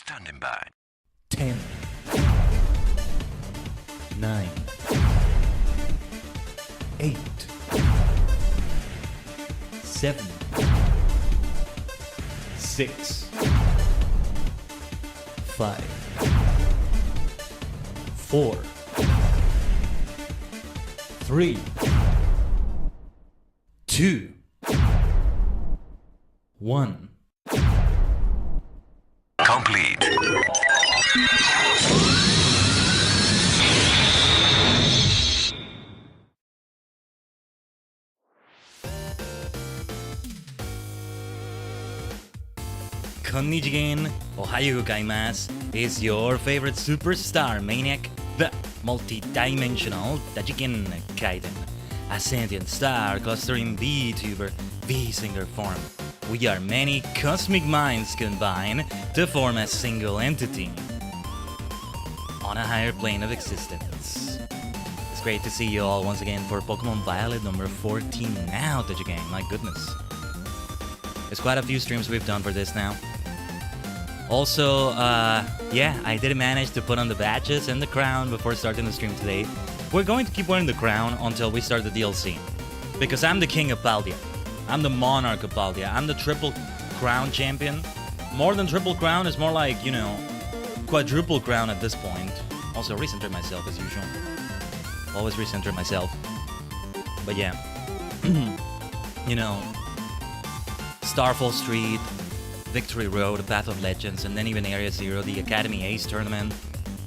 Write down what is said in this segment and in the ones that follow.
Standing by. 10, 9, 8, 7, 6, 5, 4, 3, 2, 1. Complete. Tajigen, Ohayou gozaimasu, is your favorite superstar maniac, the multi-dimensional Tajigen Khaiden, a sentient star clustering VTuber, VSinger form. We are many cosmic minds combined to form a single entity on a higher plane of existence. It's great to see you all once again for Pokemon Violet number 14 now, Tajigen, my goodness. There's quite a few streams we've done for this now. Also, yeah, I did manage to put on the badges and the crown before starting the stream today. We're going to keep wearing the crown until we start the DLC. Because I'm the king of Paldea. I'm the monarch of Paldea. I'm the triple crown champion. More than triple crown, is more like, you know, quadruple crown at this point. Also, recenter myself as usual. Always recenter myself. But yeah. You know, Starfall Street, Victory Road, Path of Legends, and then even Area Zero, the Academy Ace tournament.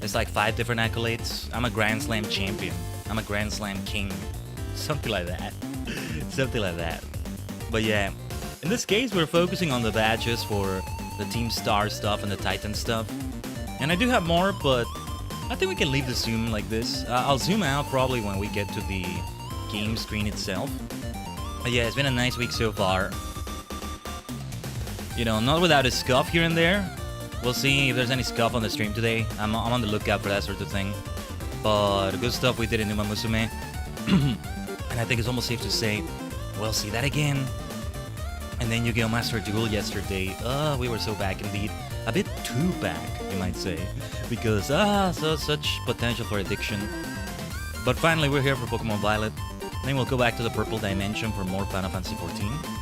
There's like 5 different accolades. I'm a Grand Slam champion. I'm a Grand Slam king. Something like that. Something like that. But yeah, in this case, we're focusing on the badges for the Team Star stuff and the Titan stuff. And I do have more, but I think we can leave the zoom like this. I'll zoom out probably when we get to the game screen itself. But yeah, it's been a nice week so far. You know, not without a scuff here and there. We'll see if there's any scuff on the stream today. I'm on the lookout for that sort of thing. But good stuff we did in Uma Musume. And I think it's almost safe to say, we'll see that again. And then Yu-Gi-Oh! Master Duel yesterday. We were so back indeed. A bit too back, you might say. Because, such potential for addiction. But finally, we're here for Pokemon Violet. Then we'll go back to the Purple Dimension for more Final Fantasy XIV.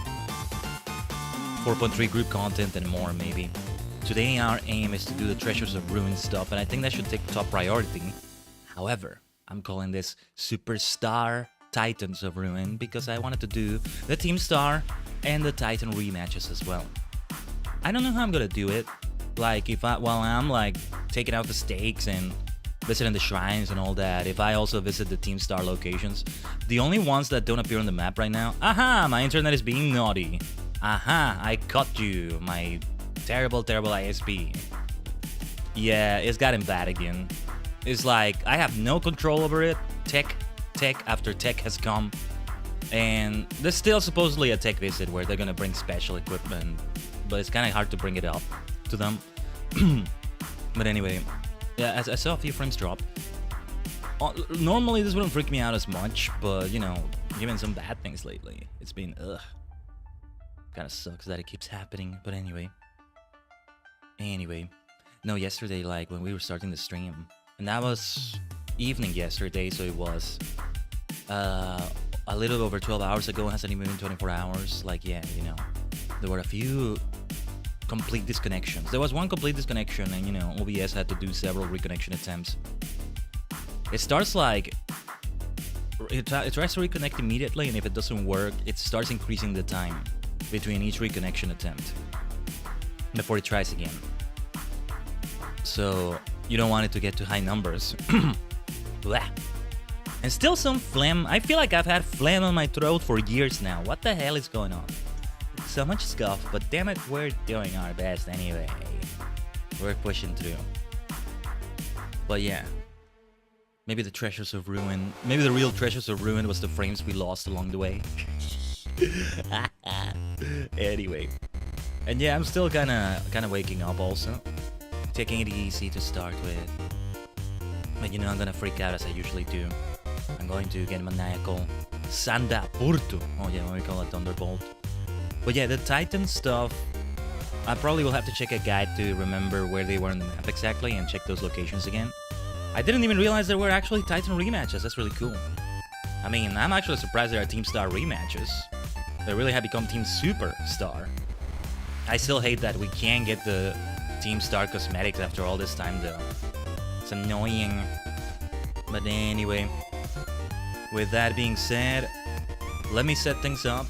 4.3 group content and more, maybe. Today, our aim is to do the Treasures of Ruin stuff, and I think that should take top priority. However, I'm calling this Superstar Titans of Ruin because I wanted to do the Team Star and the Titan rematches as well. I don't know how I'm gonna do it. Like, while I'm like taking out the stakes and visiting the shrines and all that, if I also visit the Team Star locations, the only ones that don't appear on the map right now. Aha! My internet is being naughty. Aha! I caught you, my terrible ISP. Yeah, it's gotten bad again. It's like I have no control over it. Tech after tech has come, and there's still supposedly a tech visit where they're gonna bring special equipment, but it's kind of hard to bring it up to them. But anyway, yeah, I saw a few frames drop. Normally this wouldn't freak me out as much, but you know, given some bad things lately, it's been kind of sucks that it keeps happening. But anyway, no, yesterday, like when we were starting the stream, and that was evening yesterday, so it was a little over 12 hours ago. It hasn't even been 24 hours. Like, yeah, you know, there were a few complete disconnections. There was one complete disconnection, and you know, OBS had to do several reconnection attempts. It starts like it tries to reconnect immediately, and if it doesn't work, it starts increasing the time between each reconnection attempt before it tries again. So you don't want it to get to high numbers. Blah. And still some phlegm. I feel like I've had phlegm on my throat for years now. What the hell is going on? So much scuff, but damn it, we're doing our best anyway. We're pushing through. But yeah. Maybe the Treasures of Ruin. Maybe the real Treasures of Ruin was the frames we lost along the way. Anyway. And yeah, I'm still kinda waking up also. Taking it easy to start with. But you know, I'm gonna freak out as I usually do. I'm going to get maniacal. Sanda Porto. Oh yeah, we call it Thunderbolt. But yeah, the Titan stuff, I probably will have to check a guide to remember where they were on the map exactly and check those locations again. I didn't even realize there were actually Titan rematches. That's really cool. I mean, I'm actually surprised there are Team Star rematches. They really have become Team Superstar. I still hate that we can't get the Team Star cosmetics after all this time, though. It's annoying. But anyway, with that being said, let me set things up.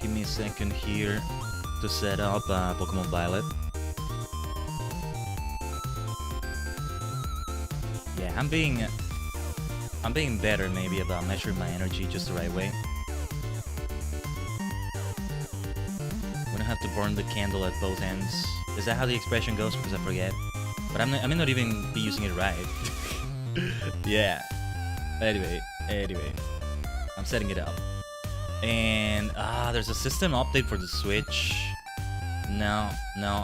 Give me a second here to set up Pokemon Violet. Yeah, I'm being better maybe about measuring my energy just the right way. I'm gonna have to burn the candle at both ends. Is that how the expression goes? Because I forget. But I may not even be using it right. Yeah. Anyway, I'm setting it up. And there's a system update for the Switch. No,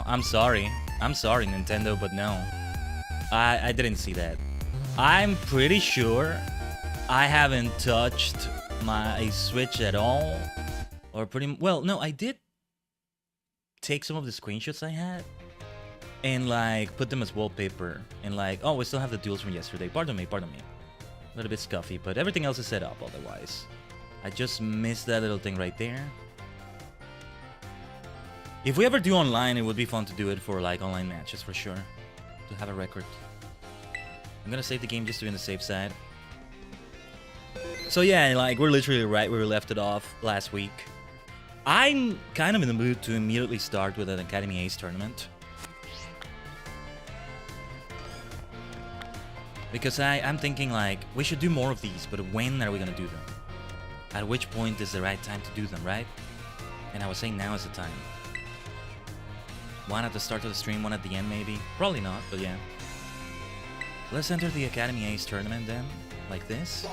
I'm sorry, Nintendo, but no. I didn't see that. I'm pretty sure I haven't touched my Switch at all. Or well, no, I did take some of the screenshots I had and like put them as wallpaper and like, oh, we still have the duels from yesterday. Pardon me. A little bit scuffy, but everything else is set up otherwise. I just missed that little thing right there. If we ever do online, it would be fun to do it for like online matches for sure. To have a record. I'm gonna save the game just to be on the safe side. So yeah, like we're literally right where we left it off last week. I'm kind of in the mood to immediately start with an Academy Ace tournament. Because I'm thinking like, we should do more of these, but when are we gonna do them? At which point is the right time to do them, right? And I was saying now is the time. One at the start of the stream, one at the end maybe? Probably not, but yeah. Let's enter the Academy Ace tournament then, like this.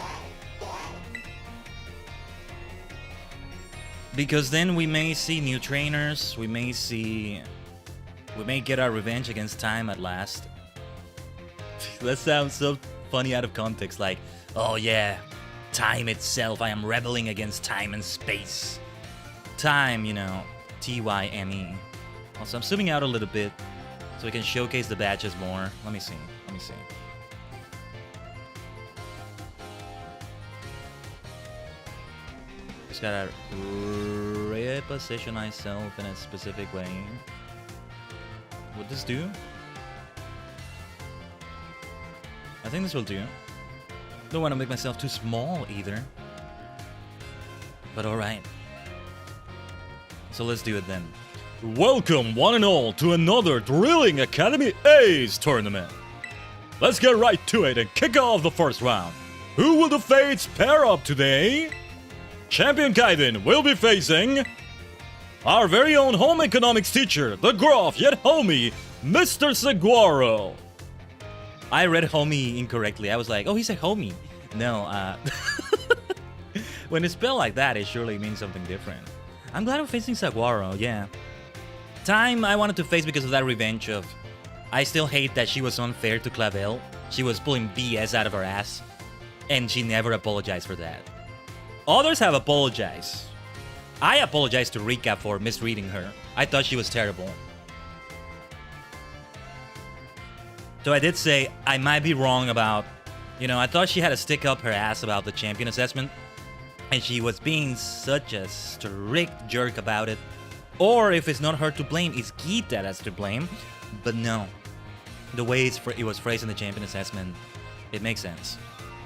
Because then we may see new trainers, we may get our revenge against time at last. That sounds so funny out of context, like, oh yeah, time itself, I am rebelling against time and space. Time, you know, T-Y-M-E. Also, I'm zooming out a little bit so we can showcase the badges more. Let me see. Just gotta reposition myself in a specific way. Would this do? I think this will do. Don't want to make myself too small either. But alright. So let's do it then. Welcome one and all to another thrilling Academy Ace tournament. Let's get right to it and kick off the first round. Who will the fates pair up today? Champion Khaiden will be facing our very own home economics teacher, the gruff yet homie, Mr. Saguaro. I read homie incorrectly. I was like, oh, he's a homie. No, when it's spelled like that, it surely means something different. I'm glad I'm facing Saguaro, yeah. Time I wanted to face because of that revenge of... I still hate that she was unfair to Clavel. She was pulling BS out of her ass. And she never apologized for that. Others have apologized. I apologized to Rika for misreading her. I thought she was terrible. So I did say I might be wrong about... You know, I thought she had to stick up her ass about the champion assessment. And she was being such a strict jerk about it. Or if it's not her to blame, it's Gita that's to blame. But no. The way it was phrased in the champion assessment, it makes sense,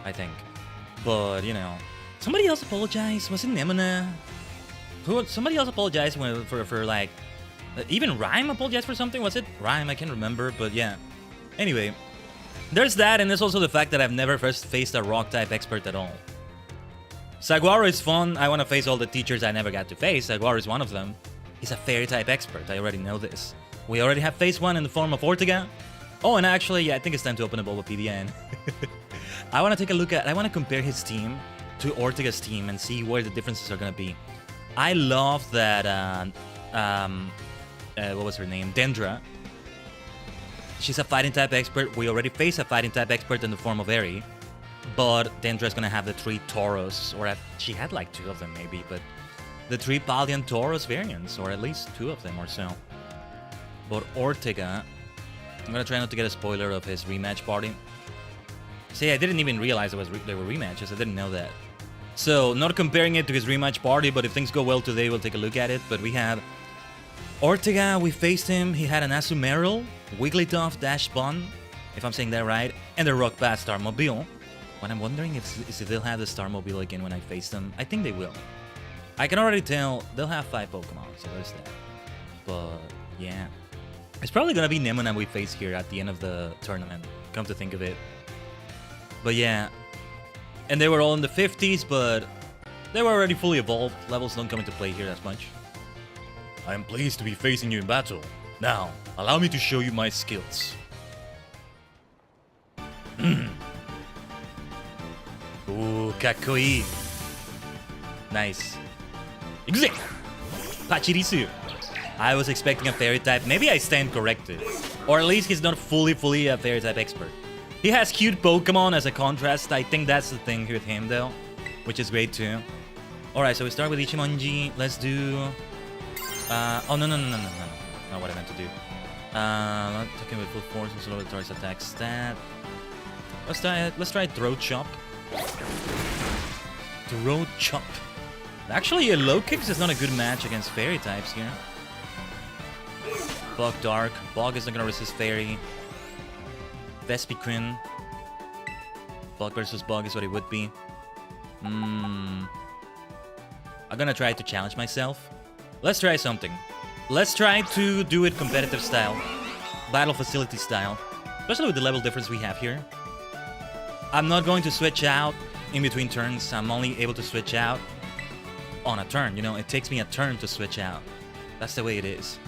I think. But, you know... Somebody else apologized? Was it Nemona? Somebody else apologized for like... Even Rhyme apologized for something? Was it Rhyme? I can't remember, but yeah. Anyway, there's that, and there's also the fact that I've never first faced a rock-type expert at all. Saguaro is fun. I want to face all the teachers I never got to face. Saguaro is one of them. He's a fairy-type expert. I already know this. We already have phase 1 in the form of Ortega. Oh, and actually, yeah, I think it's time to open a Bulbapedia. And I want to take a look at... I want to compare his team to Ortega's team and see where the differences are going to be. I love that... what was her name? Dendra. She's a fighting type expert. We already faced a fighting type expert in the form of Eri. But Dendra's gonna have the 3 Tauros, or she had like 2 of them maybe, but the 3 Paldean Tauros variants, or at least 2 of them or so. But Ortega, I'm gonna try not to get a spoiler of his rematch party. See, I didn't even realize they were rematches, I didn't know that. So, not comparing it to his rematch party, but if things go well today, we'll take a look at it. But we have Ortega, we faced him, he had an Azumarill, Wigglytuff, Dash Bun, if I'm saying that right, and the Rock Bass Starmobile. What I'm wondering is if they'll have the Starmobile again when I face them. I think they will. I can already tell they'll have 5 Pokemon, so there's that. But, yeah. It's probably gonna be Nemona we face here at the end of the tournament, come to think of it. But yeah. And they were all in the 50s, but they were already fully evolved. Levels don't come into play here as much. I am pleased to be facing you in battle. Now, allow me to show you my skills. Ooh, kakkoi. Nice. Exe! Pachirisu. I was expecting a fairy type. Maybe I stand corrected. Or at least he's not fully a fairy type expert. He has cute Pokemon as a contrast. I think that's the thing with him though, which is great too. Alright, so we start with Ichimonji. Let's do... oh, no. Not what I meant to do. Not talking with full force and slow towards attack stat. Let's try Throat Chop. Throat Chop. Actually, a low kicks is not a good match against fairy types here. Bug Dark. Bog is not gonna resist fairy. Vespiquen. Bug versus Bug is what it would be. I'm gonna try to challenge myself. Let's try something. Let's try to do it competitive style. Battle facility style. Especially with the level difference we have here. I'm not going to switch out in between turns. I'm only able to switch out on a turn. You know, it takes me a turn to switch out. That's the way it is.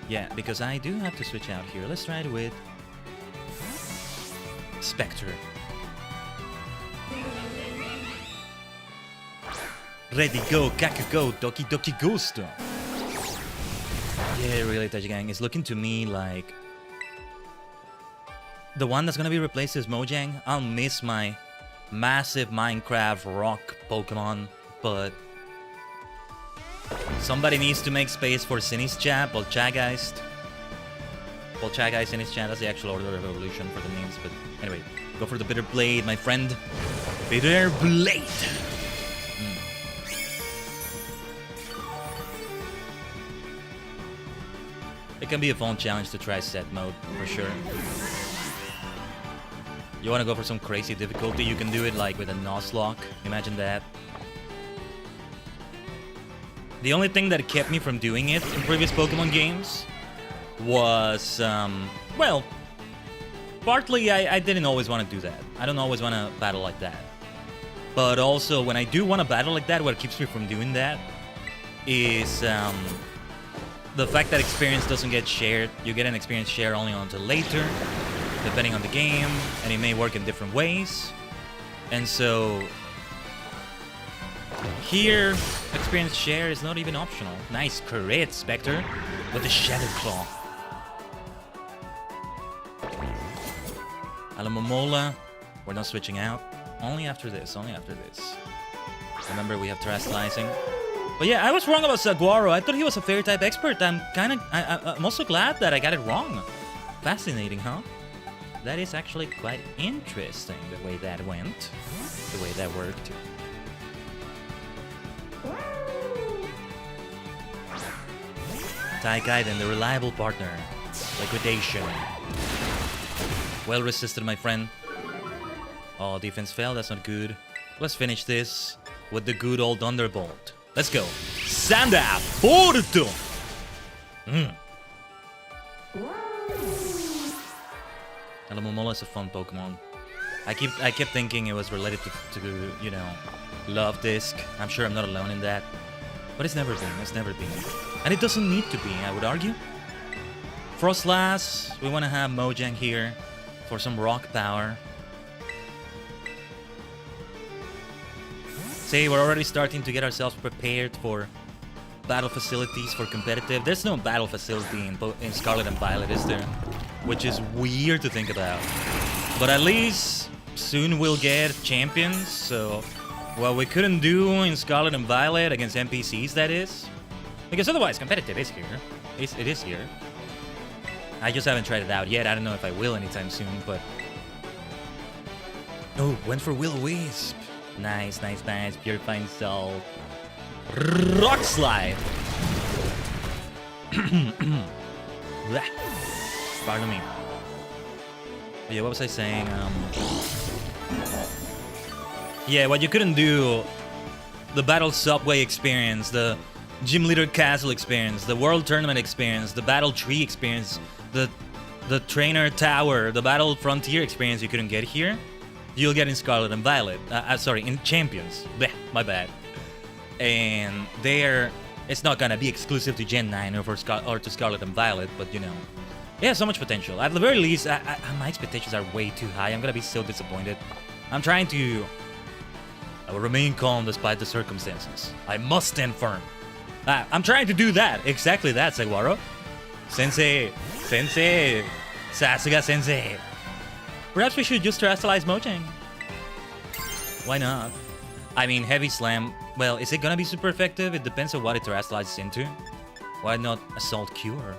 Yeah, because I do have to switch out here. Let's try it with Spectre. Ready, go, Kaku, go, Doki Doki Gusto. Yeah, really, Tajigen. It's looking to me like the one that's gonna be replaced is Mojang. I'll miss my massive Minecraft rock Pokemon, but somebody needs to make space for Sinistcha, Poltergeist. Poltergeist, Sinistcha, that's the actual order of evolution for the names, but anyway, go for the Bitter Blade, my friend. Bitter Blade! It can be a fun challenge to try set mode, for sure. You wanna go for some crazy difficulty, you can do it like with a Nuzlocke, imagine that. The only thing that kept me from doing it in previous Pokemon games was, well, partly I didn't always want to do that. I don't always want to battle like that. But also, when I do want to battle like that, what keeps me from doing that is the fact that experience doesn't get shared. You get an experience share only until later, depending on the game, and it may work in different ways. And so here, experience share is not even optional. Nice crit, Spectre, with the Shadow Claw. Alamomola, we're not switching out. Only after this, only after this. Remember, we have Terastallizing. But yeah, I was wrong about Saguaro. I thought he was a fairy type expert. I'm also glad that I got it wrong. Fascinating, huh? That is actually quite interesting, the way that went. The way that worked. Khaiden, the reliable partner. Liquidation. Well resisted, my friend. Oh, defense failed. That's not good. Let's finish this with the good old Thunderbolt. Let's go. Sanda Fortu! Alamomola is a fun Pokemon. I kept thinking it was related to you know, Love Disc. I'm sure I'm not alone in that. But it's never been. It's never been. And it doesn't need to be, I would argue. Frostlass, we want to have Mojang here for some rock power. See, we're already starting to get ourselves prepared for battle facilities for competitive. There's no battle facility in Scarlet and Violet, is there? Which is weird to think about. But at least soon we'll get champions, so what we couldn't do in Scarlet and Violet against NPCs, that is. Because otherwise, competitive is here. It is here. I just haven't tried it out yet. I don't know if I will anytime soon, but... Oh, went for Will-O-Wisp. Nice, nice, nice. Purifying Soul. Rock Slide. Pardon me. But yeah, what was I saying? Yeah, what you couldn't do, the Battle Subway experience, the Gym Leader Castle experience, the World Tournament experience, the Battle Tree experience, the Trainer Tower, the Battle Frontier experience you couldn't get here, you'll get in Scarlet and Violet. Sorry, in Champions. Blech, my bad. And it's not gonna be exclusive to Gen 9 or to Scarlet and Violet, but you know. Yeah, so much potential. At the very least, my expectations are way too high. I'm gonna be so disappointed. I'm trying to... I will remain calm despite the circumstances. I must stand firm. I'm trying to do that. Exactly that, Seguaro. Sensei. Sensei. Sasuga Sensei. Perhaps we should just terrestrialize Mojang. Why not? I mean, Heavy Slam. Well, is it gonna be super effective? It depends on what it terrestrializes into. Why not Assault Cure?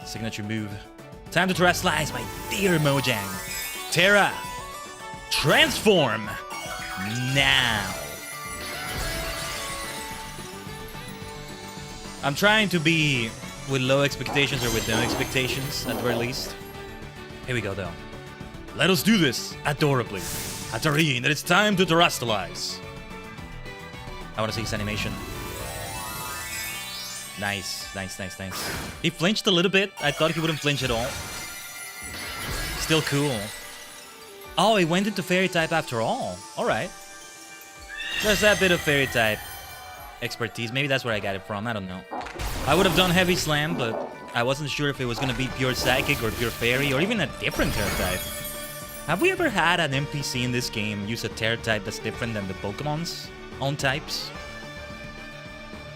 Signature move. Time to terrestrialize my dear Mojang. Terra. Transform. Now. I'm trying to be with low expectations or with no expectations, at the very least. Here we go, though. Let us do this adorably. Atarin, that it's time to terrestrialize. I want to see his animation. Nice, nice, nice, nice. He flinched a little bit. I thought he wouldn't flinch at all. Still cool. Oh, he went into Fairy type after all. Alright. There's that bit of Fairy type expertise. Maybe that's where I got it from. I don't know. I would have done Heavy Slam, but I wasn't sure if it was going to be pure Psychic or pure Fairy or even a different Terra type. Have we ever had an NPC in this game use a Terra type that's different than the Pokemon's own types?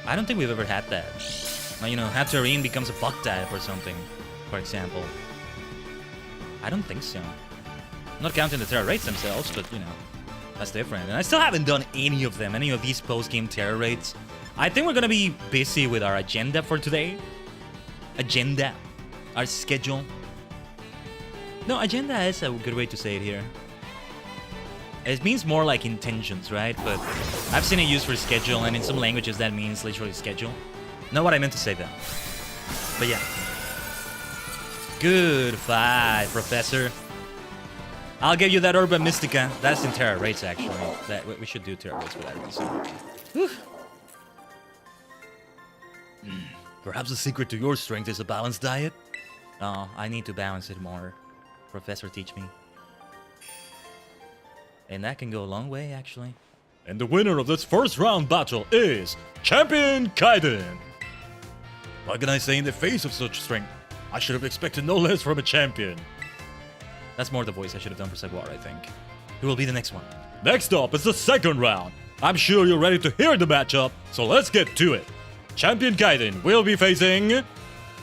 I don't think we've ever had that. Like, you know, Hatterene becomes a Bug type or something, for example. I don't think so. I'm not counting the Terra raids themselves, but, you know, that's different. And I still haven't done any of them, any of these post-game Terra raids. I think we're gonna be busy with our agenda for today. Agenda. Our schedule. No, agenda is a good way to say it here. It means more like intentions, right? But I've seen it used for schedule, and in some languages that means literally schedule. Not what I meant to say, though. But yeah. Good fight, Professor. I'll give you that Urban Mystica. That's in Terra Raids, actually. We should do Terra Raids for that reason. Whew. Perhaps the secret to your strength is a balanced diet? Oh, I need to balance it more. Professor, teach me. And that can go a long way, actually. And the winner of this first round battle is Champion Khaiden. What can I say in the face of such strength? I should have expected no less from a champion. That's more the voice I should have done for Seguar, I think. Who will be the next one? Next up is the second round. I'm sure you're ready to hear the matchup, so let's get to it. Champion Khaiden will be facing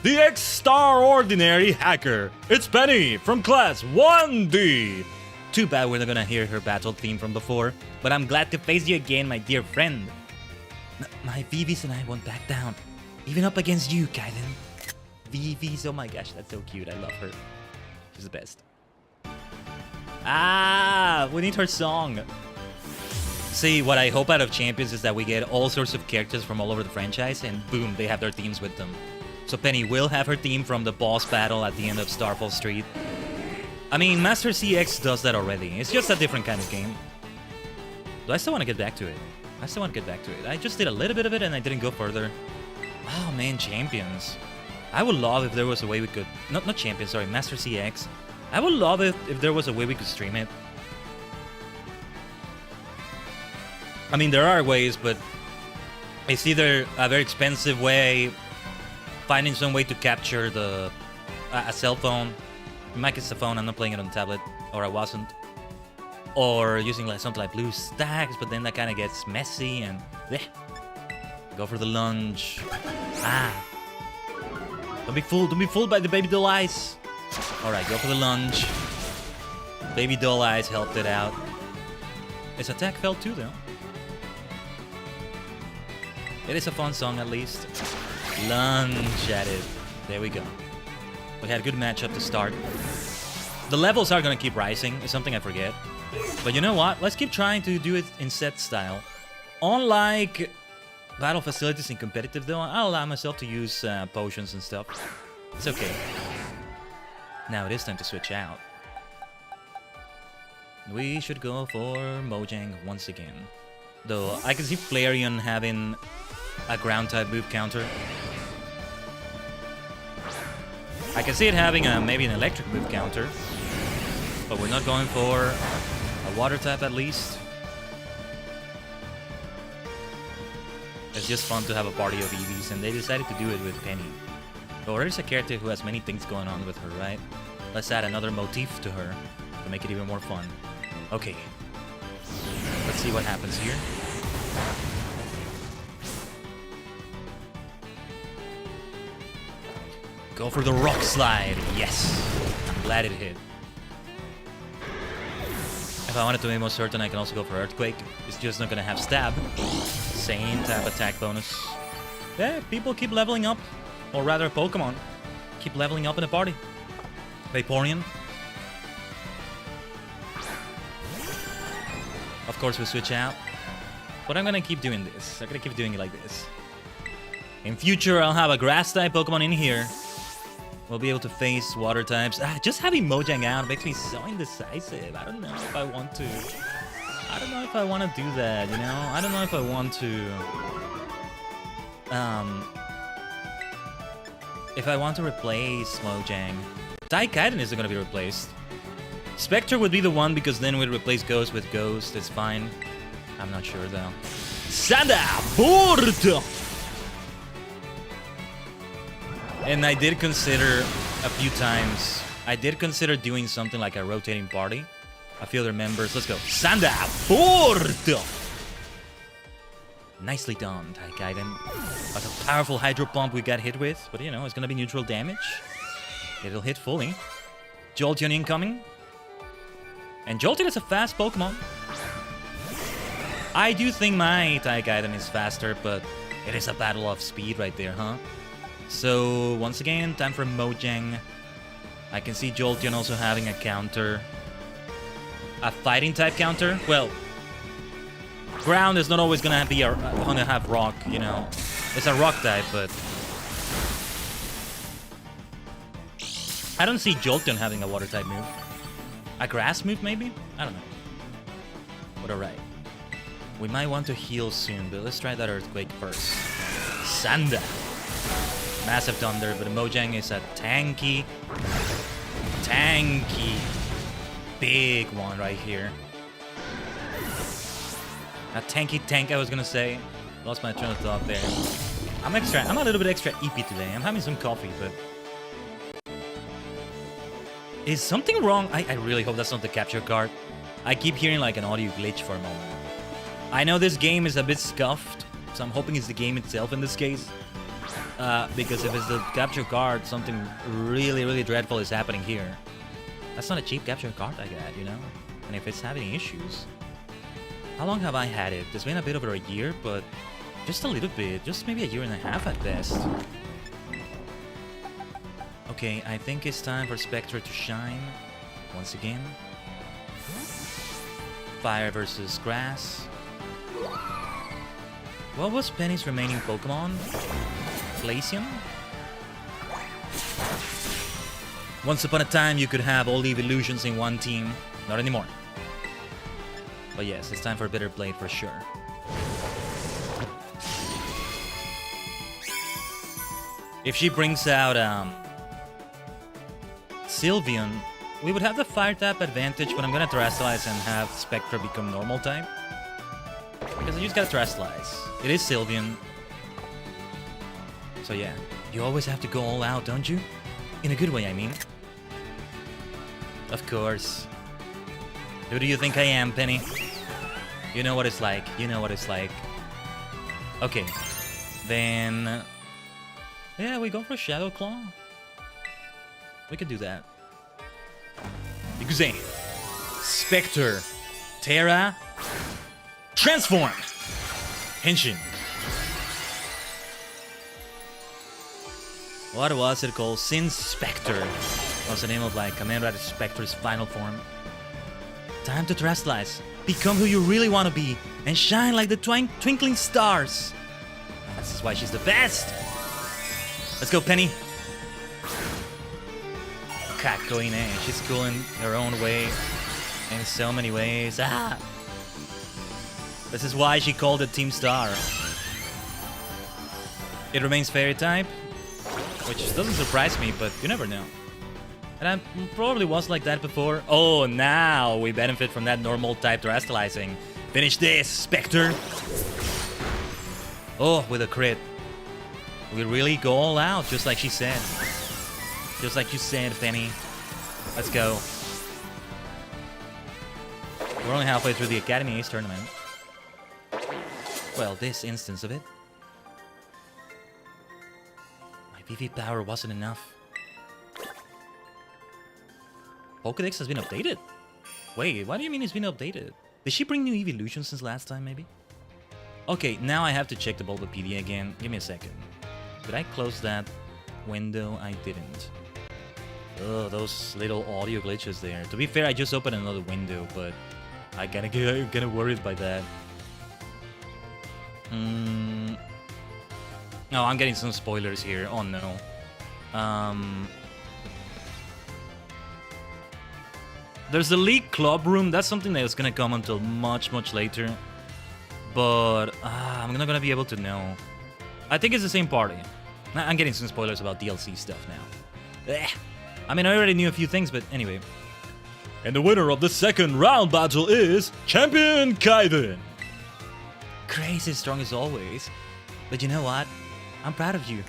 the extraordinary hacker. It's Penny from class 1D. Too bad we're not gonna hear her battle theme from before, but I'm glad to face you again, my dear friend. My VVs and I won't back down, even up against you, Khaiden. VVs, oh my gosh, that's so cute. I love her. She's the best. Ah, we need her song. See, what I hope out of Champions is that we get all sorts of characters from all over the franchise, and boom, they have their themes with them. So Penny will have her theme from the boss battle at the end of Starfall Street. I mean, Master CX does that already. It's just a different kind of game. Do I still want to get back to it? I still want to get back to it. I just did a little bit of it and I didn't go further. Oh man, Champions. I would love if there was a way we could... Not Champions, sorry, Master CX. I would love it if there was a way we could stream it. I mean, there are ways, but it's either a very expensive way, finding some way to capture a cell phone. In my case, it's a phone. I'm not playing it on the tablet, or I wasn't. Or using like something like BlueStacks, but then that kind of gets messy and bleh. Go for the lunge. Ah! Don't be fooled. Don't be fooled by the baby doll eyes. All right, go for the lunge. Baby Doll Eyes helped it out. His attack fell too, though. It is a fun song, at least. Lunge at it. There we go. We had a good matchup to start. The levels are gonna keep rising. It's something I forget. But you know what? Let's keep trying to do it in set style. Unlike battle facilities in competitive, though, I'll allow myself to use potions and stuff. It's okay. Now it is time to switch out. We should go for Mojang once again. Though I can see Flareon having a ground type move counter. I can see it having maybe an electric move counter. But we're not going for a water type at least. It's just fun to have a party of Eevees, and they decided to do it with Penny. But there's a character who has many things going on with her, right? Let's add another motif to her to make it even more fun. Okay. Let's see what happens here. Go for the rock slide. Yes. I'm glad it hit. If I wanted to be more certain, I can also go for Earthquake. It's just not gonna have stab. Same type attack bonus. Yeah, people keep leveling up. Or rather, Pokemon keep leveling up in the party. Vaporeon. Of course, we switch out. But I'm gonna keep doing this. I'm gonna keep doing it like this. In future, I'll have a grass-type Pokemon in here. We'll be able to face water types. Just having Mojang out makes me so indecisive. I don't know if I want to. I don't know if I want to do that, you know? I don't know if I want to. If I want to replace Mojang. Khaiden isn't going to be replaced. Spectre would be the one because then we'd replace Ghost with Ghost. It's fine. I'm not sure though. Sanda! Bordo! And I did consider a few times, I did consider doing something like a rotating party. A few other members. Let's go. Sanda Bordo! Nicely done, Tajigen. Like a powerful Hydro Pump we got hit with. But you know, it's gonna be neutral damage. It'll hit fully. Jolteon incoming. And Jolteon is a fast Pokemon. I do think my Tajigen is faster, but it is a battle of speed right there, huh? So, once again, time for Mojang. I can see Jolteon also having a counter. A fighting type counter? Well, ground is not always gonna have rock, you know. It's a rock type, but I don't see Jolteon having a water type move. A grass move, maybe? I don't know. But alright. We might want to heal soon, but let's try that Earthquake first. Sanda. Massive Thunder, but Mojang is a tanky, big one right here. A tanky tank, I was gonna say. Lost my train of thought there. I'm a little bit extra eepy today. I'm having some coffee, but is something wrong? I really hope that's not the capture card. I keep hearing like an audio glitch for a moment. I know this game is a bit scuffed, so I'm hoping it's the game itself in this case. Because if it's the capture card, something really, really dreadful is happening here. That's not a cheap capture card I got, you know? And if it's having issues... How long have I had it? It's been a bit over a year, but just a little bit. Just maybe a year and a half at best. Okay, I think it's time for Spectre to shine. Once again. Fire versus Grass. What was Penny's remaining Pokemon? Glaceon? Once upon a time, you could have all the evolutions in one team. Not anymore. But yes, it's time for a Bitter Blade for sure. If she brings out Sylveon, we would have the Fire type advantage, but I'm gonna Terastallize and have Spectre become normal type. Because I just gotta Terastallize. It is Sylveon. So yeah, you always have to go all out, don't you? In a good way, I mean. Of course. Who do you think I am, Penny? You know what it's like. You know what it's like. Okay. Then... yeah, we go for Shadow Claw. We could do that. Because Spectre. Terra. Transform. Henshin. What was it called? Sin Spectre. Was the name of like Kamen Rider Spectre's final form. Time to terrestrialize. Become who you really want to be and shine like the twinkling stars. This is why she's the best. Let's go, Penny. Going in. She's cool in her own way. In so many ways. Ah! This is why she called it Team Star. It remains fairy type, which doesn't surprise me, but you never know. And I probably was like that before. Oh, now we benefit from that normal type terrestrializing. Finish this, Spectre. Oh, with a crit. We really go all out, just like she said. Just like you said, Penny. Let's go. We're only halfway through the Academy Ace tournament. Well, this instance of it. My PV power wasn't enough. Pokédex has been updated? Wait, what do you mean it's been updated? Did she bring new evolutions since last time, maybe? Okay, now I have to check the Bulbapedia again. Give me a second. Did I close that window? I didn't. Oh, those little audio glitches there. To be fair, I just opened another window, but I kinda worried by that. No, I'm getting some spoilers here. Oh no. There's the League Club Room. That's something that's gonna come until much later. But I'm not gonna be able to know. I think it's the same party. I'm getting some spoilers about DLC stuff now. Ugh. I mean, I already knew a few things, but anyway. And the winner of the second round battle is Champion Khaiden. Crazy strong as always. But you know what? I'm proud of you.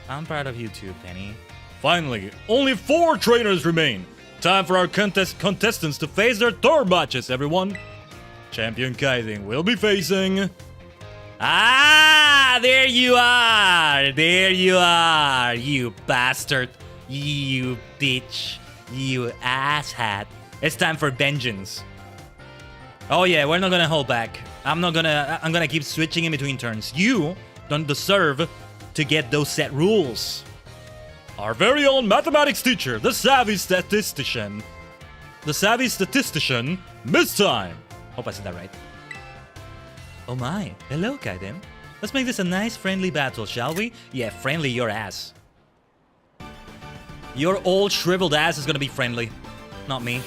I'm proud of you too, Penny. Finally, only 4 trainers remain. Time for our contestants to face their third matches, everyone. Champion Khaiden will be facing... Ah, there you are. There you are, you bastard. You bitch. You asshat. It's time for vengeance. Oh yeah, we're not gonna hold back. I'm gonna keep switching in between turns. You don't deserve to get those set rules. Our very own mathematics teacher, the savvy statistician, Miss Time. Hope I said that right. Oh my, hello Khaiden. Let's make this a nice friendly battle, shall we? Yeah, friendly your ass. Your old shriveled ass is gonna be friendly, not me.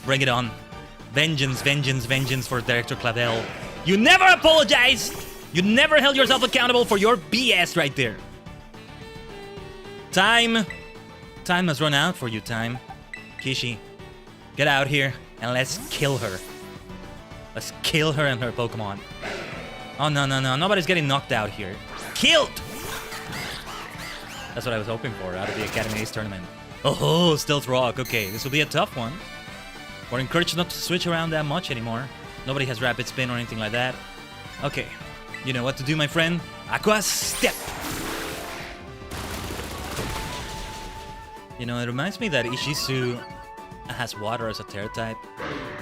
Bring it on. Vengeance, vengeance, vengeance for Director Clavel. You never apologized! You never held yourself accountable for your BS right there. Time has run out for you, Time. Kishi, get out here and let's kill her. Let's kill her and her Pokemon. Oh, no. Nobody's getting knocked out here. Killed! That's what I was hoping for out of the Academy Ace tournament. Oh, Stealth Rock. Okay, this will be a tough one. We're encouraged not to switch around that much anymore. Nobody has Rapid Spin or anything like that. Okay, you know what to do, my friend. Aqua Step! You know, it reminds me that Ishizu has water as a Terra type.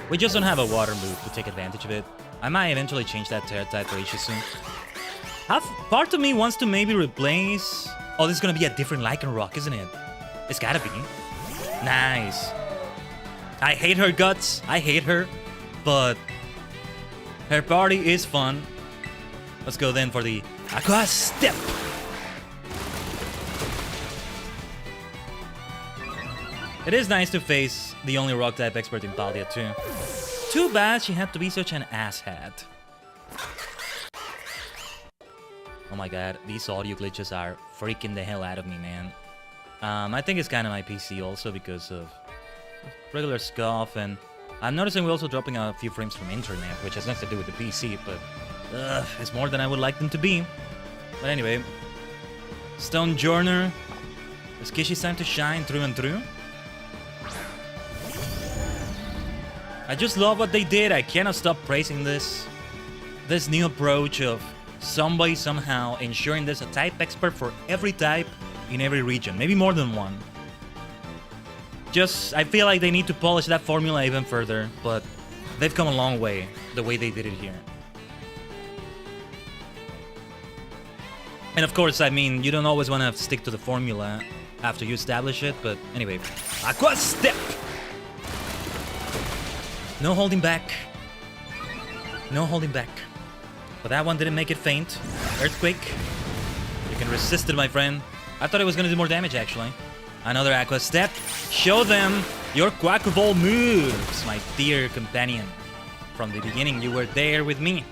We just don't have a water move to take advantage of it. I might eventually change that Terra type for Ishizu. Part of me wants to maybe replace... Oh, this is gonna be a different Lycanroc, isn't it? It's gotta be. Nice. I hate her guts. I hate her. But her party is fun. Let's go then for the Aqua Step. It is nice to face the only rock type expert in Paldea too. Too bad she had to be such an asshat. Oh my god, these audio glitches are freaking the hell out of me, man. I think it's kind of my PC also because of regular scuff, and I'm noticing we're also dropping a few frames from internet, which has nothing to do with the PC, but it's more than I would like them to be. But anyway, Stone Journer. Is Kishi's time to shine through and through? I just love what they did. I cannot stop praising this. This new approach of somebody somehow ensuring there's a type expert for every type in every region. Maybe more than one. Just, I feel like they need to polish that formula even further, but they've come a long way, the way they did it here. And of course, I mean, you don't always want to stick to the formula after you establish it, but anyway. Aqua Step! No holding back. No holding back. But that one didn't make it faint. Earthquake. You can resist it, my friend. I thought it was going to do more damage, actually. Another Aqua Step. Show them your Quackable moves, my dear companion. From the beginning, you were there with me.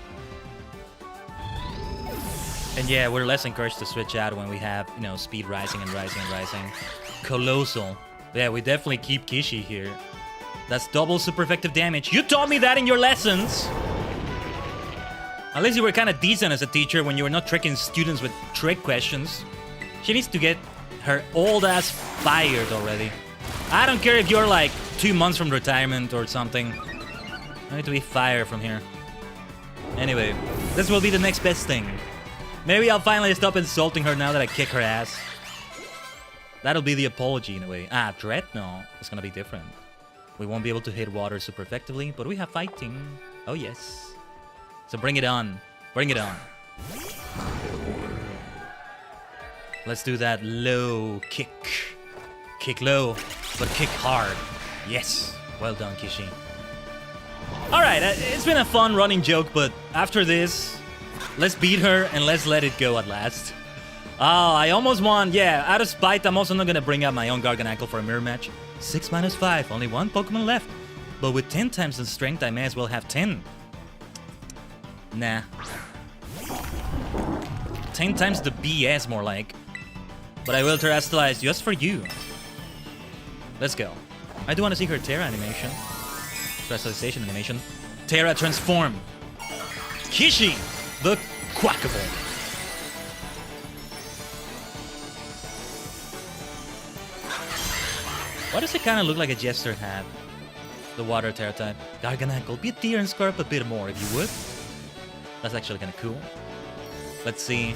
And yeah, we're less encouraged to switch out when we have, you know, speed rising and rising and rising. Colossal. Yeah, we definitely keep Kishi here. That's double super effective damage. You taught me that in your lessons! At least you were kind of decent as a teacher when you were not tricking students with trick questions. She needs to get her old ass fired already. I don't care if you're like 2 months from retirement or something. I need to be fired from here. Anyway, this will be the next best thing. Maybe I'll finally stop insulting her now that I kick her ass. That'll be the apology in a way. Ah, Dread? No, it's gonna be different. We won't be able to hit water super effectively, but we have fighting. Oh yes. So bring it on. Bring it on. Let's do that low kick. Kick low, but kick hard. Yes. Well done, Kishi. Alright, it's been a fun running joke, but after this, let's beat her and let's let it go at last. Oh, I almost won. Yeah, out of spite, I'm also not gonna bring out my own Garganacl for a mirror match. 6 minus 5, only one Pokemon left. But with 10 times the strength, I may as well have 10. Nah. 10 times the BS, more like. But I will terrestrialize just for you. Let's go. I do want to see her Terra animation. Terrestrialization animation. Terra transform. Kishi, the Quackable. Why does it kind of look like a Jester hat? The water Terra type. Garganacl, be a deer and scarp a bit more if you would. That's actually kind of cool. Let's see.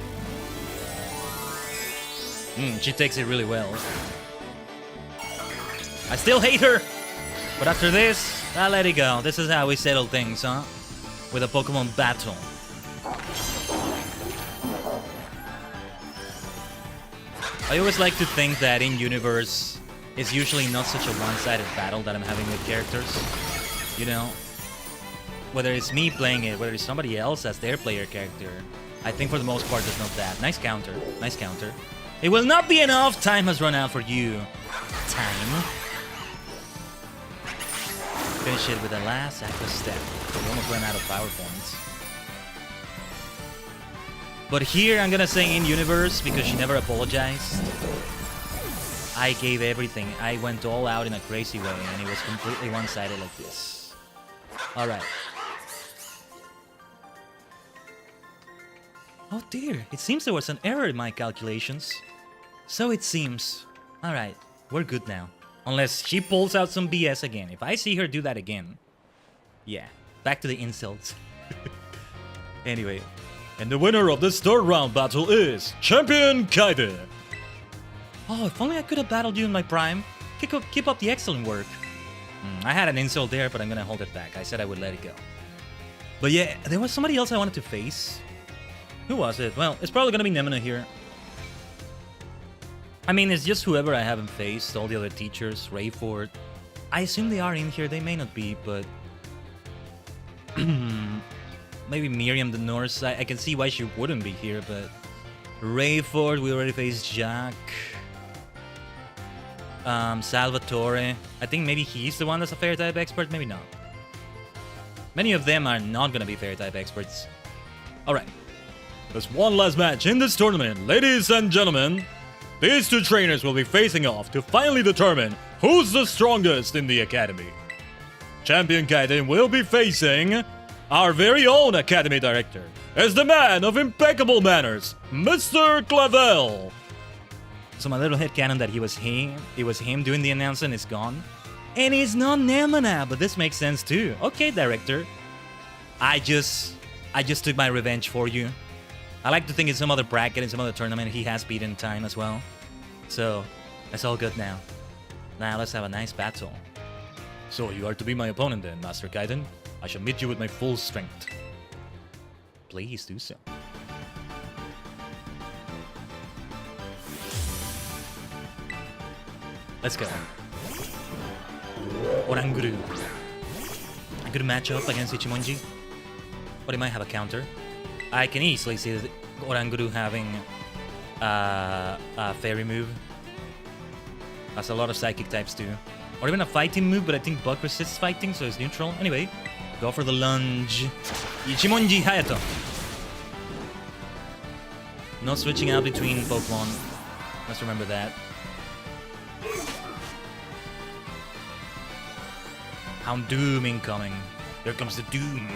She takes it really well. I still hate her! But after this, I'll let it go. This is how we settle things, huh? With a Pokemon battle. I always like to think that in universe, it's usually not such a one-sided battle that I'm having with characters. You know? Whether it's me playing it, whether it's somebody else as their player character. I think for the most part, there's not that. Nice counter. Nice counter. It will not be enough! Time has run out for you. Time. Finish it with the last Aqua Step. We almost ran out of power points. But here, I'm gonna say in-universe, because she never apologized. I gave everything. I went all out in a crazy way, and it was completely one-sided like this. Alright. Oh dear, it seems there was an error in my calculations. So it seems. Alright, we're good now. Unless she pulls out some BS again. If I see her do that again. Yeah, back to the insults. Anyway. And the winner of this third round battle is Champion Khaiden. Oh, if only I could have battled you in my prime. Keep up the excellent work. I had an insult there, but I'm gonna hold it back. I said I would let it go. But yeah, there was somebody else I wanted to face. Who was it? Well, it's probably gonna be Nemina here. I mean, it's just whoever I haven't faced. All the other teachers, Rayford. I assume they are in here. They may not be, but... maybe Miriam the Norse. I can see why she wouldn't be here, but... Rayford, we already faced Jack. Salvatore. I think maybe he's the one that's a Fairy-type expert. Maybe not. Many of them are not gonna be Fairy-type experts. Alright. There's one last match in this tournament, ladies and gentlemen. These two trainers will be facing off to finally determine who's the strongest in the academy. Champion Khaiden will be facing our very own academy director, as the man of impeccable manners, Mr. Clavel. So my little headcanon that it was him doing the announcement is gone. And it's not Nemina, but this makes sense too. Okay, director. I just took my revenge for you. I like to think in some other bracket, in some other tournament, he has beaten time as well. So, that's all good now. Now let's have a nice battle. So you are to be my opponent then, Master Khaiden. I shall meet you with my full strength. Please do so. Let's go. ℂ𝕠𝕟𝕤𝕒. A good matchup against Ichimonji. But he might have a counter. I can easily see that ℂ𝕠𝕠𝕟 having a fairy move. Has a lot of psychic types too. Or even a fighting move, but I think Buck resists fighting, so it's neutral. Anyway, go for the lunge. Ichimonji Hayato. No switching out between Pokemon. Let's remember that. Houndoom incoming. Here comes the Doom.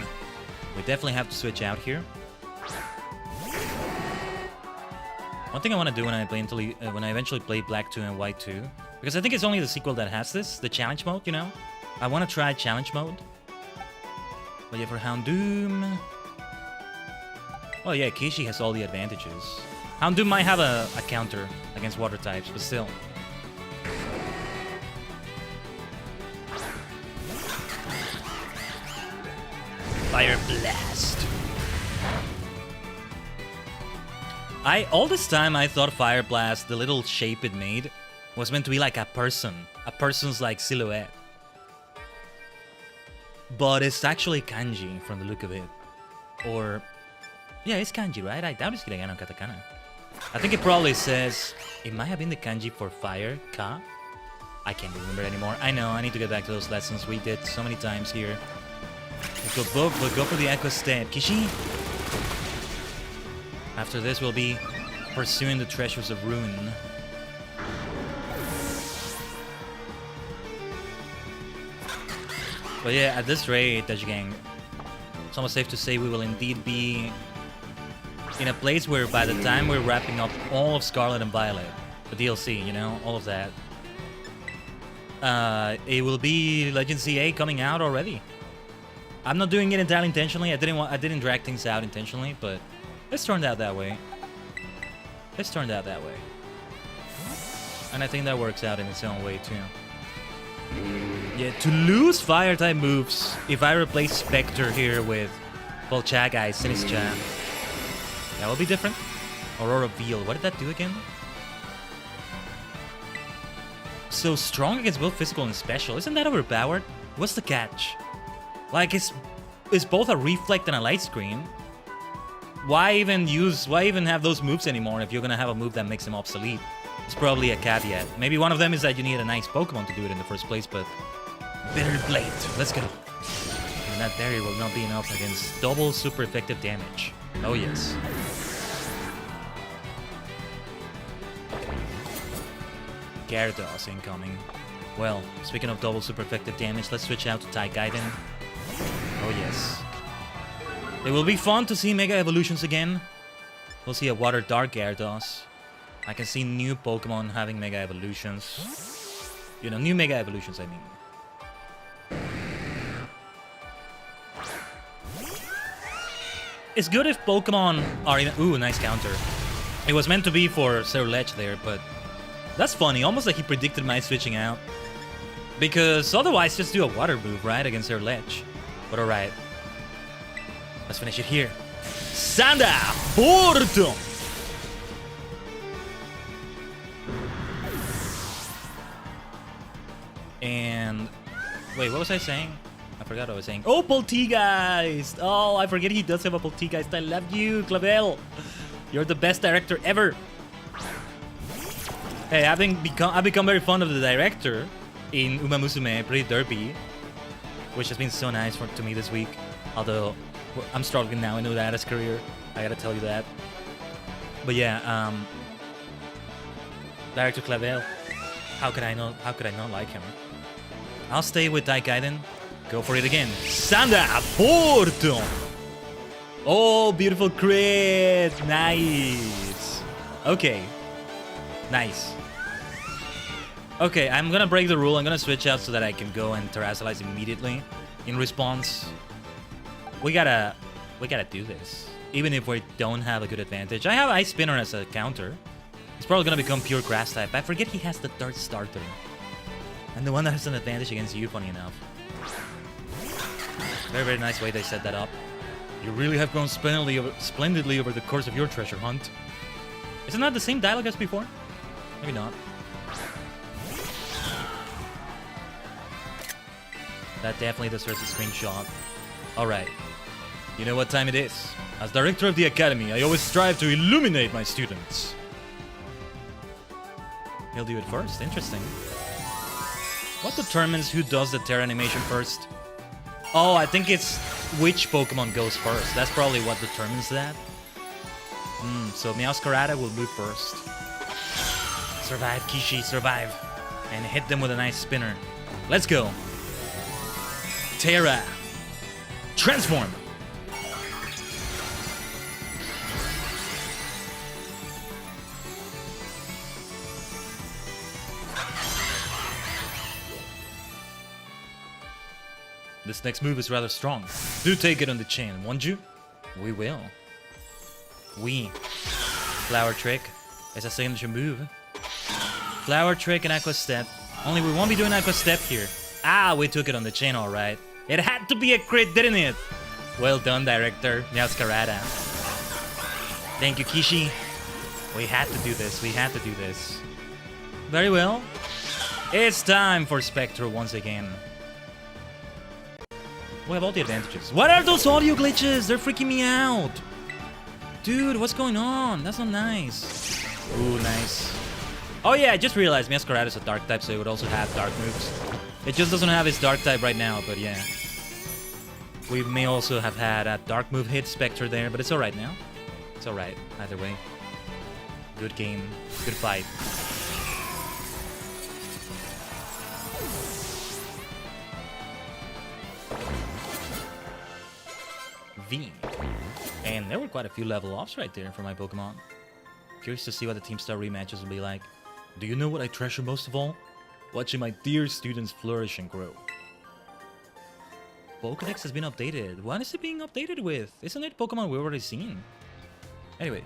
We definitely have to switch out here. One thing I want to do when I eventually play Black 2 and White 2, because I think it's only the sequel that has this, the challenge mode, you know? I want to try challenge mode. But yeah, for Houndoom... Oh yeah, Kishi has all the advantages. Houndoom might have a counter against water types, but still. Fire Blast. All this time I thought Fire Blast, the little shape it made, was meant to be like a person's like silhouette. But it's actually kanji from the look of it. Or, yeah, it's kanji, right? I doubt it's hiragana or katakana. I think it probably says, it might have been the kanji for fire, ka? I can't remember anymore. I know, I need to get back to those lessons we did so many times here. We'll go for the Echo Step. Kishi! After this, we'll be pursuing the treasures of Ruin. But yeah, at this rate, Tajigen, it's almost safe to say we will indeed be in a place where by the time we're wrapping up all of Scarlet and Violet, the DLC, you know, all of that, it will be Legend CA coming out already. I'm not doing it entirely intentionally. I didn't drag things out intentionally, but it's turned out that way. It's turned out that way. And I think that works out in its own way too. Yeah, to lose fire type moves, if I replace Spectre here with Volchagai, Sinischa, that will be different. Aurora Veil, what did that do again? So strong against both physical and special. Isn't that overpowered? What's the catch? Like, it's both a reflect and a light screen. Why even have those moves anymore if you're gonna have a move that makes them obsolete? It's probably a caveat. Maybe one of them is that you need a nice Pokemon to do it in the first place, but... Bitter Blade, let's go. And that barrier will not be enough against double super effective damage. Oh yes. Gyarados incoming. Well, speaking of double super effective damage, let's switch out to Tajigen. Oh yes. It will be fun to see Mega Evolutions again. We'll see a Water Dark Gyarados. I can see new Pokemon having Mega Evolutions. You know, new Mega Evolutions, I mean. It's good if Pokemon are in... Ooh, nice counter. It was meant to be for Cerulege there, but... That's funny, almost like he predicted my switching out. Because otherwise, just do a water move, right, against Cerulege. But alright. Let's finish it here. Sanda Porto! And... Wait, what was I saying? I forgot what I was saying. Oh, Polteageist! Oh, I forget he does have a Polteageist. I love you, Clavel! You're the best director ever! Hey, I've become very fond of the director in Uma Musume Pretty Derby, which has been so nice to me this week. Although I'm struggling now in Urara's career, I gotta tell you that. But yeah, director Clavel, how could I not like him? I'll stay with Tajigen. Go for it again. Sanda Porto. Oh, beautiful crit! Nice. Okay. Nice. Okay, I'm gonna break the rule. I'm gonna switch out so that I can go and Terrasalize immediately in response. We gotta do this. Even if we don't have a good advantage. I have Ice Spinner as a counter. It's probably gonna become pure grass type. I forget he has the third starter. And the one that has an advantage against you, funny enough. Very, very nice way they set that up. You really have grown splendidly over the course of your treasure hunt. Isn't that the same dialogue as before? Maybe not. That definitely deserves a screenshot. Alright. You know what time it is. As director of the academy, I always strive to illuminate my students. He'll do it first. Interesting. What determines who does the Terra animation first? Oh, I think it's which Pokemon goes first. That's probably what determines that. So Meowscarada will move first. Survive, Kishi, survive. And hit them with a nice spinner. Let's go. Terra. Transform. This next move is rather strong. Do take it on the chin, won't you? We will. Flower Trick is a signature move. Flower Trick and Aqua Step. Only we won't be doing Aqua Step here. Ah, we took it on the chin, alright. It had to be a crit, didn't it? Well done, director. Meowscarada. Thank you, Kishi. We had to do this. We had to do this. Very well. It's time for Spectre once again. We have all the advantages. What are those audio glitches? They're freaking me out. Dude, what's going on? That's not nice. Ooh, nice. Oh yeah, I just realized Meowscarada is a dark type, so it would also have dark moves. It just doesn't have its dark type right now, but yeah. We may also have had a dark move hit Spectre there, but it's alright now. It's alright, either way. Good game. Good fight. V. And there were quite a few level ups right there for my Pokemon. Curious to see what the Team Star rematches will be like. Do you know what I treasure most of all? Watching my dear students flourish and grow. Pokedex has been updated. What is it being updated with? Isn't it Pokemon we've already seen? Anyway,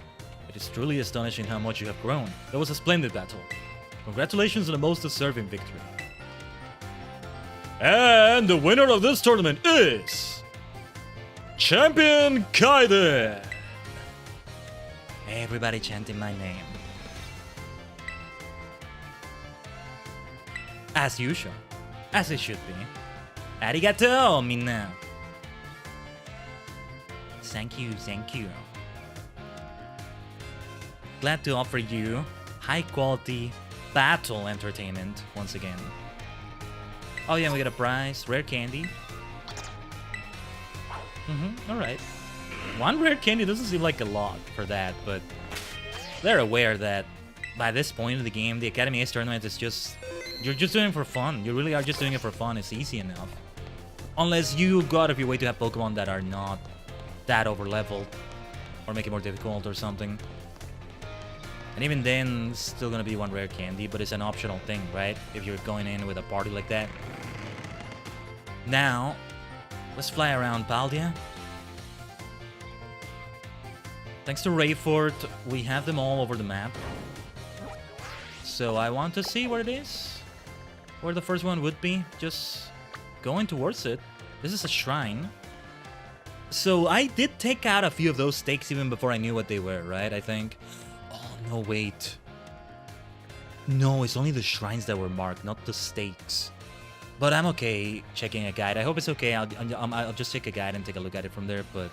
it is truly astonishing how much you have grown. That was a splendid battle. Congratulations on the most deserving victory. And the winner of this tournament is... Champion Khaiden! Everybody chanting my name. As usual. As it should be. Arigato, minna. Thank you, thank you. Glad to offer you high quality battle entertainment once again. Oh yeah, we got a prize. Rare candy. Alright. One rare candy doesn't seem like a lot for that, but they're aware that by this point in the game, the Academy Ace tournament is just... You're just doing it for fun. You really are just doing it for fun. It's easy enough. Unless you go out of your way to have Pokemon that are not that over-leveled. Or make it more difficult or something. And even then, it's still gonna be one rare candy, but it's an optional thing, right? If you're going in with a party like that. Now... Let's fly around Paldea. Thanks to Rayford, we have them all over the map. So I want to see where it is. Where the first one would be. Just going towards it. This is a shrine. So I did take out a few of those stakes even before I knew what they were, right? I think. Oh, no, wait. No, it's only the shrines that were marked, not the stakes. But I'm okay checking a guide. I hope it's okay. I'll just take a guide and take a look at it from there. But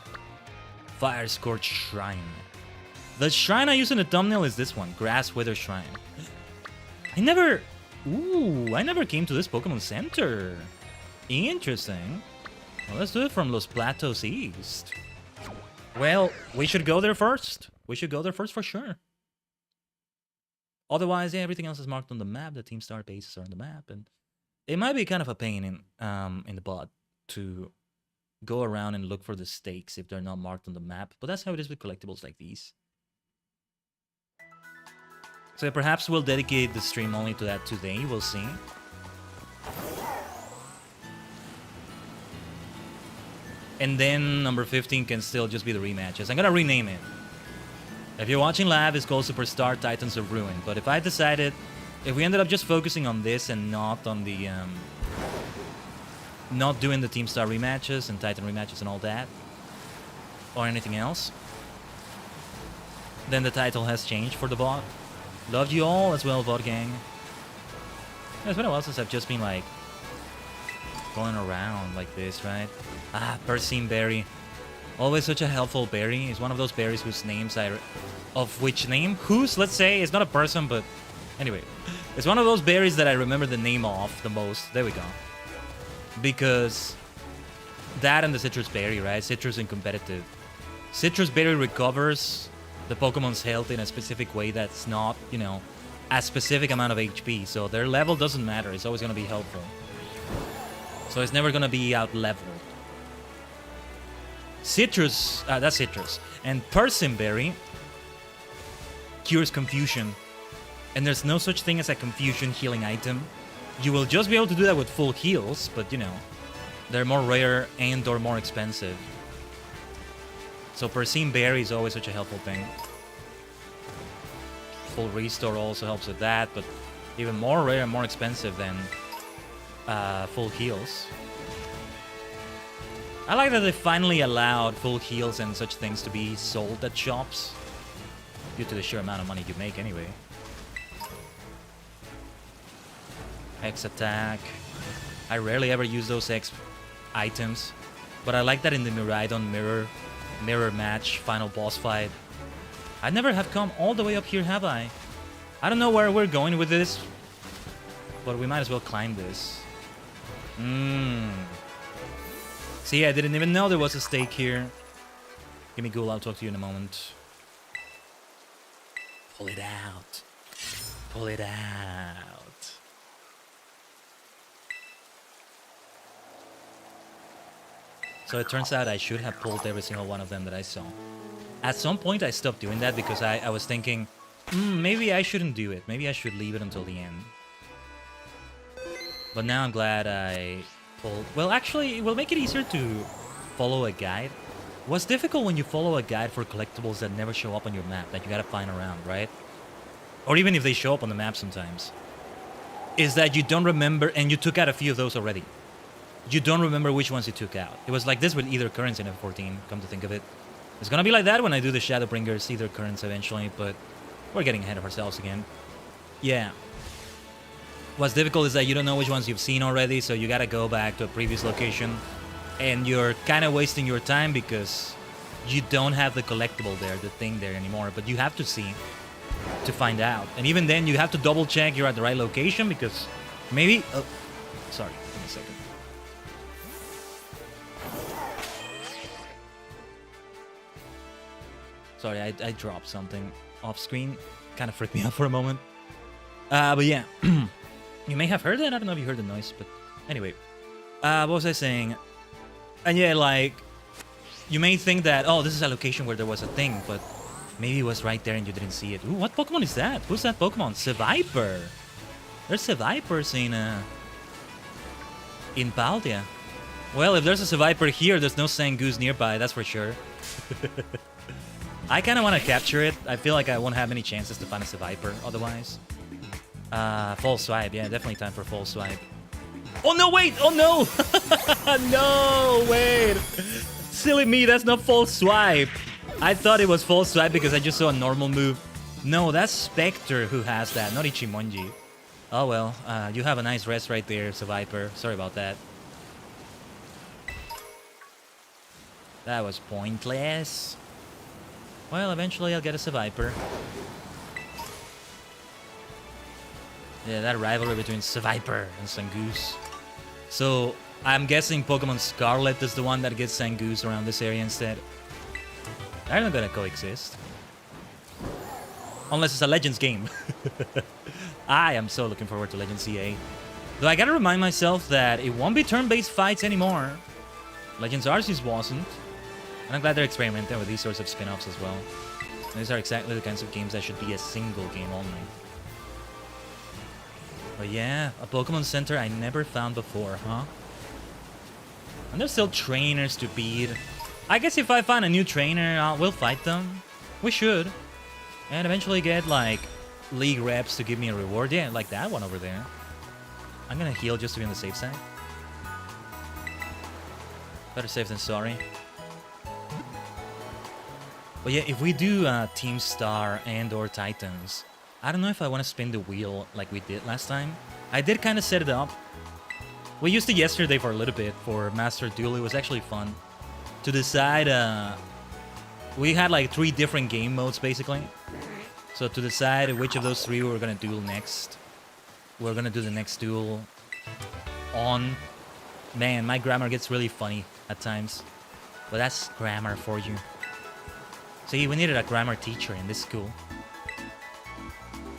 Fire Scorched Shrine. The shrine I use in the thumbnail is this one, Grass Wither Shrine. I never came to this Pokemon Center. Interesting. Well, let's do it from Los Platos East. Well, we should go there first. We should go there first for sure. Otherwise, yeah, everything else is marked on the map. The Team Star bases are on the map, and it might be kind of a pain in the butt to go around and look for the stakes if they're not marked on the map. But that's how it is with collectibles like these. So perhaps we'll dedicate the stream only to that today. We'll see. And then number 15 can still just be the rematches. I'm gonna rename it. If you're watching live, it's called Superstar Titans of Ruin. But if I decided If we ended up just focusing on this and not on the not doing the Team Star rematches and Titan rematches and all that, or anything else, then the title has changed for the bot. Loved you all as well, bot gang. It's been a while since I've just been like going around like this, right? Ah, Persimmon berry. Always such a helpful berry. It's one of those berries whose names of which name? Whose, let's say, it's not a person, but anyway. It's one of those berries that I remember the name of the most. There we go. Because that and the citrus berry, right? Citrus and competitive. Citrus berry recovers the Pokemon's health in a specific way that's not, you know, a specific amount of HP. So their level doesn't matter. It's always going to be helpful. So it's never going to be out-leveled. Citrus, that's citrus. And Persimmon berry cures confusion. And there's no such thing as a confusion healing item. You will just be able to do that with full heals, but you know, they're more rare and or more expensive. So Persimmon berry is always such a helpful thing. Full restore also helps with that, but even more rare and more expensive than full heals. I like that they finally allowed full heals and such things to be sold at shops, due to the sheer amount of money you make anyway. X attack. I rarely ever use those X items, but I like that in the Miraidon mirror match final boss fight. I never have come all the way up here, have I? I don't know where we're going with this, but we might as well climb this. See, I didn't even know there was a stake here. Give me Ghoul, I'll talk to you in a moment. Pull it out. Pull it out. So it turns out I should have pulled every single one of them that I saw. At some point I stopped doing that because I was thinking, maybe I shouldn't do it. Maybe I should leave it until the end. But now I'm glad I pulled... Well, actually, it will make it easier to follow a guide. What's difficult when you follow a guide for collectibles that never show up on your map, that you gotta find around, right? Or even if they show up on the map sometimes, is that you don't remember, and you took out a few of those already. You don't remember which ones you took out. It was like this with Ether Currents in F14, come to think of it. It's gonna be like that when I do the Shadowbringers Ether Currents eventually, but we're getting ahead of ourselves again. Yeah. What's difficult is that you don't know which ones you've seen already, so you gotta go back to a previous location, and you're kind of wasting your time because you don't have the collectible there, the thing there anymore, but you have to see to find out. And even then, you have to double check you're at the right location because maybe... Oh, sorry, give me a second. Sorry, I dropped something off screen. Kind of freaked me out for a moment. But yeah. You may have heard it. I don't know if you heard the noise, but anyway. What was I saying? And yeah, like, you may think that, oh, this is a location where there was a thing, but maybe it was right there and you didn't see it. Ooh, what Pokemon is that? Who's that Pokemon? Seviper. There's Sevipers in Paldea. Well, if there's a Seviper here, there's no Zangoose nearby, that's for sure. I kind of want to capture it. I feel like I won't have many chances to find a Seviper otherwise. False swipe. Yeah, definitely time for false swipe. Oh, no, wait. Oh, no. No, wait. Silly me. That's not false swipe. I thought it was false swipe because I just saw a normal move. No, that's Spectre who has that, not Ichimonji. Oh, well. You have a nice rest right there, Seviper. Sorry about that. That was pointless. Well, eventually I'll get a Seviper. Yeah, that rivalry between Seviper and Zangoose. So, I'm guessing Pokemon Scarlet is the one that gets Zangoose around this area instead. They're not gonna coexist. Unless it's a Legends game. I am so looking forward to Legends CA. Though I gotta remind myself that it won't be turn-based fights anymore. Legends Arceus wasn't. And I'm glad they're experimenting with these sorts of spin-offs as well. These are exactly the kinds of games that should be a single game only. But yeah, a Pokemon Center I never found before, huh? And there's still trainers to beat. I guess if I find a new trainer, we'll fight them. We should. And eventually get, like, league reps to give me a reward. Yeah, like that one over there. I'm gonna heal just to be on the safe side. Better safe than sorry. But yeah, if we do Team Star and or Titans, I don't know if I want to spin the wheel like we did last time. I did kind of set it up. We used it yesterday for a little bit for Master Duel. It was actually fun to decide. We had like 3 different game modes basically. So to decide which of those 3 we were gonna duel next, we're gonna do the next duel on. Man, my grammar gets really funny at times, but that's grammar for you. See, we needed a grammar teacher in this school.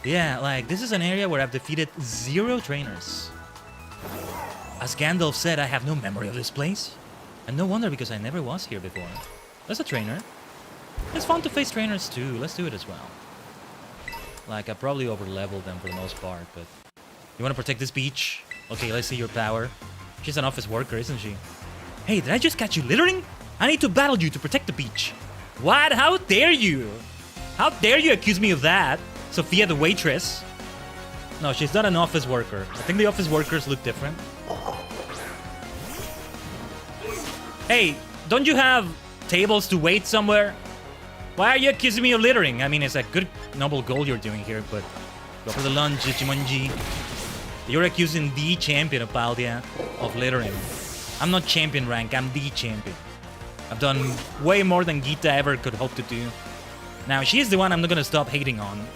Yeah, like, this is an area where I've defeated 0 trainers. As Gandalf said, I have no memory of this place. And no wonder, because I never was here before. There's a trainer. It's fun to face trainers too, let's do it as well. Like, I probably over-leveled them for the most part, but... You want to protect this beach? Okay, let's see your power. She's an office worker, isn't she? Hey, did I just catch you littering? I need to battle you to protect the beach. What? How dare you? How dare you accuse me of that? Sophia the waitress? No, she's not an office worker. I think the office workers look different. Hey, don't you have tables to wait somewhere? Why are you accusing me of littering? I mean, it's a good, noble goal you're doing here, but... Go for the lunge, Jumanji. You're accusing the champion of Paldea of littering. I'm not champion rank, I'm the champion. I've done way more than Gita ever could hope to do. Now, she's the one I'm not gonna stop hating on.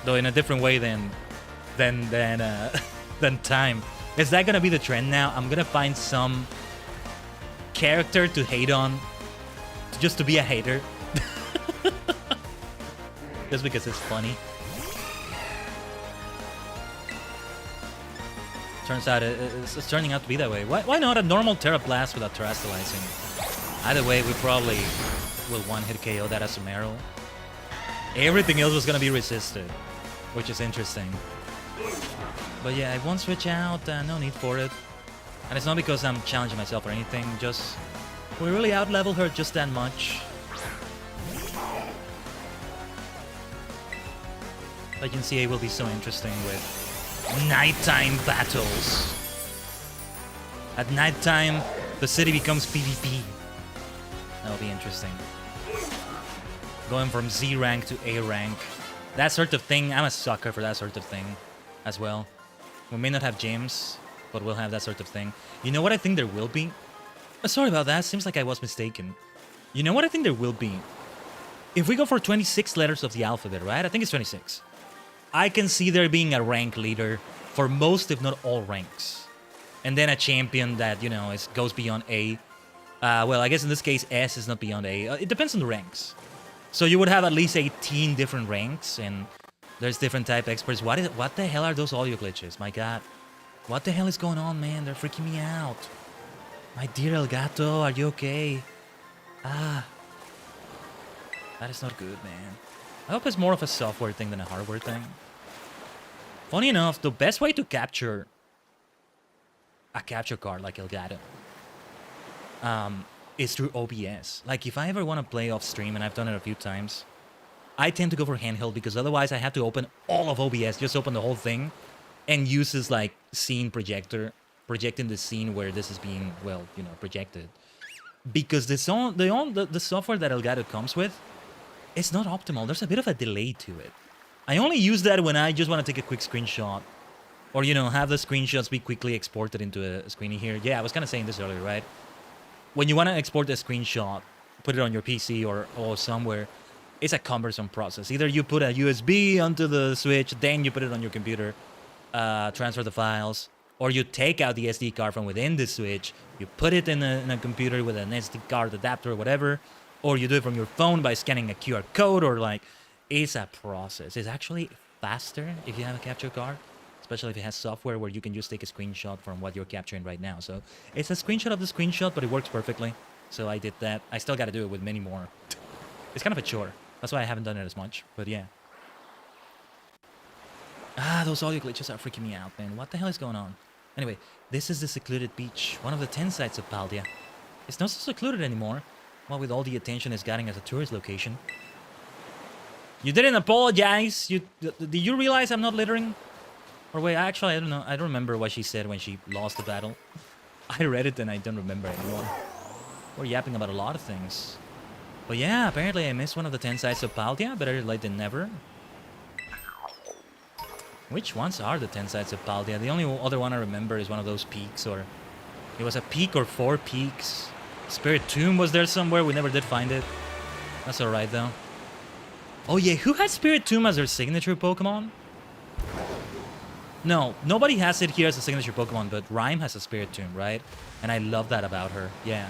Though in a different way than Time. Is that gonna be the trend now? I'm gonna find some character to hate on. Just to be a hater. Just because it's funny. Turns out it's turning out to be that way. Why not a normal Terra Blast without terastallizing? Either way, we probably will one-hit KO that as a Meryl. Everything else was gonna be resisted, which is interesting. But yeah, I won't switch out, no need for it. And it's not because I'm challenging myself or anything, just... We really out-level her just that much. Legend CA will be so interesting with nighttime battles. At nighttime, the city becomes PvP. That'll be interesting. Going from Z rank to A rank. That sort of thing, I'm a sucker for that sort of thing as well. We may not have gyms, but we'll have that sort of thing. You know what I think there will be? Sorry about that, seems like I was mistaken. You know what I think there will be? If we go for 26 letters of the alphabet, right? I think it's 26. I can see there being a rank leader for most, if not all ranks. And then a champion that, you know, goes beyond A. Well, I guess in this case, S is not beyond A. It depends on the ranks. So you would have at least 18 different ranks, and there's different type experts. What the hell are those audio glitches? My god. What the hell is going on, man? They're freaking me out. My dear El Gato, are you okay? Ah. That is not good, man. I hope it's more of a software thing than a hardware thing. Funny enough, the best way to capture a capture card like Elgato is through OBS. Like, if I ever want to play off stream, and I've done it a few times, I tend to go for handheld because otherwise I have to open all of OBS, just open the whole thing, and use this, like, scene projector, projecting the scene where this is being, well, you know, projected. Because the software that Elgato comes with, it's not optimal. There's a bit of a delay to it. I only use that when I just want to take a quick screenshot. Or, you know, have the screenshots be quickly exported into a screen here. Yeah, I was kind of saying this earlier, right? When you want to export a screenshot, put it on your PC or somewhere, it's a cumbersome process. Either you put a USB onto the Switch, then you put it on your computer, transfer the files, or you take out the SD card from within the Switch, you put it in a computer with an SD card adapter or whatever, or you do it from your phone by scanning a QR code, or like, it's a process. It's actually faster if you have a capture card, especially if it has software where you can just take a screenshot from what you're capturing right now. So it's a screenshot of the screenshot, but it works perfectly. So I did that. I still got to do it with many more. It's kind of a chore. That's why I haven't done it as much, but yeah. Ah, those audio glitches are freaking me out, man. What the hell is going on? Anyway, this is the secluded beach, one of the 10 sites of Paldea. It's not so secluded anymore. Well, with all the attention it's getting as a tourist location. You didn't apologize. Did you realize I'm not littering? Or wait, actually, I don't know. I don't remember what she said when she lost the battle. I read it and I don't remember anymore. We're yapping about a lot of things. But yeah, apparently I missed one of the 10 sides of Paldea. Better late than never. Which ones are the 10 sides of Paldea? The only other one I remember is one of those peaks, or... It was a peak or 4 peaks. Spirit Tomb was there somewhere. We never did find it. That's alright, though. Oh yeah, who has Spirit Tomb as their signature Pokemon? No, nobody has it here as a signature Pokemon, but Rhyme has a Spirit Tomb, right? And I love that about her, yeah.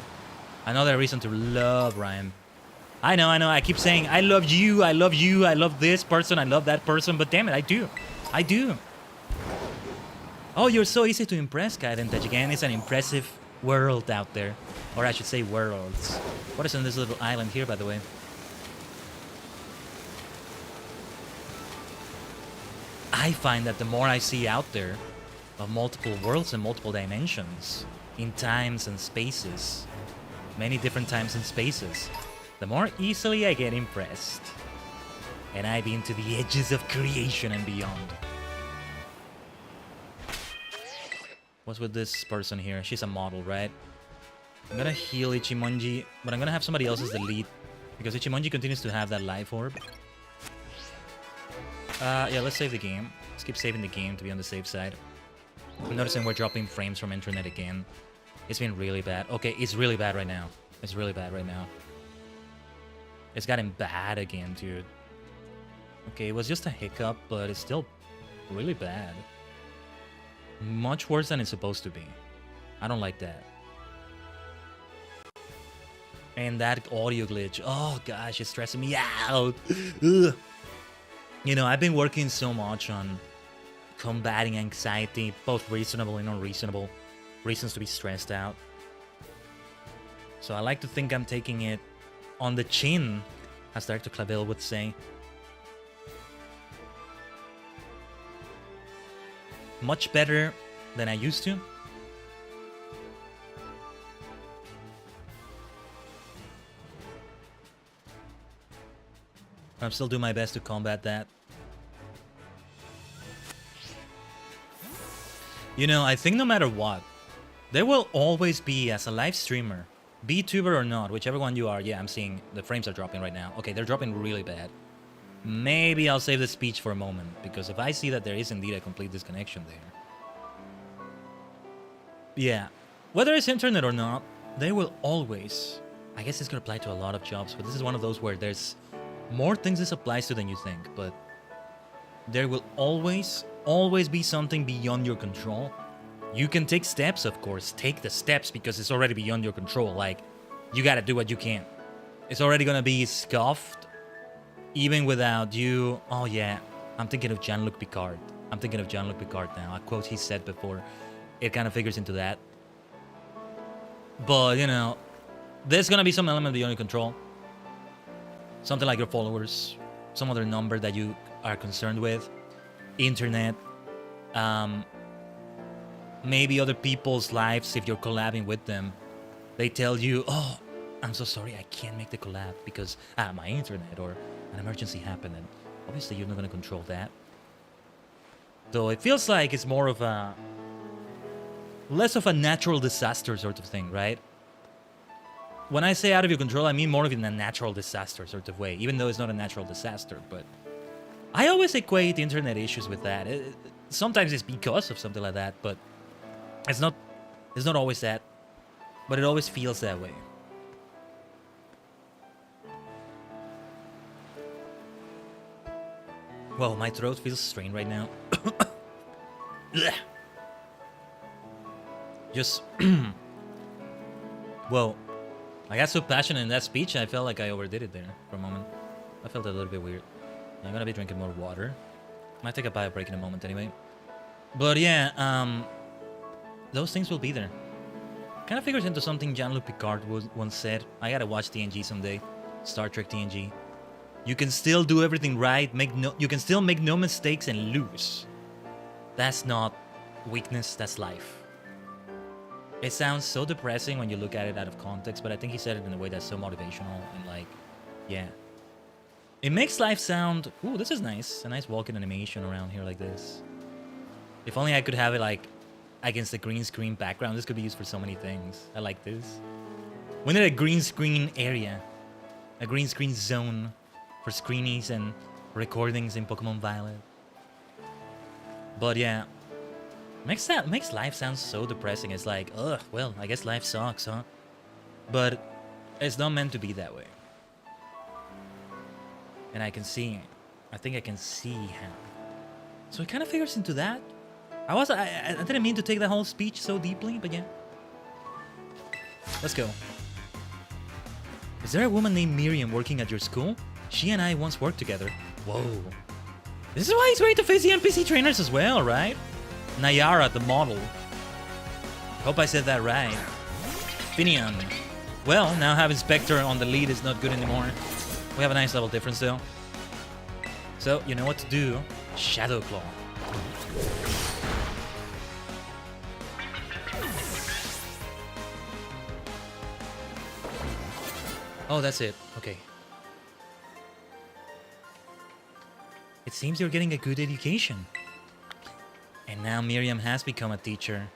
I know there's a reason to love Rhyme. I know, I keep saying, I love you, I love you, I love this person, I love that person, but damn it, I do. I do. Oh, you're so easy to impress, Khaiden. Tajigen. It's an impressive world out there. Or I should say worlds. What is on this little island here, by the way? I find that the more I see out there of multiple worlds and multiple dimensions, in times and spaces, many different times and spaces, the more easily I get impressed. And I've been to the edges of creation and beyond. What's with this person here? She's a model, right? I'm gonna heal Ichimonji, but I'm gonna have somebody else as the lead, because Ichimonji continues to have that life orb. Yeah, let's save the game. Let's keep saving the game to be on the safe side. I'm noticing we're dropping frames from internet again. It's been really bad. Okay, it's really bad right now. It's really bad right now. It's gotten bad again, dude. Okay, it was just a hiccup, but it's still really bad. Much worse than it's supposed to be. I don't like that. And that audio glitch. Oh gosh, it's stressing me out. Ugh. You know, I've been working so much on combating anxiety, both reasonable and unreasonable reasons to be stressed out. So I like to think I'm taking it on the chin, as Director Clavel would say. Much better than I used to. I'm still doing my best to combat that. You know, I think no matter what, there will always be, as a live streamer, VTuber or not, whichever one you are. Yeah, I'm seeing the frames are dropping right now. Okay, they're dropping really bad. Maybe I'll save the speech for a moment, because if I see that there is indeed a complete disconnection there. Yeah, whether it's internet or not, there will always, I guess this could apply to a lot of jobs, but this is one of those where there's more things this applies to than you think, but there will always be something beyond your control. You can take steps, of course. Take the steps because it's already beyond your control. Like, you gotta do what you can. It's already gonna be scuffed, even without you. Oh yeah, I'm thinking of Jean-Luc Picard. I'm thinking of Jean-Luc Picard now. A quote he said before. It kind of figures into that. But, you know, there's gonna be some element beyond your control. Something like your followers, some other number that you are concerned with, internet, maybe other people's lives if you're collabing with them. They tell you, oh, I'm so sorry, I can't make the collab because my internet or an emergency happened. And obviously you're not going to control that. Though it feels like it's more of a, less of a natural disaster sort of thing, right? When I say out of your control, I mean more of in a natural disaster sort of way, even though it's not a natural disaster. But I always equate internet issues with that. Sometimes it's because of something like that, but it's not always that. But it always feels that way. Well, my throat feels strained right now. Just... Whoa. I got so passionate in that speech, I felt like I overdid it there for a moment. I felt a little bit weird. I'm gonna be drinking more water. Might take a bio break in a moment anyway. But yeah, those things will be there. Kind of figures into something Jean-Luc Picard once said. I gotta watch TNG someday. Star Trek TNG. You can still do everything right. You can still make no mistakes and lose. That's not weakness, that's life. It sounds so depressing when you look at it out of context, but I think he said it in a way that's so motivational and like, yeah. It makes life sound... Ooh, this is nice. A nice walking animation around here like this. If only I could have it like against the green screen background. This could be used for so many things. I like this. We need a green screen area. A green screen zone for screenies and recordings in Pokemon Violet. But yeah. Makes life sound so depressing. It's like, ugh, well, I guess life sucks, huh? But it's not meant to be that way. And I can see, I think I can see how. So it kind of figures into that. I didn't mean to take that whole speech so deeply, but yeah. Let's go. Is there a woman named Miriam working at your school? She and I once worked together. Whoa. This is why it's great to face the NPC trainers as well, right? Nayara, the model. Hope I said that right. Finian. Well, now having Spectre on the lead is not good anymore. We have a nice level difference though. So, you know what to do. Shadow Claw. Oh, that's it. Okay. It seems you're getting a good education. And now Miriam has become a teacher.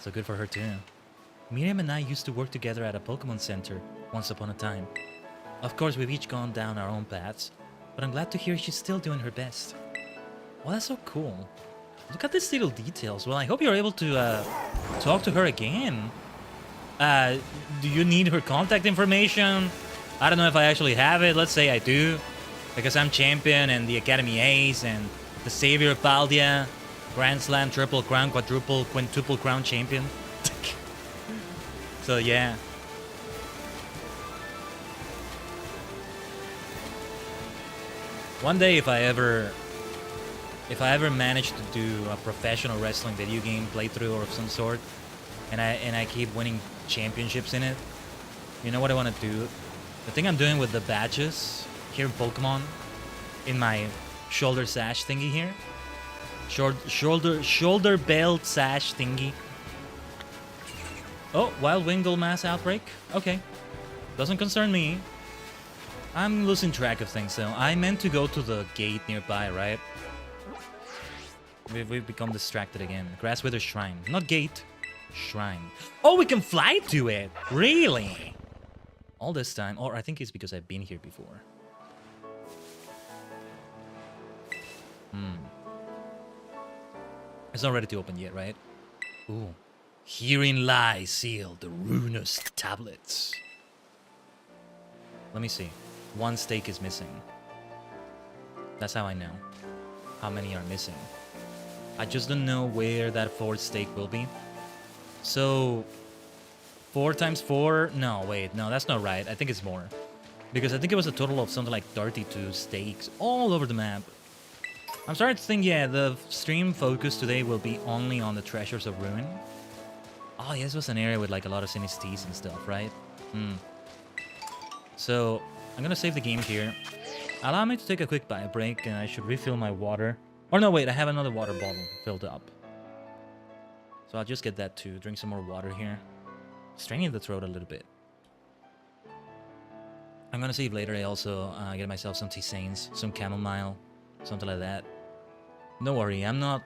So good for her too. Miriam and I used to work together at a Pokemon Center once upon a time. Of course, we've each gone down our own paths, but I'm glad to hear she's still doing her best. Well, that's so cool. Look at these little details. Well, I hope you're able to talk to her again. Do you need her contact information? I don't know if I actually have it. Let's say I do, because I'm champion and the Academy Ace and the Savior of Paldia, Grand Slam, Triple Crown, Quadruple, Quintuple Crown champion. So yeah. One day, if I ever manage to do a professional wrestling video game playthrough or of some sort, and I keep winning championships in it, you know what I want to do? The thing I'm doing with the badges here in Pokemon, in my shoulder sash thingy here, shoulder belt sash thingy. Oh, Wild Wingull mass outbreak. Okay, doesn't concern me. I'm losing track of things though. I meant to go to the gate nearby, right? We've become distracted again. Grasswither Shrine. Not gate. Shrine. Oh, we can fly to it! Really? All this time. Or I think it's because I've been here before. It's not ready to open yet, right? Ooh. Herein lies sealed the ruinous tablets. Let me see. One stake is missing. That's how I know how many are missing. I just don't know where that fourth stake will be. So 4 times 4? No, wait, no, that's not right. I think it's more. Because I think it was a total of something like 32 stakes all over the map. I'm starting to think, yeah, the stream focus today will be only on the Treasures of Ruin. Oh, yeah, this was an area with like a lot of Sinisties and stuff, right? So I'm gonna save the game here. Allow me to take a quick break, and I should refill my water. Or no, wait, I have another water bottle filled up. So I'll just get that too. Drink some more water here. Straining the throat a little bit. I'm gonna see if later I also get myself some tisanes, some chamomile, something like that. Don't worry, I'm not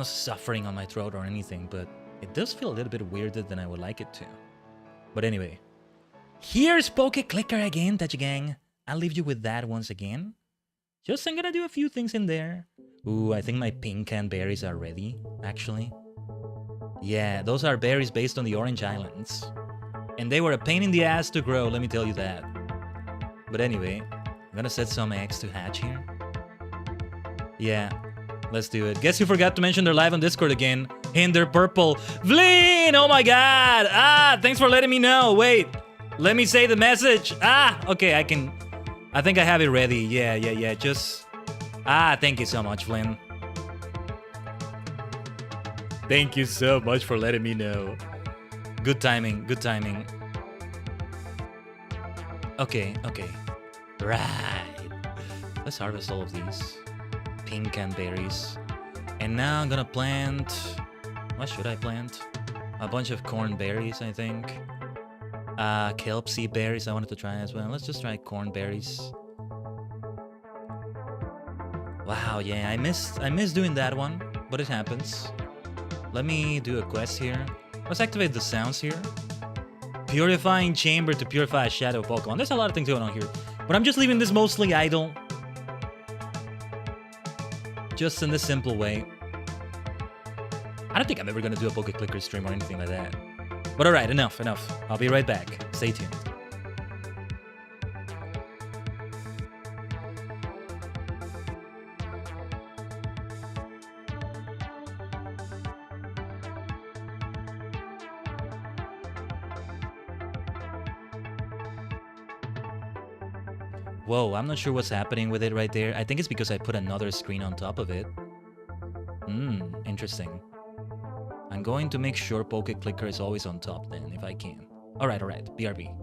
suffering on my throat or anything, but it does feel a little bit weirder than I would like it to. But anyway, here's Poke Clicker again, Tajigen. I'll leave you with that once again. Just I'm gonna do a few things in there. Ooh, I think my pink can berries are ready, actually. Yeah, those are berries based on the Orange Islands. And they were a pain in the ass to grow, let me tell you that. But anyway, I'm gonna set some eggs to hatch here. Yeah, let's do it. Guess you forgot to mention they're live on Discord again. And they're purple. Vleen! Oh my god! Ah, thanks for letting me know. Wait, let me say the message. Ah, okay, I think I have it ready. Yeah. Just... Ah, thank you so much, Flynn. Thank you so much for letting me know. Good timing, good timing. Okay. Right. Let's harvest all of these. Pink and berries. And now I'm gonna plant... What should I plant? A bunch of corn berries, I think. Kelp seed berries I wanted to try as well. Let's just try corn berries. Wow, yeah, I missed doing that one, but it happens. Let me do a quest here. Let's activate the sounds here. Purifying chamber to purify a shadow Pokemon. There's a lot of things going on here, but I'm just leaving this mostly idle. Just in this simple way. I don't think I'm ever gonna do a Poke Clicker stream or anything like that. But alright, enough. I'll be right back. Stay tuned. Whoa, I'm not sure what's happening with it right there. I think it's because I put another screen on top of it. Interesting. I'm going to make sure Poke Clicker is always on top then, if I can. Alright, BRB.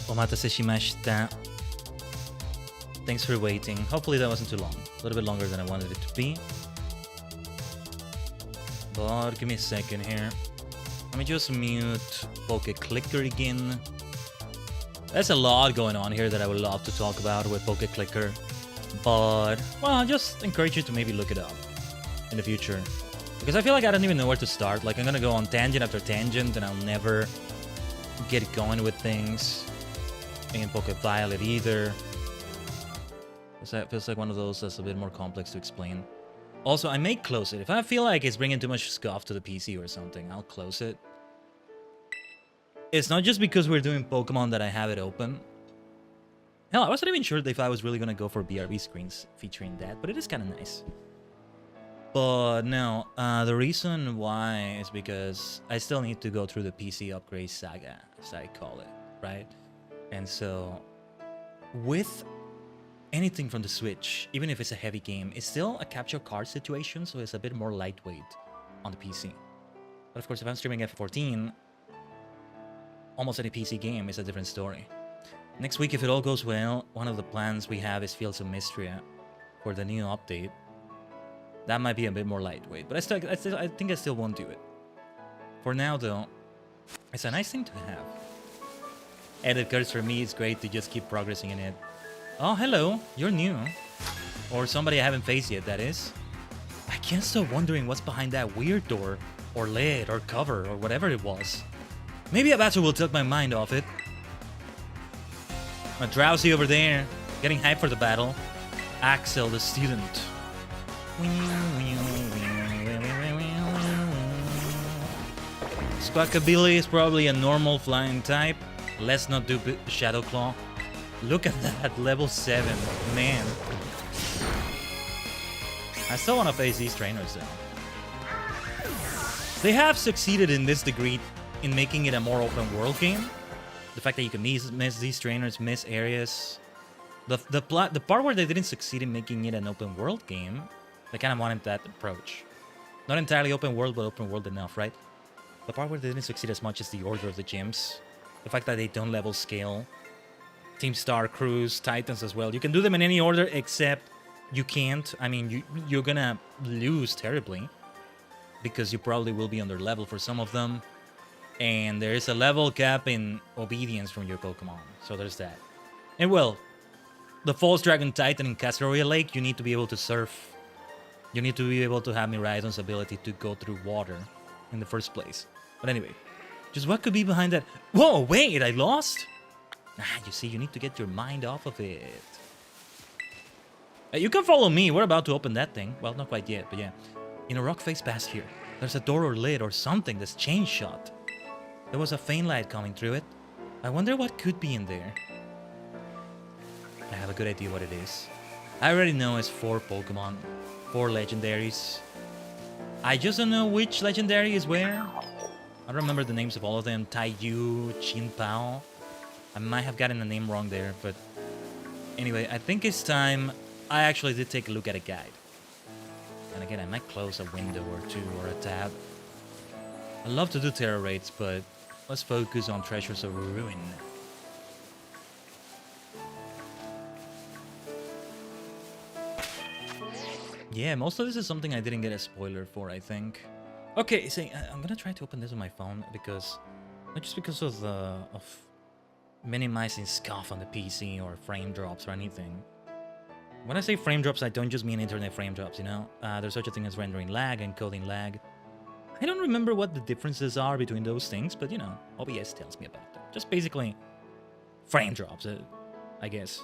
Omatase shimashita. Thanks for waiting. Hopefully that wasn't too long. A little bit longer than I wanted it to be. But give me a second here. Let me just mute Poke Clicker again. There's a lot going on here that I would love to talk about with Poke Clicker. But, well, I just encourage you to maybe look it up in the future. Because I feel like I don't even know where to start. Like, I'm gonna go on tangent after tangent and I'll never get going with things. In Poke Violet either. It feels like one of those that's a bit more complex to explain. Also, I may close it. If I feel like it's bringing too much scuff to the PC or something, I'll close it. It's not just because we're doing Pokemon that I have it open. Hell, I wasn't even sure if I was really going to go for BRB screens featuring that, but it is kind of nice. But no, the reason why is because I still need to go through the PC upgrade saga, as I call it, right? And so, with anything from the Switch, even if it's a heavy game, it's still a capture card situation, so it's a bit more lightweight on the PC. But of course, if I'm streaming F14, almost any PC game is a different story. Next week, if it all goes well, one of the plans we have is Fields of Mystria for the new update. That might be a bit more lightweight, but I think I still won't do it. For now, though, it's a nice thing to have. And of course, for me, it's great to just keep progressing in it. Oh, hello, you're new. Or somebody I haven't faced yet, that is. I can't stop wondering what's behind that weird door, or lid, or cover, or whatever it was. Maybe a battle will take my mind off it. A Drowsy over there, getting hyped for the battle. Axel, the student. Squawkabilly is probably a normal flying type. Let's not do Shadow Claw. Look at that, level 7, man. I still want to face these trainers though. They have succeeded in this degree in making it a more open world game. The fact that you can miss these trainers, miss areas. The part where they didn't succeed in making it an open world game, they kind of wanted that approach. Not entirely open world, but open world enough, right? The part where they didn't succeed as much is the order of the gyms. The fact that they don't level scale. Team Star, Cruise, Titans as well. You can do them in any order except you can't. I mean, you're gonna lose terribly because you probably will be under level for some of them. And there is a level cap in obedience from your Pokemon. So there's that. And well, the False Dragon Titan in Castaroya Lake, you need to be able to surf. You need to be able to have Miraidon's ability to go through water in the first place. But anyway, just what could be behind that? Whoa, wait, I lost? You see, you need to get your mind off of it. You can follow me. We're about to open that thing. Well, not quite yet, but yeah. In a rock face past here, there's a door or lid or something that's chain shut. There was a faint light coming through it. I wonder what could be in there. I have a good idea what it is. I already know it's 4 Pokemon, 4 legendaries. I just don't know which legendary is where. I don't remember the names of all of them. Taiyu, Qinpao. I might have gotten the name wrong there, but anyway, I think it's time. I actually did take a look at a guide. And again, I might close a window or two or a tab. I love to do terror raids, but let's focus on Treasures of Ruin. Yeah, most of this is something I didn't get a spoiler for, I think. Okay, so I'm gonna try to open this on my phone because, not just because of minimizing scuff on the PC or frame drops or anything. When I say frame drops, I don't just mean internet frame drops, you know? There's such a thing as rendering lag and coding lag. I don't remember what the differences are between those things, but you know, OBS tells me about them. Just basically frame drops, I guess.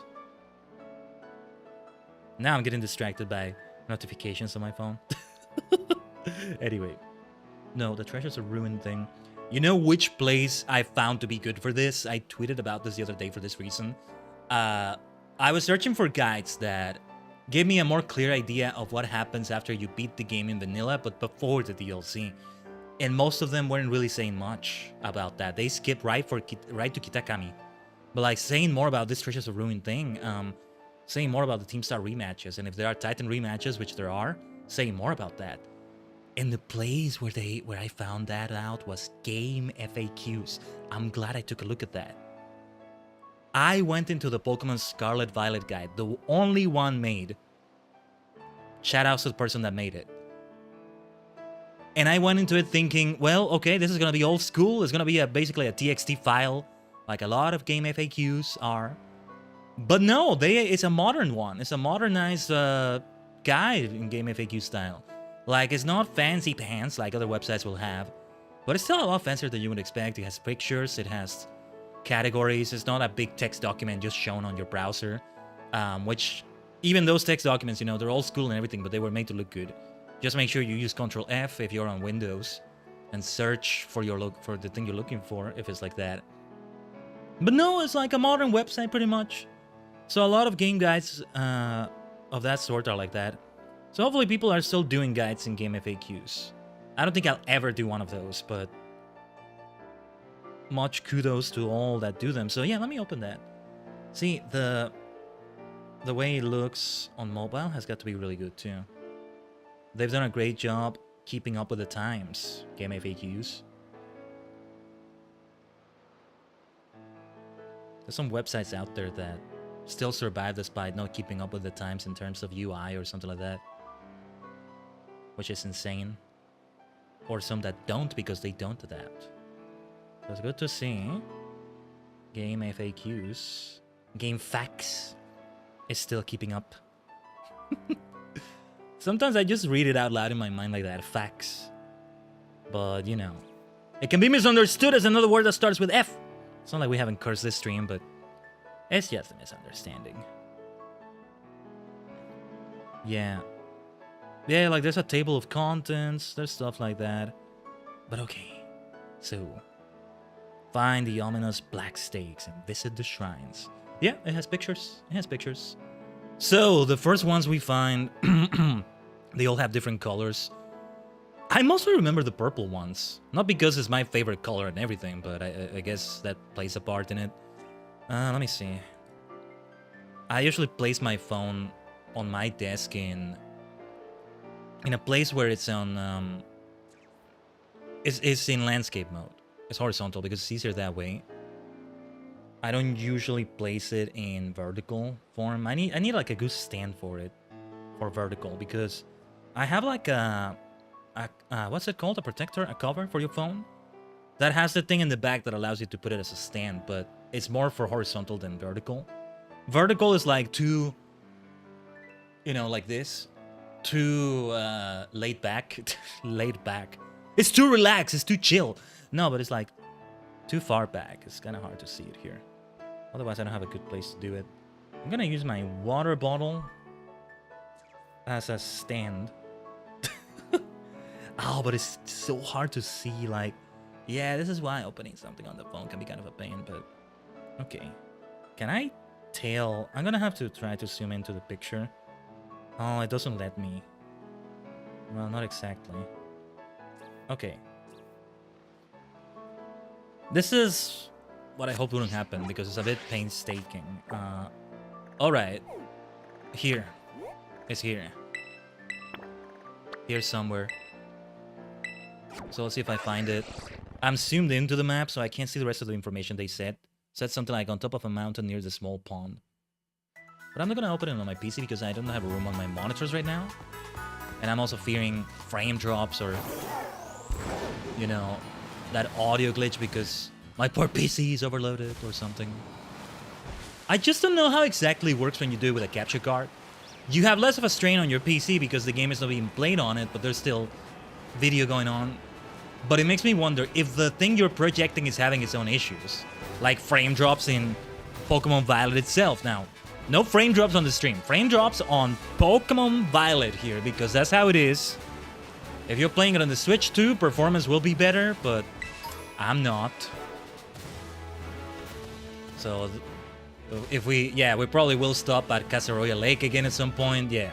Now I'm getting distracted by notifications on my phone. Anyway, no, the Treasures of Ruin thing. You know which place I found to be good for this? I tweeted about this the other day for this reason. I was searching for guides that gave me a more clear idea of what happens after you beat the game in vanilla, but before the DLC. And most of them weren't really saying much about that. They skipped right to Kitakami. But like saying more about this Treasures of Ruin thing, saying more about the Team Star rematches, and if there are Titan rematches, which there are, saying more about that. And the place where I found that out was Game FAQs. I'm glad I took a look at that. I went into the Pokemon Scarlet Violet guide, the only one made. Shout out to the person that made it. And I went into it thinking, well, okay, this is going to be old school. It's going to be basically a TXT file, like a lot of game FAQs are. But no, it's a modern one. It's a modernized guide in game FAQ style. Like, it's not fancy pants like other websites will have. But it's still a lot fancier than you would expect. It has pictures, it has categories. It's not a big text document just shown on your browser. Which, even those text documents, you know, they're old school and everything, but they were made to look good. Just make sure you use Control F if you're on Windows and search for the thing you're looking for if it's like that. But no, it's like a modern website pretty much. So a lot of game guides of that sort are like that. So hopefully people are still doing guides in game FAQs. I don't think I'll ever do one of those, but much kudos to all that do them. So yeah, let me open that. See, the way it looks on mobile has got to be really good too. They've done a great job keeping up with the times, game FAQs. There's some websites out there that still survive despite not keeping up with the times in terms of UI or something like that. Which is insane. Or some that don't because they don't adapt. So it's good to see. Game FAQs. Game facts is still keeping up. Sometimes I just read it out loud in my mind like that. Facts. But, you know. It can be misunderstood as another word that starts with F. It's not like we haven't cursed this stream, but it's just a misunderstanding. Yeah. Yeah, like there's a table of contents. There's stuff like that. But okay. So, find the ominous black stakes and visit the shrines. Yeah, it has pictures. It has pictures. So, the first ones we find, they all have different colors. I mostly remember the purple ones. Not because it's my favorite color and everything, but I guess that plays a part in it. Let me see. I usually place my phone on my desk in a place where it's on it's in landscape mode. It's horizontal because it's easier that way. I don't usually place it in vertical form. I need like a good stand for it, for vertical, because I have like a what's it called? A protector, a cover for your phone that has the thing in the back that allows you to put it as a stand, but it's more for horizontal than vertical. Vertical is like too, you know, like this, too laid back, laid back. It's too relaxed. It's too chill. No, but it's like too far back. It's kind of hard to see it here. Otherwise, I don't have a good place to do it. I'm gonna use my water bottle as a stand. Oh, but it's so hard to see. Like, yeah, this is why opening something on the phone can be kind of a pain. But okay, can I tell? I'm gonna have to try to zoom into the picture. Oh, it doesn't let me. Well, not exactly. Okay. This is what I hope wouldn't happen because it's a bit painstaking. Alright. Here. It's here. Here somewhere. So let's see if I find it. I'm zoomed into the map, so I can't see the rest of the information they said. Said something like on top of a mountain near the small pond. But I'm not gonna open it on my PC because I don't have room on my monitors right now. And I'm also fearing frame drops or, you know, that audio glitch because my poor PC is overloaded or something. I just don't know how exactly it works when you do it with a capture card. You have less of a strain on your PC because the game is not being played on it, but there's still video going on. But it makes me wonder if the thing you're projecting is having its own issues. Like frame drops in Pokemon Violet itself. Now, no frame drops on the stream. Frame drops on Pokemon Violet here because that's how it is. If you're playing it on the Switch too, performance will be better, but I'm not. So, if we probably will stop at Casaroya Lake again at some point, yeah.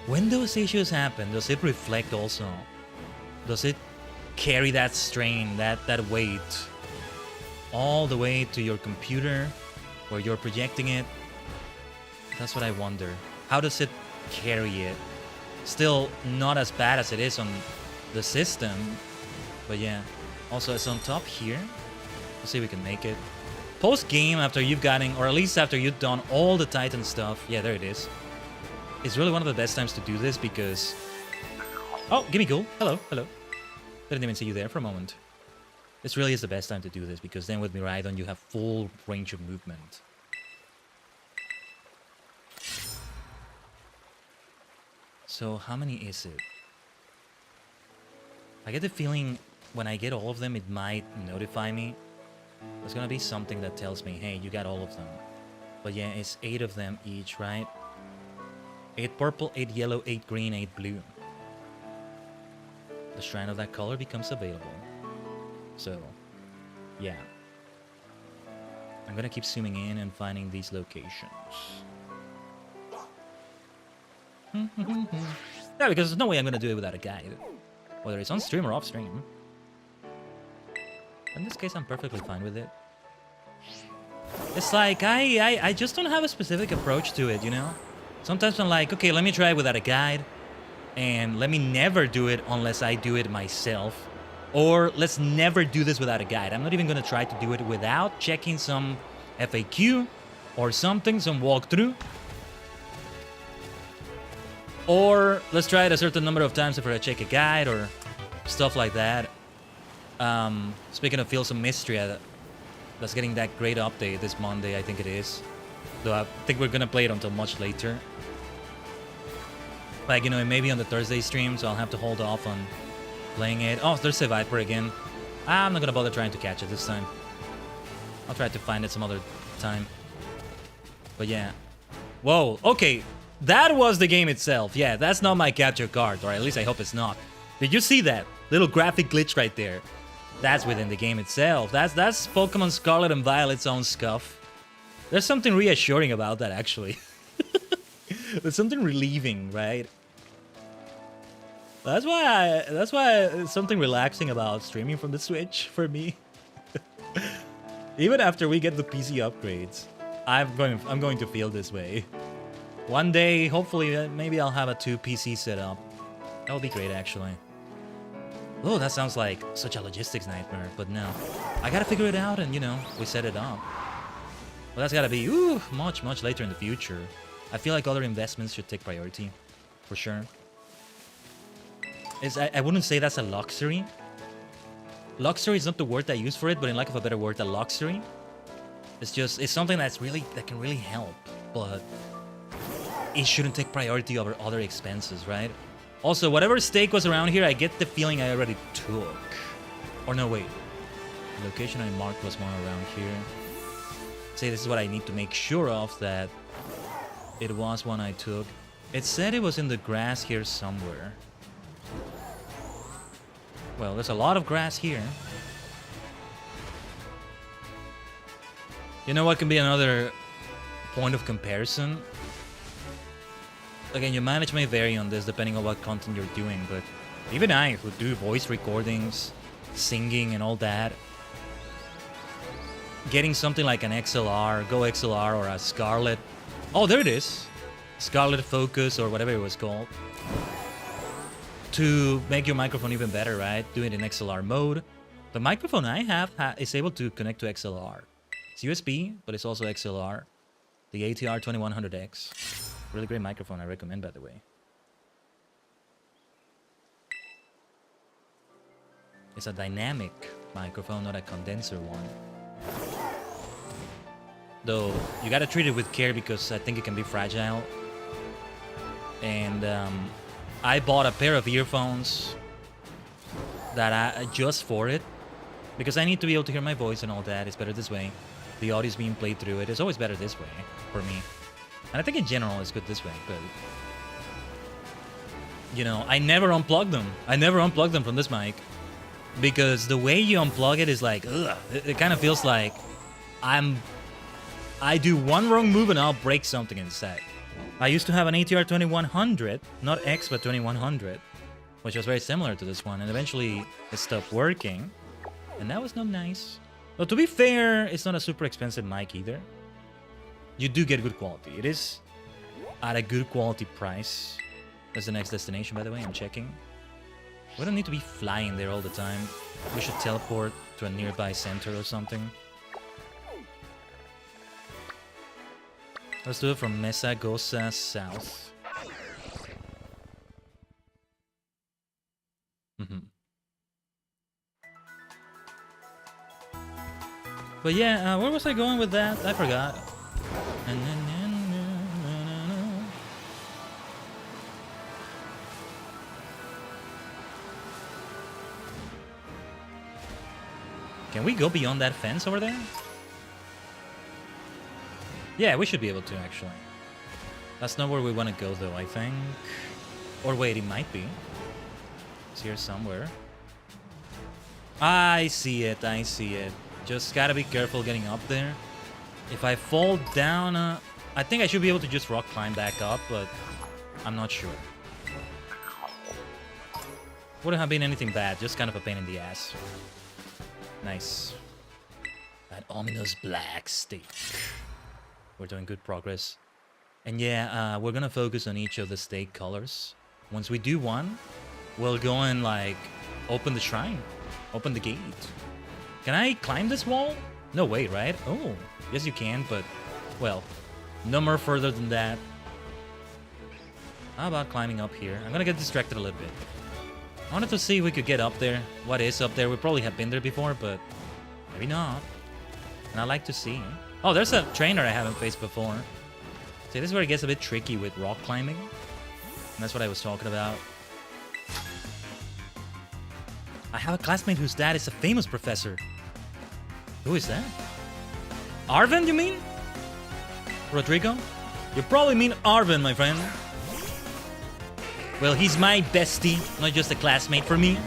When those issues happen, does it reflect also? Does it carry that strain, that weight, all the way to your computer where you're projecting it? That's what I wonder. How does it carry it? Still not as bad as it is on the system, but yeah. Also, it's on top here. Let's see if we can make it. post-game after you've gotten, or at least after you've done all the Titan stuff. Yeah, there it is. It's really one of the best times to do this because... Oh, gimme ghoul. Hello, hello. Didn't even see you there for a moment. This really is the best time to do this because then with Miraidon you have full range of movement. So how many is it? I get the feeling when I get all of them, it might notify me. There's gonna be something that tells me, hey, you got all of them. But yeah, it's 8 of them each, right? 8 purple, 8 yellow, 8 green, 8 blue. The shrine of that color becomes available. So, yeah. I'm gonna keep zooming in and finding these locations. Yeah, because there's no way I'm gonna do it without a guide. Whether it's on stream or off stream. In this case, I'm perfectly fine with it. It's like, I just don't have a specific approach to it, you know? Sometimes I'm like, okay, let me try it without a guide. And let me never do it unless I do it myself. Or let's never do this without a guide. I'm not even gonna try to do it without checking some FAQ or something, some walkthrough. Or let's try it a certain number of times before I check a guide or stuff like that. Speaking of Fields of Mystery, that's getting that great update this Monday, I think it is. Though I think we're gonna play it until much later. Like, you know, maybe on the Thursday stream, so I'll have to hold off on playing it. Oh, there's a Viper again. I'm not gonna bother trying to catch it this time. I'll try to find it some other time. But yeah. Whoa, okay. That was the game itself. Yeah, that's not my capture card, or at least I hope it's not. Did you see that? Little graphic glitch right there. That's within the game itself. That's Pokemon Scarlet and Violet's own scuff. There's something reassuring about that, actually. There's something relieving, right? That's why it's something relaxing about streaming from the Switch for me. Even after we get the PC upgrades, I'm going to feel this way. One day, hopefully, maybe I'll have a 2 PC setup. That would be great, actually. Oh, that sounds like such a logistics nightmare, but no. I gotta figure it out and, you know, we set it up. Well, that's gotta be, ooh, much later in the future. I feel like other investments should take priority, for sure. I wouldn't say that's a luxury. Luxury is not the word I use for it, but in lack of a better word, a luxury. It's something that can really help, but it shouldn't take priority over other expenses, right? Also, whatever steak was around here, I get the feeling I already took. Or no, wait. The location I marked was more around here. Say this is what I need to make sure of, that it was one I took. It said it was in the grass here somewhere. Well, there's a lot of grass here. You know what can be another point of comparison? Again, your mileage may vary on this depending on what content you're doing, but even I, who do voice recordings, singing and all that, getting something like an XLR, Go XLR, or a Scarlet... Oh, there it is! Scarlet Focus, or whatever it was called. To make your microphone even better, right? Do it in XLR mode. The microphone I have is able to connect to XLR. It's USB, but it's also XLR. The ATR 2100X. Really great microphone, I recommend, by the way. It's a dynamic microphone, not a condenser one. Though, you gotta treat it with care because I think it can be fragile. And I bought a pair of earphones that just for it. Because I need to be able to hear my voice and all that. It's better this way. The audio's being played through it. It's always better this way, for me. And I think in general it's good this way, but... You know, I never unplug them. I never unplug them from this mic. Because the way you unplug it is like, ugh. It kind of feels like I do one wrong move and I'll break something inside. I used to have an ATR 2100, not X, but 2100. Which was very similar to this one, and eventually it stopped working. And that was not nice. But to be fair, it's not a super expensive mic either. You do get good quality. It is at a good quality price. That's the next destination, by the way. I'm checking. We don't need to be flying there all the time. We should teleport to a nearby center or something. Let's do it from Mesa Gosa South. But yeah, where was I going with that? I forgot. Can we go beyond that fence over there? Yeah, we should be able to, actually. That's not where we want to go, though, I think. Or wait, it might be. It's here somewhere. I see it, I see it. Just gotta be careful getting up there. If I fall down, I think I should be able to just rock climb back up, but I'm not sure. Wouldn't have been anything bad, just kind of a pain in the ass. Nice. That ominous black stick. We're doing good progress. And yeah, we're gonna focus on each of the stake colors. Once we do one, we'll go and like open the shrine. Open the gate. Can I climb this wall? No way, right? Oh, yes you can, but well, no more further than that. How about climbing up here? I'm gonna get distracted a little bit. I wanted to see if we could get up there. What is up there? We probably have been there before, but maybe not. And I like to see. Oh, there's a trainer I haven't faced before. See, this is where it gets a bit tricky with rock climbing. And that's what I was talking about. I have a classmate whose dad is a famous professor. Who is that? Arvin, you mean? Rodrigo? You probably mean Arvin, my friend. Well, he's my bestie, not just a classmate for me.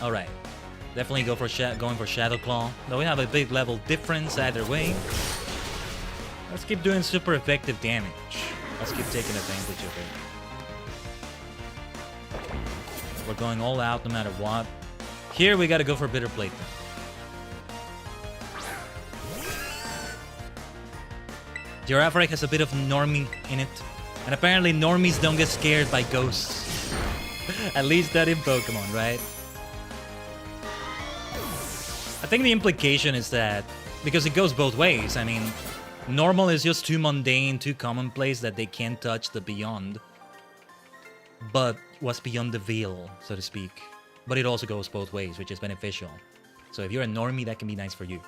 Alright. Definitely going for Shadow Claw. Though we have a big level difference either way. Let's keep doing super effective damage. Let's keep taking advantage of it. We're going all out no matter what. Here we gotta go for Bitter Plate. Girafarik has a bit of normie in it. And apparently normies don't get scared by ghosts. At least not in Pokemon, right? I think the implication is that, because it goes both ways, I mean, normal is just too mundane, too commonplace that they can't touch the beyond. But what's beyond the veil, so to speak. But it also goes both ways, which is beneficial. So if you're a normie, that can be nice for you.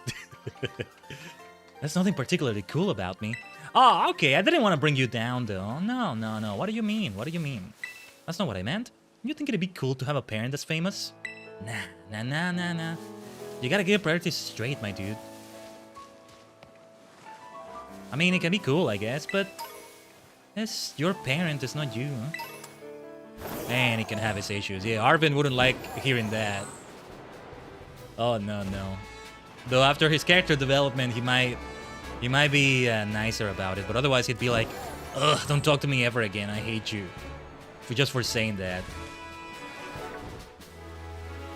There's nothing particularly cool about me. Oh, okay, I didn't want to bring you down, though. No, no, no. What do you mean? What do you mean? That's not what I meant. You think it'd be cool to have a parent that's famous? Nah. You gotta get priorities straight, my dude. I mean, it can be cool, I guess, but it's your parent, it's not you, huh? And he can have his issues. Yeah, Arvin wouldn't like hearing that. Oh, no. Though after his character development, he might be nicer about it, but otherwise he'd be like, ugh, don't talk to me ever again, I hate you. Just for saying that.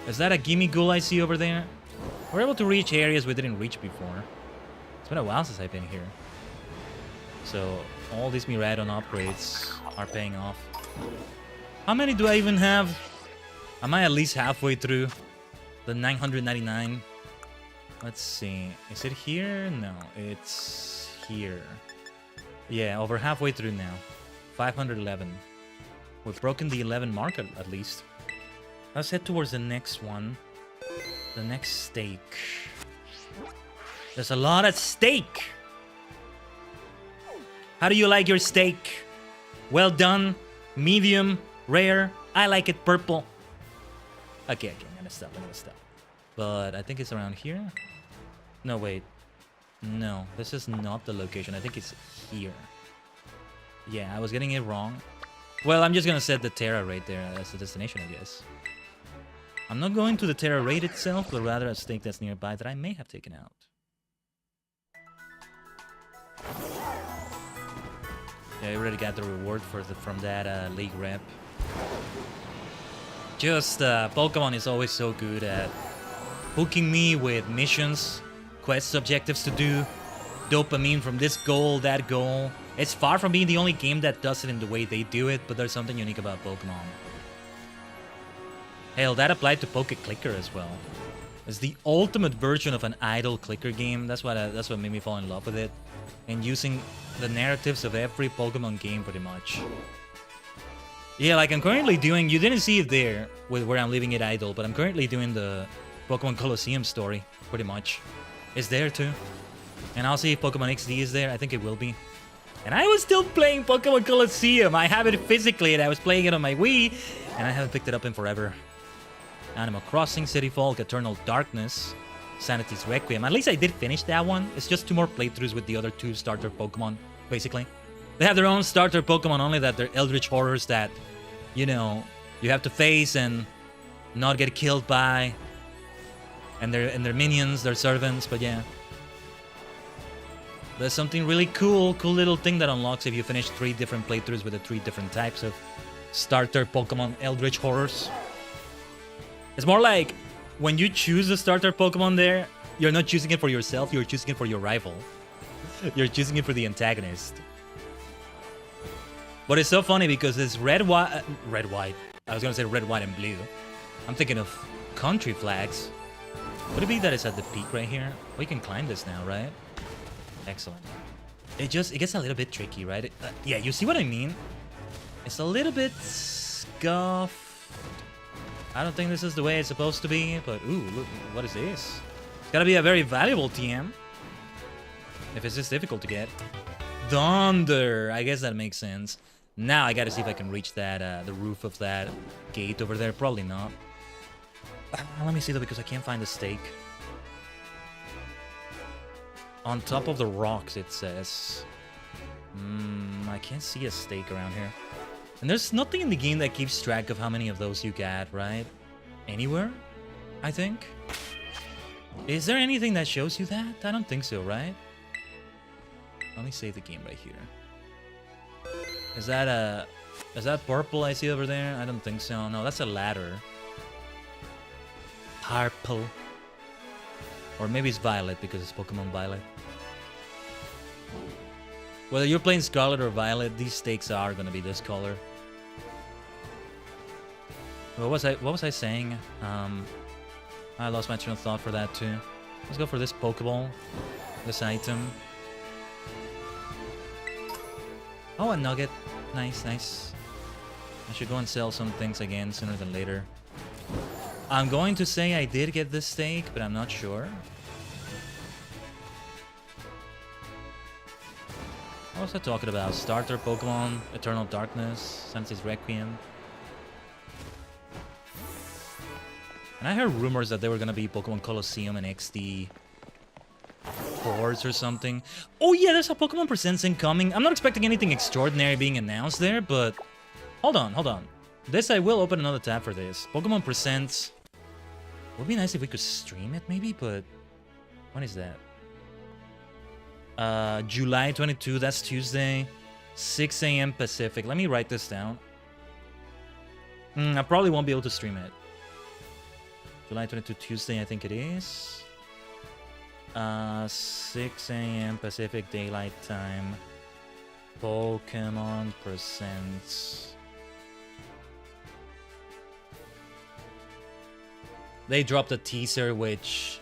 Is that a gimme ghoul I see over there? We're able to reach areas we didn't reach before. It's been a while since I've been here. So, all these Miradon upgrades are paying off. How many do I even have? Am I at least halfway through the 999? Let's see. Is it here? No, it's here. Yeah, over halfway through now. 511. We've broken the 11 mark at least. Let's head towards the next one. The next stake. There's a lot at stake! How do you like your steak? Well done? Medium? Rare? I like it purple. Okay, I'm gonna stop. But I think it's around here? No, wait. No, this is not the location. I think it's here. Yeah, I was getting it wrong. Well, I'm just gonna set the Terra right there as the destination, I guess. I'm not going to the Terra raid itself, but rather a stake that's nearby that I may have taken out. Yeah, I already got the reward from that league rep. Just, Pokemon is always so good at hooking me with missions, quest objectives to do, dopamine from this goal, that goal. It's far from being the only game that does it in the way they do it, but there's something unique about Pokemon. Hell, that applied to Poke Clicker as well. It's the ultimate version of an idle clicker game. That's what made me fall in love with it. and using the narratives of every Pokemon game pretty much. Yeah, like I'm currently doing, you didn't see it there with where I'm leaving it idle, but I'm currently doing the Pokemon Colosseum story pretty much. It's there too. And I'll see if Pokemon XD is there. I think it will be. And I was still playing Pokemon Colosseum. I have it physically and I was playing it on my Wii and I haven't picked it up in forever. Animal Crossing, City Folk, Eternal Darkness, Sanity's Requiem. At least I did finish that one. It's just 2 more playthroughs with the other 2 starter Pokemon, basically. They have their own starter Pokemon, only that they're eldritch horrors that, you know, you have to face and not get killed by. And they're minions, they're servants, but yeah. There's something really cool little thing that unlocks if you finish 3 different playthroughs with the 3 different types of starter Pokemon eldritch horrors. It's more like when you choose a starter Pokemon there, you're not choosing it for yourself, you're choosing it for your rival. You're choosing it for the antagonist. But it's so funny because it's red, white. I was gonna say red, white, and blue. I'm thinking of country flags. Would it be that it's at the peak right here? We can climb this now, right? Excellent. It gets a little bit tricky, right? Yeah, you see what I mean? It's a little bit scuffed. I don't think this is the way it's supposed to be, but ooh, look, what is this? It's gotta be a very valuable TM. If it's just difficult to get. Thunder! I guess that makes sense. Now I gotta see if I can reach that, the roof of that gate over there. Probably not. Let me see though, because I can't find the stake. On top of the rocks, it says. I can't see a stake around here. And there's nothing in the game that keeps track of how many of those you get, right? Anywhere, I think. Is there anything that shows you that? I don't think so, right? Let me save the game right here. Is that purple I see over there? I don't think so. No, that's a ladder. Purple. Or maybe it's violet because it's Pokemon Violet. Whether you're playing Scarlet or Violet, these stakes are gonna be this color. What was I saying? I lost my train of thought for that too. Let's go for this Pokeball. This item. Oh, a nugget. Nice, nice. I should go and sell some things again sooner than later. I'm going to say I did get this stake, but I'm not sure. What was I talking about? Starter Pokemon, Eternal Darkness, Sanity's Requiem. And I heard rumors that there were gonna be Pokemon Colosseum and XD boards or something. Oh yeah, there's a Pokemon Presents incoming. I'm not expecting anything extraordinary being announced there, but hold on. This, I will open another tab for this. Pokemon Presents. Would be nice if we could stream it maybe, but when is that? July 22, that's Tuesday, 6 a.m. Pacific. Let me write this down. I probably won't be able to stream it. July 22, Tuesday, I think it is. 6 a.m. Pacific Daylight Time. Pokemon Presents. They dropped a teaser, which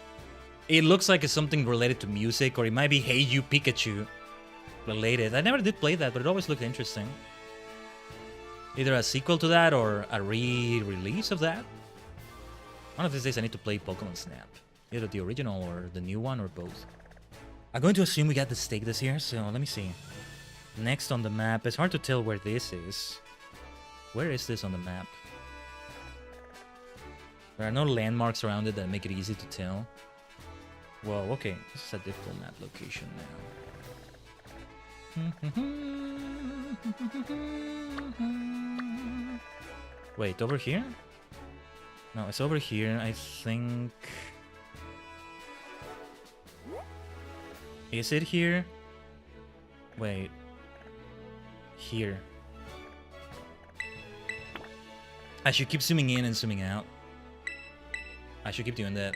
it looks like it's something related to music, or it might be Hey You Pikachu related. I never did play that, but it always looked interesting. Either a sequel to that or a re-release of that. One of these days I need to play Pokemon Snap. Either the original or the new one, or both. I'm going to assume we got the stake this year, so let me see. Next on the map, it's hard to tell where this is. Where is this on the map? There are no landmarks around it that make it easy to tell. Well, okay, this is a difficult map location now. Wait, over here? No, it's over here, I think. Is it here? Wait. Here. I should keep zooming in and zooming out. I should keep doing that.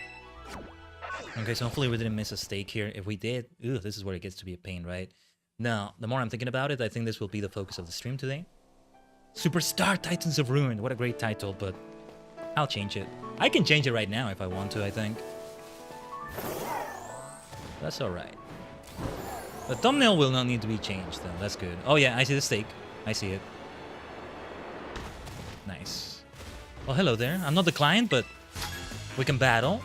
Okay, so hopefully we didn't miss a stake here. If we did, this is where it gets to be a pain, right? Now, the more I'm thinking about it, I think this will be the focus of the stream today. Superstar Titans of Ruin. What a great title, but I'll change it. I can change it right now if I want to, I think. That's alright. The thumbnail will not need to be changed, though. That's good. Oh, yeah, I see the stake. I see it. Nice. Oh, hello there. I'm not the client, but we can battle.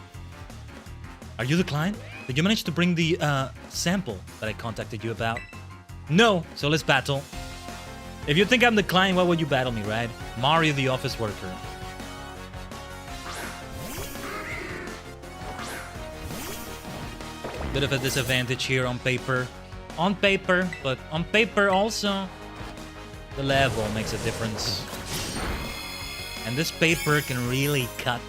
Are you the client? Did you manage to bring the sample that I contacted you about? No, so let's battle. If you think I'm the client, why would you battle me, right? Mario the office worker. Bit of a disadvantage here on paper. On paper, but on paper also, the level makes a difference. And this paper can really cut.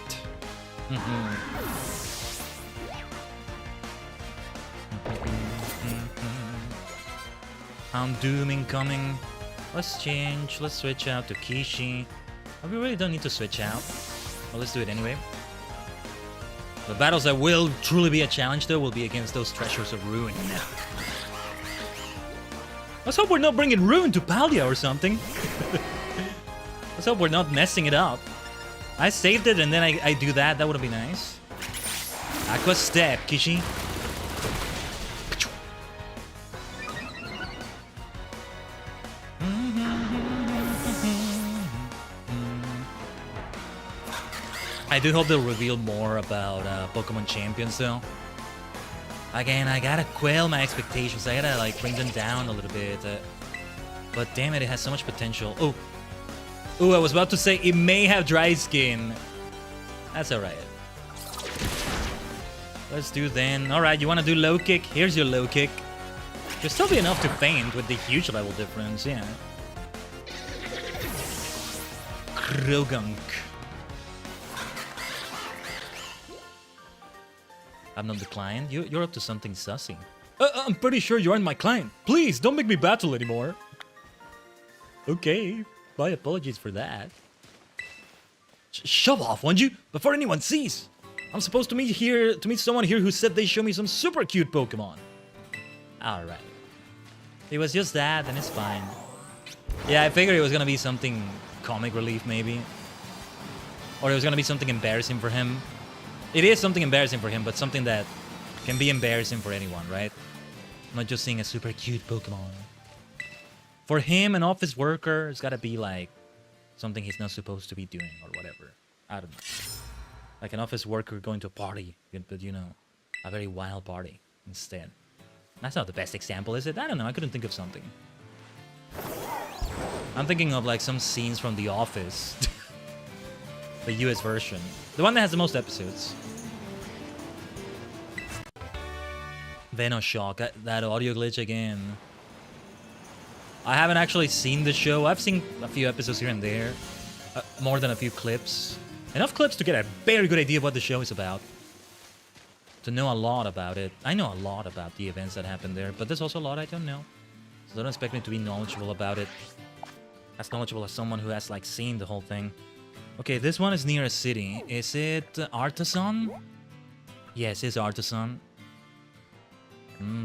Hound Doom incoming. Let's change. Let's switch out to Kishi. Oh, we really don't need to switch out. Well, let's do it anyway. The battles that will truly be a challenge, though, will be against those Treasures of Ruin. Let's hope we're not bringing Ruin to Palia or something. Let's hope we're not messing it up. I saved it and then I do that. That would be nice. Aqua Step, Kishi. I do hope they'll reveal more about Pokemon Champions, though. Again, I gotta quail my expectations. I gotta, like, bring them down a little bit. But damn it, it has so much potential. Oh. Oh, I was about to say it may have dry skin. That's alright. Let's do then. Alright, you wanna do low kick? Here's your low kick. Should still be enough to feint with the huge level difference, yeah. Krogunk. I'm not the client. You're up to something sussy. I'm pretty sure you aren't my client. Please, don't make me battle anymore. Okay, my apologies for that. Shove off, won't you? Before anyone sees. I'm supposed to meet someone here who said they show me some super cute Pokemon. Alright. It was just that, and it's fine. Yeah, I figured it was gonna be something comic relief, maybe. Or it was gonna be something embarrassing for him. It is something embarrassing for him, but something that can be embarrassing for anyone, right? Not just seeing a super cute Pokemon. For him, an office worker, it's gotta be like something he's not supposed to be doing or whatever. I don't know. Like an office worker going to a party, but you know, a very wild party instead. That's not the best example, is it? I don't know, I couldn't think of something. I'm thinking of like some scenes from The Office. The US version. The one that has the most episodes. Venoshock, that audio glitch again. I haven't actually seen the show. I've seen a few episodes here and there. More than a few clips. Enough clips to get a very good idea of what the show is about. To know a lot about it. I know a lot about the events that happened there, but there's also a lot I don't know. So don't expect me to be knowledgeable about it. As knowledgeable as someone who has like seen the whole thing. Okay, this one is near a city. Is it Artisan? Yes, it's Artisan.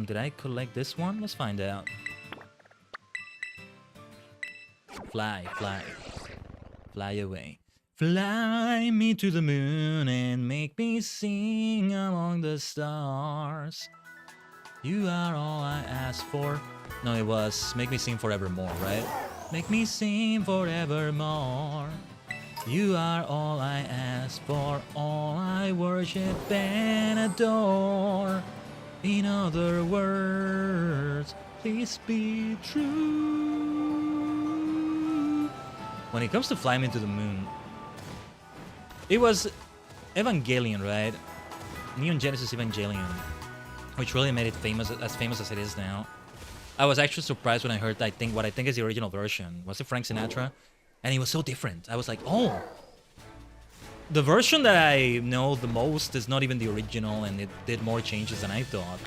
Did I collect this one? Let's find out. Fly, fly. Fly away. Fly me to the moon and make me sing among the stars. You are all I ask for. No, it was make me sing forevermore, right? Make me sing forevermore. You are all I ask for, all I worship and adore. In other words, please be true. When it comes to Fly Me to the Moon, it was Evangelion, right? Neon Genesis Evangelion, which really made it famous as it is now. I was actually surprised when I heard what I think is the original version. Was it Frank Sinatra? And it was so different. I was like, oh, the version that I know the most is not even the original, and it did more changes than I thought.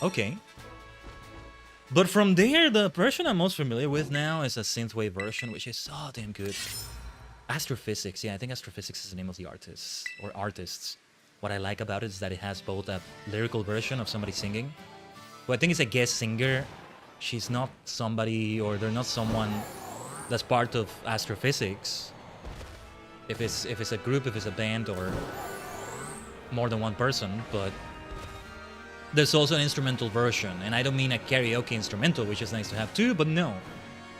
Okay. But from there, the version I'm most familiar with now is a synthwave version, which is so damn good. Astrophysics, yeah, I think Astrophysics is the name of the artist, or artists. What I like about it is that it has both a lyrical version of somebody singing, who I think is a guest singer. She's not somebody, or they're not someone that's part of Astrophysics. If it's a group, if it's a band, or more than one person, but there's also an instrumental version, and I don't mean a karaoke instrumental, which is nice to have too, but no,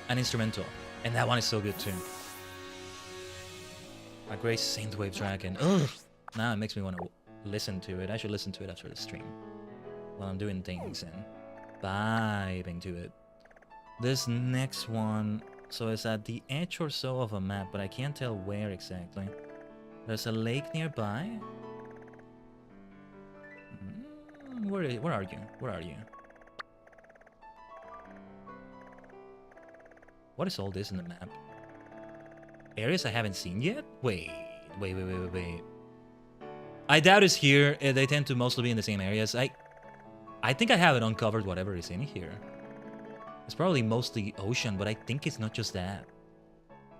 an instrumental, and that one is so good too. A great synthwave track, and ugh, now it makes me want to listen to it. I should listen to it after the stream while I'm doing things and vibing to it. This next one, so it's at the edge or so of a map, but I can't tell where exactly. There's a lake nearby. Where are you? Where are you? What is all this in the map? Areas I haven't seen yet? Wait. I doubt it's here. They tend to mostly be in the same areas. I think I haven't uncovered whatever is in here. It's probably mostly ocean, but I think it's not just that.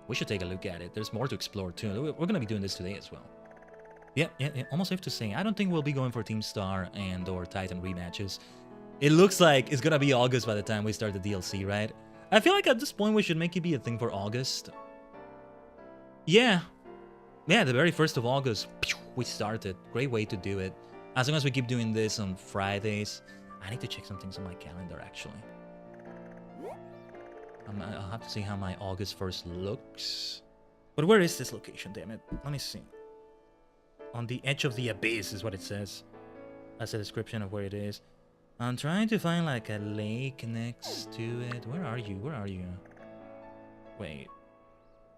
We should take a look at it. There's more to explore too. We're gonna be doing this today as well. Yeah, almost safe to say. I don't think we'll be going for Team Star and or Titan rematches. It looks like it's gonna be August by the time we start the DLC, right? I feel like at this point we should make it be a thing for August. Yeah, the very 1st of August, we started. Great way to do it. As long as we keep doing this on Fridays. I need to check some things on my calendar, actually. I'll have to see how my August 1st looks. But where is this location, damn it? Let me see. On the edge of the abyss is what it says. That's a description of where it is. I'm trying to find like a lake next to it. Where are you? Where are you? Wait.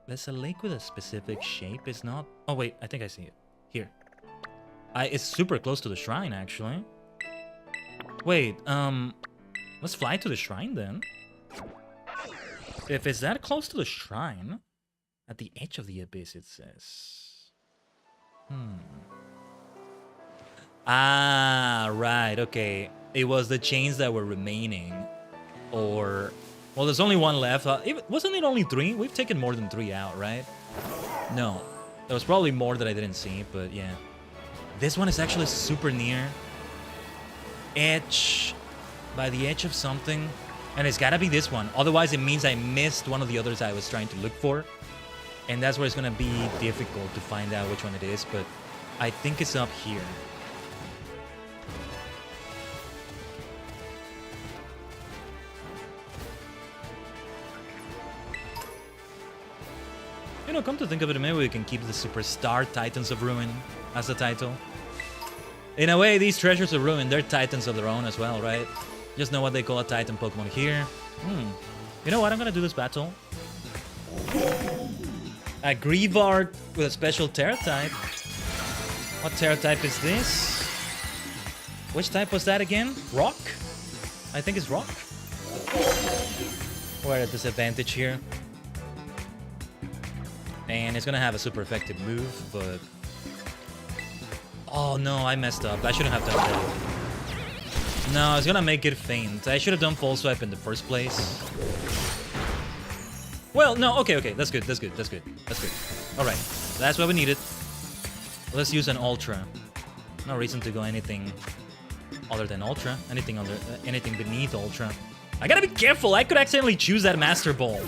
There's a lake with a specific shape. It's not... Oh, wait. I think I see it. Here. It's super close to the shrine, actually. Wait, let's fly to the shrine, then. If it's that close to the shrine... At the edge of the abyss, it says... Ah, right, okay. It was the chains that were remaining. Or... Well, there's only one left. Wasn't it only 3? We've taken more than 3 out, right? No. There was probably more that I didn't see, but yeah. This one is actually super near. Edge. By the edge of something. And it's gotta be this one. Otherwise, it means I missed one of the others I was trying to look for. And that's where it's gonna be difficult to find out which one it is, but I think it's up here. You know, come to think of it, maybe we can keep the Superstar Titans of Ruin as the title. In a way, these Treasures of Ruin, they're Titans of their own as well, right? Just know what they call a Titan Pokemon here. You know what? I'm gonna do this battle. A Greavard with a special Terra type. What Terra type is this? Which type was that again? Rock? I think it's Rock. We're at a disadvantage here. And it's gonna have a super effective move, but... Oh no, I messed up. I shouldn't have done that. No, it's gonna make it faint. I should have done Full Swipe in the first place. Well, no, okay, that's good. Alright, that's what we needed. Let's use an Ultra. No reason to go anything other than Ultra. Anything beneath Ultra. I gotta be careful, I could accidentally choose that Master Ball.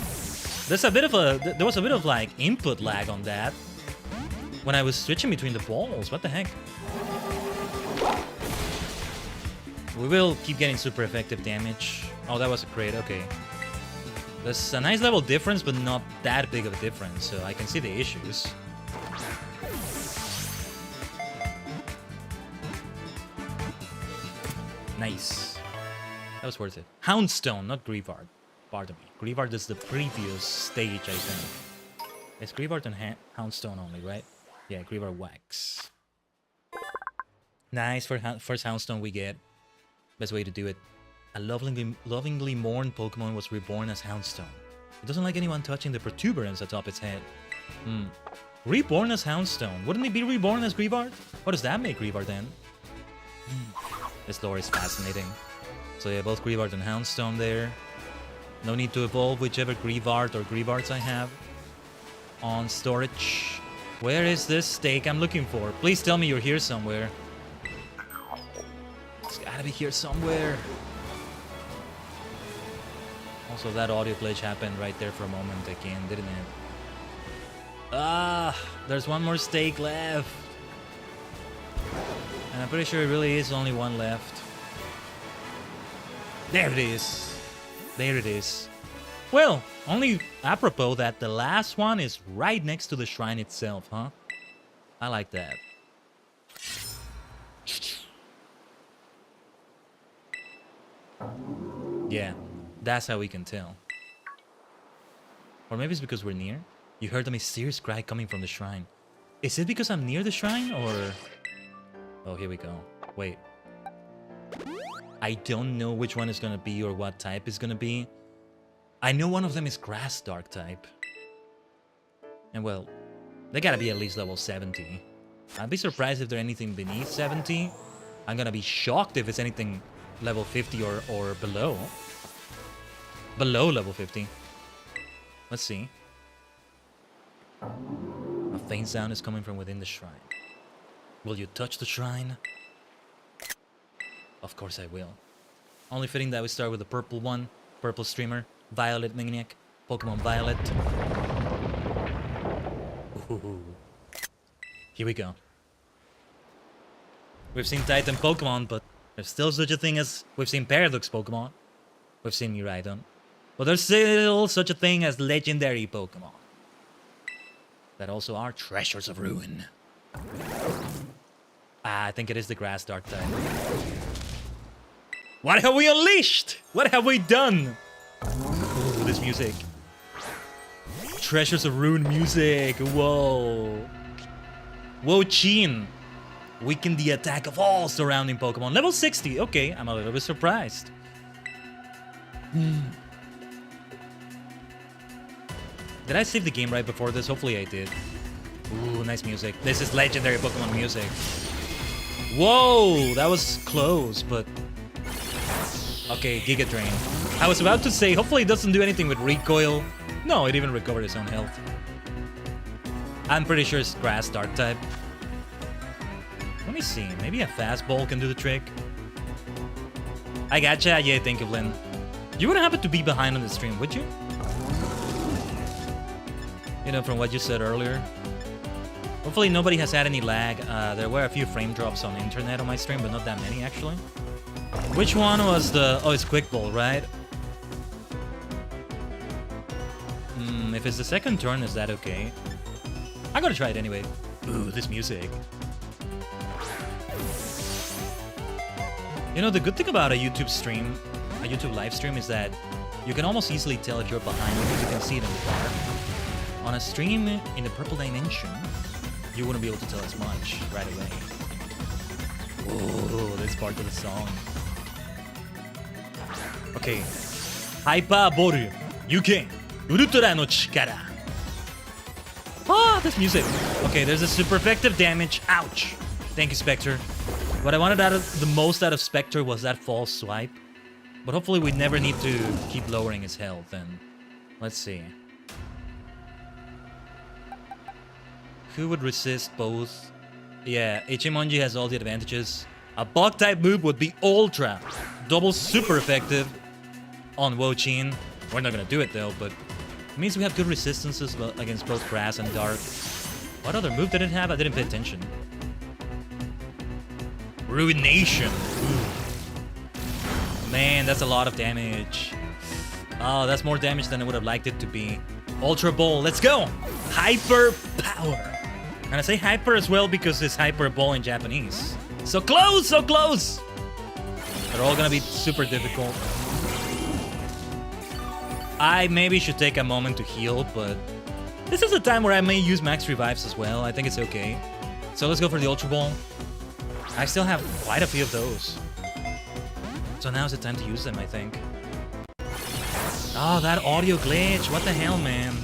There was a bit of like input lag on that when I was switching between the balls. What the heck? We will keep getting super effective damage. Oh, that was a crit. Okay. There's a nice level difference, but not that big of a difference, so I can see the issues. Nice. That was worth it. Houndstone, not Greavard. Pardon me. Greavard is the previous stage, I think. It's Greavard and Houndstone only, right? Yeah, Greavard Wax. Nice, first Houndstone we get. Best way to do it. A lovingly mourned Pokemon was reborn as Houndstone. It doesn't like anyone touching the protuberance atop its head. Reborn as Houndstone. Wouldn't it be reborn as Greavard? What does that make Greavard then? This lore is fascinating. So yeah, both Greavard and Houndstone there. No need to evolve whichever Greavard or Greavards I have on storage. Where is this stake I'm looking for? Please tell me you're here somewhere. It's gotta be here somewhere. Also, that audio glitch happened right there for a moment again, didn't it? Ah, there's one more stake left. And I'm pretty sure it really is only one left. There it is. There it is. Well, only apropos that the last one is right next to the shrine itself, huh? I like that. Yeah, that's how we can tell. Or maybe it's because we're near. You heard a mysterious cry coming from the shrine. Is it because I'm near the shrine, or... Oh, here we go. Wait. I don't know which one is gonna be or what type is gonna be. I know one of them is grass dark type. And well, they gotta be at least level 70. I'd be surprised if they're anything beneath 70. I'm gonna be shocked if it's anything level 50 or below. Below level 50. Let's see. A faint sound is coming from within the shrine. Will you touch the shrine? Of course I will. Only fitting that we start with the purple one. Purple streamer. Violet Maniac. Pokemon Violet. Ooh. Here we go. We've seen Titan Pokemon, but there's still such a thing as... We've seen Paradox Pokemon. We've seen Miraidon. But there's still such a thing as legendary Pokemon. That also are treasures of ruin. I think it is the grass dark type. What have we unleashed? What have we done? Ooh, this music. Treasures of ruin music. Whoa. Wo-Chin. Weaken the attack of all surrounding Pokemon. Level 60. Okay, I'm a little bit surprised. Did I save the game right before this? Hopefully I did. Ooh, nice music. This is legendary Pokemon music. Whoa, that was close, but... Okay, Giga Drain. I was about to say, hopefully it doesn't do anything with recoil. No, it even recovered its own health. I'm pretty sure it's grass dark type. Let me see, maybe a fastball can do the trick. I gotcha, yeah, thank you, Lynn. You wouldn't happen to be behind on the stream, would you? You know, from what you said earlier. Hopefully nobody has had any lag. There were a few frame drops on the internet on my stream, but not that many, actually. Which one was the... Oh, it's Quick Ball, right? If it's the second turn, is that okay? I'm gonna try it anyway. Ooh, this music. You know, the good thing about a YouTube stream, a YouTube live stream, is that you can almost easily tell if you're behind because you can see it in the bar. On a stream in the purple dimension, you wouldn't be able to tell as much right away. Oh, this part of the song. Okay. Hyper Boru, Yuken, Ultra no Chikara. Ah, this music. Okay, there's a super effective damage. Ouch. Thank you, Spectre. What I wanted the most out of Spectre was that false swipe. But hopefully we never need to keep lowering his health. And let's see. Who would resist both? Yeah, Ichimonji has all the advantages. A bug type move would be ultra. Double super effective on Wo-Chin. We're not gonna do it though, but it means we have good resistances against both grass and dark. What other move did it have? I didn't pay attention. Ruination. Ooh. Man, that's a lot of damage. Oh, that's more damage than I would have liked it to be. Ultra Ball, let's go! Hyper Power. And I say hyper as well because it's Hyper Ball in Japanese. So close, so close! They're all gonna be super difficult. I maybe should take a moment to heal, but this is a time where I may use max revives as well. I think it's okay. So let's go for the Ultra Ball. I still have quite a few of those. So now's the time to use them, I think. Oh, that audio glitch. What the hell, man?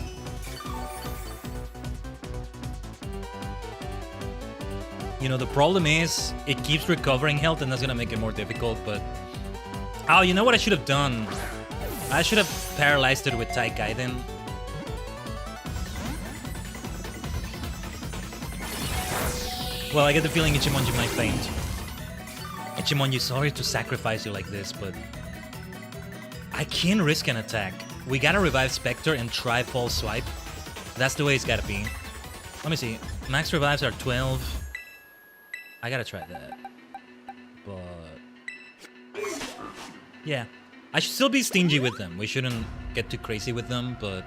You know, the problem is it keeps recovering health and that's gonna make it more difficult, but... Oh, you know what I should have done? I should have paralyzed it with Khaiden. Well, I get the feeling Ichimonji might faint. Ichimonji, sorry to sacrifice you like this, but... I can't risk an attack. We gotta revive Spectre and try false swipe. That's the way it's gotta be. Let me see. Max revives are 12. I gotta try that. But... Yeah. I should still be stingy with them. We shouldn't get too crazy with them, but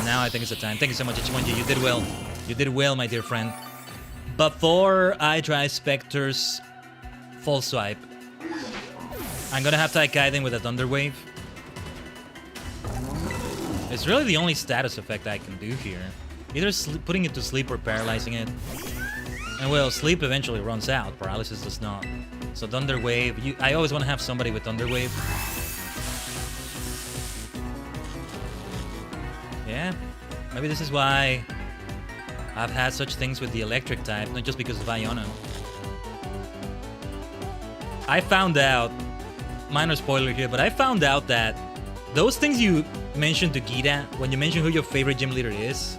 now I think it's the time. Thank you so much, Ichimonji. You did well. You did well, my dear friend. Before I try Spectre's false swipe, I'm gonna have to Khaiden with a Thunder Wave. It's really the only status effect I can do here. Either putting it to sleep or paralyzing it. And well, sleep eventually runs out. Paralysis does not. So Thunder Wave. I always want to have somebody with Thunder Wave. Yeah. Maybe this is why I've had such things with the electric type, not just because of Iona. I found out, minor spoiler here, but I found out that those things you mentioned to Gita, when you mention who your favorite gym leader is,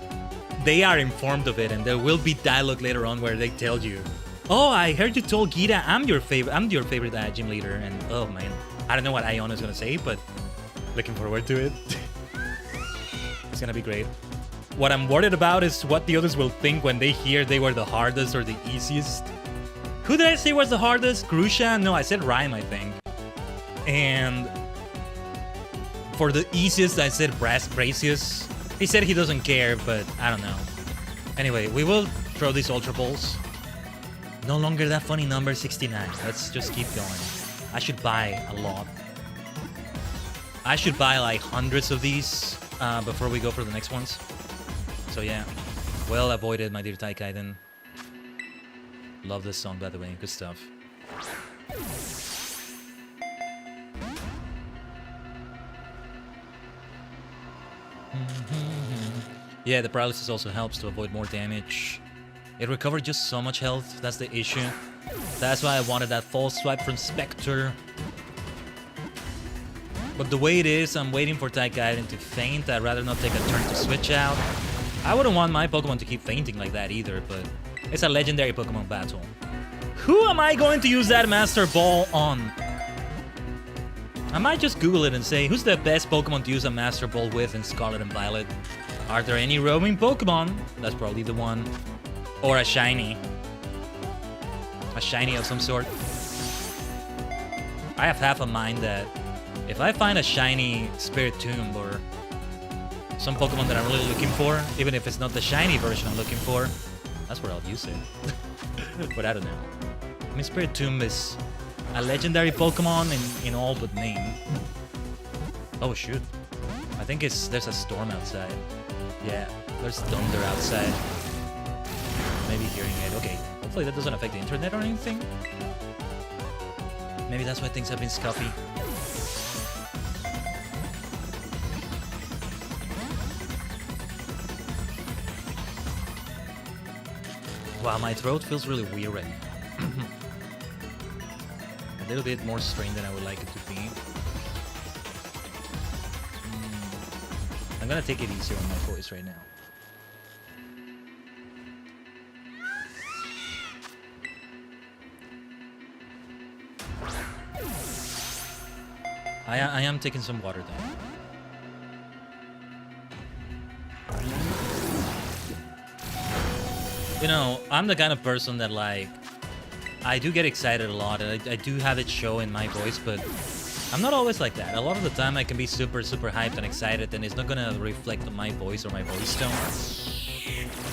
they are informed of it, and there will be dialogue later on where they tell you, "Oh, I heard you told Gita I'm your favorite gym leader," and oh man, I don't know what Iona's gonna say, but looking forward to it. It's gonna be great. What I'm worried about is what the others will think when they hear they were the hardest or the easiest. Who did I say was the hardest? Grusha? No, I said Rhyme, I think. And for the easiest, I said Bracius. He said he doesn't care, but I don't know. Anyway, we will throw these Ultra Balls. No longer that funny number, 69. Let's just keep going. I should buy a lot. I should buy like hundreds of these before we go for the next ones. So yeah, well avoided, my dear Khaiden. Love this song, by the way. Good stuff. Yeah, the paralysis also helps to avoid more damage. It recovered just so much health, that's the issue. That's why I wanted that false swipe from Spectre. But the way it is, I'm waiting for Khaiden to faint. I'd rather not take a turn to switch out. I wouldn't want my Pokemon to keep fainting like that either, but it's a legendary Pokemon battle. Who am I going to use that Master Ball on? I might just Google it and say, who's the best Pokemon to use a Master Ball with in Scarlet and Violet? Are there any roaming Pokemon? That's probably the one. Or a shiny. A shiny of some sort. I have half a mind that if I find a shiny Spiritomb or some Pokemon that I'm really looking for, even if it's not the shiny version I'm looking for, that's where I'll use it. But I don't know. I mean, Spiritomb is a legendary Pokemon in all but name. Oh shoot. I think there's a storm outside. Yeah, there's thunder outside. Maybe hearing it. Okay, hopefully that doesn't affect the internet or anything. Maybe that's why things have been scuffy. Wow, my throat feels really weird right now. A little bit more strained than I would like it to be. I'm gonna take it easier on my voice right now. I am taking some water though. You know, I'm the kind of person that, like, I do get excited a lot, and I do have it show in my voice, but I'm not always like that. A lot of the time I can be super hyped and excited, and it's not gonna reflect on my voice or my voice tone.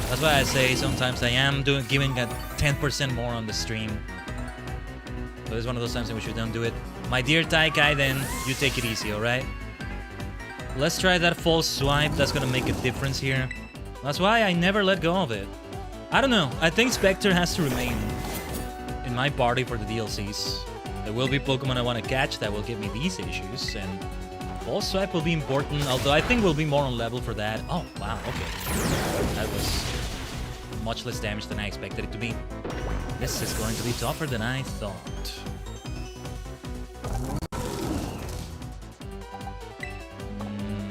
That's why I say sometimes I am giving a 10% more on the stream. But it's one of those times in which we don't do it. My dear Khaiden, you take it easy, alright? Let's try that false swipe. That's gonna make a difference here. That's why I never let go of it. I don't know. I think Spectre has to remain in my party for the DLCs. There will be Pokemon I want to catch that will give me these issues, and false swipe will be important, although I think we'll be more on level for that. Oh, wow, okay. That was much less damage than I expected it to be. This is going to be tougher than I thought.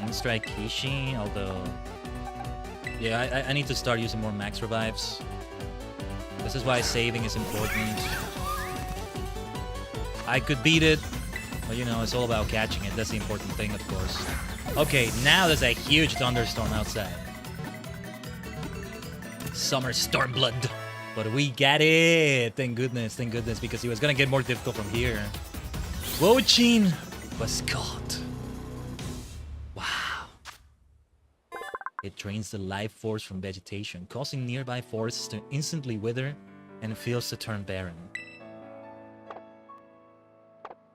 Let's try Kishi, although... Yeah, I need to start using more max revives. This is why saving is important. I could beat it, but you know, it's all about catching it. That's the important thing, of course. Okay, now there's a huge thunderstorm outside. Summer Stormblood. But we got it! Thank goodness, because it was gonna get more difficult from here. Whoa, Chin! was caught. Wow. It drains the life force from vegetation, causing nearby forests to instantly wither and fields to turn barren.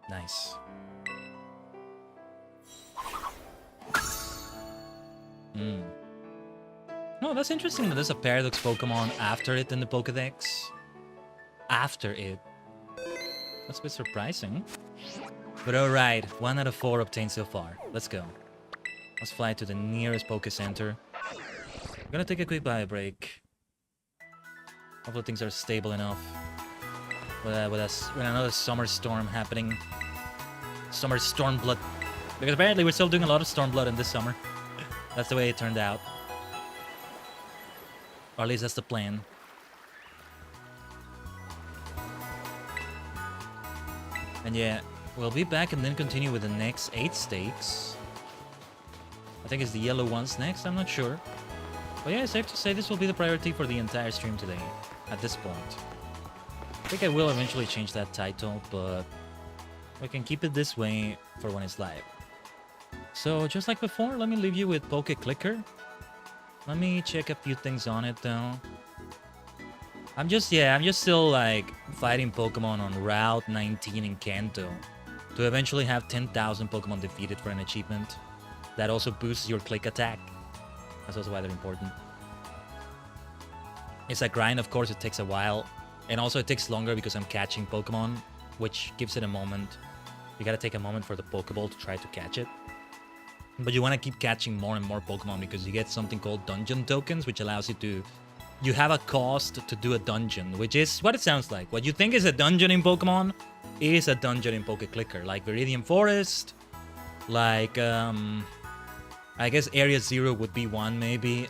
Nice. No, that's interesting that there's a paradox Pokemon after it in the Pokedex. After it. That's a bit surprising. But alright, 1 out of 4 obtained so far. Let's go. Let's fly to the nearest Poke Center. I'm gonna take a quick bio break. Hopefully things are stable enough. With another summer storm happening. Summer Stormblood. Because apparently we're still doing a lot of Stormblood in this summer. That's the way it turned out. Or at least that's the plan. And yeah, we'll be back and then continue with the next 8 stakes. I think it's the yellow ones next, I'm not sure. But yeah, it's safe to say this will be the priority for the entire stream today, at this point. I think I will eventually change that title, but we can keep it this way for when it's live. So, just like before, let me leave you with Poke Clicker. Let me check a few things on it, though. I'm just still, like, fighting Pokemon on Route 19 in Kanto to eventually have 10,000 Pokemon defeated for an achievement. That also boosts your click attack. That's also why they're important. It's a grind, of course, it takes a while. And also it takes longer because I'm catching Pokemon, which gives it a moment. You gotta take a moment for the Pokeball to try to catch it. But you want to keep catching more and more Pokemon because you get something called dungeon tokens, which allows you to... You have a cost to do a dungeon, which is what it sounds like. What you think is a dungeon in Pokemon is a dungeon in Poke Clicker. Like Viridian Forest, like... I guess Area 0 would be one, maybe,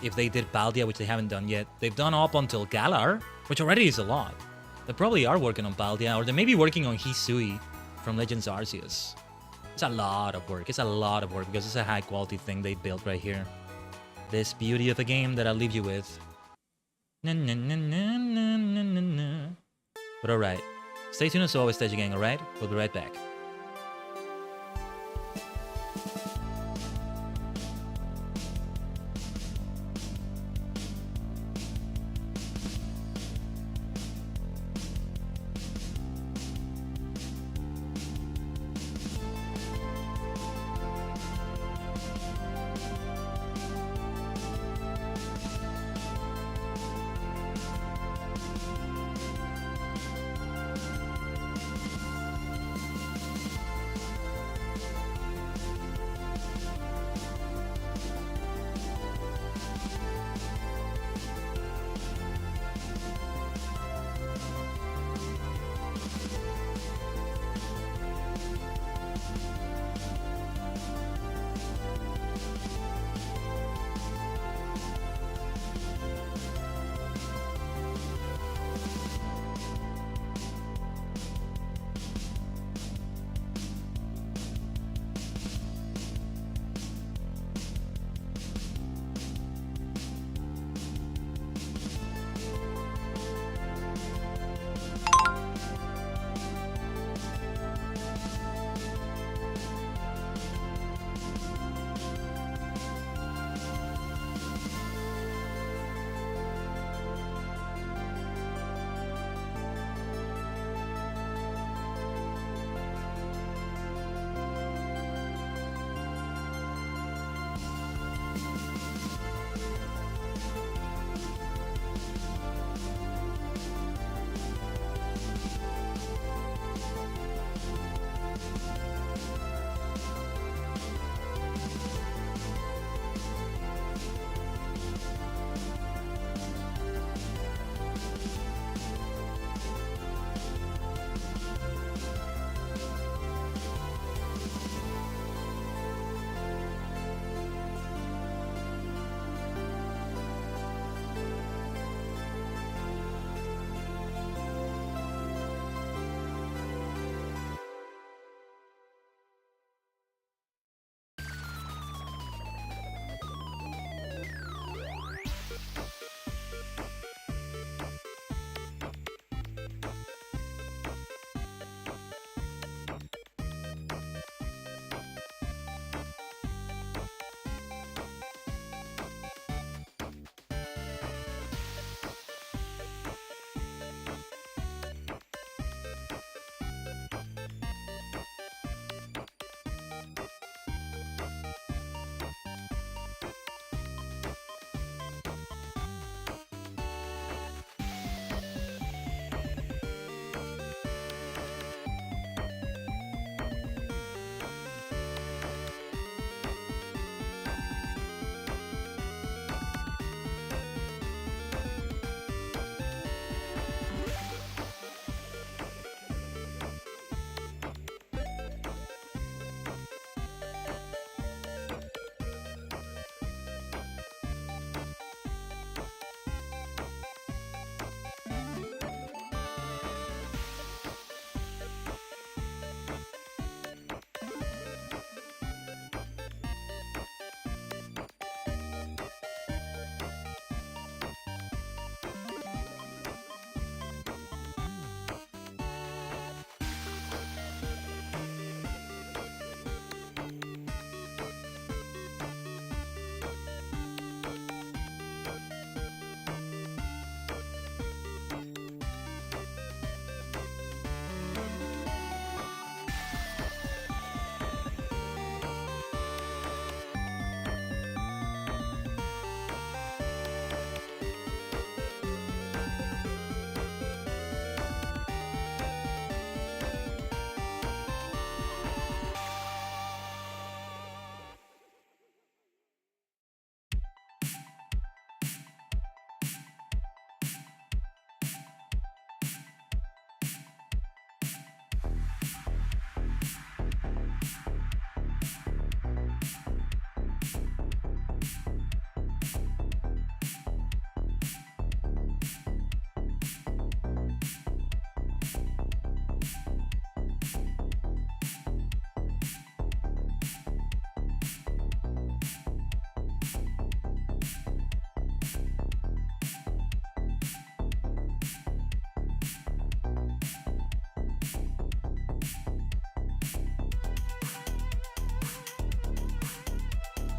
if they did Paldia, which they haven't done yet. They've done up until Galar, which already is a lot. They probably are working on Paldia, or they may be working on Hisui from Legends Arceus. It's a lot of work. It's a lot of work because it's a high-quality thing they built right here. This beauty of a game that I'll leave you with. Na, na, na, na, na, na, na, na. But alright. Stay tuned as always, Tajigen, alright? We'll be right back.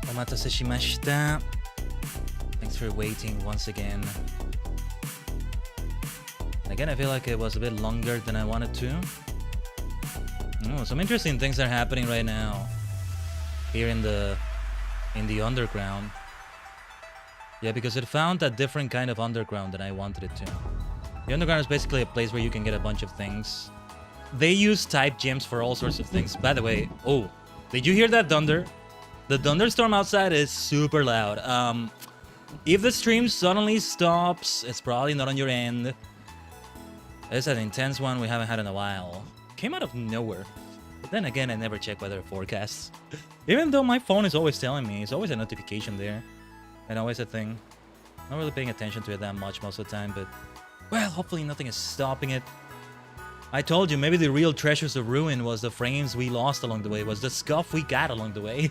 Omatase shimashita. Thanks for waiting once again. Again, I feel like it was a bit longer than I wanted to. Oh, some interesting things are happening right now here in the underground. Yeah, because it found a different kind of underground than I wanted it to. The underground is basically a place where you can get a bunch of things. They use type gems for all sorts of things. By the way, oh, did you hear that thunder? The thunderstorm outside is super loud. If the stream suddenly stops, it's probably not on your end. It's an intense one we haven't had in a while. Came out of nowhere. But then again, I never check weather forecasts. Even though my phone is always telling me, it's always a notification there. And always a thing. Not really paying attention to it that much most of the time, but... well, hopefully nothing is stopping it. I told you, maybe the real treasures of ruin was the frames we lost along the way, was the scuff we got along the way.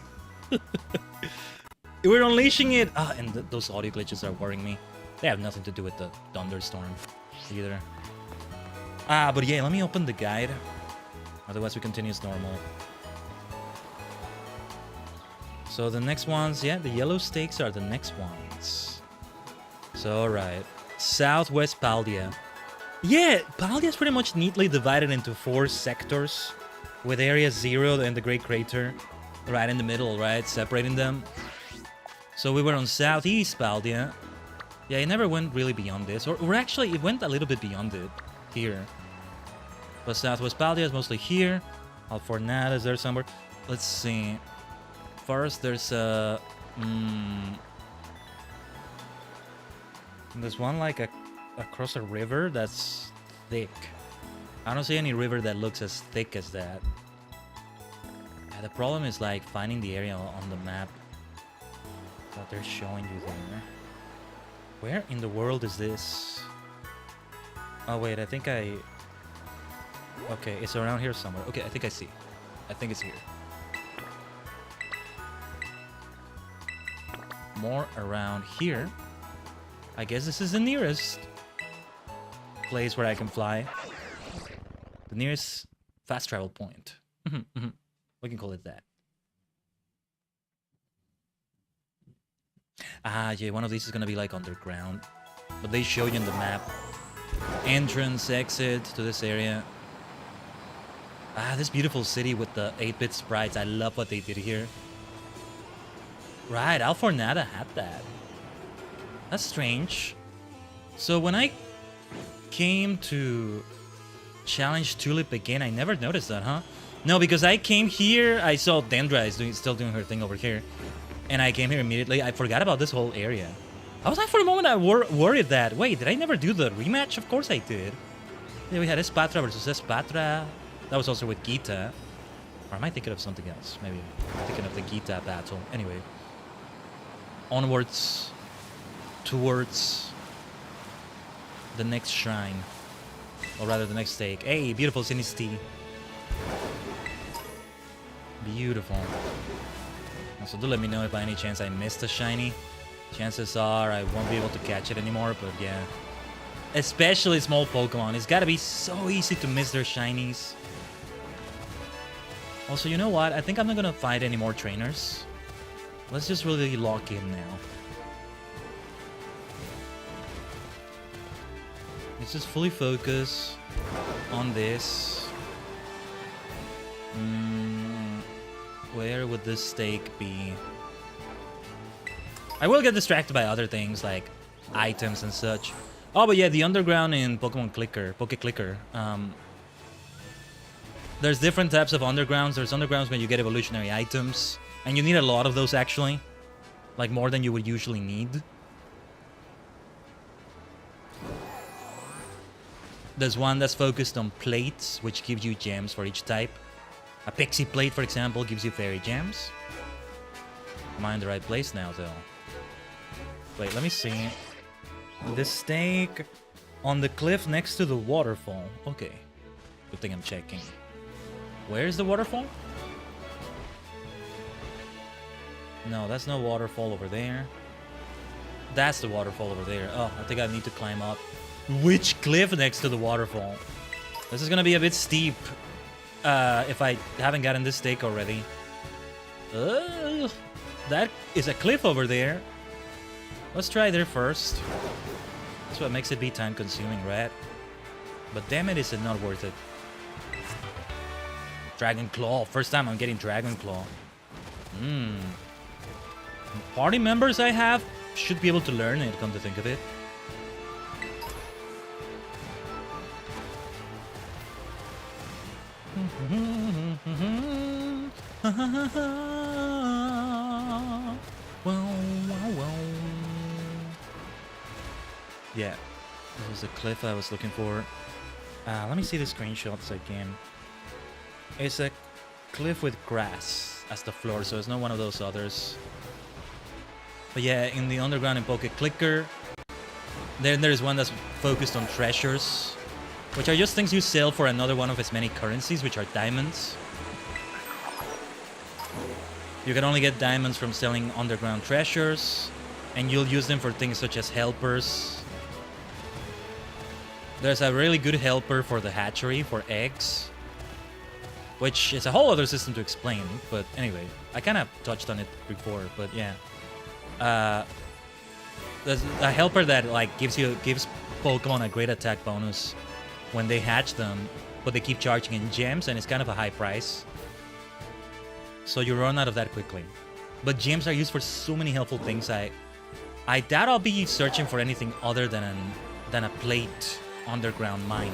We're unleashing it! Ah, and those audio glitches are worrying me. They have nothing to do with the thunderstorm either. Ah, but yeah, let me open the guide. Otherwise we continue as normal. So the next ones, yeah, the yellow stakes are the next ones. So, alright. Southwest Paldea. Yeah, Paldea is pretty much neatly divided into 4 sectors. With Area 0 and the Great Crater right in the middle, right? Separating them. So we were on Southeast Paldea. Yeah, it never went really beyond this. Or actually, it went a little bit beyond it here. But Southwest Paldea is mostly here. Alfornada is there somewhere. Let's see. First, there's a... there's one like across a river that's thick. I don't see any river that looks as thick as that. Yeah, the problem is like finding the area on the map that they're showing you there. Where in the world is this? Oh wait, I think I... okay, it's around here somewhere. Okay, I think I see. I think it's here. More around here. I guess this is the nearest place where I can fly. The nearest fast travel point. We can call it that. Ah, yeah, one of these is gonna be like underground. But they show you in the map. Entrance, exit to this area. Ah, this beautiful city with the 8-bit sprites. I love what they did here. Right, Alfornada had that. That's strange. So when I came to challenge Tulip again, I never noticed that, huh? No, because I came here, I saw Dendra is still doing her thing over here. And I came here immediately. I forgot about this whole area. I was like, for a moment, I worried that, wait, did I never do the rematch? Of course I did. Yeah, we had Espatra versus Espatra. That was also with Gita. Or am I thinking of something else? Maybe I'm thinking of the Gita battle. Anyway. Onwards. Towards the next shrine. Or rather, the next stake. Hey, beautiful Sinistee. Beautiful. Also, do let me know if by any chance I missed a shiny. Chances are I won't be able to catch it anymore, but yeah. Especially small Pokemon. It's gotta be so easy to miss their shinies. Also, you know what? I think I'm not gonna fight any more trainers. Let's just really lock in now. Let's just fully focus on this. Where would this stake be? I will get distracted by other things like items and such. Oh, but yeah, the underground in Pokemon Clicker, Poke Clicker. There's different types of undergrounds. There's undergrounds where you get evolutionary items, and you need a lot of those actually, like more than you would usually need. There's one that's focused on plates, which gives you gems for each type. A Pixie Plate, for example, gives you fairy gems. Am I in the right place now, though? Wait, let me see. The stake on the cliff next to the waterfall. Okay. Good thing I'm checking. Where's the waterfall? No, that's no waterfall over there. That's the waterfall over there. Oh, I think I need to climb up. Which cliff next to the waterfall? This is gonna be a bit steep. If I haven't gotten this stake already. The that is a cliff over there. Let's try there first. That's what makes it be time consuming, right? But damn it, is it not worth it. Dragon Claw. First time I'm getting Dragon Claw. Party members I have should be able to learn it, come to think of it. Yeah, this was the cliff I was looking for. Let me see the screenshots again. It's a cliff with grass as the floor, so it's not one of those others. But yeah, in the underground in Poke Clicker, then there's one that's focused on treasures, which are just things you sell for another one of its many currencies, which are diamonds. You can only get diamonds from selling underground treasures, and you'll use them for things such as helpers. There's a really good helper for the hatchery, for eggs, which is a whole other system to explain, but anyway, I kind of touched on it before, but yeah. There's a helper that like gives Pokemon a great attack bonus when they hatch them, but they keep charging in gems, and it's kind of a high price. So you run out of that quickly. But gems are used for so many helpful things. I doubt I'll be searching for anything other than a plate underground mine.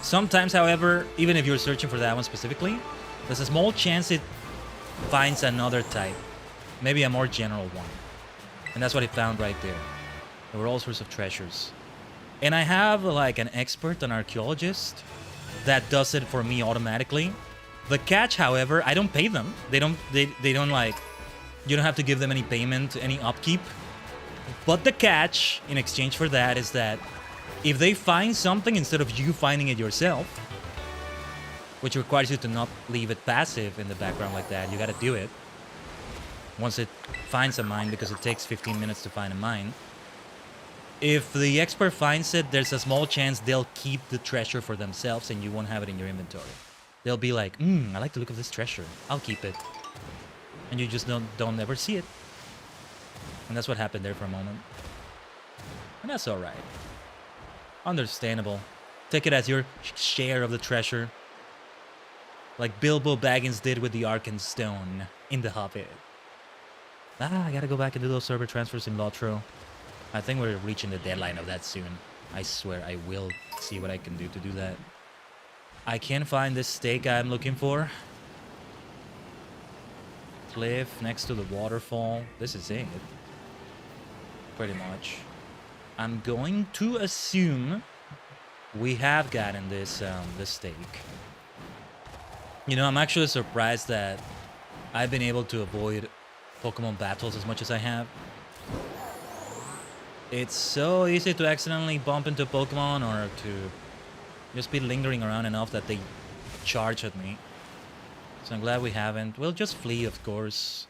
Sometimes, however, even if you're searching for that one specifically, there's a small chance it finds another type, maybe a more general one. And that's what it found right there. There were all sorts of treasures. And I have like an expert, an archaeologist, that does it for me automatically. The catch, however, I don't pay them. They don't like, you don't have to give them any payment, any upkeep. But the catch, in exchange for that, is that if they find something instead of you finding it yourself, which requires you to not leave it passive in the background like that, you gotta do it. Once it finds a mine, because it takes 15 minutes to find a mine. If the expert finds it, there's a small chance they'll keep the treasure for themselves and you won't have it in your inventory. They'll be like, I like the look of this treasure. I'll keep it. And you just don't ever see it. And that's what happened there for a moment. And that's alright. Understandable. Take it as your share of the treasure. Like Bilbo Baggins did with the Arkenstone in The Hobbit. I gotta go back and do those server transfers in Lotro. I think we're reaching the deadline of that soon. I swear I will see what I can do to do that. I can't find this stake I'm looking for. Cliff next to the waterfall. This is it. Pretty much. I'm going to assume we have gotten this this stake. You know, I'm actually surprised that I've been able to avoid Pokemon battles as much as I have. It's so easy to accidentally bump into Pokemon or to just be lingering around enough that they charge at me. So I'm glad we haven't. We'll just flee, of course.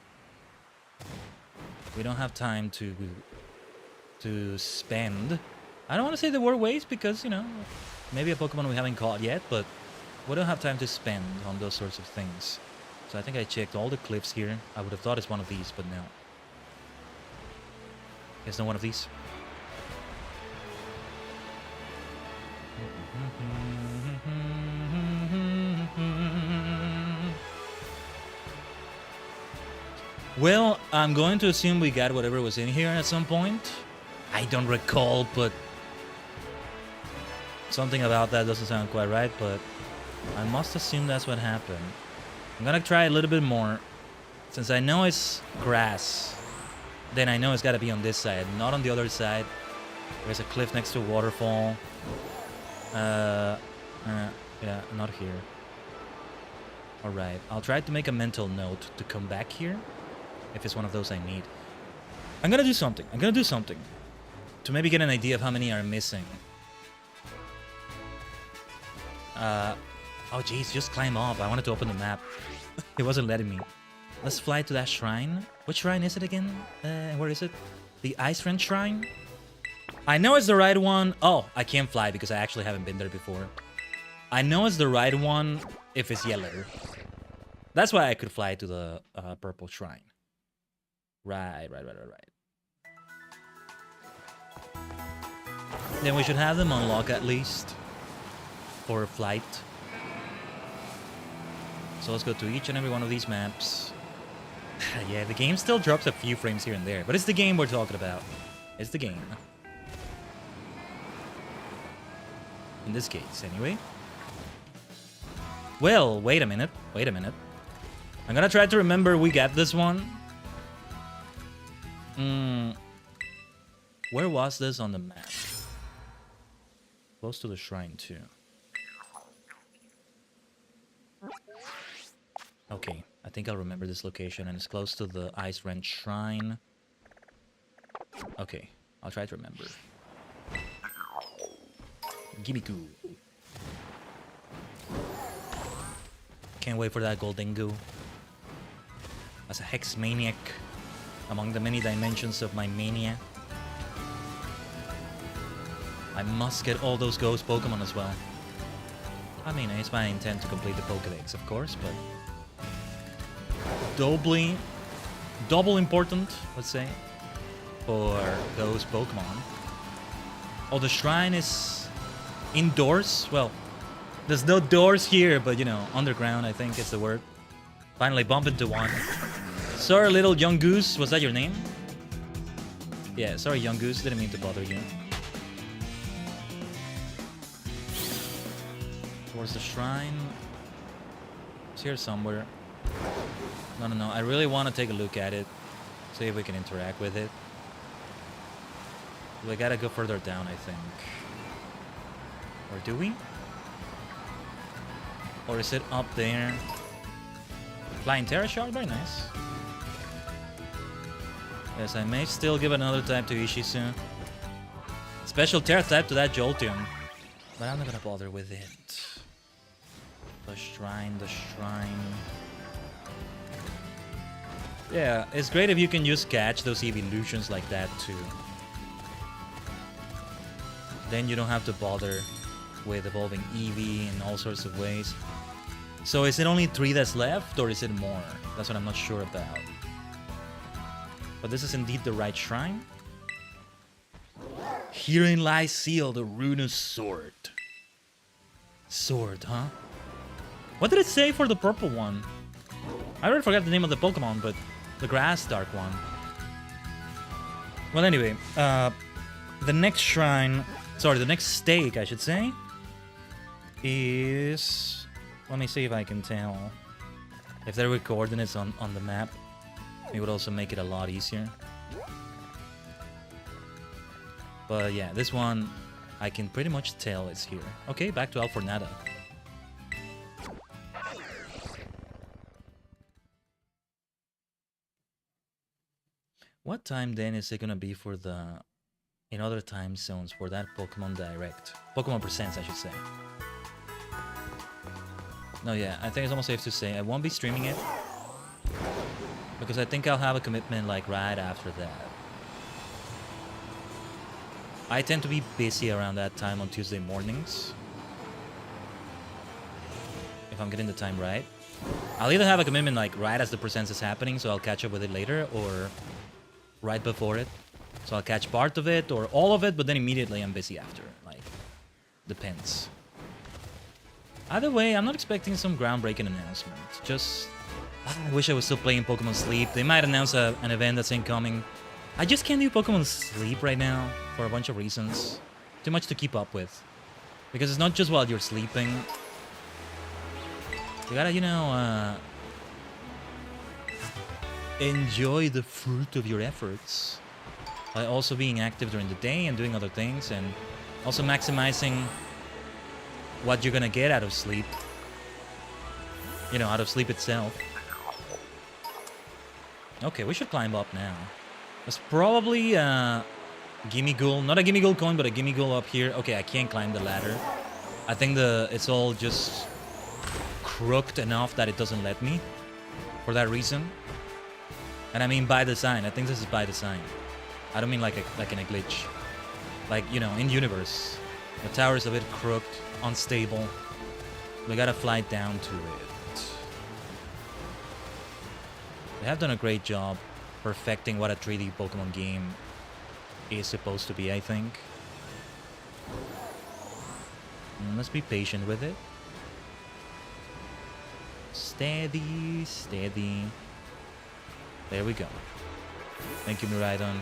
We don't have time to spend. I don't want to say the word waste because, you know, maybe a Pokemon we haven't caught yet, but we don't have time to spend on those sorts of things. So I think I checked all the cliffs here. I would have thought it's one of these, but no. It's not one of these. Well, I'm going to assume we got whatever was in here at some point. I don't recall, but something about that doesn't sound quite right, but I must assume that's what happened. I'm gonna try a little bit more. Since I know it's grass, then I know it's gotta be on this side, not on the other side. There's a cliff next to a waterfall. Yeah, not here. Alright, I'll try to make a mental note to come back here. If it's one of those I need. I'm gonna do something. To maybe get an idea of how many are missing. Oh jeez, just climb up. I wanted to open the map. It wasn't letting me. Let's fly to that shrine. Which shrine is it again? Where is it? The Ice Friend Shrine? I know it's the right one. Oh, I can't fly because I actually haven't been there before. I know it's the right one if it's yellow. That's why I could fly to the purple shrine. Right. Then we should have them unlock at least for a flight. So let's go to each and every one of these maps. Yeah, the game still drops a few frames here and there, but it's the game we're talking about. It's the game. In this case, anyway. Well, wait a minute. I'm gonna try to remember we got this one. Where was this on the map? Close to the shrine, too. Okay, I think I'll remember this location, and it's close to the Ice Wrench Shrine. Okay, I'll try to remember. Gimme goo. Can't wait for that golden goo. As a hex maniac, among the many dimensions of my mania, I must get all those ghost Pokemon as well. I mean, it's my intent to complete the Pokédex, of course, but double important, let's say, for those Pokemon. Oh, the shrine is indoors? Well, there's no doors here, but you know, underground, I think is the word. Finally bump into one. Sorry, little young goose, was that your name? Yeah, sorry, young goose, didn't mean to bother you. Towards the shrine. It's here somewhere. No. I really want to take a look at it. See if we can interact with it. We gotta go further down, I think. Or do we? Or is it up there? Flying Terra Shard? Very nice. Yes, I may still give another type to Ishizu. Special Terra type to that Jolteon. But I'm not gonna bother with it. The shrine. Yeah, it's great if you can just catch those evolutions like that too. Then you don't have to bother with evolving Eevee in all sorts of ways. So is it only 3 that's left, or is it more? That's what I'm not sure about. But this is indeed the right shrine. Herein lies sealed the ruinous sword. Sword, huh? What did it say for the purple one? I already forgot the name of the Pokemon, but the grass dark one. Well, anyway, the next shrine, sorry, the next stake, I should say, is... Let me see if I can tell. If there were coordinates on the map, it would also make it a lot easier. But yeah, this one, I can pretty much tell it's here. Okay, back to Alfornada. What time then is it gonna be for the... in other time zones for that Pokemon Direct? Pokemon Presents, I should say. No, yeah, I think it's almost safe to say I won't be streaming it. Because I think I'll have a commitment like right after that. I tend to be busy around that time on Tuesday mornings. If I'm getting the time right. I'll either have a commitment like right as the Presents is happening, so I'll catch up with it later, or right before it. So I'll catch part of it or all of it, but then immediately I'm busy after. Like, depends. Either way, I'm not expecting some groundbreaking announcement. Just, I wish I was still playing Pokemon Sleep. They might announce an event that's incoming. I just can't do Pokemon Sleep right now for a bunch of reasons. Too much to keep up with. Because it's not just while you're sleeping. You gotta, you know, enjoy the fruit of your efforts. By also being active during the day and doing other things, and also maximizing what you're gonna get out of sleep. You know, out of sleep itself. Okay, we should climb up now. There's probably a Gimmighoul, not a Gimmighoul coin, but a Gimmighoul up here. Okay, I can't climb the ladder. I think it's all just crooked enough that it doesn't let me. For that reason. And I mean by design. I think this is by design. I don't mean like in a glitch. Like, you know, in universe. The tower is a bit crooked, unstable. We gotta fly down to it. They have done a great job perfecting what a 3D Pokemon game is supposed to be, I think. Let's be patient with it. Steady, steady. There we go. Thank you, Miraidon.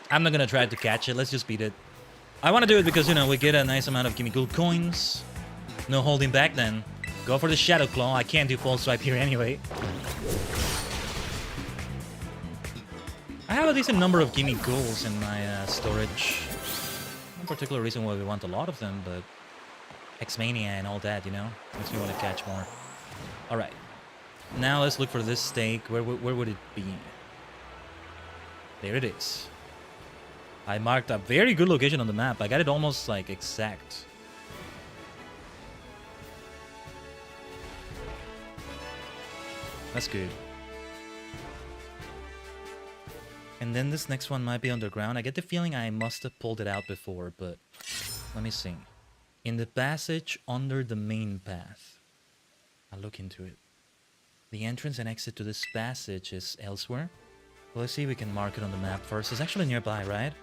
I'm not gonna try to catch it. Let's just beat it. I want to do it because, you know, we get a nice amount of gimme gold coins. No holding back then. Go for the Shadow Claw. I can't do False Swipe here anyway. I have a decent number of gimme golds in my storage. No particular reason why we want a lot of them, but X-Mania and all that, you know, makes me want to catch more. Alright. Now let's look for this stake. Where would it be? There it is. I marked a very good location on the map. I got it almost like exact. That's good. And then this next one might be underground. I get the feeling I must have pulled it out before, but let me see. In the passage under the main path. I'll look into it. The entrance and exit to this passage is elsewhere. Well, let's see if we can mark it on the map first. It's actually nearby, right?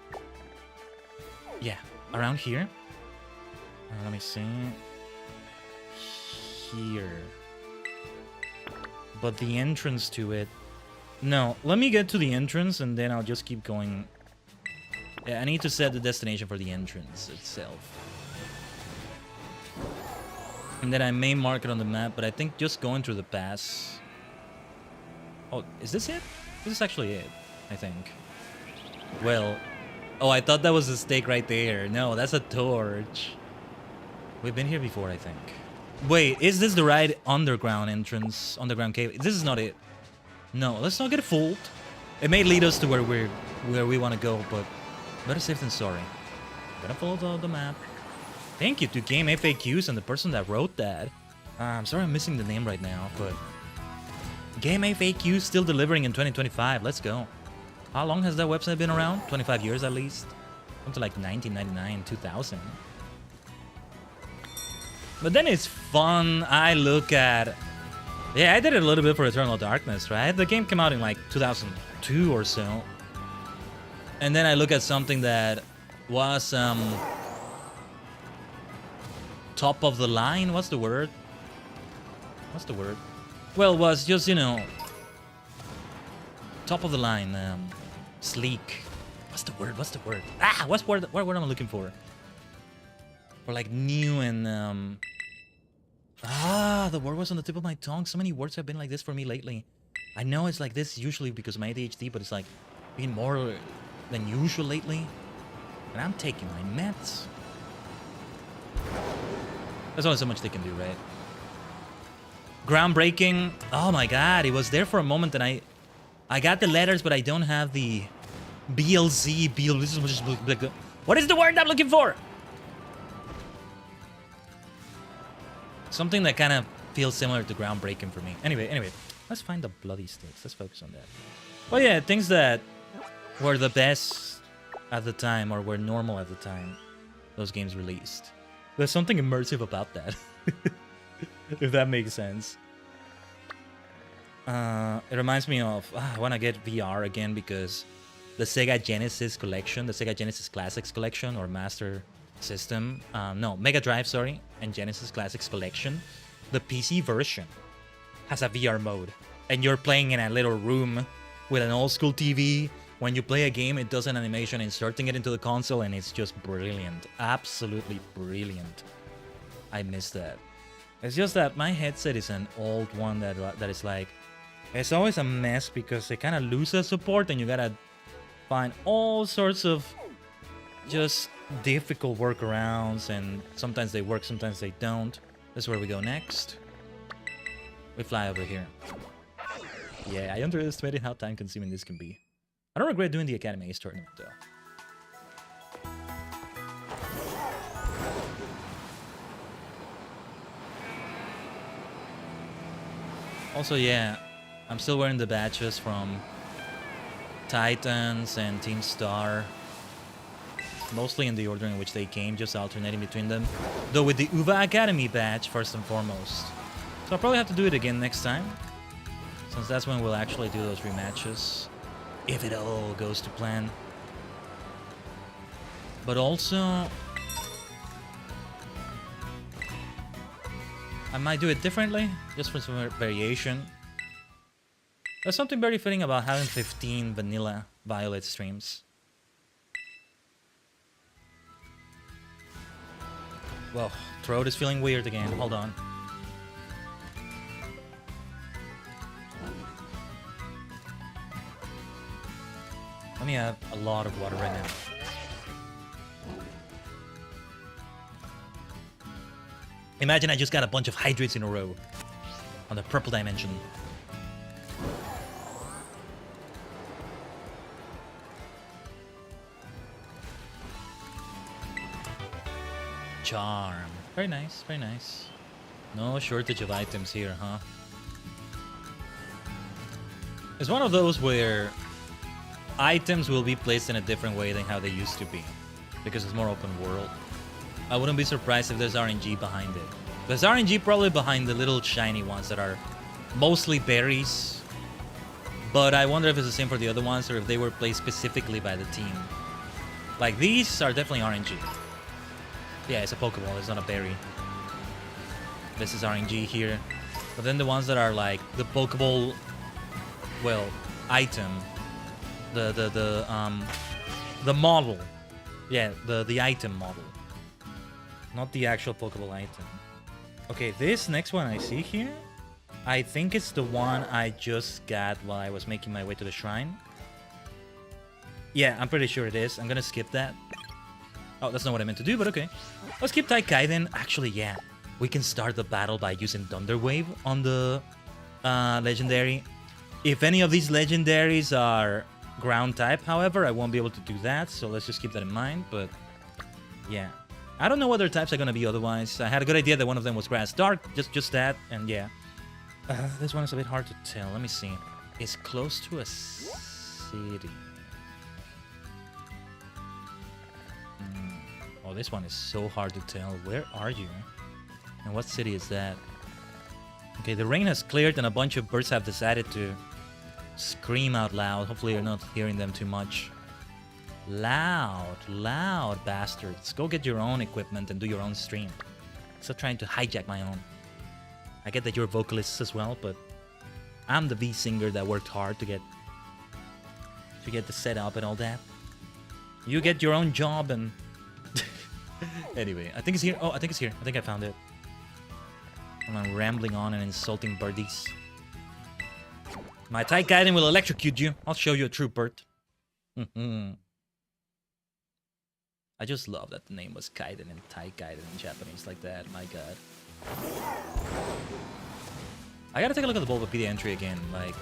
Yeah, around here. Let me see. Here. But the entrance to it... No, let me get to the entrance and then I'll just keep going. Yeah, I need to set the destination for the entrance itself. And then I may mark it on the map, but I think just going through the pass... Oh, is this it? This is actually it, I think. Well... Oh, I thought that was a stake right there. No, that's a torch. We've been here before, I think. Wait, is this the right underground entrance? Underground cave? This is not it. No, let's not get fooled. It may lead us to where we want to go, but better safe than sorry. Gotta follow the map. Thank you to Game FAQs and the person that wrote that. I'm sorry I'm missing the name right now, but... Game FAQs still delivering in 2025. Let's go. How long has that website been around? 25 years at least? Something like 1999, 2000. But then it's fun. I look at... Yeah, I did it a little bit for Eternal Darkness, right? The game came out in like 2002 or so. And then I look at something that was... top of the line? What's the word? What's the word? Well, was just, you know... top of the line, sleek. What's the word? What's the word? Ah, what word am I looking for? Or like new and the word was on the tip of my tongue. So many words have been like this for me lately. I know it's like this usually because of my ADHD, but it's like being more than usual lately. And I'm taking my meds. There's only so much they can do, right? Groundbreaking. Oh my god, it was there for a moment and I got the letters, but I don't have the BLZ. What is the word I'm looking for? Something that kind of feels similar to groundbreaking for me. Anyway, let's find the bloody sticks. Let's focus on that. Well, yeah, things that were the best at the time or were normal at the time those games released. There's something immersive about that. If that makes sense. It reminds me of... I want to get VR again because the Sega Genesis collection, the Sega Genesis Classics collection or Master System... no, Mega Drive, sorry, and Genesis Classics collection. The PC version has a VR mode. And you're playing in a little room with an old school TV. When you play a game, it does an animation inserting it into the console and it's just brilliant. Absolutely brilliant. I miss that. It's just that my headset is an old one that is like... It's always a mess because it kind of loses support and you gotta find all sorts of just difficult workarounds and sometimes they work, sometimes they don't. This is where we go next. We fly over here. Yeah, I underestimated how time consuming this can be. I don't regret doing the Academy Ace tournament though. Also, yeah, I'm still wearing the badges from Titans and Team Star. Mostly in the order in which they came, just alternating between them. Though with the UVA Academy badge, first and foremost. So I'll probably have to do it again next time. since that's when we'll actually do those rematches, if it all goes to plan. But also, I might do it differently, just for some variation. There's something very fitting about having 15 vanilla Violet streams. Whoa, throat is feeling weird again. Hold on. Let me have a lot of water right now. Imagine I just got a bunch of hydrates in a row on the purple dimension. Charm. Very nice, very nice. No shortage of items here, huh? It's one of those where items will be placed in a different way than how they used to be, because it's more open world. I wouldn't be surprised if there's RNG behind it. There's RNG probably behind the little shiny ones that are mostly berries. But I wonder if it's the same for the other ones or if they were placed specifically by the team. Like these are definitely RNG. Yeah, it's a Pokeball, it's not a berry. This is RNG here. But then the ones that are like the Pokeball, well, item. The model. Yeah, the item model. Not the actual Pokeball item. Okay, this next one I see here, I think it's the one I just got while I was making my way to the shrine. Yeah, I'm pretty sure it is. I'm gonna skip that. Oh, that's not what I meant to do, but okay. Let's keep Khaiden. Actually, yeah. We can start the battle by using Thunder Wave on the legendary. If any of these legendaries are ground type, however, I won't be able to do that, so let's just keep that in mind, but yeah. I don't know what their types are gonna be otherwise. I had a good idea that one of them was grass dark, just that, and yeah. This one is a bit hard to tell. Let me see. It's close to a city. Oh, this one is so hard to tell. Where are you? And what city is that? Okay, the rain has cleared and a bunch of birds have decided to scream out loud. Hopefully you're not hearing them too much. Loud bastards. Go get your own equipment and do your own stream. Stop trying to hijack my own. I get that you're vocalists as well, but I'm the VSinger that worked hard to get the setup and all that. You get your own job and... Anyway, I think it's here. Oh, I think it's here. I think I found it. I'm rambling on and insulting birdies. My Tajigen will electrocute you. I'll show you a true bird. I just love that the name was Khaiden and Tajigen in Japanese like that. My god. I gotta take a look at the Bulbapedia entry again, like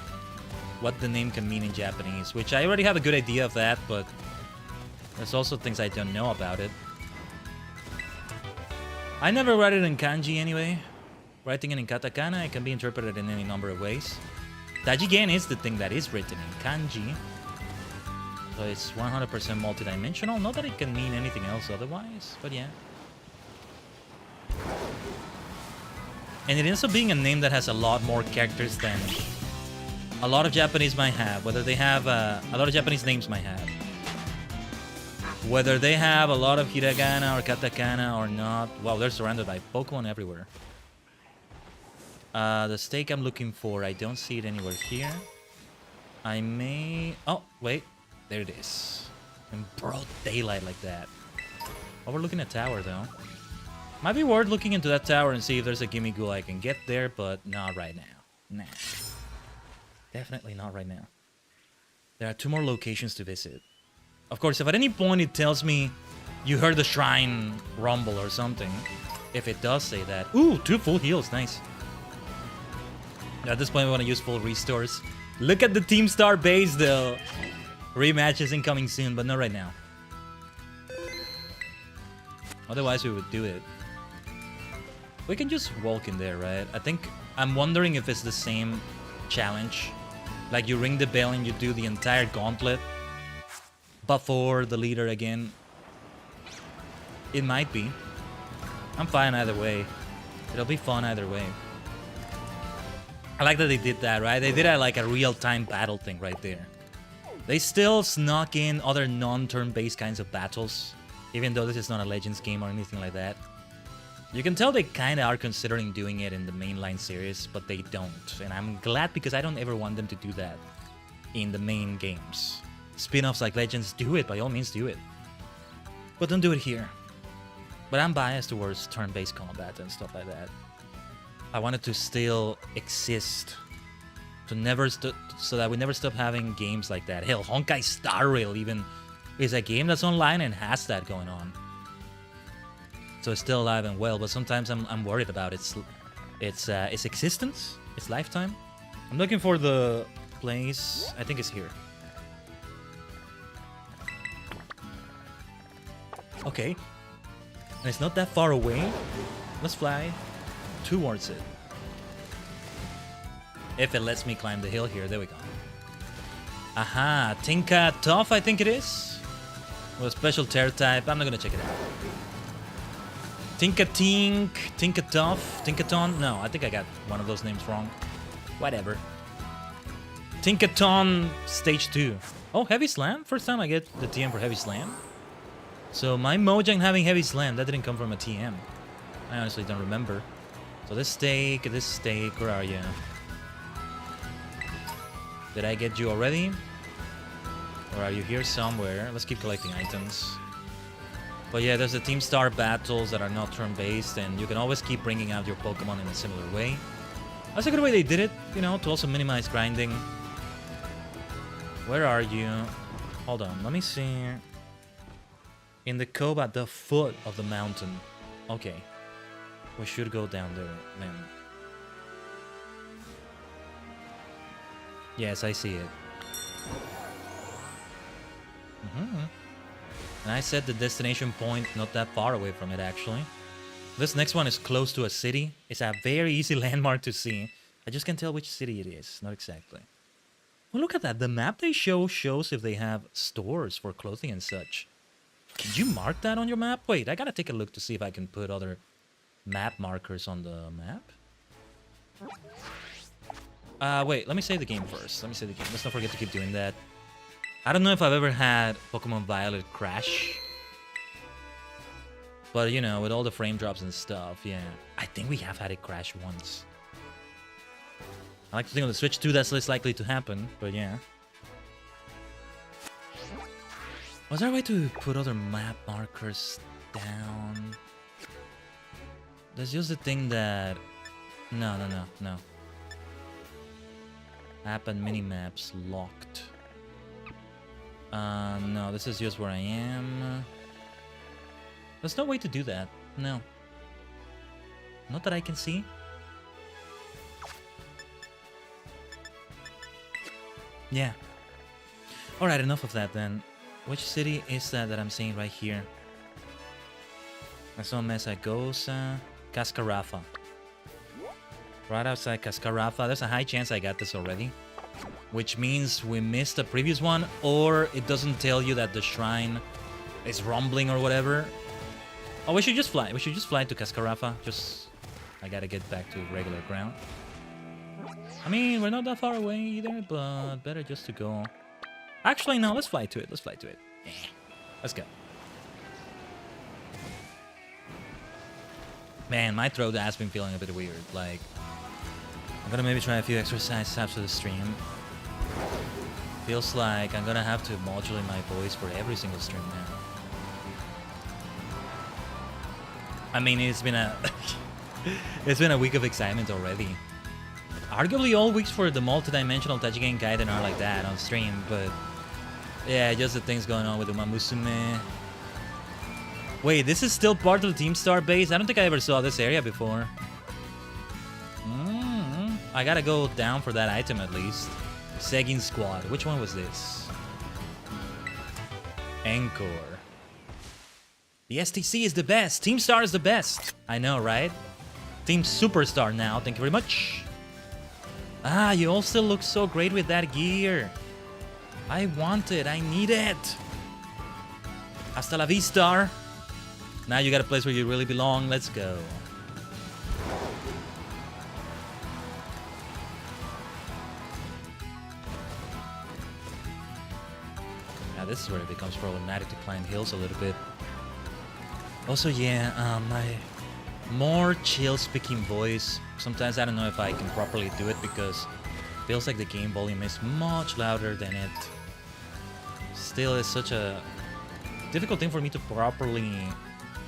what the name can mean in Japanese, which I already have a good idea of that, but there's also things I don't know about it. I never write it in kanji anyway. Writing it in katakana, it can be interpreted in any number of ways. Tajigen is the thing that is written in kanji. So it's 100% multidimensional. Not that it can mean anything else otherwise, but yeah. And it ends up being a name that has a lot more characters than a lot of Japanese might have. Whether they have a lot of Japanese names might have. Whether they have a lot of hiragana or katakana or not. Wow, they're surrounded by Pokemon everywhere. The stake I'm looking for, I don't see it anywhere here. I may... Oh, wait. There it is. In broad daylight like that. Overlooking a tower, though. Might be worth looking into that tower and see if there's a gimme ghoul I can get there, but not right now. Nah. Definitely not right now. There are 2 more locations to visit. Of course, if at any point it tells me you heard the shrine rumble or something, if it does say that... Ooh, 2 full heals, nice. At this point, we want to use full restores. Look at the Team Star base, though. Rematch is incoming soon, but not right now. Otherwise, we would do it. We can just walk in there, right? I think... I'm wondering if it's the same challenge. Like, you ring the bell and you do the entire gauntlet. But for the leader again. It might be. I'm fine either way. It'll be fun either way. I like that they did that, right? They did like a real-time battle thing right there. They still snuck in other non-turn-based kinds of battles, even though this is not a Legends game or anything like that. You can tell they kind of are considering doing it in the mainline series, but they don't. And I'm glad, because I don't ever want them to do that in the main games. Spin-offs like Legends, do it, by all means do it. But don't do it here. But I'm biased towards turn-based combat and stuff like that. I want it to still exist, to never so that we never stop having games like that. Hell, Honkai Star Rail even is a game that's online and has that going on. So it's still alive and well, but sometimes I'm worried about its existence, its lifetime. I'm looking for the place. I think it's here. Okay. And it's not that far away. Let's fly towards it. If it lets me climb the hill here. There we go. Aha. Tinka Tough, I think it is. With a special tear type. I'm not gonna check it out. Tinka Tink, Tinka Tough, Tinkaton. No, I think I got one of those names wrong. Whatever. Tinkaton Stage 2. Oh, Heavy Slam? First time I get the TM for Heavy Slam. So my Mojang having Heavy Slam, that didn't come from a TM. I honestly don't remember. So this steak, where are you? Did I get you already? Or are you here somewhere? Let's keep collecting items. But yeah, there's the Team Star battles that are not turn-based, and you can always keep bringing out your Pokemon in a similar way. That's a good way they did it, you know, to also minimize grinding. Where are you? Hold on, let me see. In the cove at the foot of the mountain. Okay. We should go down there then. Yes, I see it. And I set the destination point not that far away from it, actually. This next one is close to a city. It's a very easy landmark to see. I just can't tell which city it is. Not exactly. Well, look at that. The map they shows if they have stores for clothing and such. Did you mark that on your map? Wait, I gotta take a look to see if I can put other map markers on the map. Wait, let me save the game first. Let's not forget to keep doing that. I don't know if I've ever had Pokemon Violet crash. But, you know, with all the frame drops and stuff, yeah. I think we have had it crash once. I like to think on the Switch 2 that's less likely to happen, but yeah. Was there a way to put other map markers down? There's just the thing that... No. App and mini-maps locked. No, this is just where I am. There's no way to do that. No. Not that I can see. Yeah. Alright, enough of that then. Which city is that I'm seeing right here? I saw Mesagosa, Cascarafa. Right outside Cascarafa. There's a high chance I got this already. Which means we missed the previous one, or it doesn't tell you that the shrine is rumbling or whatever. Oh, we should just fly. We should just fly to Cascarafa. I gotta get back to regular ground. I mean, we're not that far away either, but better just to go. Actually, no, let's fly to it. Let's go. Man, my throat has been feeling a bit weird. Like, I'm gonna maybe try a few exercises after the stream. Feels like I'm gonna have to modulate my voice for every single stream now. I mean, it's been a week of excitement already. Arguably all weeks for the multi-dimensional Tajigen Khaiden are like that on stream, but yeah, just the things going on with the Umamusume. Wait, this is still part of the Team Star base? I don't think I ever saw this area before. I gotta go down for that item at least. Segin Squad. Which one was this? Encore. The STC is the best. Team Star is the best. I know, right? Team Superstar now. Thank you very much. Ah, you all still look so great with that gear. I want it. I need it. Hasta la vista. Now you got a place where you really belong. Let's go. Now this is where it becomes problematic to climb hills a little bit. Also, yeah, my more chill-speaking voice. Sometimes I don't know if I can properly do it because it feels like the game volume is much louder than it. Still, it's such a difficult thing for me to properly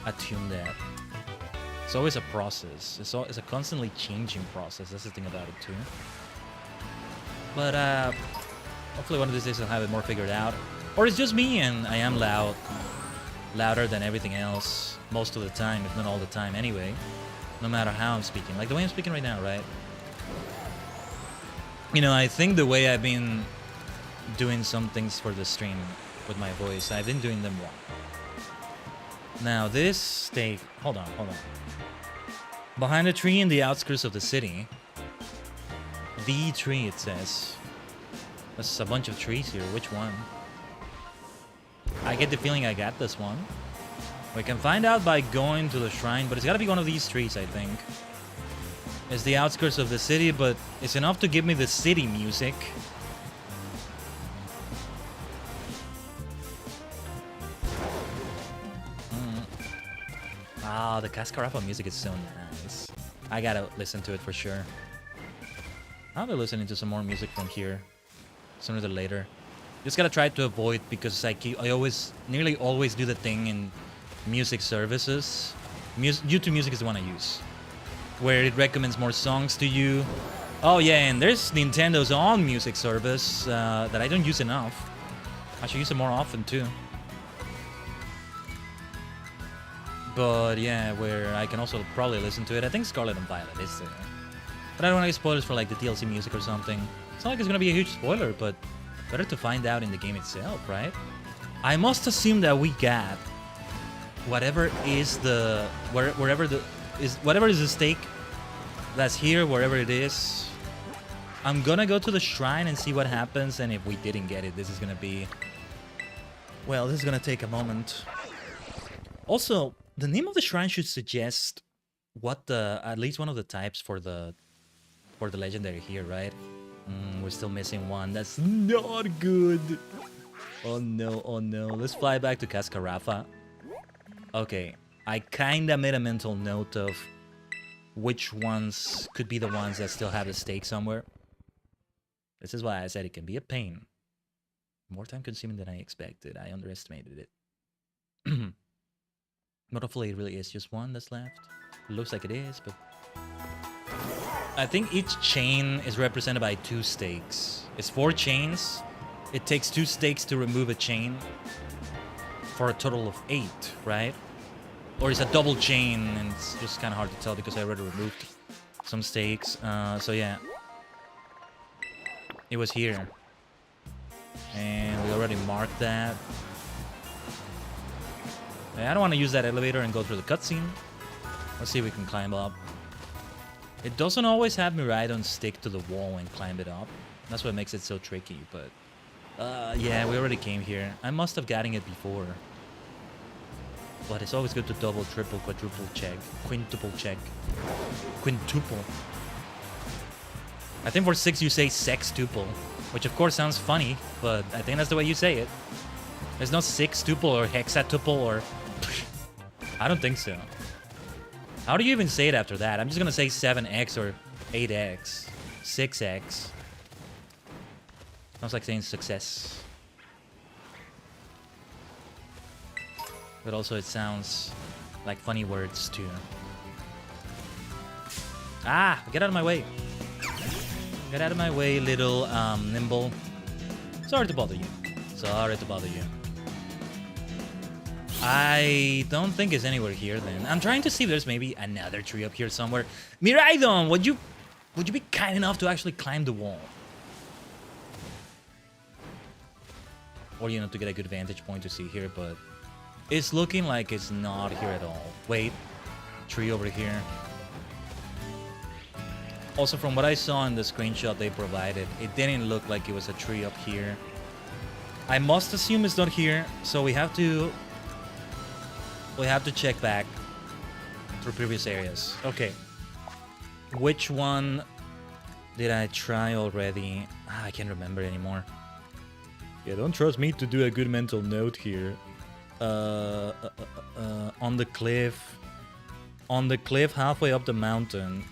attune that. It's always a process. It's a constantly changing process. That's the thing about it too. But hopefully one of these days I'll have it more figured out. Or it's just me and I am louder than everything else most of the time, if not all the time anyway. No matter how I'm speaking. Like the way I'm speaking right now, right? You know, I think the way I've been doing some things for the stream with my voice, I've been doing them wrong. Now this stake, hold on. Behind a tree in the outskirts of the city. The tree, it says. There's a bunch of trees here. Which one? I get the feeling I got this one. We can find out by going to the shrine, but it's gotta be one of these trees, I think. It's the outskirts of the city, but it's enough to give me the city music. Ah, the Cascarafa music is so nice. I gotta listen to it for sure. I'll be listening to some more music from here sooner than later. Just gotta try to avoid, because I nearly always do the thing in music services. YouTube Music is the one I use, where it recommends more songs to you. Oh yeah, and there's Nintendo's own music service that I don't use enough. I should use it more often too. But yeah, where I can also probably listen to it. I think Scarlet and Violet is there. But I don't want to get spoilers for like the DLC music or something. It's not like it's gonna be a huge spoiler, but better to find out in the game itself, right? I must assume that we got whatever is the whatever is the stake that's here, wherever it is. I'm gonna go to the shrine and see what happens, and if we didn't get it, this is gonna be, well, this is gonna take a moment. Also, the name of the shrine should suggest what the at least one of the types for the legendary here, right? We're still missing one. That's not good. Oh no, oh no. Let's fly back to Cascarafa. Okay, I kinda made a mental note of which ones could be the ones that still have a stake somewhere. This is why I said it can be a pain. More time consuming than I expected. I underestimated it. But hopefully it really is just one that's left. It looks like it is, but I think each chain is represented by 2 stakes. It's 4 chains. It takes 2 stakes to remove a chain for a total of 8, right? Or it's a double chain, and it's just kind of hard to tell because I already removed some stakes. So yeah, it was here, and we already marked that. I don't want to use that elevator and go through the cutscene. Let's see if we can climb up. It doesn't always have me right on stick to the wall and climb it up. That's what makes it so tricky, but yeah, we already came here. I must have gotten it before. But it's always good to double, triple, quadruple check, quintuple check, quintuple. I think for 6 you say sextuple, which of course sounds funny, but I think that's the way you say it. There's no sextuple or hexatuple or... I don't think so. How do you even say it after that? I'm just gonna say 7x or 8x, 6x. Sounds like saying success. But also it sounds like funny words too. Ah! Get out of my way! Get out of my way, little nimble. Sorry to bother you. Sorry to bother you. I don't think it's anywhere here then. I'm trying to see if there's maybe another tree up here somewhere. Miraidon, would you be kind enough to actually climb the wall? Or, you know, to get a good vantage point to see here, but it's looking like it's not here at all. Wait, tree over here. Also, from what I saw in the screenshot they provided, it didn't look like it was a tree up here. I must assume it's not here, so we have to check back through previous areas. Okay. Which one did I try already? I can't remember anymore. Yeah, don't trust me to do a good mental note here. On the cliff. On the cliff halfway up the mountain.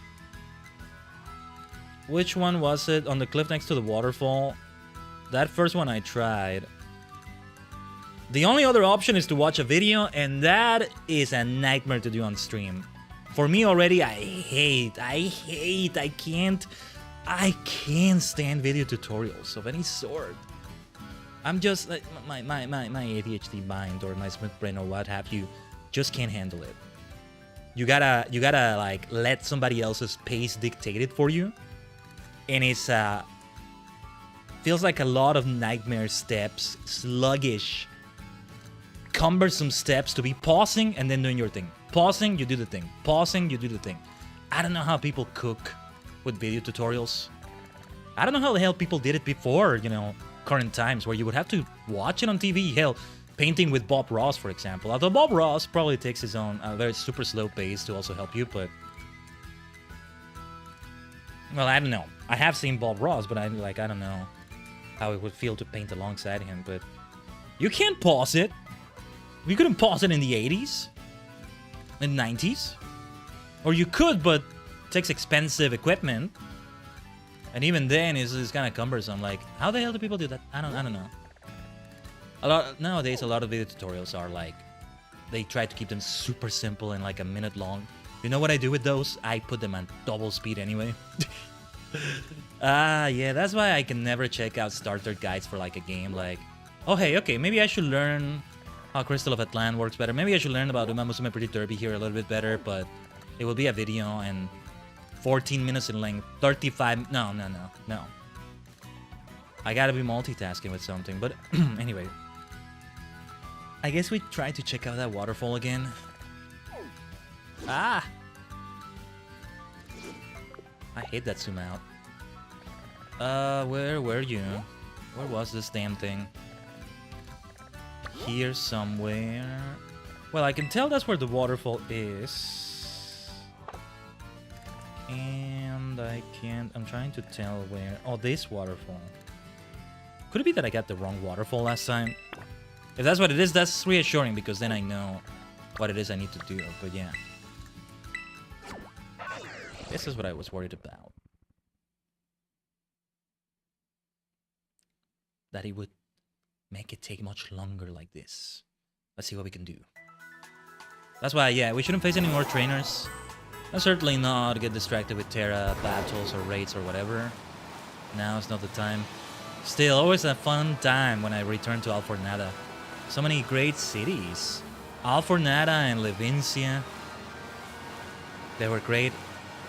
Which one was it? On the cliff next to the waterfall. That first one I tried. The only other option is to watch a video, and that is a nightmare to do on stream. For me already, I can't stand video tutorials of any sort. I'm just like my ADHD mind or my split brain or what have you just can't handle it. You gotta like let somebody else's pace dictate it for you, and it's feels like a lot of nightmare steps, sluggish, cumbersome steps to be pausing and then doing your thing. Pausing, you do the thing. Pausing, you do the thing. I don't know how people cook with video tutorials. I don't know how the hell people did it before, you know, current times, where you would have to watch it on TV. Hell, painting with Bob Ross, for example. Although Bob Ross probably takes his own very super slow pace to also help you, but... Well, I don't know. I have seen Bob Ross, but I don't know how it would feel to paint alongside him, but... You can't pause it. You couldn't pause it in the 80s. In the 90s. Or you could, but it takes expensive equipment. And even then, it's kind of cumbersome. Like, how the hell do people do that? I don't know. Nowadays, a lot of video tutorials are like, they try to keep them super simple and like a minute long. You know what I do with those? I put them on double speed anyway. Yeah, that's why I can never check out starter guides for like a game. Like, oh hey, okay, maybe I should learn how Crystal of Atlan works better. Maybe I should learn about Uma Musume Pretty Derby here a little bit better, but it will be a video and 14 minutes in length, 35... No. I gotta be multitasking with something, but anyway. I guess we try to check out that waterfall again. Ah! I hate that zoom out. Where were you? Where was this damn thing? Here somewhere. Well, I can tell that's where the waterfall is. And I can't... I'm trying to tell where... Oh, this waterfall. Could it be that I got the wrong waterfall last time? If that's what it is, that's reassuring, because then I know what it is I need to do. But yeah. This is what I was worried about. That it would make it take much longer like this. Let's see what we can do. That's why, yeah, we shouldn't face any more trainers. And certainly not get distracted with Terra battles or raids or whatever. Now is not the time. Still, always a fun time when I return to Alfornada. So many great cities. Alfornada and Levincia. They were great.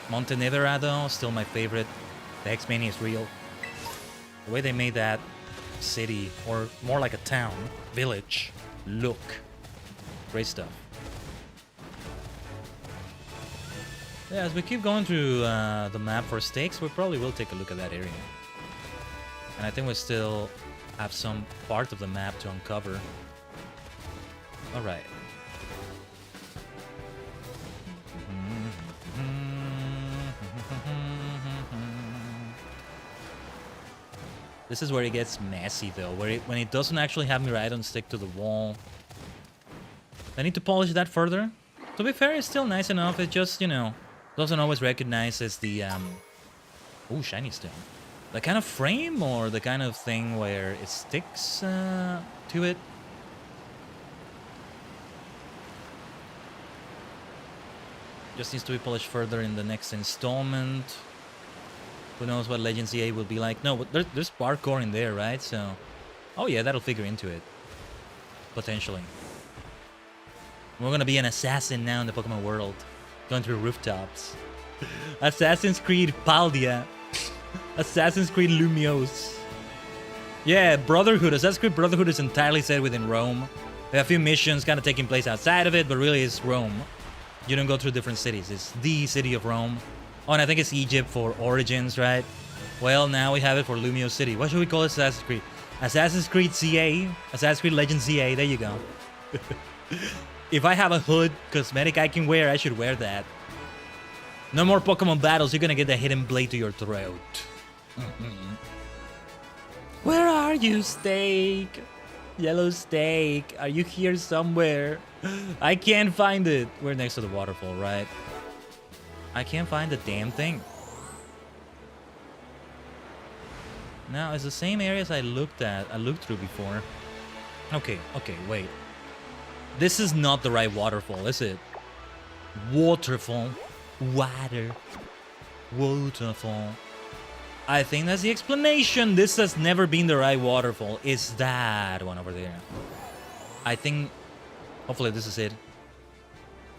Monteneverado, still my favorite. The X-Mania is real. The way they made that city, or more like a town, village, look. Great stuff. Yeah, as we keep going through the map for stakes, we probably will take a look at that area. And I think we still have some part of the map to uncover. Alright. This is where it gets messy though, when it doesn't actually have me right on stick to the wall. I need to polish that further. To be fair, it's still nice enough, it just, you know, doesn't always recognize as the, ooh, shiny stone. The kind of frame or the kind of thing where it sticks to it. Just needs to be polished further in the next installment. Who knows what Legends EA will be like. No, but there's parkour in there, right? So, oh yeah, that'll figure into it. Potentially. We're gonna be an assassin now in the Pokemon world. Going through rooftops. Assassin's Creed Paldia. Assassin's Creed Lumiose. Yeah, Brotherhood. Assassin's Creed Brotherhood is entirely set within Rome. There are a few missions kind of taking place outside of it, but really it's Rome. You don't go through different cities. It's the city of Rome. Oh, and I think it's Egypt for Origins, right? Well, now we have it for Lumiose City. What should we call it? Assassin's Creed? Assassin's Creed CA? Assassin's Creed Legends CA. There you go. If I have a hood cosmetic I can wear, I should wear that. No more Pokemon battles. You're gonna get the hidden blade to your throat. Where are you, steak? Yellow steak, are you here somewhere? I can't find it. We're next to the waterfall, right? I can't find the damn thing. Now, it's the same areas I looked through before. Okay, wait. This is not the right waterfall, is it? Waterfall. Waterfall. I think that's the explanation. This has never been the right waterfall. It's that one over there. I think... Hopefully this is it.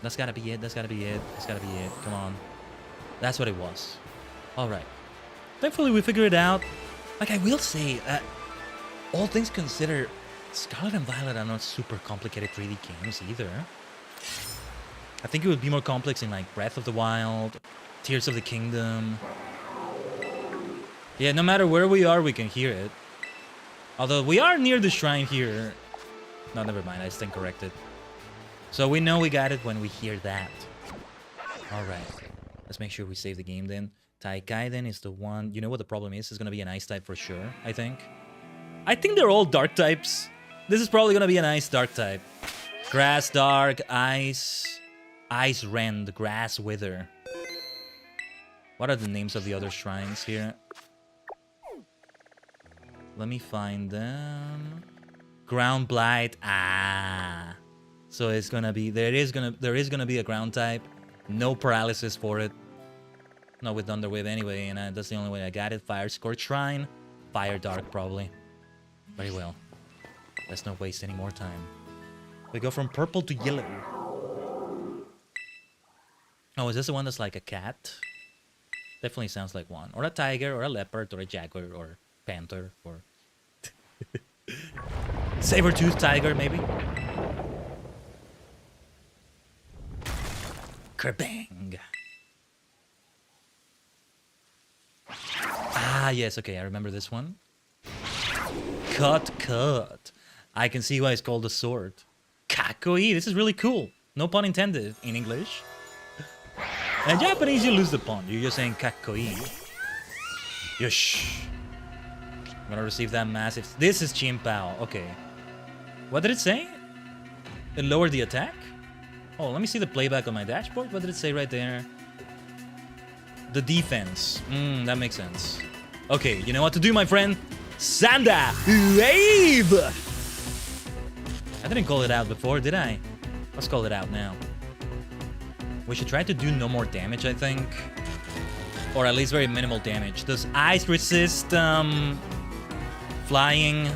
That's gotta be it. That's gotta be it. That's gotta be it. Come on. That's what it was. Alright. Thankfully we figured it out. Like, I will say that... all things considered, Scarlet and Violet are not super complicated 3D games either. I think it would be more complex in, like, Breath of the Wild, Tears of the Kingdom... Yeah, no matter where we are, we can hear it. Although we are near the shrine here. No, never mind. I stand corrected. So we know we got it when we hear that. Alright. Let's make sure we save the game then. Khaiden is the one... You know what the problem is? It's going to be an ice type for sure, I think. I think they're all dark types. This is probably going to be an ice dark type. Grass dark, ice... Ice rend, grass wither. What are the names of the other shrines here? Let me find them. Ground blight. Ah. So it's gonna be there is gonna be a ground type. No paralysis for it. Not with Thunderwave anyway, and that's the only way I got it. Fire Scorch Shrine. Fire Dark probably. Very well. Let's not waste any more time. We go from purple to yellow. Oh, is this the one that's like a cat? Definitely sounds like one. Or a tiger, or a leopard, or a jaguar, or panther, or saber-toothed tiger, maybe. Kerbang. Ah, yes, okay, I remember this one. Cut. I can see why it's called a sword. Kakoi, this is really cool. No pun intended in English. In Japanese, you lose the pun. You're just saying kakoi. Yosh. I'm gonna receive that massive... This is Chimpao. Okay. What did it say? It lowered the attack? Oh, let me see the playback on my dashboard. What did it say right there? The defense. That makes sense. Okay, you know what to do, my friend. Sanda Wave! I didn't call it out before, did I? Let's call it out now. We should try to do no more damage, I think. Or at least very minimal damage. Does ice resist flying?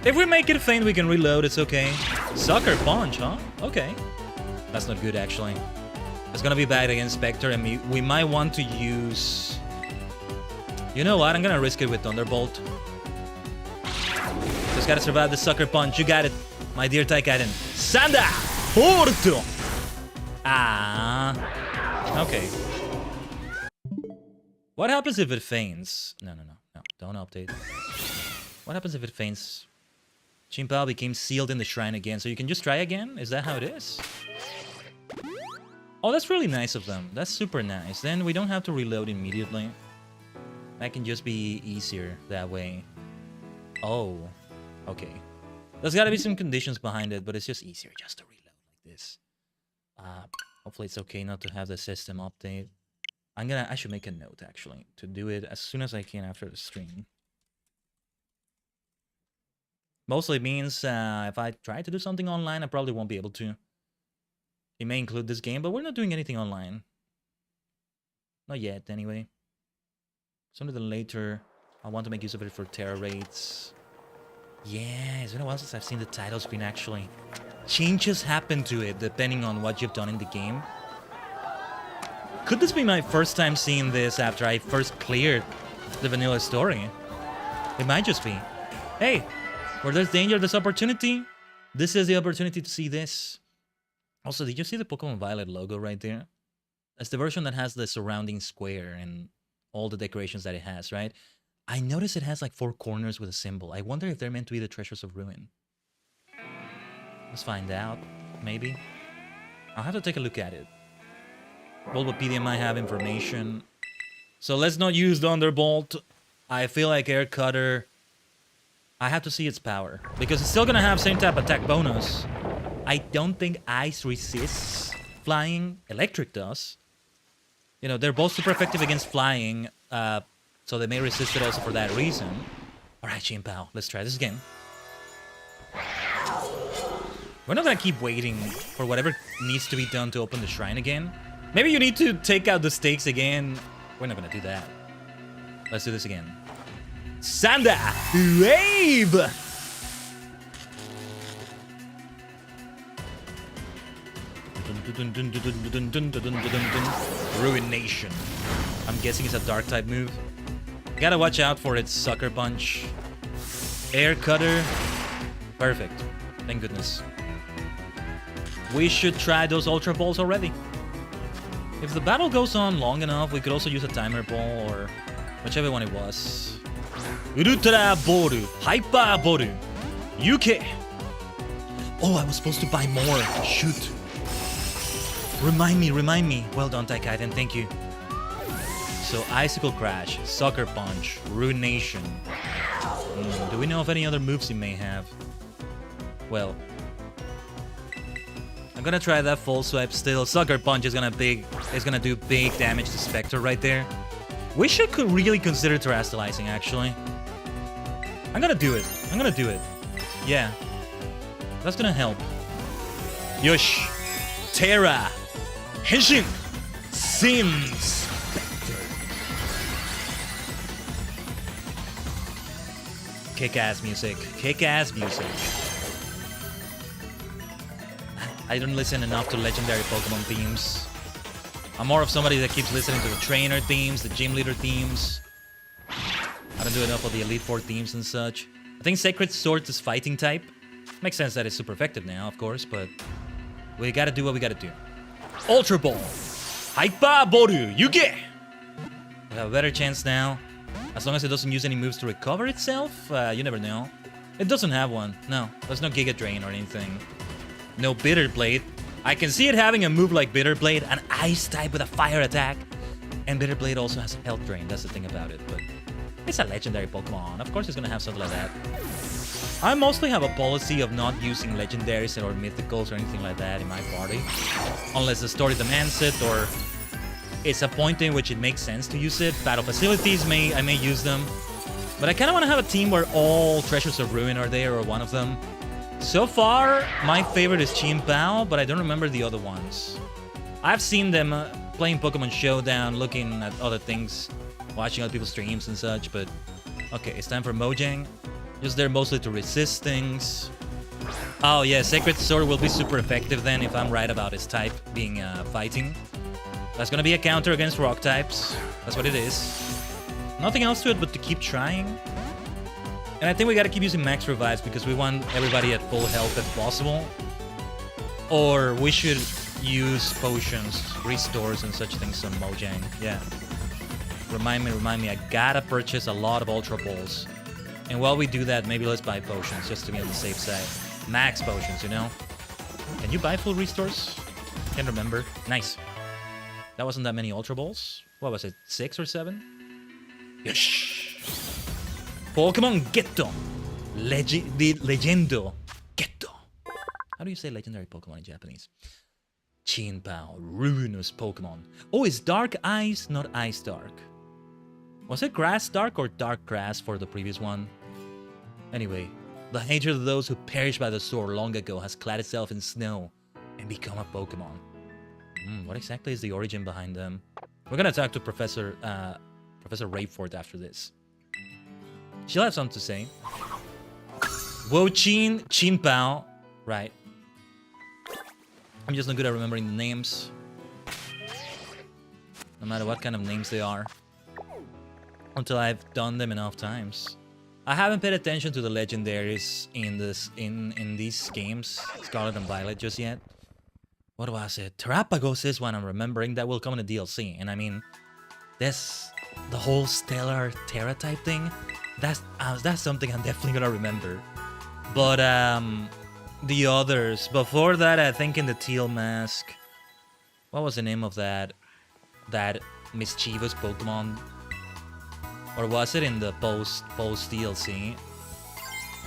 If we make it faint, we can reload. It's okay. Sucker Punch, huh? Okay. That's not good, actually. It's gonna be bad against Spectre, and we might want to use... You know what? I'm gonna risk it with Thunderbolt. Just gotta survive the Sucker Punch. You got it, my dear Khaiden. Sanda! Porto! Ah. Okay. What happens if it faints? No. Don't update. What happens if it faints? Chimpao became sealed in the shrine again, so you can just try again? Is that how it is? Oh, that's really nice of them. That's super nice. Then we don't have to reload immediately. That can just be easier that way. Oh. Okay. There's gotta be some conditions behind it, but it's just easier just to reload like this. Hopefully it's okay not to have the system update. I should make a note, actually, to do it as soon as I can after the stream. Mostly means if I try to do something online, I probably won't be able to. It may include this game, but we're not doing anything online. Not yet, anyway. Sooner than later, I want to make use of it for Terra raids. Yeah, it's been a while since I've seen the title screen, actually. Changes happen to it, depending on what you've done in the game. Could this be my first time seeing this after I first cleared the vanilla story? It might just be. Hey, where there's danger, there's opportunity. This is the opportunity to see this. Also, did you see the Pokemon Violet logo right there? That's the version that has the surrounding square and all the decorations that it has, right? I noticed it has like 4 corners with a symbol. I wonder if they're meant to be the Treasures of Ruin. Let's find out, maybe. I'll have to take a look at it. Bulbapedia might have information. So let's not use Thunderbolt. I feel like Air Cutter, I have to see its power. Because it's still gonna have same type attack bonus. I don't think Ice resists flying. Electric does. You know, they're both super effective against flying. So they may resist it also for that reason. Alright, Chin-Pao, let's try this again. We're not gonna keep waiting for whatever needs to be done to open the shrine again. Maybe you need to take out the stakes again. We're not gonna do that. Let's do this again. Sanda! Wave! Ruination. I'm guessing it's a dark type move. Gotta watch out for its sucker punch. Air Cutter. Perfect. Thank goodness. We should try those Ultra Balls already. If the battle goes on long enough, we could also use a timer ball or whichever one it was. Ultra Boru. Hyper Boru. Yuke. Oh, I was supposed to buy more. Shoot. Remind me. Well done, Khaiden, thank you. So, Icicle Crash, Sucker Punch, Ruination. Do we know of any other moves he may have? Well, I'm gonna try that full swipe still. Sucker Punch is gonna do big damage to Spectre right there. We should really consider terastallizing, actually. I'm gonna do it. Yeah. That's gonna help. Yosh. Terra. Henshin. Sims. Kick-ass music. I don't listen enough to legendary Pokemon themes. I'm more of somebody that keeps listening to the trainer themes, the gym leader themes. I don't do enough of the Elite Four themes and such. I think Sacred Swords is fighting type. Makes sense that it's super effective now, of course, but we gotta do what we gotta do. Ultra Ball! Hyper Boru! Yuge! We have a better chance now. As long as it doesn't use any moves to recover itself, you never know. It doesn't have one. No, there's no Giga Drain or anything. No Bitter Blade. I can see it having a move like Bitter Blade, an ice type with a fire attack. And Bitter Blade also has a health drain, that's the thing about it, but it's a legendary Pokemon. Of course it's gonna have something like that. I mostly have a policy of not using legendaries or mythicals or anything like that in my party. Unless the story demands it or it's a point in which it makes sense to use it. Battle facilities, I may use them. But I kind of want to have a team where all Treasures of Ruin are there or one of them. So far, my favorite is Chin-Pao, but I don't remember the other ones. I've seen them playing Pokemon Showdown, looking at other things, watching other people's streams and such, but okay, it's time for Mojang. Just there mostly to resist things. Oh yeah, Sacred Sword will be super effective then if I'm right about its type being fighting. That's gonna be a counter against rock types. That's what it is. Nothing else to it but to keep trying. And I think we gotta keep using max revives because we want everybody at full health if possible. Or we should use potions, restores and such things on Mojang. Yeah. Remind me, I gotta purchase a lot of Ultra Balls. And while we do that, maybe let's buy potions just to be on the safe side. Max potions, you know? Can you buy full restores? Can't remember. Nice. That wasn't that many Ultra Balls. What was it, 6 or 7? Yosh! Pokemon Ghetto! Legendo Ghetto! How do you say legendary Pokemon in Japanese? Chin-Pao, ruinous Pokemon. Oh, it's Dark Ice, not Ice Dark. Was it Grass Dark or Dark Grass for the previous one? Anyway, the hatred of those who perished by the sword long ago has clad itself in snow and become a Pokemon. What exactly is the origin behind them? We're gonna talk to Professor Rayford after this. She'll have something to say. Wo-Chin, Chin-Pao. Right. I'm just not good at remembering the names. No matter what kind of names they are. Until I've done them enough times. I haven't paid attention to the legendaries in these games, Scarlet and Violet, just yet. What was it? Terrapagos is one I'm remembering that will come in the DLC. And I mean, that's the whole Stellar Terra type thing. That's something I'm definitely gonna remember. But the others before that, I think in the Teal Mask. What was the name of that mischievous Pokemon? Or was it in the post DLC?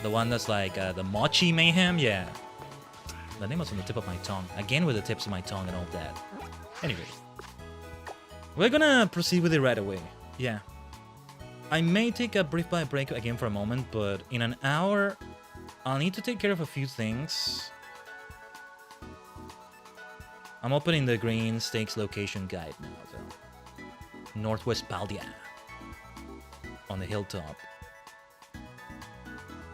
The one that's like the Mochi Mayhem? Yeah. The name was on the tip of my tongue. Again with the tips of my tongue and all that. Anyway. We're gonna proceed with it right away. Yeah. I may take a brief break again for a moment, but in an hour, I'll need to take care of a few things. I'm opening the Green Stakes location guide now, so. Northwest Paldia. On the hilltop.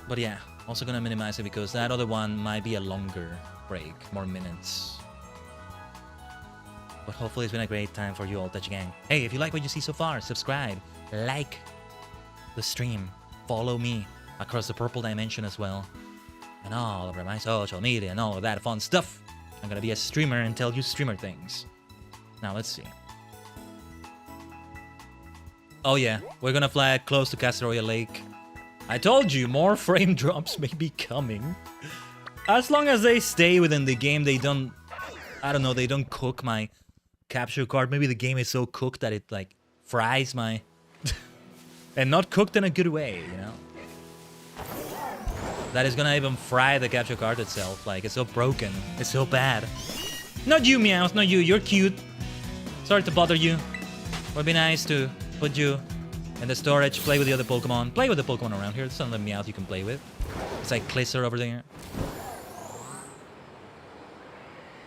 But yeah, also gonna minimize it because that other one might be a longer break, more minutes. But hopefully it's been a great time for you all, Tajigen. Hey, if you like what you see so far, subscribe, like the stream, follow me across the purple dimension as well, and all over my social media and all of that fun stuff. I'm gonna be a streamer and tell you streamer things. Now let's see. Oh yeah, we're gonna fly close to Castaroya Lake. I told you, more frame drops may be coming. As long as they stay within the game, they don't... I don't know, they don't cook my capture card. Maybe the game is so cooked that it, like, fries my... and not cooked in a good way, you know? That is gonna even fry the capture card itself. Like, it's so broken. It's so bad. Not you, Meowth, not you. You're cute. Sorry to bother you. Would be nice to put you in the storage, play with the other Pokemon. Play with the Pokemon around here. There's some of the Meowth you can play with. It's like Clisser over there.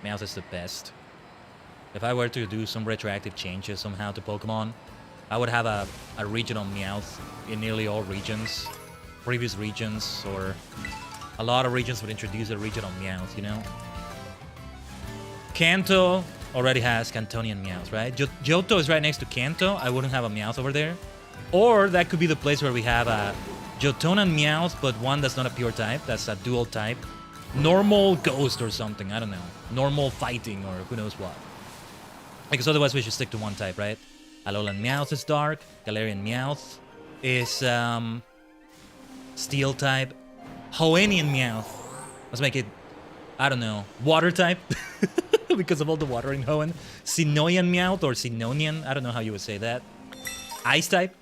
Meowth is the best. If I were to do some retroactive changes somehow to Pokemon, I would have a regional Meowth in nearly all regions. Previous regions, or a lot of regions would introduce a regional Meowth, you know? Kanto already has Cantonian Meowth, right? Johto is right next to Kanto. I wouldn't have a Meowth over there. Or that could be the place where we have a Johtonan Meowth, but one that's not a pure type. That's a dual type. Normal Ghost or something, I don't know. Normal Fighting or who knows what. Because otherwise we should stick to one type, right? Alolan Meowth is dark. Galarian Meowth is Steel type. Hoennian Meowth. Let's make it, I don't know, water type. Because of all the water in Hoenn. Sinnoian Meowth or Sinonian. I don't know how you would say that. Ice type.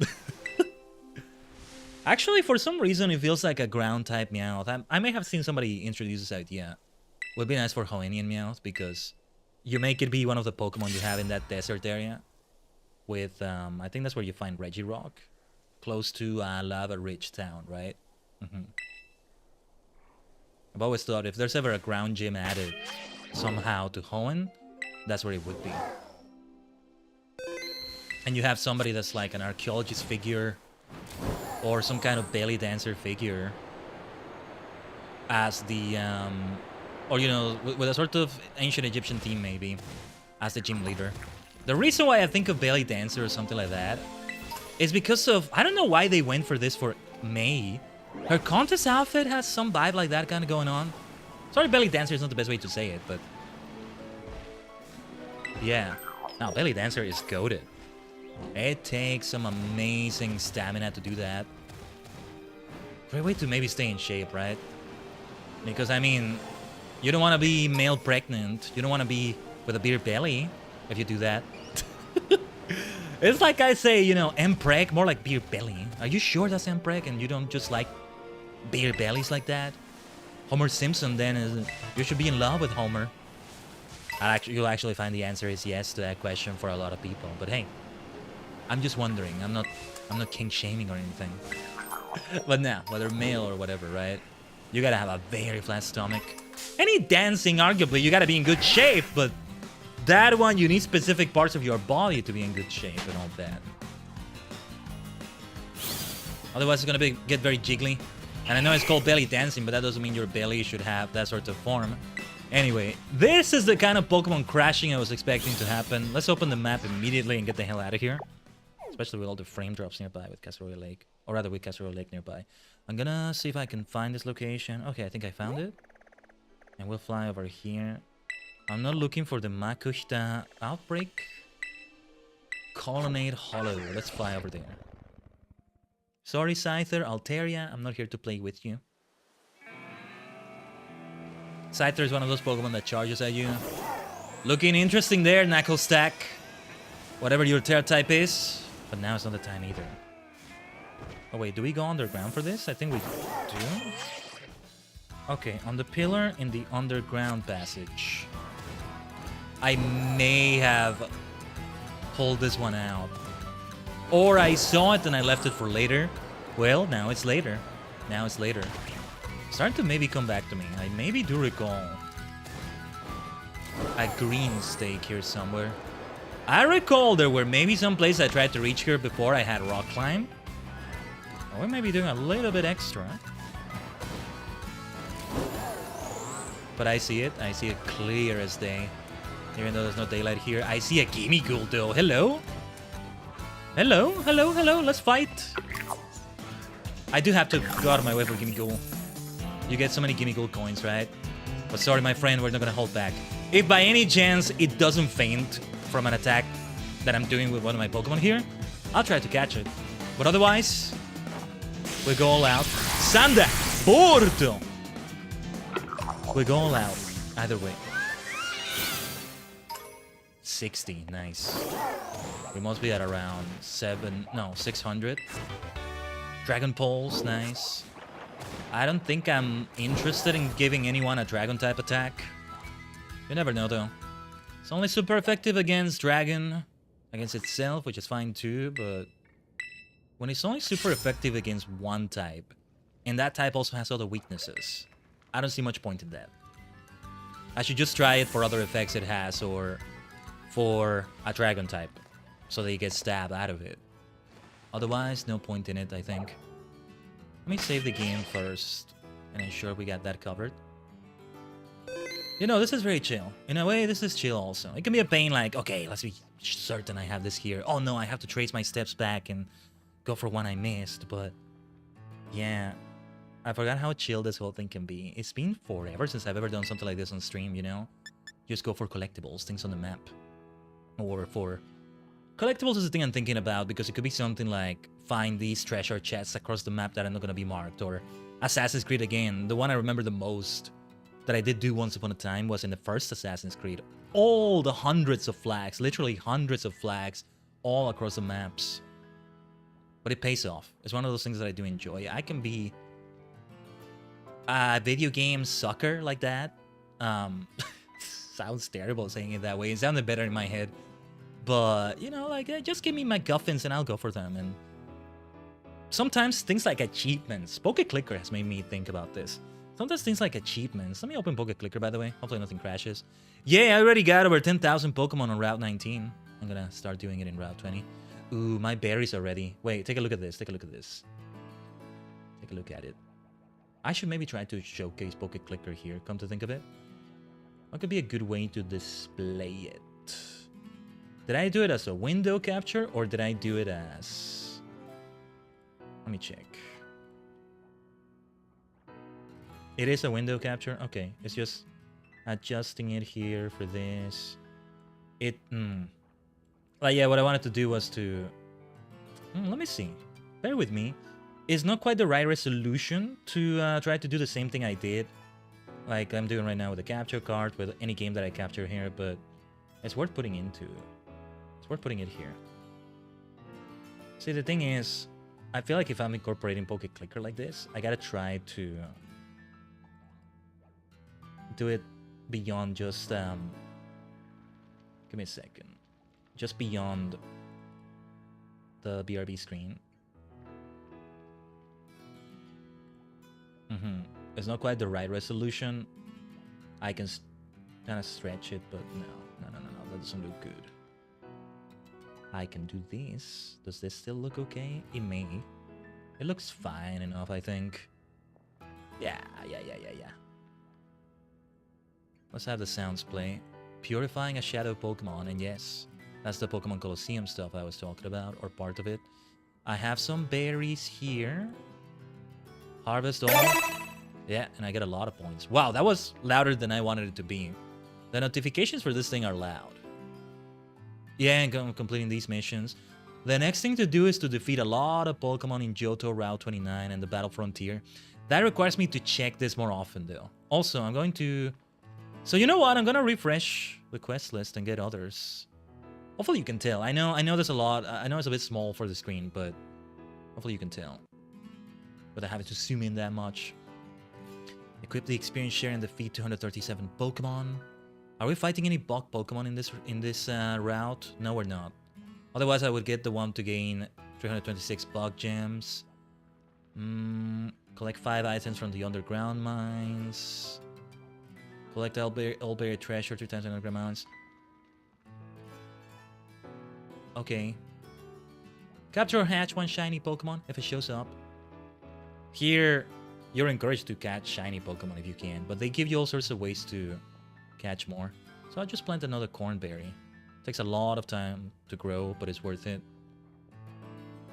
Actually, for some reason, it feels like a ground type Meowth. I may have seen somebody introduce this idea. Would be nice for Hoennian Meowth because you make it be one of the Pokemon you have in that desert area. With, I think that's where you find Regirock. Close to Lava Ridge Town, right? I've always thought if there's ever a ground gym added somehow to Hoenn, that's where it would be. And you have somebody that's like an archaeologist figure or some kind of belly dancer figure as the, or you know, with a sort of ancient Egyptian theme maybe, as the gym leader. The reason why I think of belly dancer or something like that is because of, I don't know why they went for this for May. Her contest outfit has some vibe like that kind of going on. Sorry, belly dancer is not the best way to say it, but yeah. Now, belly dancer is goated. It takes some amazing stamina to do that. Great way to maybe stay in shape, right? Because, I mean, you don't want to be male pregnant. You don't want to be with a beer belly if you do that. It's like I say, you know, M-preg, more like beer belly. Are you sure that's M-preg and you don't just like beer bellies like that? Homer Simpson, then, is, you should be in love with Homer. You'll actually find the answer is yes to that question for a lot of people. But hey, I'm just wondering. I'm not king shaming or anything. But now, whether male or whatever, right? You gotta have a very flat stomach. Any dancing, arguably, you gotta be in good shape, but that one, you need specific parts of your body to be in good shape and all that. Otherwise, it's gonna get very jiggly. And I know it's called belly dancing, but that doesn't mean your belly should have that sort of form. Anyway, this is the kind of Pokemon crashing I was expecting to happen. Let's open the map immediately and get the hell out of here. Especially with all the frame drops nearby with Castaroya Lake. Or rather, with Castaroya Lake nearby. I'm gonna see if I can find this location. Okay, I think I found it. And we'll fly over here. I'm not looking for the Makuhita outbreak. Colonnade Hollow. Let's fly over there. Sorry, Scyther, Altaria. I'm not here to play with you. Scyther is one of those Pokemon that charges at you. Looking interesting there, Knuckle Stack. Whatever your Terra type is. But now it's not the time either. Oh wait, do we go underground for this? I think we do. Okay, on the pillar in the underground passage. I may have pulled this one out. Or I saw it and I left it for later. Well, now it's later. Now it's later. Starting to maybe come back to me. I maybe do recall a green stake here somewhere. I recall there were maybe some place I tried to reach here before I had rock climb. Or we may be doing a little bit extra. But I see it. I see it clear as day. Even though there's no daylight here. I see a gimme ghoul though. Hello? Hello? Hello? Hello? Let's fight. I do have to go out of my way for gimme ghoul. You get so many gimme ghoul coins, right? But sorry, my friend, we're not gonna hold back. If by any chance it doesn't faint from an attack that I'm doing with one of my Pokemon here, I'll try to catch it. But otherwise, we go all out. Sanda! Porto! We go all out. Either way. 60, nice. We must be at around 600. Dragon Pulse, nice. I don't think I'm interested in giving anyone a dragon type attack. You never know though. It's only super effective against dragon, against itself, which is fine too, but when it's only super effective against one type, and that type also has other weaknesses, I don't see much point in that. I should just try it for other effects it has, or for a dragon type, so that you get stabbed out of it. Otherwise, no point in it, I think. Let me save the game first and ensure we got that covered. You know, this is very chill. In a way, this is chill also. It can be a pain like, okay, let's be certain I have this here. Oh no, I have to trace my steps back and go for one I missed, but yeah. I forgot how chill this whole thing can be. It's been forever since I've ever done something like this on stream, you know? Just go for collectibles, things on the map. Or for... Collectibles is the thing I'm thinking about, because it could be something like find these treasure chests across the map that are not gonna be marked, or Assassin's Creed again. The one I remember the most that I did do once upon a time was in the first Assassin's Creed. All the hundreds of flags, literally hundreds of flags, all across the maps. But it pays off. It's one of those things that I do enjoy. I can be a video game sucker like that. Sounds terrible saying it that way. It sounded better in my head. But, you know, like, just give me my guffins and I'll go for them. And sometimes things like achievements. Poke Clicker has made me think about this. Sometimes things like achievements. Let me open Poke Clicker, by the way. Hopefully nothing crashes. Yeah, I already got over 10,000 Pokemon on Route 19. I'm gonna start doing it in Route 20. Ooh, my berries are ready. Wait, take a look at this. Take a look at this. Take a look at it. I should maybe try to showcase Poke Clicker here, come to think of it. What could be a good way to display it? Did I do it as a window capture, or did I do it as... Let me check. It is a window capture? Okay, it's just adjusting it here for this. Like, yeah, what I wanted to do was to... let me see. Bear with me. It's not quite the right resolution to try to do the same thing I did, like I'm doing right now with the capture card, with any game that I capture here, but it's worth putting into. It's worth putting it here. See, the thing is, I feel like if I'm incorporating Poke Clicker like this, I gotta try to do it beyond just, give me a second. Just beyond the BRB screen. It's not quite the right resolution. I can kind of stretch it, but no, that doesn't look good. I can do this. Does this still look okay? It may. It looks fine enough, I think. Yeah. Let's have the sounds play. Purifying a shadow Pokemon, and yes, that's the Pokemon Colosseum stuff I was talking about, or part of it. I have some berries here. Harvest all. Yeah, and I get a lot of points. Wow, that was louder than I wanted it to be. The notifications for this thing are loud. Yeah, and completing these missions. The next thing to do is to defeat a lot of Pokemon in Johto Route 29 and the Battle Frontier. That requires me to check this more often, though. Also, I'm going to... So you know what? I'm going to refresh the quest list and get others. Hopefully you can tell. I know there's a lot. I know it's a bit small for the screen, but hopefully you can tell. without having to zoom in that much. Equip the experience share and defeat 237 Pokemon. Are we fighting any bug Pokemon in this route? No, we're not. Otherwise, I would get the one to gain 326 bug gems. Collect 5 items from the underground mines. Collect Owlberry treasure 2 times underground mines. Okay. Capture or hatch 1 shiny Pokemon if it shows up. Here, you're encouraged to catch shiny Pokemon if you can, but they give you all sorts of ways to catch more. So I'll just plant another cornberry. Takes a lot of time to grow, but it's worth it.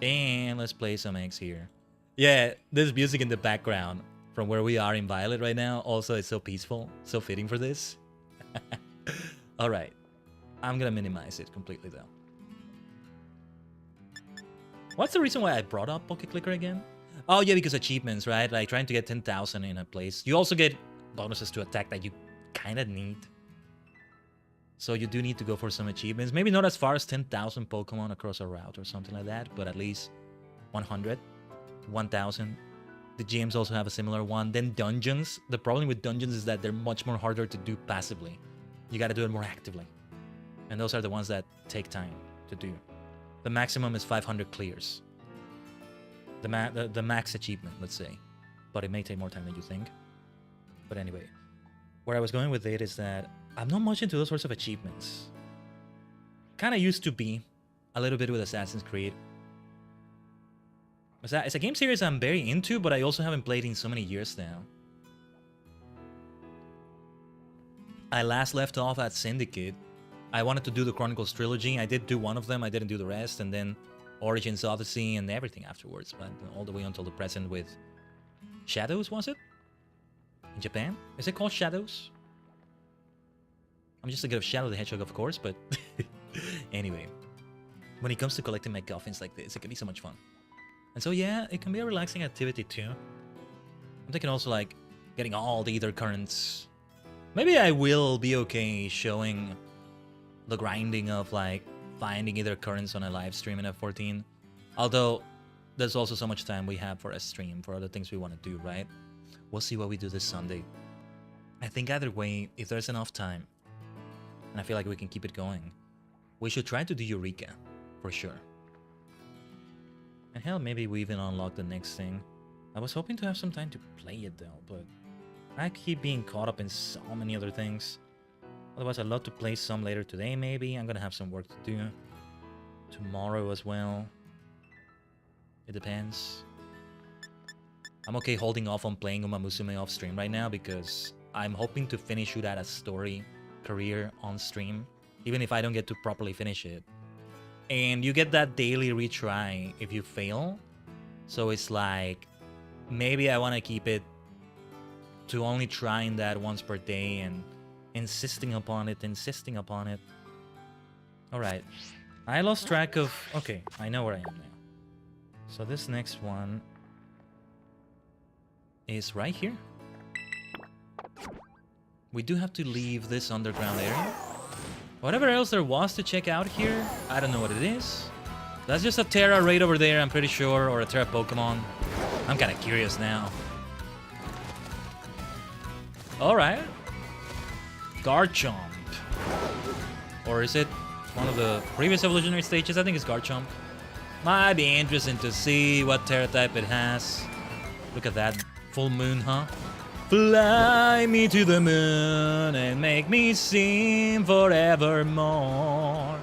And let's play some eggs here. Yeah, there's music in the background from where we are in Violet right now. Also, it's so peaceful, so fitting for this. Alright, I'm gonna minimize it completely though. What's the reason why I brought up Poke Clicker again? Oh yeah, because achievements, right? Like trying to get 10,000 in a place. You also get bonuses to attack that you kind of need. So you do need to go for some achievements. Maybe not as far as 10,000 Pokemon across a route or something like that, but at least 100, 1,000. The GMs also have a similar one. Then dungeons. The problem with dungeons is that they're much more harder to do passively. You got to do it more actively. And those are the ones that take time to do. The maximum is 500 clears. The max achievement, let's say. But it may take more time than you think. But anyway, where I was going with it is that I'm not much into those sorts of achievements. Kind of used to be a little bit with Assassin's Creed. It's a game series I'm very into, but I also haven't played in so many years now. I last left off at Syndicate. I wanted to do the Chronicles trilogy. I did do one of them. I didn't do the rest. And then Origins, Odyssey, and everything afterwards. But all the way until the present with Shadows, was it? In Japan? Is it called Shadows? I'm just thinking of Shadow the Hedgehog, of course, but anyway. When it comes to collecting MacGuffins like this, it can be so much fun. And so yeah, it can be a relaxing activity too. I'm thinking also like getting all the Ether Currents. Maybe I will be okay showing the grinding of like finding Ether Currents on a live stream in F14. Although there's also so much time we have for a stream, for other things we want to do, right? We'll see what we do this Sunday. I think either way, if there's enough time, and I feel like we can keep it going, we should try to do Eureka, for sure. And hell, maybe we even unlock the next thing. I was hoping to have some time to play it though, but I keep being caught up in so many other things. Otherwise, I'd love to play some later today, maybe. I'm gonna have some work to do tomorrow as well. It depends. I'm okay holding off on playing Uma Musume off stream right now because I'm hoping to finish Urara's story career on stream, even if I don't get to properly finish it. And you get that daily retry if you fail. So it's like, maybe I want to keep it to only trying that once per day and insisting upon it. Alright. I lost track of... Okay, I know where I am now. So this next one is right here. We do have to leave this underground area. Whatever else there was to check out here, I don't know what it is. That's just a Terra right over there, I'm pretty sure, or a Terra Pokemon. I'm kind of curious now. Alright. Garchomp. Or is it one of the previous evolutionary stages? I think it's Garchomp. Might be interesting to see what Terra type it has. Look at that full moon, huh? Fly me to the moon and make me sing forevermore.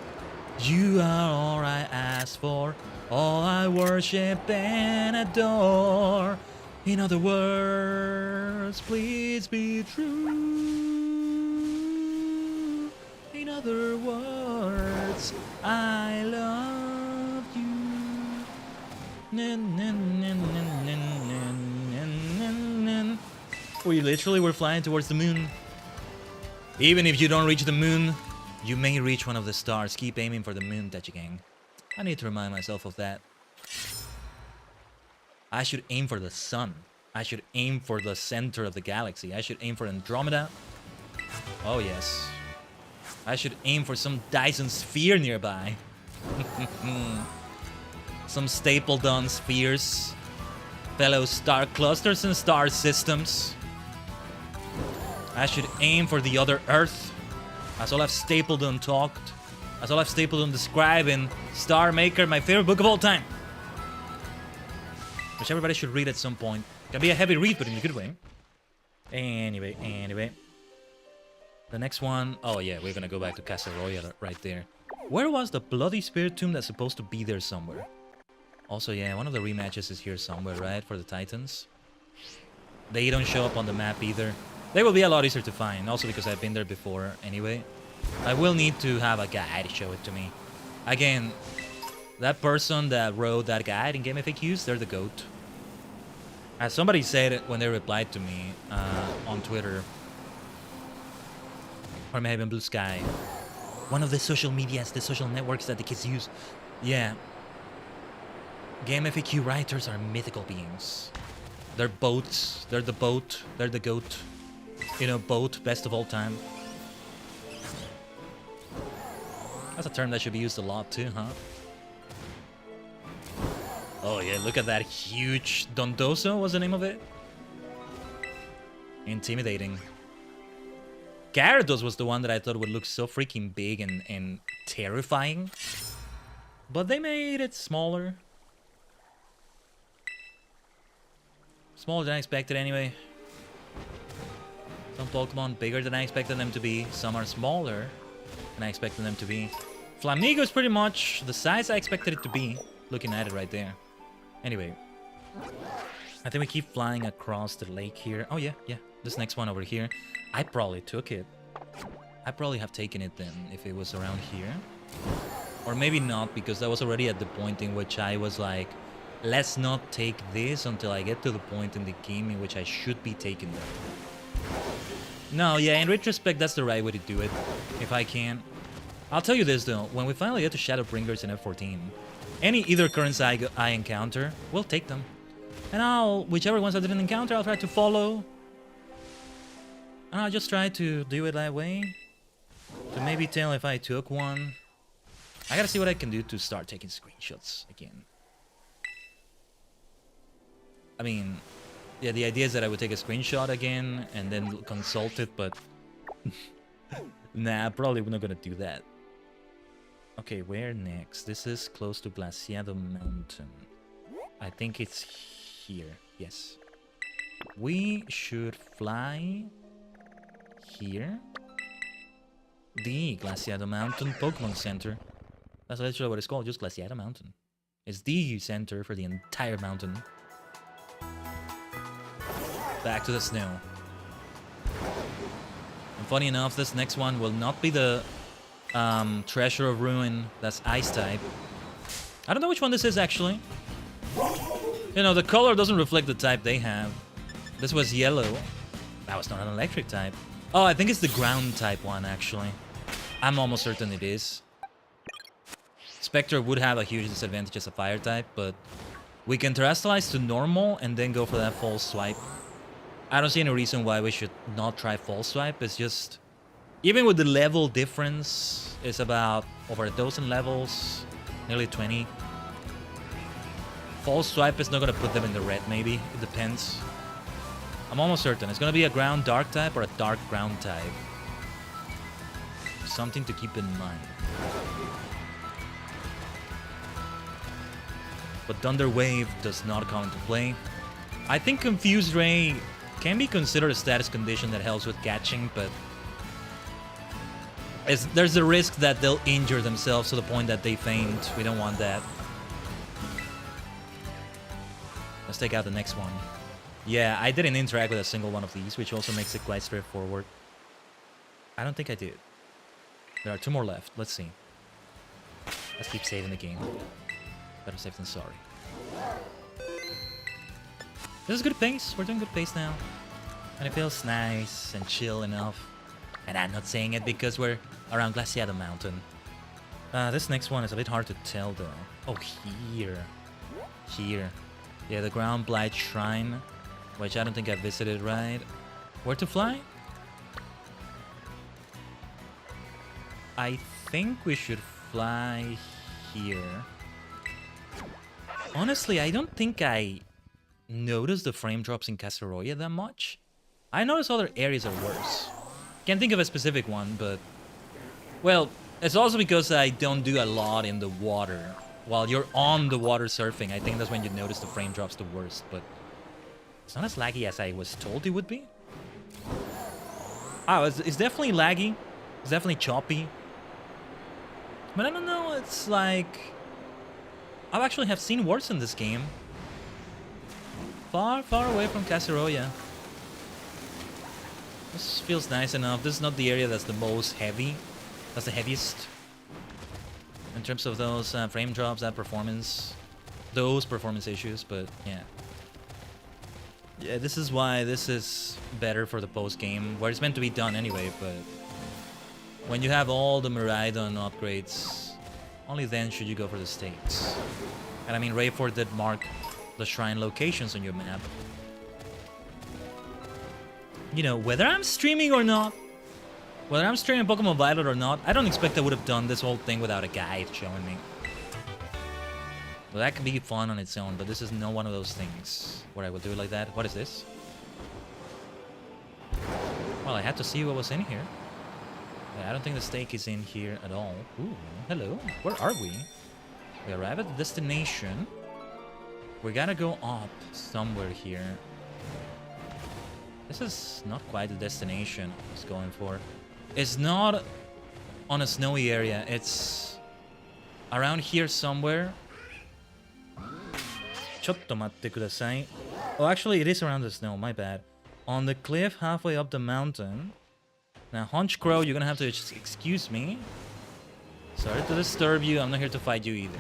You are all I ask for, all I worship and adore. In other words, please be true. In other words, I love you. We literally were flying towards the moon. Even if you don't reach the moon, you may reach one of the stars. Keep aiming for the moon, Tajigen. I need to remind myself of that. I should aim for the sun. I should aim for the center of the galaxy. I should aim for Andromeda. Oh yes. I should aim for some Dyson sphere nearby. Some Stapledon spheres. fellow star clusters and star systems. I should aim for the other Earth. That's all I've stapled and talked. That's all I've stapled and described in Star Maker, my favorite book of all time. Which everybody should read at some point. Can be a heavy read, but in a good way. Anyway. The next one... Oh yeah, we're gonna go back to Castle Royale right there. Where was the bloody spirit tomb that's supposed to be there somewhere? Also, yeah, one of the rematches is here somewhere, right? For the Titans. They don't show up on the map either. They will be a lot easier to find, also because I've been there before anyway. I will need to have a guide show it to me. Again, that person that wrote that guide in Game FAQs, they're the GOAT. As somebody said when they replied to me on Twitter, or maybe in Blue Sky, one of the social medias, the social networks that the kids use. Yeah. Game FAQ writers are mythical beings. They're boats. They're the boat. They're the GOAT. You know, boat, best of all time. That's a term that should be used a lot too, huh? Oh yeah, look at that huge Dondoso, what's the name of it? Intimidating. Gyarados was the one that I thought would look so freaking big and terrifying. But they made it smaller. Smaller than I expected anyway. Some Pokemon bigger than I expected them to be. Some are smaller than I expected them to be. Flamingo is pretty much the size I expected it to be. Looking at it right there. Anyway. I think we keep flying across the lake here. Oh yeah. This next one over here. I probably took it. I probably have taken it then if it was around here. Or maybe not, because I was already at the point in which I was like, let's not take this until I get to the point in the game in which I should be taking them. No, yeah, in retrospect, that's the right way to do it, if I can. I'll tell you this, though. When we finally get to Shadowbringers in F14, either currents I encounter, we'll take them. And whichever ones I didn't encounter, I'll try to follow. And I'll just try to do it that way. To maybe tell if I took one. I gotta see what I can do to start taking screenshots again. I mean... Yeah, the idea is that I would take a screenshot again and then consult it, but... nah, probably we're not gonna do that. Okay, where next? This is close to Glaciado Mountain. I think it's here. Yes. We should fly... here. The Glaciado Mountain Pokemon Center. That's literally what it's called, just Glaciado Mountain. It's the center for the entire mountain. Back to the snow. And funny enough, this next one will not be the Treasure of Ruin. That's Ice type. I don't know which one this is actually. You know, the color doesn't reflect the type they have. This was yellow. That was not an electric type. Oh, I think it's the ground type one actually. I'm almost certain it is. Spectre would have a huge disadvantage as a fire type, but we can terrestrialize to normal and then go for that false swipe. I don't see any reason why we should not try false swipe. It's just, even with the level difference, it's about over a dozen levels, nearly 20. False swipe is not gonna put them in the red, maybe. It depends. I'm almost certain it's gonna be a ground dark type or a dark ground type. Something to keep in mind. But Thunder Wave does not come into play. I think Confused Ray can be considered a status condition that helps with catching, but there's a risk that they'll injure themselves to the point that they faint. We don't want that. Let's take out the next one. Yeah, I didn't interact with a single one of these, which also makes it quite straightforward. I don't think I did. There are 2 more left. Let's see. Let's keep saving the game. Better safe than sorry. This is good pace. We're doing good pace now. And it feels nice and chill enough. And I'm not saying it because we're around Glaciado Mountain. This next one is a bit hard to tell though. Oh, here. Here. Yeah, the Ground Blight Shrine. Which I don't think I visited, right? Where to fly? I think we should fly here. Honestly, I don't think I notice the frame drops in Casaroya that much. I notice other areas are worse. Can't think of a specific one, but... Well, it's also because I don't do a lot in the water. While you're on the water surfing, I think that's when you notice the frame drops the worst, but... It's not as laggy as I was told it would be. Oh, it's definitely laggy. It's definitely choppy. But I don't know, it's like... I actually have seen worse in this game. Far, far away from Casaroya. This feels nice enough. This is not the area that's the most heavy. That's the heaviest. In terms of those frame drops, that performance. Those performance issues, but yeah. Yeah, this is why this is better for the post-game, where it's meant to be done anyway, but... When you have all the Miraidon upgrades, only then should you go for the stakes. And I mean, Rayford did mark the shrine locations on your map. You know, whether I'm streaming or not, whether I'm streaming Pokemon Violet or not, I don't expect I would have done this whole thing without a guide showing me. Well, that can be fun on its own, but this is not one of those things where I will do it like that. What is this? Well, I had to see what was in here. Yeah, I don't think the stake is in here at all. Ooh, hello. Where are we? We arrive at the destination. We gotta go up somewhere here. This is not quite the destination I was going for. It's not on a snowy area. It's around here somewhere. Chotto matte kudasai. Oh, actually, it is around the snow. My bad. On the cliff halfway up the mountain. Now, Hunch Crow, you're gonna have to excuse me. Sorry to disturb you. I'm not here to fight you either.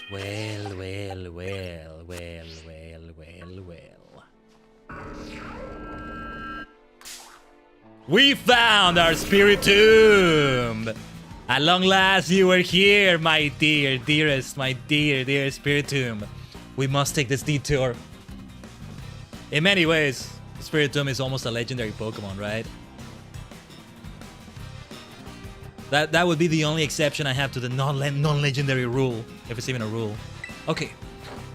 Well. We found our spirit tomb! At long last, you were here, my dear, dearest, my dear spirit tomb. We must take this detour. In many ways, Spirit Tomb is almost a legendary Pokemon, right? That would be the only exception I have to the non-legendary rule, if it's even a rule. Okay,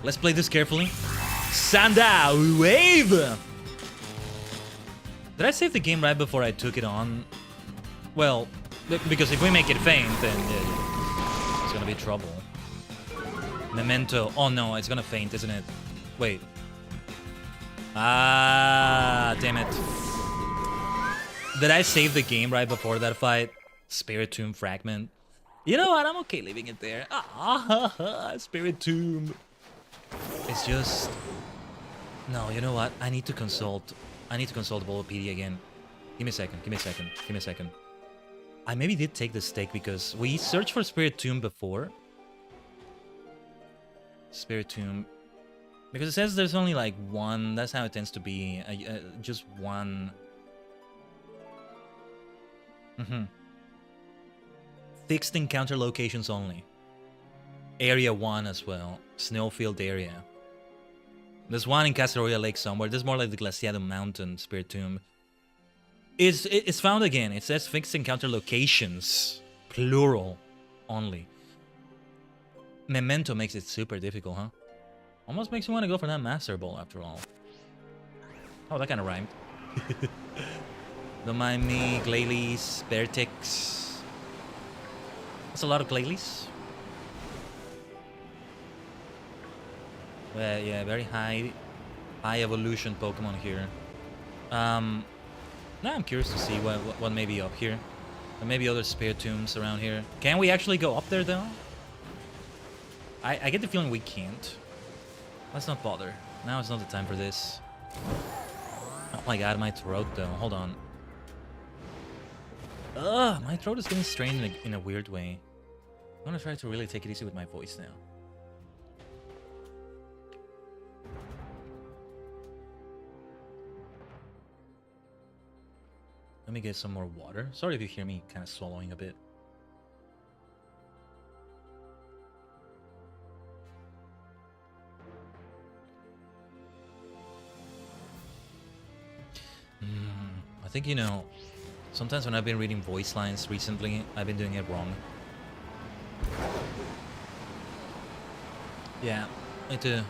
let's play this carefully. Sanda Wave! Did I save the game right before I took it on? Well, because if we make it faint, then it's gonna be trouble. Memento. Oh no, it's gonna faint, isn't it? Wait. Ah, damn it. Did I save the game right before that fight? Spirit Tomb Fragment. You know what? I'm okay leaving it there. Ah, Spirit Tomb. It's just... No, you know what? I need to consult Volopedia again. Give me a second. I maybe did take the stake because we searched for Spirit Tomb before. Spirit Tomb. Because it says there's only like one. That's how it tends to be. Just one. Fixed encounter locations only. Area 1 as well. Snowfield area. There's one in Casaroya Lake somewhere. This is more like the Glaciado Mountain Spirit Tomb. It's found again. It says fixed encounter locations. Plural. Only. Memento makes it super difficult, huh? Almost makes me want to go for that Master Ball after all. Oh, that kind of rhymed. Don't mind me. Glalie, Beartix. That's a lot of Glalies. Well, yeah, very high evolution Pokemon here. Now I'm curious to see what may be up here. There may be other Spirit Tombs around here. Can we actually go up there though? I get the feeling we can't. Let's not bother. Now is not the time for this. Oh my god, my throat though. Hold on. Ugh, my throat is getting strained in a weird way. I'm gonna try to really take it easy with my voice now. Let me get some more water. Sorry if you hear me kind of swallowing a bit. I think, you know, Sometimes when I've been reading voice lines recently, I've been doing it wrong. Yeah, I need to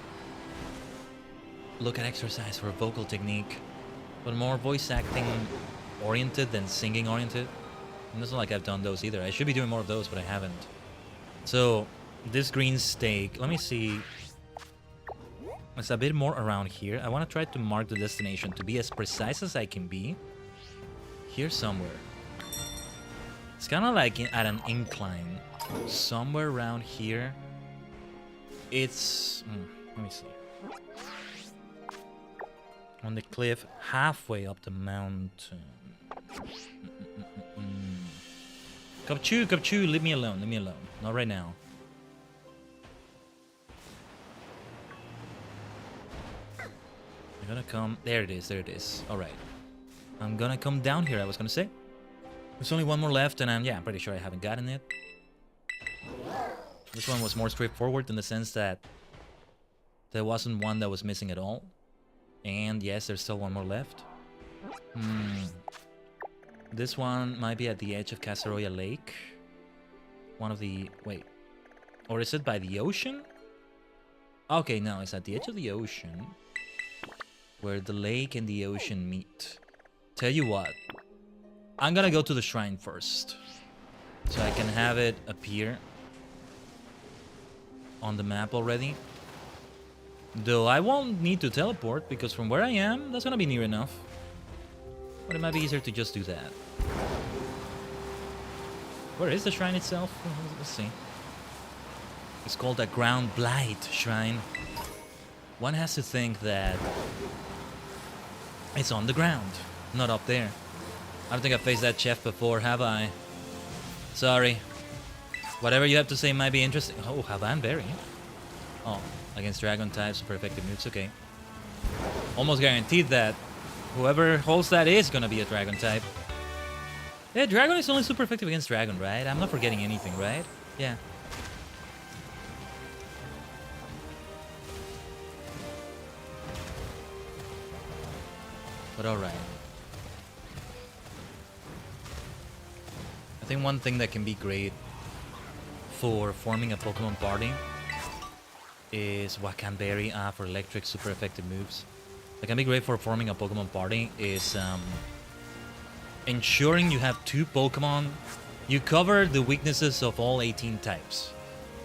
look at exercise for vocal technique, but more voice acting oriented than singing oriented. And it's not like I've done those either. I should be doing more of those, but I haven't. So, this green steak, let me see. It's a bit more around here. I want to try to mark the destination to be as precise as I can be. Here somewhere. It's kind of like at an incline. Somewhere around here. It's... let me see. On the cliff, halfway up the mountain. Kapchu, leave me alone, leave me alone. Not right now. I'm gonna come... There it is. Alright. I'm gonna come down here, I was gonna say. There's only one more left, and I'm pretty sure I haven't gotten it. This one was more straightforward in the sense that there wasn't one that was missing at all. And yes, there's still one more left. This one might be at the edge of Casaroya Lake. One of the... Wait. Or is it by the ocean? Okay, no, it's at the edge of the ocean. Where the lake and the ocean meet. Tell you what. I'm gonna go to the shrine first. So I can have it appear on the map already. Though I won't need to teleport, because from where I am, that's gonna be near enough. But it might be easier to just do that. Where is the shrine itself? Let's see. It's called a Ground Blight Shrine. One has to think that it's on the ground, not up there. I don't think I've faced that chef before, have I? Sorry. Whatever you have to say might be interesting. Oh, Havan Berry. Oh, against dragon types, super effective moves, okay. Almost guaranteed that whoever holds that is gonna be a dragon type. Yeah, dragon is only super effective against dragon, right? I'm not forgetting anything, right? Yeah. But alright. I think one thing that can be great for forming a Pokemon party is Wakanberry for electric super effective moves. That can be great for forming a Pokemon party is ensuring you have 2 Pokemon. You cover the weaknesses of all 18 types.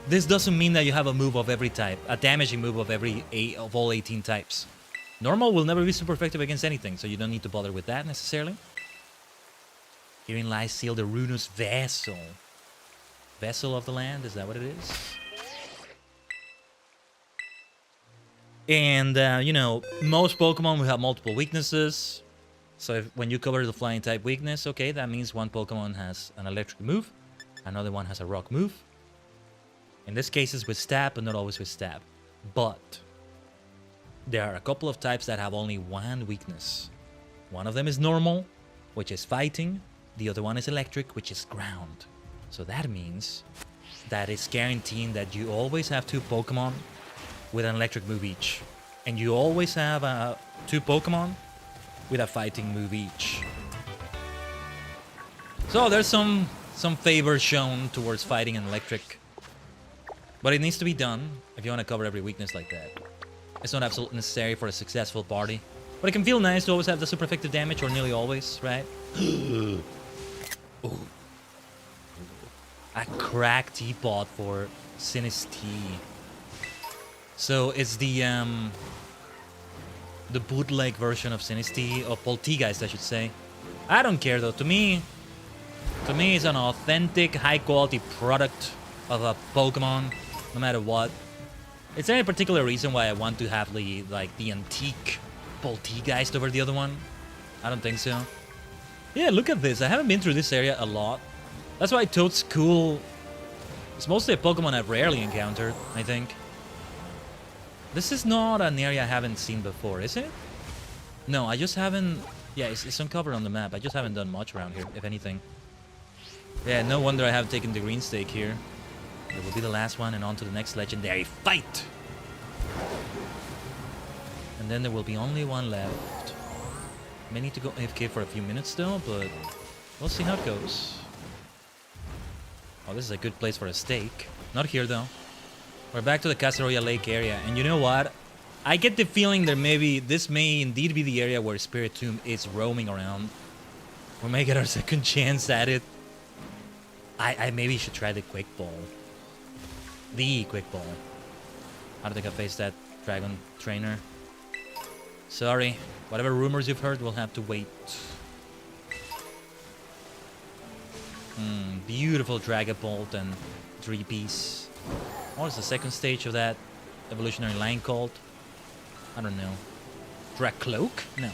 This doesn't mean that you have a move of every type, a damaging move of all 18 types. Normal will never be super effective against anything, so you don't need to bother with that necessarily. Herein lies sealed the Runus Vessel. Vessel of the land, is that what it is? And, you know, most Pokemon will have multiple weaknesses. So when you cover the flying type weakness, okay, that means one Pokemon has an electric move, another one has a rock move. In this case, it's with stab, but not always with stab. But there are a couple of types that have only one weakness. One of them is normal, which is fighting. The other one is electric, which is ground. So that means that it's guaranteeing that you always have 2 Pokemon with an electric move each. And you always have 2 Pokemon with a fighting move each. So there's some favor shown towards fighting and electric. But it needs to be done if you want to cover every weakness like that. It's not absolutely necessary for a successful party. But it can feel nice to always have the super effective damage, or nearly always, right? Ooh. A crack teapot for Sinistea. So it's the bootleg version of Sinistea, of Polteageist, I should say. I don't care though. To me, it's an authentic, high-quality product of a Pokemon, no matter what. Is there any particular reason why I want to have the antique Polteageist over the other one? I don't think so. Yeah, look at this. I haven't been through this area a lot. That's why Toadstool is mostly a Pokemon I've rarely encountered, I think. This is not an area I haven't seen before, is it? No, I just haven't... Yeah, it's uncovered on the map. I just haven't done much around here, if anything. Yeah, no wonder I have taken the green stake here. It will be the last one, and on to the next legendary fight! And then there will be only one left. May need to go AFK for a few minutes still, but We'll see how it goes. Oh, this is a good place for a steak. Not here, though. We're back to the Casaroya Lake area. And you know what? I get the feeling that maybe this may indeed be the area where Spirit Tomb is roaming around. We may get our second chance at it. I maybe should try the Quick Ball. The Quick Ball. I don't think I faced that Dragon Trainer. Sorry. Whatever rumors you've heard, we'll have to wait. Beautiful Dragapult and 3-piece. What is the second stage of that evolutionary line called? I don't know. Dracloak? No.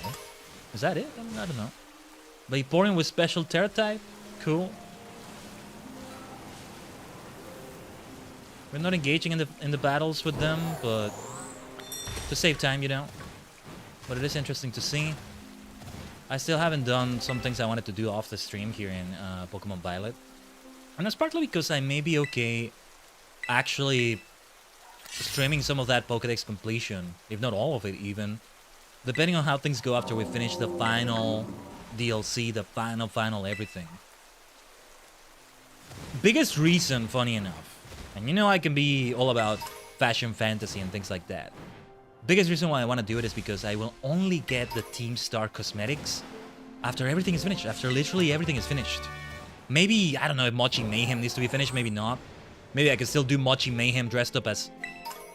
Is that it? I don't know. Vaporeon with special Terra type? Cool. We're not engaging in the battles with them, but to save time, you know. But it is interesting to see. I still haven't done some things I wanted to do off the stream here in Pokemon Violet. And that's partly because I may be okay actually streaming some of that Pokédex completion, if not all of it even, depending on how things go after we finish the final DLC, the final everything. Biggest reason, funny enough, and you know I can be all about fashion fantasy and things like that. Biggest reason why I want to do it is because I will only get the Team Star cosmetics after everything is finished, after literally everything is finished. Maybe, I don't know if Mochi Mayhem needs to be finished, maybe not. Maybe I can still do Mochi Mayhem dressed up as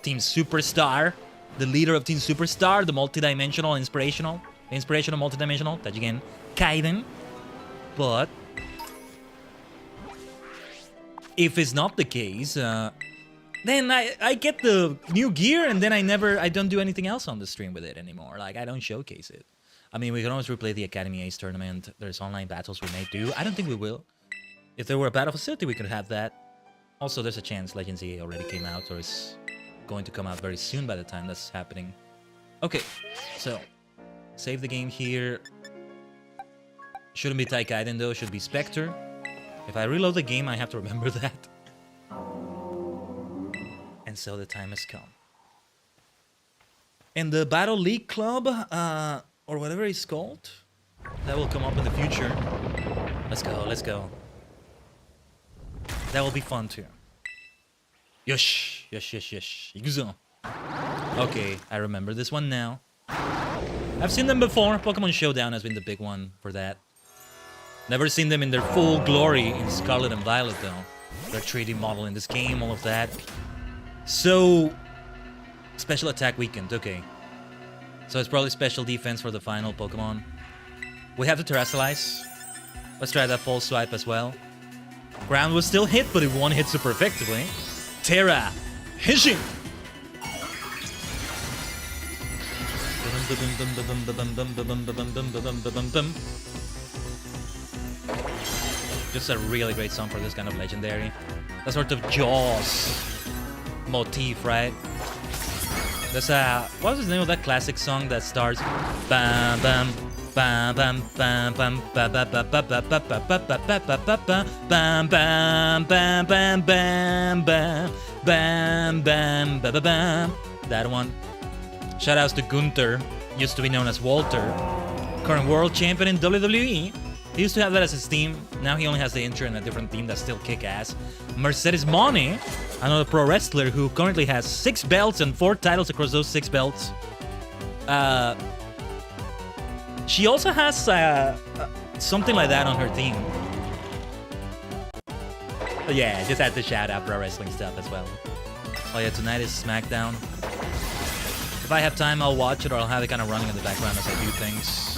Team Superstar, the leader of Team Superstar, the multi-dimensional, inspirational multi-dimensional, Tajigen, Khaiden. But if it's not the case, then I get the new gear and then I don't do anything else on the stream with it anymore. Like, I don't showcase it. I mean, we can always replay the Academy Ace tournament. There's online battles we may do. I don't think we will. If there were a battle facility, we could have that. Also, there's a chance Legends EA already came out or is going to come out very soon by the time that's happening. Okay, so save the game here. Shouldn't be Taikaiden though, should be Spectre. If I reload the game, I have to remember that. And so the time has come. And the Battle League Club, or whatever it's called, that will come up in the future. Let's go, let's go. That will be fun too. Yosh, yosh, yosh, yosh. Ikuzo. Okay, I remember this one now. I've seen them before. Pokemon Showdown has been the big one for that. Never seen them in their full glory in Scarlet and Violet though. Their 3D model in this game, all of that. So, special attack weekend, okay. So it's probably special defense for the final Pokemon. We have to Terrasilize. Let's try that false swipe as well. Ground was still hit, but it won't hit super effectively. Terra Hissing! Just a really great song for this kind of legendary. That sort of Jaws motif, right? There's a... what was the name of that classic song that starts... bam bam bam bam bam bam bam bam bam bam bam bam bam bam bam bam bam bam bam. That one. Shoutouts to Gunther, used to be known as Walter, current world champion in WWE. He used to have that as his theme. Now he only has the intro and a different theme that's still kick-ass. Mercedes Money, another pro wrestler who currently has 6 belts and 4 titles across those 6 belts. She also has something like that on her theme. But yeah, just had to shout out pro wrestling stuff as well. Oh yeah, tonight is SmackDown. If I have time, I'll watch it, or I'll have it kind of running in the background as I do things.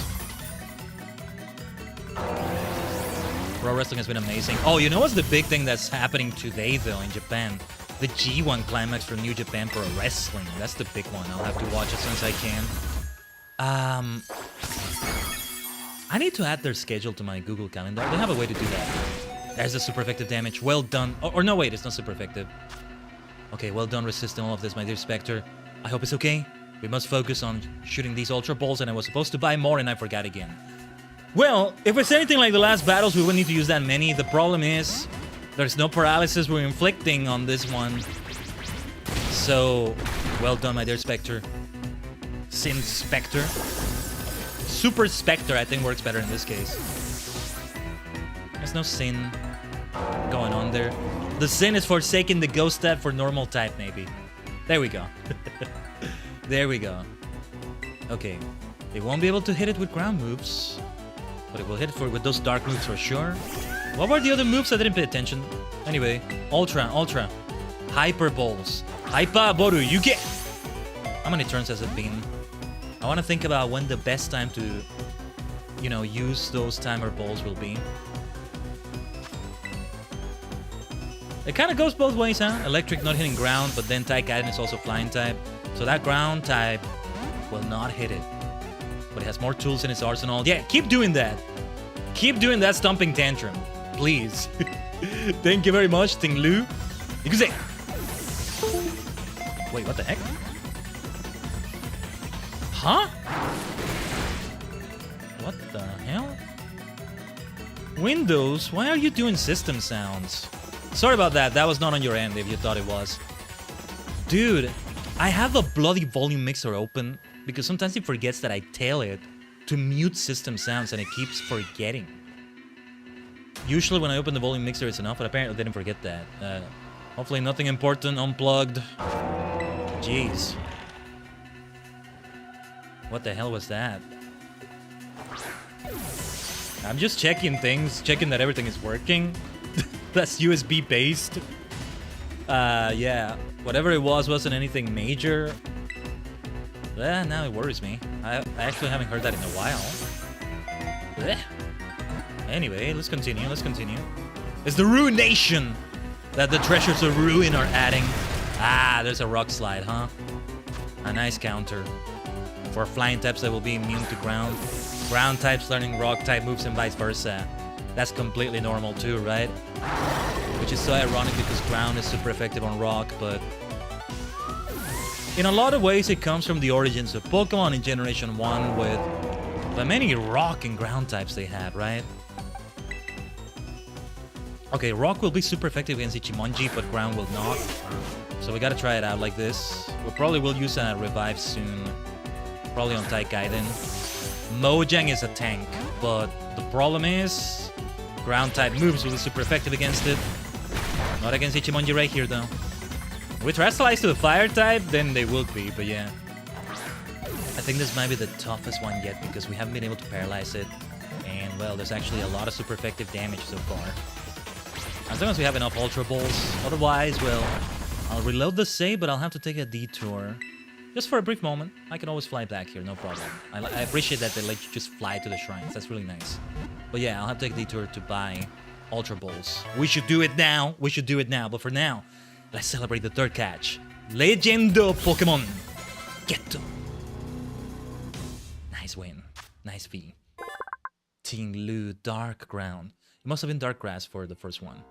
Pro wrestling has been amazing. Oh, you know what's the big thing that's happening today, though, in Japan? The G1 climax for New Japan Pro Wrestling. That's the big one. I'll have to watch it as soon as I can. I need to add their schedule to my Google Calendar. They have a way to do that. There's the super effective damage. Well done. Or no, wait, it's not super effective. Okay, well done resisting all of this, my dear Spectre. I hope it's okay. We must focus on shooting these Ultra Balls, and I was supposed to buy more and I forgot again. Well, if it's anything like the last battles, we wouldn't need to use that many. The problem is, there's no paralysis we're inflicting on this one. So, well done, my dear Spectre. Sin Spectre. Super Spectre, I think, works better in this case. There's no sin going on there. The sin is forsaking the ghost type for normal type, maybe. There we go. There we go. Okay. It won't be able to hit it with ground moves, but it will hit it with those dark moves for sure. What were the other moves? I didn't pay attention. Anyway, Ultra. Hyper Balls. Hyper Boru, you get... How many turns has it been? I want to think about when the best time to, you know, use those timer balls will be. It kind of goes both ways, huh? Electric not hitting ground, but then Tajigen is also flying type. So that ground type will not hit it. But it has more tools in its arsenal. Yeah, keep doing that. Keep doing that stomping tantrum. Please. Thank you very much, ℠𝕠𝕟𝕤𝕠𝕟. You can say... Wait, what the heck? Huh? What the hell? Windows, why are you doing system sounds? Sorry about that. That was not on your end if you thought it was. Dude, I have a bloody volume mixer open because sometimes it forgets that I tell it to mute system sounds and it keeps forgetting. Usually when I open the volume mixer it's enough, but apparently I didn't forget that. Hopefully nothing important unplugged. Jeez. What the hell was that? I'm just checking things, checking that everything is working. That's USB based. Yeah. Whatever it was wasn't anything major. Now it worries me. I actually haven't heard that in a while. Blech. Anyway, let's continue. It's the ruination that the treasures of ruin are adding. Ah, there's a rock slide, huh? A nice counter. For flying types that will be immune to ground. Ground types learning rock type moves and vice versa. That's completely normal too, right? Which is so ironic because ground is super effective on rock, but... in a lot of ways it comes from the origins of Pokemon in Generation 1 with the many rock and ground types they had, right? Okay, rock will be super effective against Ichimonji, but ground will not. So we gotta try it out like this. We probably will use a revive soon. Probably on Tajigen. Mojang is a tank, but the problem is ground type moves will be super effective against it. Not against Ichimonji right here though. With Terastallize to the fire type, then they will be, but yeah. I think this might be the toughest one yet because we haven't been able to paralyze it. And well, there's actually a lot of super effective damage so far. As long as we have enough Ultra Balls. Otherwise, well, I'll reload the save, but I'll have to take a detour. Just for a brief moment. I can always fly back here, no problem. I appreciate that they let you just fly to the shrines. That's really nice. But yeah, I'll have to take a detour to buy Ultra Balls. We should do it now. But for now, let's celebrate the third catch. Legendo Pokemon. Geto. Nice win. Nice V. ℠𝕠𝕠𝕠 Dark Ground. It must have been Dark Grass for the first one.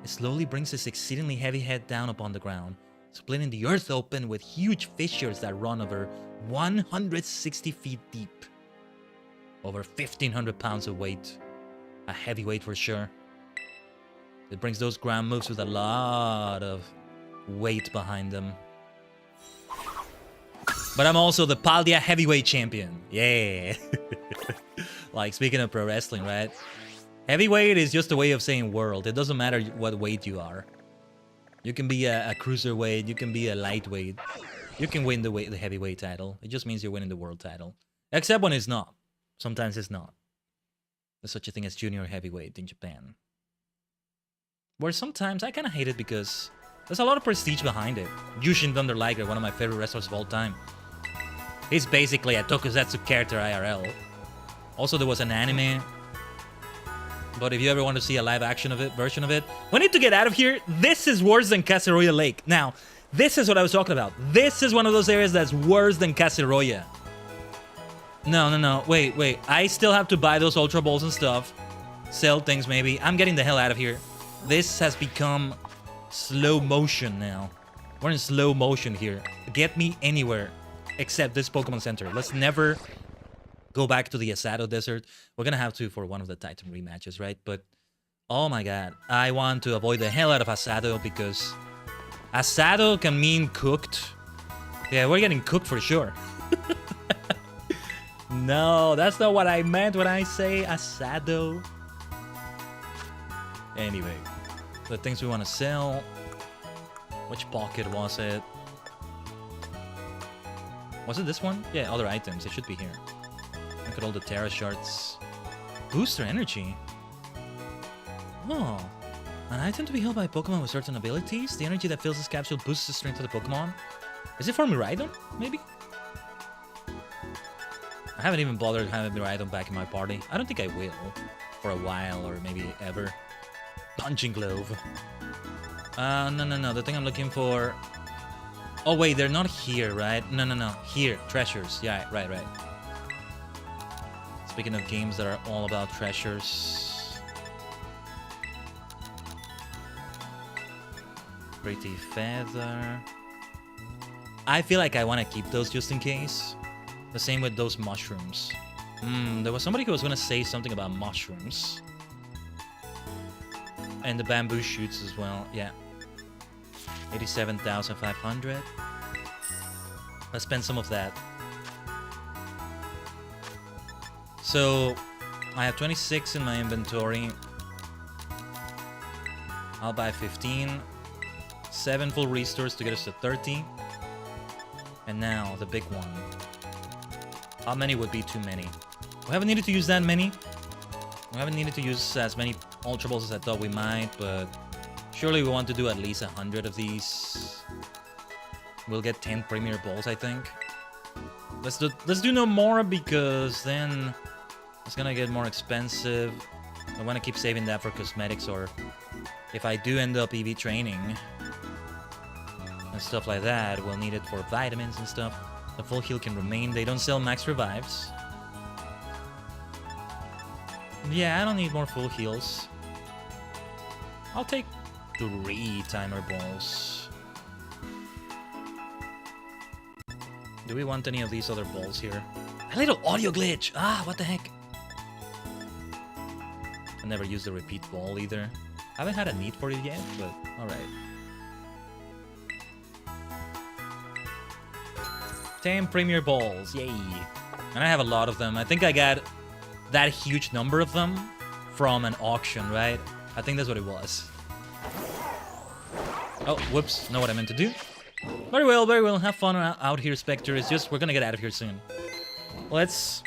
It slowly brings its exceedingly heavy head down upon the ground, splitting the earth open with huge fissures that run over 160 feet deep. Over 1,500 pounds of weight. A heavy weight for sure. It brings those ground moves with a lot of weight behind them. But I'm also the Paldea heavyweight champion. Yeah. Like, speaking of pro wrestling, right? Heavyweight is just a way of saying world. It doesn't matter what weight you are. You can be a cruiserweight, you can be a lightweight. You can win the heavyweight title. It just means you're winning the world title. Except when it's not. Sometimes it's not. There's such a thing as junior heavyweight in Japan. Where sometimes I kind of hate it because there's a lot of prestige behind it. Yushin Thunder Liger, one of my favorite wrestlers of all time. He's basically a tokusatsu character IRL. Also, there was an anime. But if you ever want to see a live action version of it, we need to get out of here. This is worse than Caseroya Lake. Now, this is what I was talking about. This is one of those areas that's worse than Caseroya. No. Wait. I still have to buy those Ultra Balls and stuff. Sell things, maybe. I'm getting the hell out of here. This has become slow motion now. We're in slow motion here. Get me anywhere except this Pokemon Center. Let's never go back to the Asado Desert. We're gonna have to for one of the Titan rematches, right? But, oh my god. I want to avoid the hell out of Asado because Asado can mean cooked. Yeah, we're getting cooked for sure. No, that's not what I meant when I say Asado. Anyway, the things we want to sell. Which pocket was it? Was it this one? Yeah, other items. It should be here. Look at all the Terra shards. Booster energy. Oh. An item to be held by a Pokemon with certain abilities. The energy that fills this capsule boosts the strength of the Pokemon. Is it for Miraidon? Maybe? I haven't even bothered having Miraidon back in my party. I don't think I will. For a while, or maybe ever. Punching Glove. No. The thing I'm looking for... Oh, wait, they're not here, right? No. Here, treasures. Yeah, right. Speaking of games that are all about treasures... Pretty Feather... I feel like I want to keep those just in case. The same with those mushrooms. There was somebody who was going to say something about mushrooms. And the bamboo shoots as well, yeah. 87,500. Let's spend some of that. So, I have 26 in my inventory. I'll buy 15. 7 full restores to get us to 30. And now, the big one. How many would be too many? We haven't needed to use that many. We haven't needed to use as many Ultra Balls as I thought we might, but surely we want to do at least 100 of these. We'll get 10 Premier Balls, I think. Let's do no more, because then it's gonna get more expensive. I want to keep saving that for cosmetics, or if I do end up EV training and stuff like that, we'll need it for vitamins and stuff. The full heal can remain. They don't sell max revives. Yeah, I don't need more full heals. I'll take 3 timer balls. Do we want any of these other balls here? A little audio glitch! Ah, what the heck? I never used the repeat ball either. I haven't had a need for it yet, but alright. 10 Premier Balls, yay! And I have a lot of them. I think I got that huge number of them from an auction, right? I think that's what it was. Oh, whoops, know what I meant to do. Very well, have fun out here, Spectre. It's just, we're gonna get out of here soon. Let's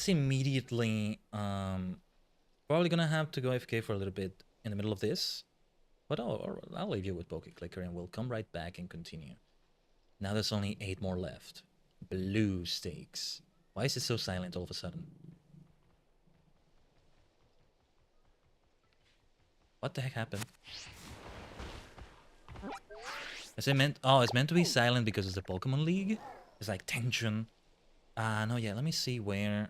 immediately, probably gonna have to go AFK for a little bit in the middle of this. But I'll leave you with Poke Clicker and we'll come right back and continue. Now there's only 8 more left. Blue stakes. Why is it so silent all of a sudden? What the heck happened? Is it meant... Oh, it's meant to be silent because it's the Pokemon League? It's like tension. No, yeah, let me see where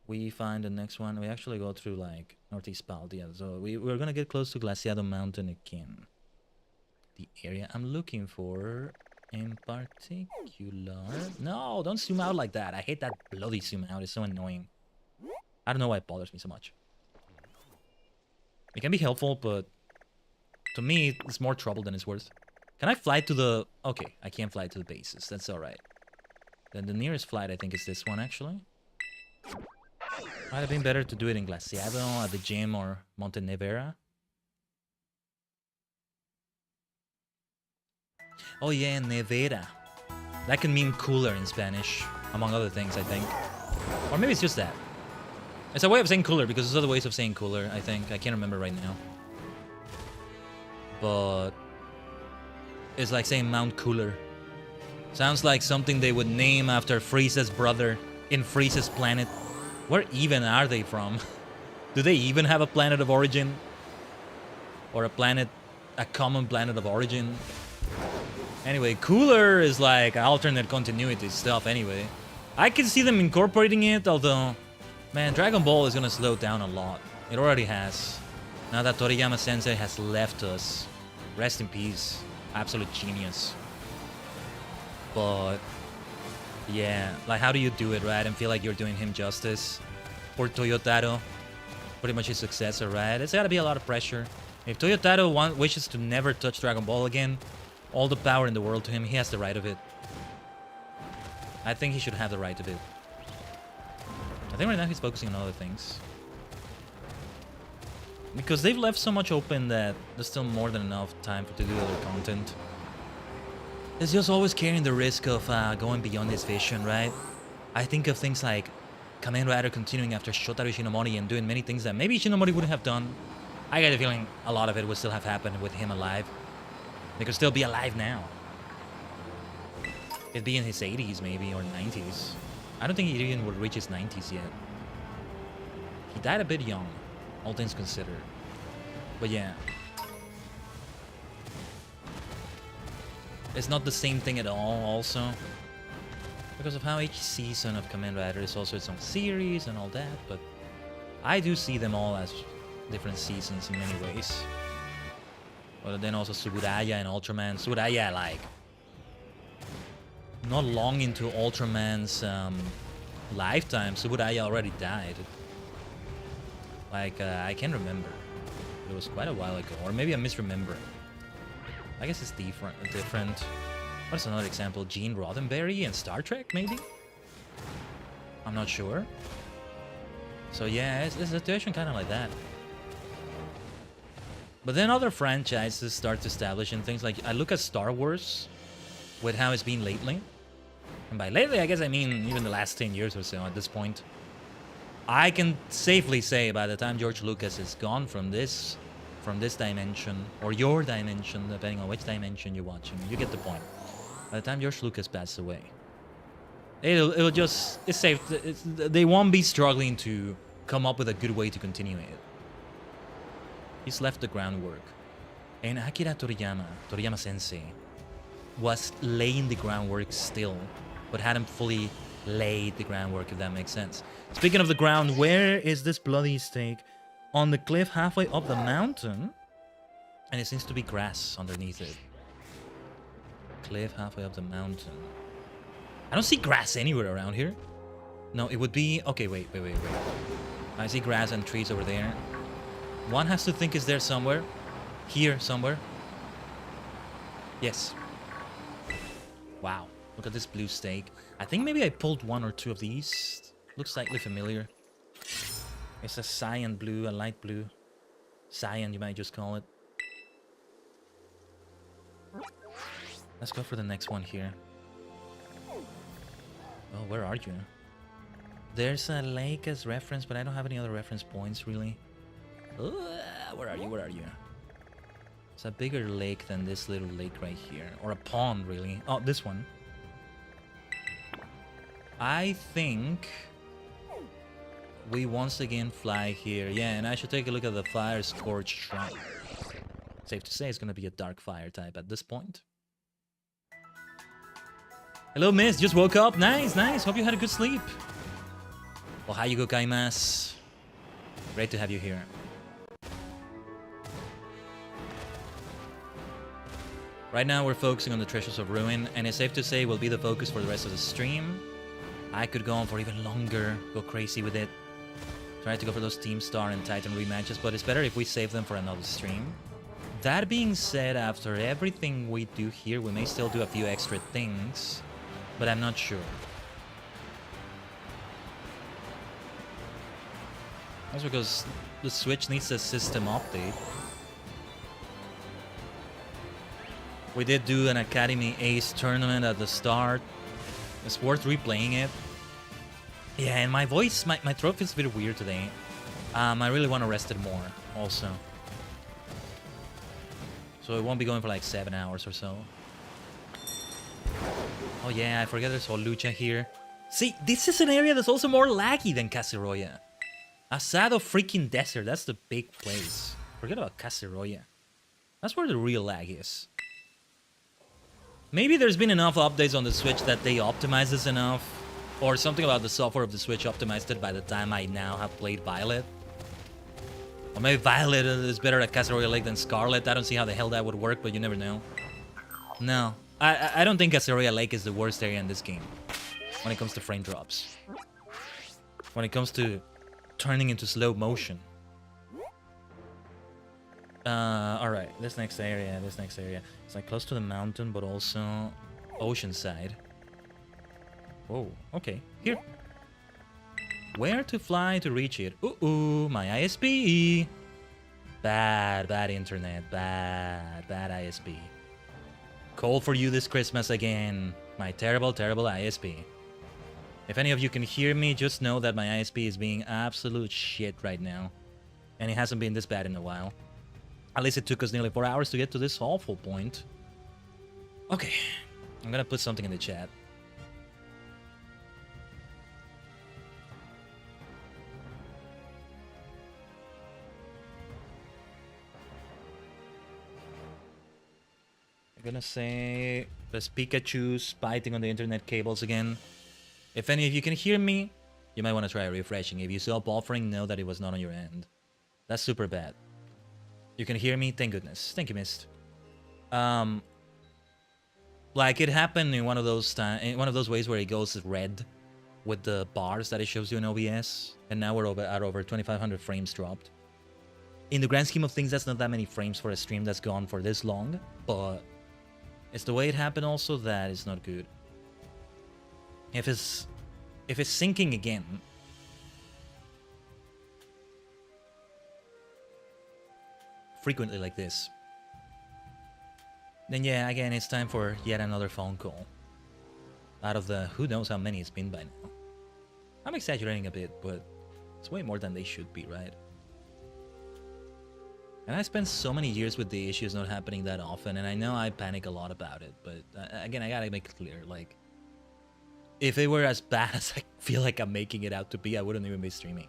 we find the next one. We actually go through like Northeast Paldea. So we're gonna get close to Glaciado Mountain again. The area I'm looking for in particular... No, don't zoom out like that. I hate that bloody zoom out. It's so annoying. I don't know why it bothers me so much. It can be helpful, but to me, it's more trouble than it's worth. Can I fly to the... Okay, I can't fly to the bases. That's alright. Then the nearest flight, I think, is this one, actually. Might have been better to do it in Glaciado, at the gym, or Monte Nevera. Oh yeah, Nevera. That can mean cooler in Spanish, among other things, I think. Or maybe it's just that. It's a way of saying cooler, because there's other ways of saying cooler, I think. I can't remember right now. But... it's like saying Mount Cooler. Sounds like something they would name after Frieza's brother in Frieza's planet. Where even are they from? Do they even have a planet of origin? Or a common planet of origin? Anyway, Cooler is like alternate continuity stuff anyway. I can see them incorporating it, although... Man, Dragon Ball is gonna slow down a lot. It already has. Now that Toriyama-sensei has left us. Rest in peace. Absolute genius. But... yeah, like how do you do it, right? And feel like you're doing him justice. Or Toyotaro. Pretty much his successor, right? It's gotta be a lot of pressure. If Toyotaro wishes to never touch Dragon Ball again, all the power in the world to him, he has the right of it. I think he should have the right of it. I think right now he's focusing on other things. Because they've left so much open that there's still more than enough time to do other content. It's just always carrying the risk of going beyond this vision, right? I think of things like Kamen Rider continuing after Shotaro Shinomori and doing many things that maybe Shinomori wouldn't have done. I get the feeling a lot of it would still have happened with him alive. They could still be alive now. He'd be in his 80s maybe, or 90s. I don't think he even would reach his 90s yet. He died a bit young, all things considered. But yeah. It's not the same thing at all, also. Because of how each season of Kamen Rider is also its own series and all that, but I do see them all as different seasons in many ways. But then also Tsuburaya and Ultraman. Tsuburaya, like, not long into Ultraman's lifetime, Tsuburaya already died. Like, I can't remember. It was quite a while ago, or maybe I'm misremembering. I guess it's different. What's another example? Gene Roddenberry and Star Trek, maybe? I'm not sure. So yeah, it's a situation kind of like that. But then other franchises start establishing things like, I look at Star Wars with how it's been lately. And by lately, I guess I mean even the last 10 years or so at this point. I can safely say by the time George Lucas is gone from this dimension, or your dimension, depending on which dimension you're watching, you get the point. By the time George Lucas passes away, it'll just, it's safe, they won't be struggling to come up with a good way to continue it. He's left the groundwork. And Akira Toriyama Sensei, was laying the groundwork still, but hadn't fully laid the groundwork, if that makes sense. Speaking of the ground, where is this bloody stake? On the cliff halfway up the mountain, and it seems to be grass underneath it. Cliff halfway up the mountain. I don't see grass anywhere around here. No, it would be... Okay, wait. I see grass and trees over there. One has to think it's there somewhere. Here, somewhere. Yes. Wow. Look at this blue stake. I think maybe I pulled one or two of these. Looks slightly familiar. It's a cyan blue, a light blue. Cyan, you might just call it. Let's go for the next one here. Oh, where are you? There's a lake as reference, but I don't have any other reference points, really. Where are you? It's a bigger lake than this little lake right here. Or a pond, really. Oh, this one. I think we once again fly here. Yeah, and I should take a look at the Fire Scorched Shrine. Safe to say it's gonna be a dark fire type at this point. Hello, miss. Just woke up. Nice. Hope you had a good sleep. Ohayo gozaimasu. Great to have you here. Right now we're focusing on the Treasures of Ruin, and it's safe to say will be the focus for the rest of the stream. I could go on for even longer, go crazy with it. Try to go for those Team Star and Titan rematches, but it's better if we save them for another stream. That being said, after everything we do here, we may still do a few extra things, but I'm not sure. That's because the Switch needs a system update. We did do an Academy Ace tournament at the start. It's worth replaying it. Yeah, and my voice, my throat feels a bit weird today. I really want to rest it more, also. So it won't be going for like 7 hours or so. Oh yeah, I forget there's Olucha here. See, this is an area that's also more laggy than Caseroya. Asado freaking desert, that's the big place. Forget about Caseroya. That's where the real lag is. Maybe there's been enough updates on the Switch that they optimized this enough. Or something about the software of the Switch optimized it by the time I now have played Violet. Or maybe Violet is better at Caseroya Lake than Scarlet. I don't see how the hell that would work, but you never know. No, I don't think Caseroya Lake is the worst area in this game. When it comes to frame drops. When it comes to turning into slow motion. Alright, this next area. It's like close to the mountain, but also oceanside. Oh, okay. Here. Where to fly to reach it? Ooh, my ISP. Bad internet. Bad ISP. Call for you this Christmas again. My terrible ISP. If any of you can hear me, just know that my ISP is being absolute shit right now. And it hasn't been this bad in a while. At least it took us nearly 4 hours to get to this awful point. Okay, I'm gonna put something in the chat. I'm gonna say there's Pikachu's biting on the internet cables again. If any of you can hear me, you might want to try refreshing. If you saw buffering, know that it was not on your end. That's super bad. You can hear me? Thank goodness. Thank you, Mist. Like it happened in one of those ways where it goes red with the bars that it shows you in OBS, and now we're at over 2,500 frames dropped. In the grand scheme of things, that's not that many frames for a stream that's gone for this long, but it's the way it happened also that is not good. If it's syncing again, frequently like this, then yeah, again, it's time for yet another phone call. Out of the who knows how many it's been by now. I'm exaggerating a bit, but it's way more than they should be, right? And I spent so many years with the issues not happening that often, and I know I panic a lot about it, but again, I gotta make it clear, like, if it were as bad as I feel like I'm making it out to be, I wouldn't even be streaming.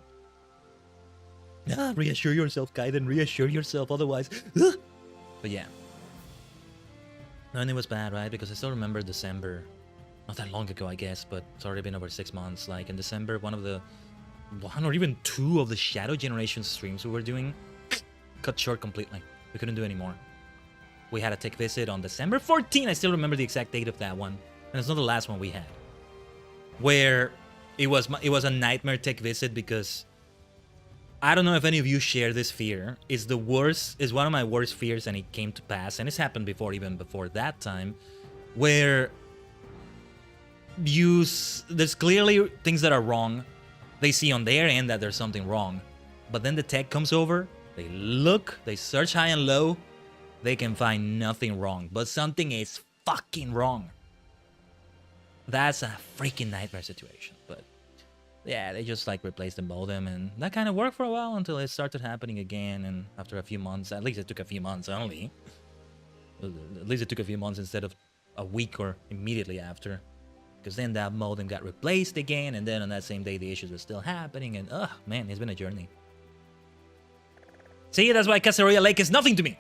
Ah, reassure yourself, Khaiden, reassure yourself, otherwise... But yeah. No, and it was bad, right? Because I still remember December. Not that long ago, I guess, but it's already been over 6 months. Like, in December, one or even two of the Shadow Generation streams we were doing cut short completely. We couldn't do any more. We had a tech visit on December 14. I still remember the exact date of that one. And it's not the last one we had. Where it was a nightmare tech visit because I don't know if any of you share this fear. It's one of my worst fears, and it came to pass, and it's happened before, even before that time, where there's clearly things that are wrong. They see on their end that there's something wrong, but then the tech comes over, they look, they search high and low, they can find nothing wrong, but something is fucking wrong. That's a freaking nightmare situation, but yeah, they just like replaced the modem, and that kind of worked for a while until it started happening again, and after a few months, at least it took a few months only. At least it took a few months instead of a week or immediately after. Because then that modem got replaced again, and then on that same day the issues were still happening, and man, it's been a journey. See, that's why Caseroya Lake is nothing to me!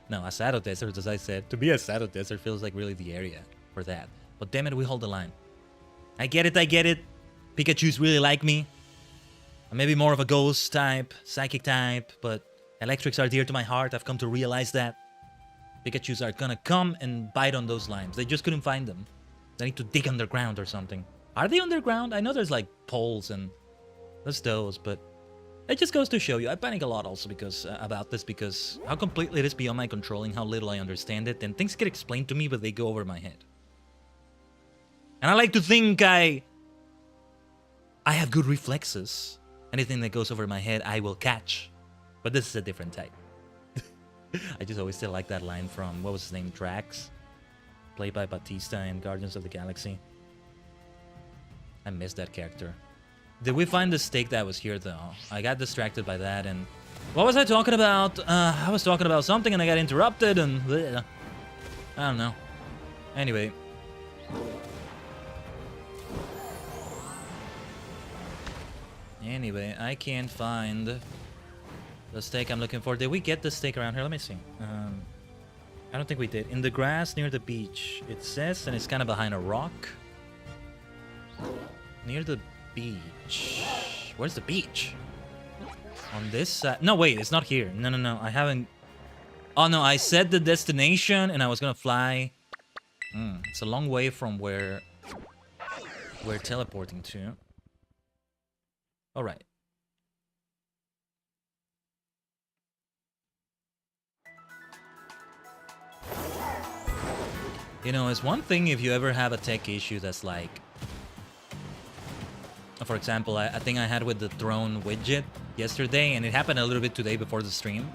No, a Shadow Desert, as I said, to be a Shadow Desert feels like really the area for that. But damn it, we hold the line. I get it. Pikachu's really like me. I'm maybe more of a ghost type, psychic type, but electrics are dear to my heart. I've come to realize that. Pikachu's are gonna come and bite on those limes. They just couldn't find them. They need to dig underground or something. Are they underground? I know there's like poles and there's those, but it just goes to show you. I panic a lot also about this because how completely it is beyond my control and how little I understand it. And things get explained to me, but they go over my head. And I like to think I have good reflexes. Anything that goes over my head, I will catch. But this is a different type. I just always still like that line from, what was his name, Drax? Played by Batista in Guardians of the Galaxy. I miss that character. Did we find the stake that was here, though? I got distracted by that, and... What was I talking about? I was talking about something, and I got interrupted, and... Bleh. I don't know. Anyway... Anyway, I can't find the stake I'm looking for. Did we get the stake around here? Let me see. I don't think we did. In the grass near the beach, it says, and it's kind of behind a rock. Near the beach. Where's the beach? On this side? No, wait, it's not here. No, I haven't... Oh, no, I said the destination, and I was gonna fly. It's a long way from where we're teleporting to. All right. You know, it's one thing if you ever have a tech issue that's like... For example, I think I had with the drone widget yesterday, and it happened a little bit today before the stream.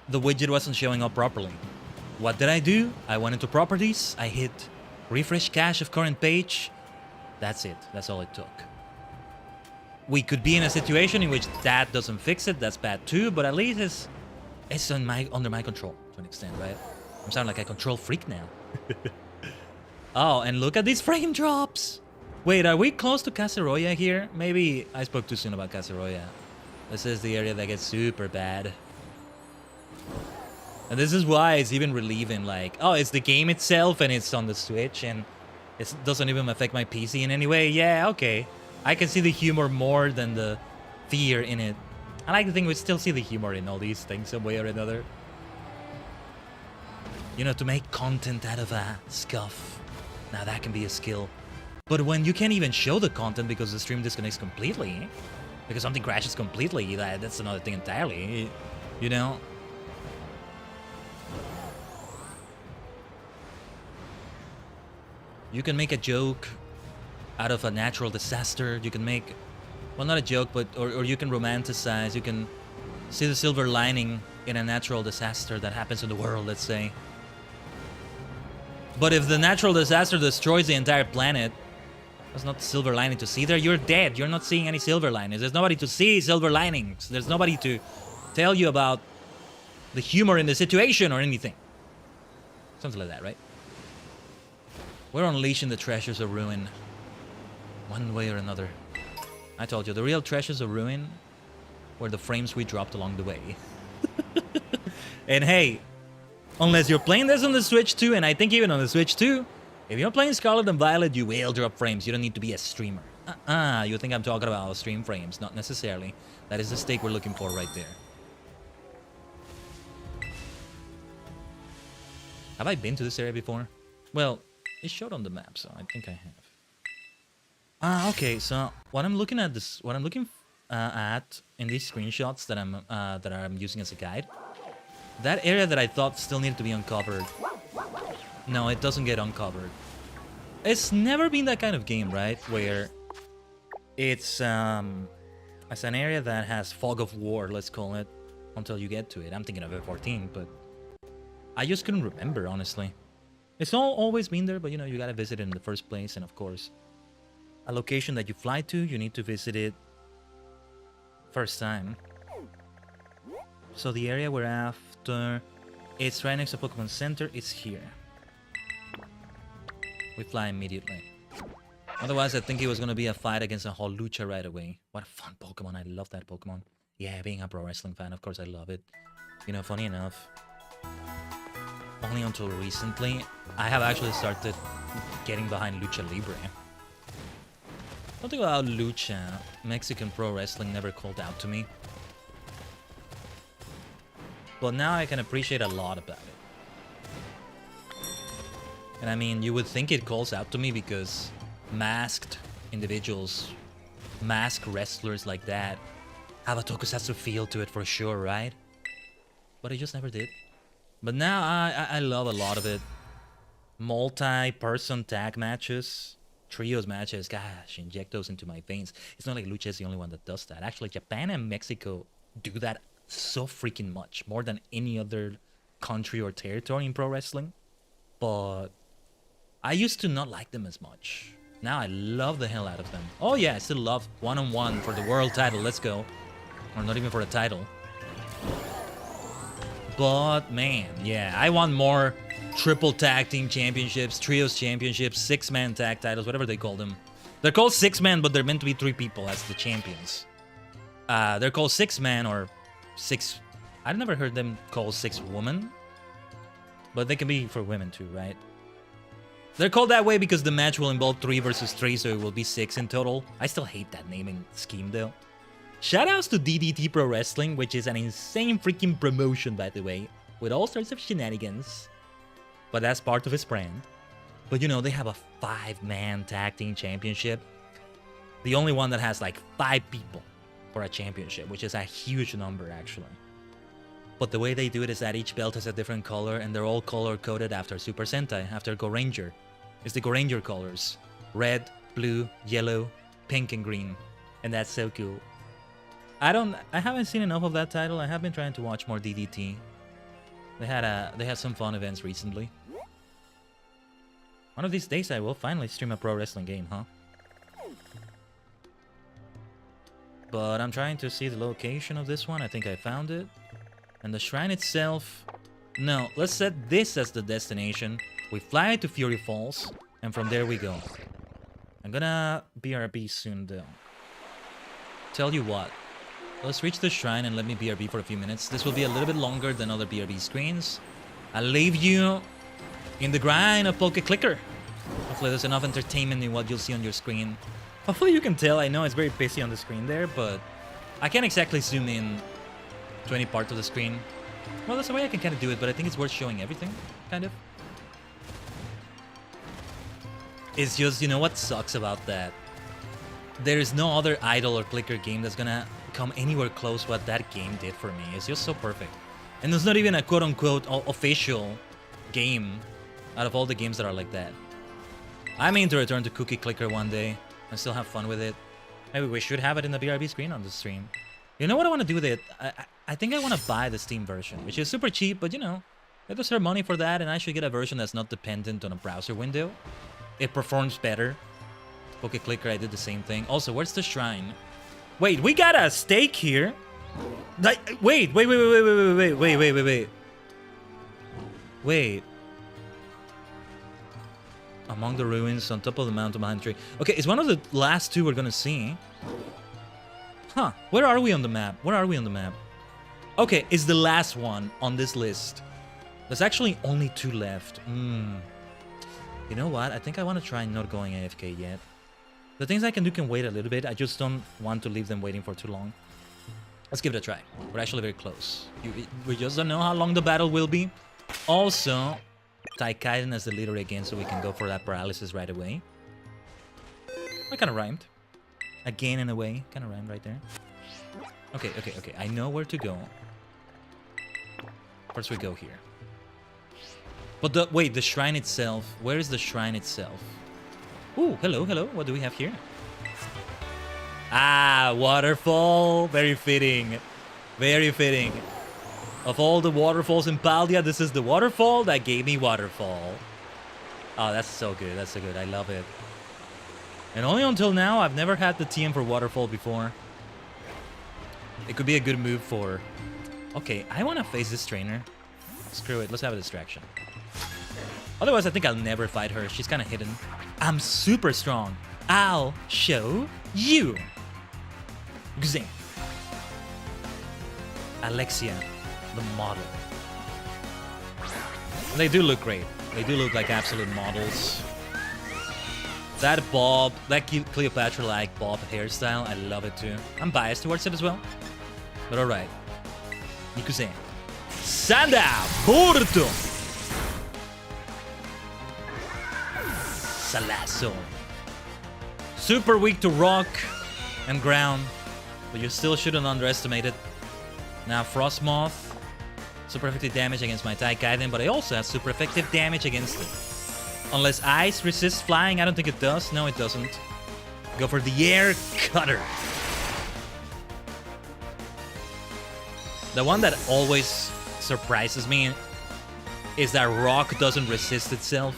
the widget wasn't showing up properly. What did I do? I went into properties, I hit refresh cache of current page. That's it. That's all it took. We could be in a situation in which that doesn't fix it. That's bad too, but at least it's under my control to an extent, right? I'm sounding like a control freak now. Oh, and look at these frame drops. Wait, are we close to Caseroya here? Maybe I spoke too soon about Caseroya. This is the area that gets super bad. And this is why it's even relieving, like, oh, it's the game itself and it's on the Switch and it doesn't even affect my PC in any way. Yeah, okay. I can see the humor more than the fear in it. I like to think we still see the humor in all these things some way or another. You know, to make content out of a scuff. Now that can be a skill. But when you can't even show the content because the stream disconnects completely, because something crashes completely, that's another thing entirely, you know? You can make a joke out of a natural disaster. You can make, well, not a joke, but, or you can romanticize. You can see the silver lining in a natural disaster that happens in the world, let's say. But if the natural disaster destroys the entire planet, there's not silver lining to see there. You're dead. You're not seeing any silver linings. There's nobody to see silver linings. There's nobody to tell you about the humor in the situation or anything. Something like that, right? We're unleashing the treasures of ruin. One way or another. I told you, the real treasures of ruin were the frames we dropped along the way. And hey, unless you're playing this on the Switch too, and I think even on the Switch too, if you're playing Scarlet and Violet, you will drop frames. You don't need to be a streamer. You think I'm talking about stream frames. Not necessarily. That is the stake we're looking for right there. Have I been to this area before? Well, it showed on the map, so I think I have. Okay, so what I'm looking at at in these screenshots that I'm using as a guide, that area that I thought still needed to be uncovered, no, it doesn't get uncovered. It's never been that kind of game, right? Where it's an area that has fog of war, let's call it, until you get to it. I'm thinking of F14, but I just couldn't remember, honestly. It's always been there, but you know, you gotta visit it in the first place, and of course, a location that you fly to, you need to visit it first time. So the area we're after, it's right next to Pokemon Center, it's here. We fly immediately. Otherwise, I think it was gonna be a fight against a Holucha right away. What a fun Pokemon, I love that Pokemon. Yeah, being a pro wrestling fan, of course I love it. You know, funny enough, only until recently, I have actually started getting behind Lucha Libre. Something about Lucha, Mexican pro wrestling, never called out to me. But now I can appreciate a lot about it. And I mean, you would think it calls out to me because masked individuals, masked wrestlers like that, have a tokusatsu feel to it for sure, right? But I just never did. But now I love a lot of it. Multi-person tag matches, trios matches, gosh, inject those into my veins. It's not like Lucha is the only one that does that. Actually, Japan and Mexico do that so freaking much, more than any other country or territory in pro wrestling. But I used to not like them as much. Now I love the hell out of them. Oh yeah, I still love one-on-one for the world title, let's go. Or not even for the title. But man, yeah, I want more triple tag team championships, trios championships, six-man tag titles, whatever they call them. They're called six-man, but they're meant to be 3 people as the champions. They're called six-man or six... I've never heard them called six-woman. But they can be for women too, right? They're called that way because the match will involve 3 versus 3, so it will be 6 in total. I still hate that naming scheme though. Shoutouts to DDT Pro Wrestling, which is an insane freaking promotion, by the way, with all sorts of shenanigans. But that's part of his brand. But you know, they have a 5-man tag team championship. The only one that has like 5 people for a championship, which is a huge number actually. But the way they do it is that each belt has a different color, and they're all color-coded after Super Sentai, after Goranger. It's the Goranger colors. Red, blue, yellow, pink, and green. And that's so cool. I haven't seen enough of that title. I have been trying to watch more DDT. They had some fun events recently. One of these days I will finally stream a pro wrestling game, huh? But I'm trying to see the location of this one. I think I found it. And the shrine itself... No, let's set this as the destination. We fly to Fury Falls, and from there we go. I'm gonna BRB soon, though. Tell you what. Let's reach the shrine and let me BRB for a few minutes. This will be a little bit longer than other BRB screens. I'll leave you in the grind of Poke Clicker. Hopefully there's enough entertainment in what you'll see on your screen. Hopefully you can tell, I know it's very busy on the screen there, but I can't exactly zoom in to any part of the screen. Well, that's the way I can kind of do it, but I think it's worth showing everything, kind of. It's just, you know what sucks about that? There is no other idle or clicker game that's gonna come anywhere close what that game did for me. It's just so perfect. And there's not even a quote-unquote official game out of all the games that are like that. I mean to return to Cookie Clicker one day and still have fun with it. Maybe we should have it in the BRB screen on the stream. You know what I want to do with it? I think I want to buy the Steam version, which is super cheap, but you know, they deserve money for that, and I should get a version that's not dependent on a browser window. It performs better. Poke Clicker, I did the same thing. Also, where's the shrine? Wait, we got a stake here? Wait. Wait. Among the ruins, on top of the mountain behind the tree. Okay, it's one of the last two we're gonna see. Huh, where are we on the map? Where are we on the map? Okay, it's the last one on this list. There's actually only two left. You know what? I think I want to try not going AFK yet. The things I can do can wait a little bit. I just don't want to leave them waiting for too long. Let's give it a try. We're actually very close. We just don't know how long the battle will be. Also, tie Khaiden as the leader again so we can go for that paralysis right away. That kind of rhymed. Again in a way. Kind of rhymed right there. Okay. I know where to go. First we go here. But wait, the shrine itself. Where is the shrine itself? Ooh, hello. What do we have here? Ah, waterfall. Very fitting. Very fitting. Of all the waterfalls in Paldea, this is the waterfall that gave me waterfall. Oh, that's so good. That's so good. I love it. And only until now, I've never had the TM for waterfall before. It could be a good move for... Okay, I want to face this trainer. Screw it. Let's have a distraction. Otherwise, I think I'll never fight her. She's kind of hidden. I'm super strong. I'll show you. Zing. Alexia, the model. They do look great. They do look like absolute models. That bob, that Cleopatra-like bob hairstyle, I love it too. I'm biased towards it as well. But alright. Nikuzen. Sanda Porto. Salasso. Super weak to rock and ground, but you still shouldn't underestimate it. Now Frostmoth, super effective damage against my Tai Khaiden, but I also have super effective damage against it. Unless ice resists flying, I don't think it does. No, it doesn't. Go for the air cutter. The one that always surprises me is that rock doesn't resist itself.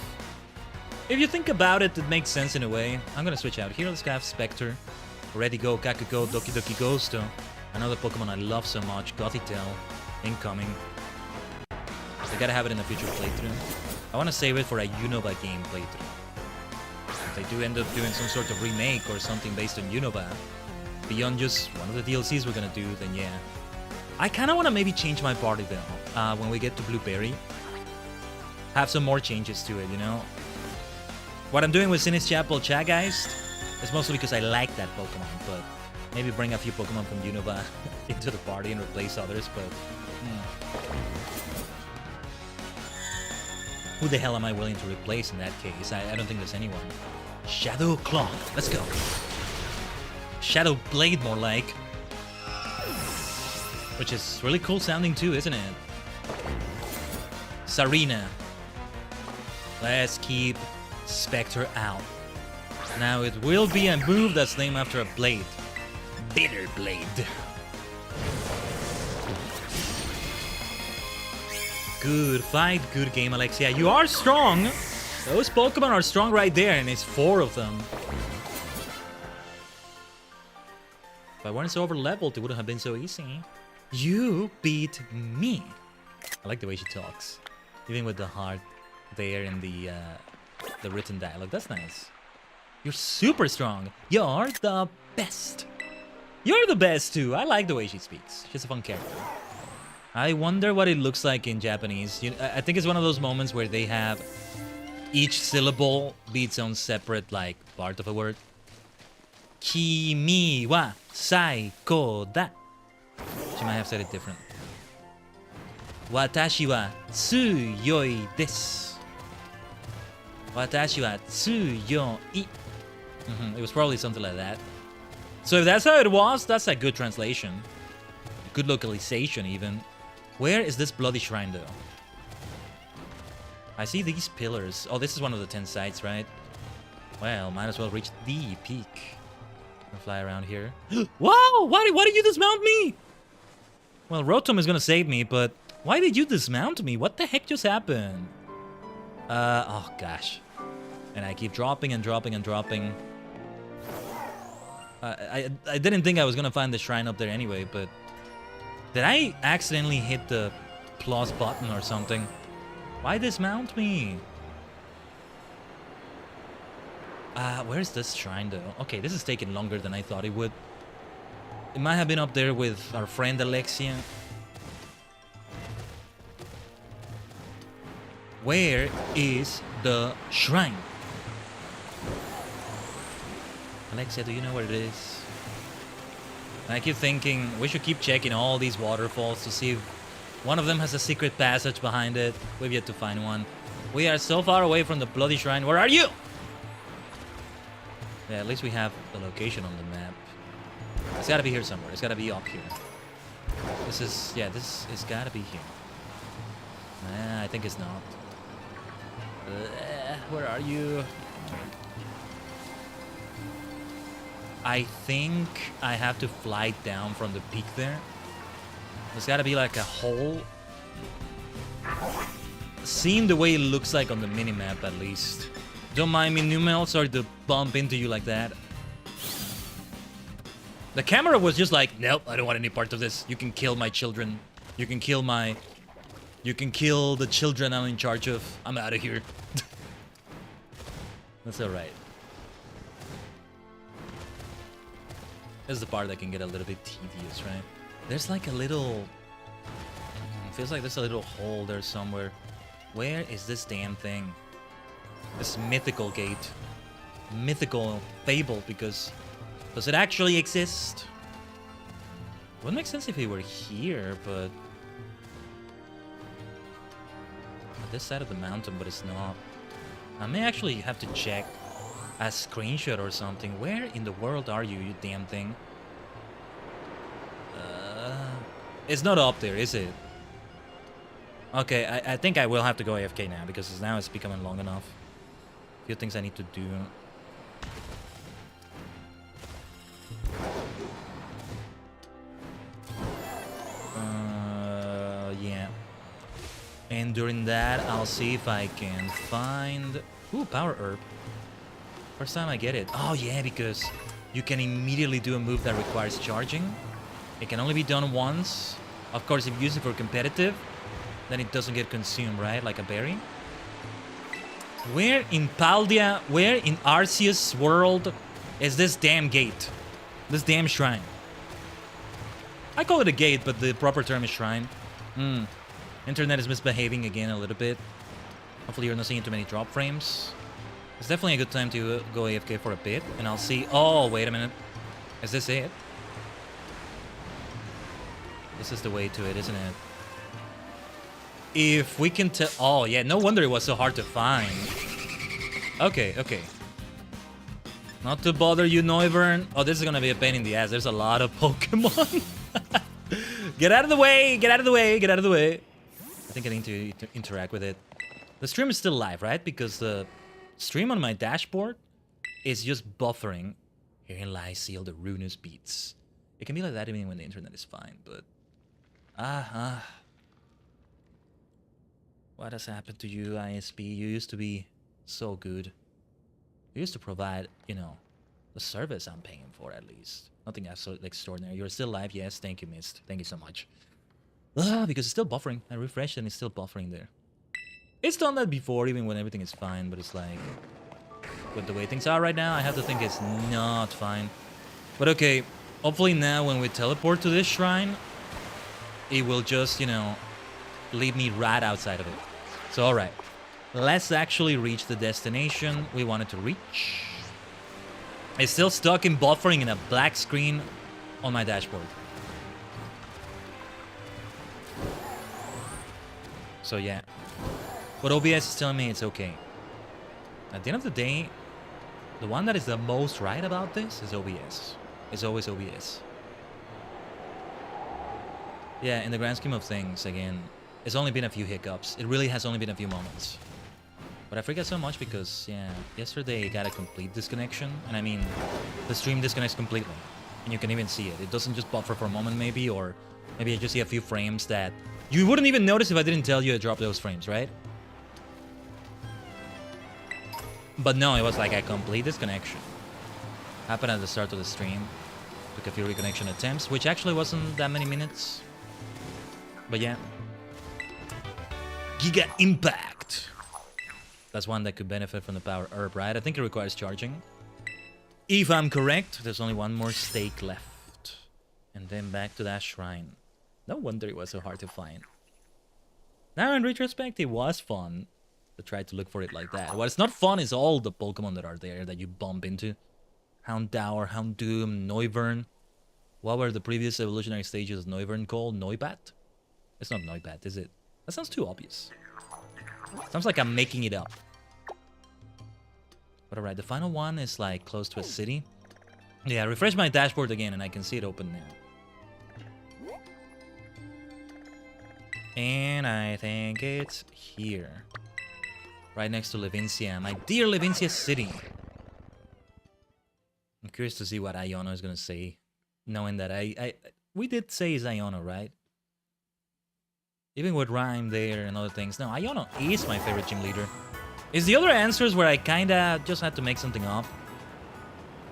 If you think about it, it makes sense in a way. I'm gonna switch out here. Let's have Spectre. Ready Go, Kakugo, Doki Doki Ghosto. Another Pokemon I love so much. Gothitelle. Incoming. I gotta have it in a future playthrough. I wanna save it for a Unova game playthrough. If they do end up doing some sort of remake or something based on Unova, beyond just one of the DLCs we're gonna do, then yeah. I kinda wanna maybe change my party though, when we get to Blueberry. Have some more changes to it, you know? What I'm doing with Sinnis Chapel Chaggeist is mostly because I like that Pokemon, but maybe bring a few Pokemon from Unova into the party and replace others, but... Who the hell am I willing to replace in that case? I don't think there's anyone. Shadow Claw. Let's go. Shadow Blade, more like. Which is really cool sounding too, isn't it? Sarina. Let's keep Spectre out. Now it will be a move that's named after a blade. Bitter Blade. Good fight, good game, Alexia. You are strong. Those Pokemon are strong right there, and it's 4 of them. If I weren't so over-leveled, it wouldn't have been so easy. You beat me. I like the way she talks. Even with the heart there in the written dialogue. That's nice. You're super strong. You're the best. You're the best, too. I like the way she speaks. She's a fun character. I wonder what it looks like in Japanese. I think it's one of those moments where they have each syllable be its own separate, like, part of a word. Kimi wa saiko da. She might have said it different. Watashi wa tsuyoi desu. Watashi wa tsuyoi. It was probably something like that. So if that's how it was, that's a good translation. Good localization, even. Where is this bloody shrine, though? I see these pillars. Oh, this is one of the 10 sites, right? Well, might as well reach the peak. I'll fly around here. Wow! Why did you dismount me? Well, Rotom is gonna save me, but why did you dismount me? What the heck just happened? Oh gosh. And I keep dropping and dropping and dropping. I didn't think I was gonna find the shrine up there anyway, but... Did I accidentally hit the plus button or something? Why dismount me? Where's this shrine though? Okay, this is taking longer than I thought it would. It might have been up there with our friend Alexia. Where is the shrine? Alexia, do you know where it is? And I keep thinking we should keep checking all these waterfalls to see if one of them has a secret passage behind it. We've yet to find one. We are so far away from the bloody shrine. Where are you? Yeah, at least we have the location on the map. It's gotta be here somewhere. It's gotta be up here. This is... Yeah, this is gotta be here. Nah, I think it's not. Where are you? I think I have to fly down from the peak there. There's gotta be like a hole. Seeing the way it looks like on the minimap, at least. Don't mind me, Numel. Sorry to bump into you like that. The camera was just like, nope, I don't want any part of this. You can kill my children. You can kill my... You can kill the children I'm in charge of. I'm out of here. That's alright. This is the part that can get a little bit tedious, right? There's like a little... feels like there's a little hole there somewhere. Where is this damn thing? This mythical gate. Mythical fable, because... Does it actually exist? It would make sense if it were here, but... On this side of the mountain, but it's not. I may actually have to check a screenshot or something. Where in the world are you, you damn thing? It's not up there, is it? Okay, I think I will have to go AFK now, because now it's becoming long enough. A few things I need to do. Yeah. And during that, I'll see if I can find... Ooh, Power Herb. First time I get it. Oh yeah, because you can immediately do a move that requires charging. It can only be done once. Of course, if you use it for competitive, then it doesn't get consumed, right? Like a berry. Where in Paldea, where in Arceus' world is this damn gate? This damn shrine? I call it a gate, but the proper term is shrine. Internet is misbehaving again a little bit. Hopefully you're not seeing too many drop frames. It's definitely a good time to go AFK for a bit, and I'll see... Oh, wait a minute. Is this it? This is the way to it, isn't it? If we can tell... Oh, yeah, no wonder it was so hard to find. Okay, okay. Not to bother you, Noivern. Oh, this is gonna be a pain in the ass. There's a lot of Pokemon. Get out of the way! Get out of the way! Get out of the way! I think I need to interact with it. The stream is still live, right? Because the stream on my dashboard is just buffering. Herein lies sealed the ruinous beats. It can be like that even when the internet is fine, but... What has happened to you, ISP? You used to be so good. You used to provide, you know, the service I'm paying for at least. Nothing absolutely extraordinary. You're still live? Yes, thank you, Mist. Thank you so much. Because it's still buffering. I refreshed and it's still buffering there. It's done that before, even when everything is fine, but it's like... with the way things are right now, I have to think it's not fine. But okay, hopefully now when we teleport to this shrine, it will just, you know, leave me right outside of it. So, alright. Let's actually reach the destination we wanted to reach. It's still stuck in buffering in a black screen on my dashboard. So yeah. But OBS is telling me it's okay. At the end of the day, the one that is the most right about this is OBS. It's always OBS. Yeah, in the grand scheme of things, again, it's only been a few hiccups. It really has only been a few moments. But I forget so much because, yeah, yesterday I got a complete disconnection. And I mean, the stream disconnects completely. And you can even see it. It doesn't just buffer for a moment maybe, or maybe I just see a few frames that you wouldn't even notice if I didn't tell you to drop those frames, right? But no, it was like a complete disconnection. Happened at the start of the stream. Took a few reconnection attempts, which actually wasn't that many minutes. But yeah. Giga Impact. That's one that could benefit from the power herb, right? I think it requires charging. If I'm correct, there's only one more stake left. And then back to that shrine. No wonder it was so hard to find. Now in retrospect, it was fun to try to look for it like that. What's not fun is all the Pokemon that are there that you bump into. Houndour, Houndoom, Noivern. What were the previous evolutionary stages of Noivern called? Noibat? It's not Noibat, is it? That sounds too obvious. Sounds like I'm making it up. But alright, the final one is like close to a city. Yeah, refresh my dashboard again and I can see it open now. And I think it's here. Right next to Levincia. My dear Levincia City. I'm curious to see what Iono is going to say. Knowing that we did say it's Iono, right? Even with Rhyme there and other things. No, Iono is my favorite gym leader. It's the other answers where I kinda just had to make something up.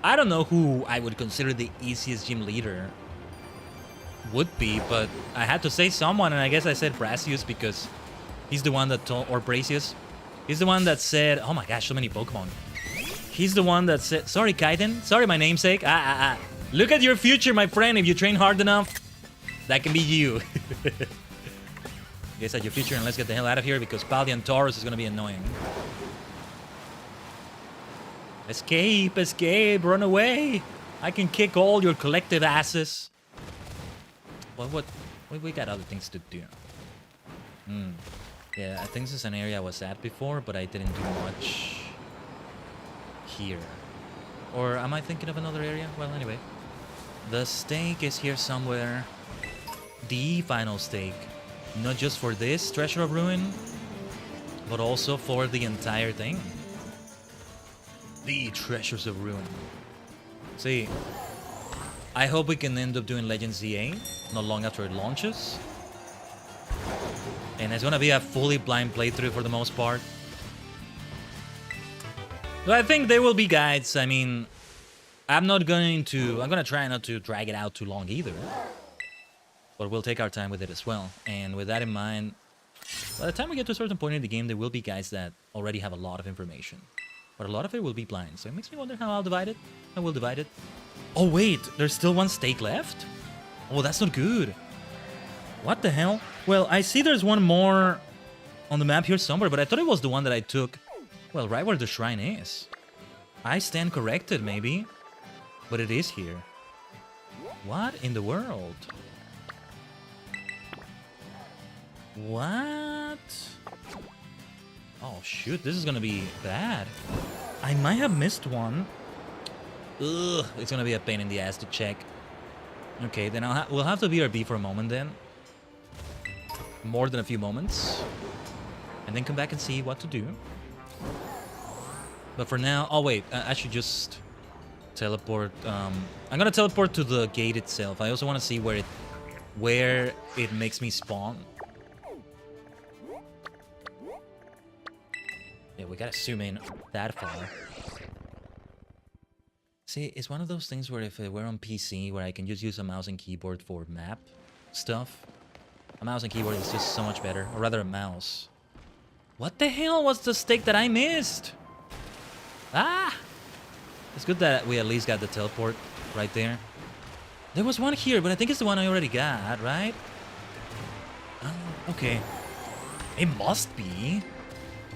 I don't know who I would consider the easiest gym leader would be, but I had to say someone, and I guess I said Brassius because he's the one that told, or Bracius. He's the one that said, oh my gosh, so many Pokemon. He's the one that said, sorry Khaiden, sorry my namesake. Look at your future, my friend. If you train hard enough, that can be you. Guess at your future, and let's get the hell out of here because Paldean Taurus is gonna be annoying. Escape, escape, run away. I can kick all your collective asses. Well, we got other things to do. Yeah, I think this is an area I was at before, but I didn't do much here. Or am I thinking of another area? Well, anyway. The stake is here somewhere. The final stake. Not just for this Treasure of Ruin, but also for the entire thing. The Treasures of Ruin. See, I hope we can end up doing Legend ZA not long after it launches. And it's gonna be a fully blind playthrough for the most part. But I think there will be guides. I mean, I'm gonna try not to drag it out too long either. But we'll take our time with it as well. And with that in mind, by the time we get to a certain point in the game, there will be guys that already have a lot of information. But a lot of it will be blind. So it makes me wonder how I'll divide it. I will divide it. Oh wait, there's still one stake left? Oh, that's not good. What the hell? Well, I see there's one more on the map here somewhere, but I thought it was the one that I took, well, right where the shrine is. I stand corrected, maybe. But it is here. What in the world? What? Oh shoot, this is gonna be bad. I might have missed one. Ugh, it's gonna be a pain in the ass to check. Okay, then we'll have to BRB for a moment then. More than a few moments. And then come back and see what to do. But for now, oh wait, I should just teleport. I'm gonna teleport to the gate itself. I also want to see where it makes me spawn. Yeah, we gotta zoom in that far. See, it's one of those things where if it were on PC, where I can just use a mouse and keyboard for map stuff, a mouse and keyboard is just so much better. Or rather, a mouse. What the hell was the stake that I missed? Ah! It's good that we at least got the teleport right there. There was one here, but I think it's the one I already got, right? Okay. It must be.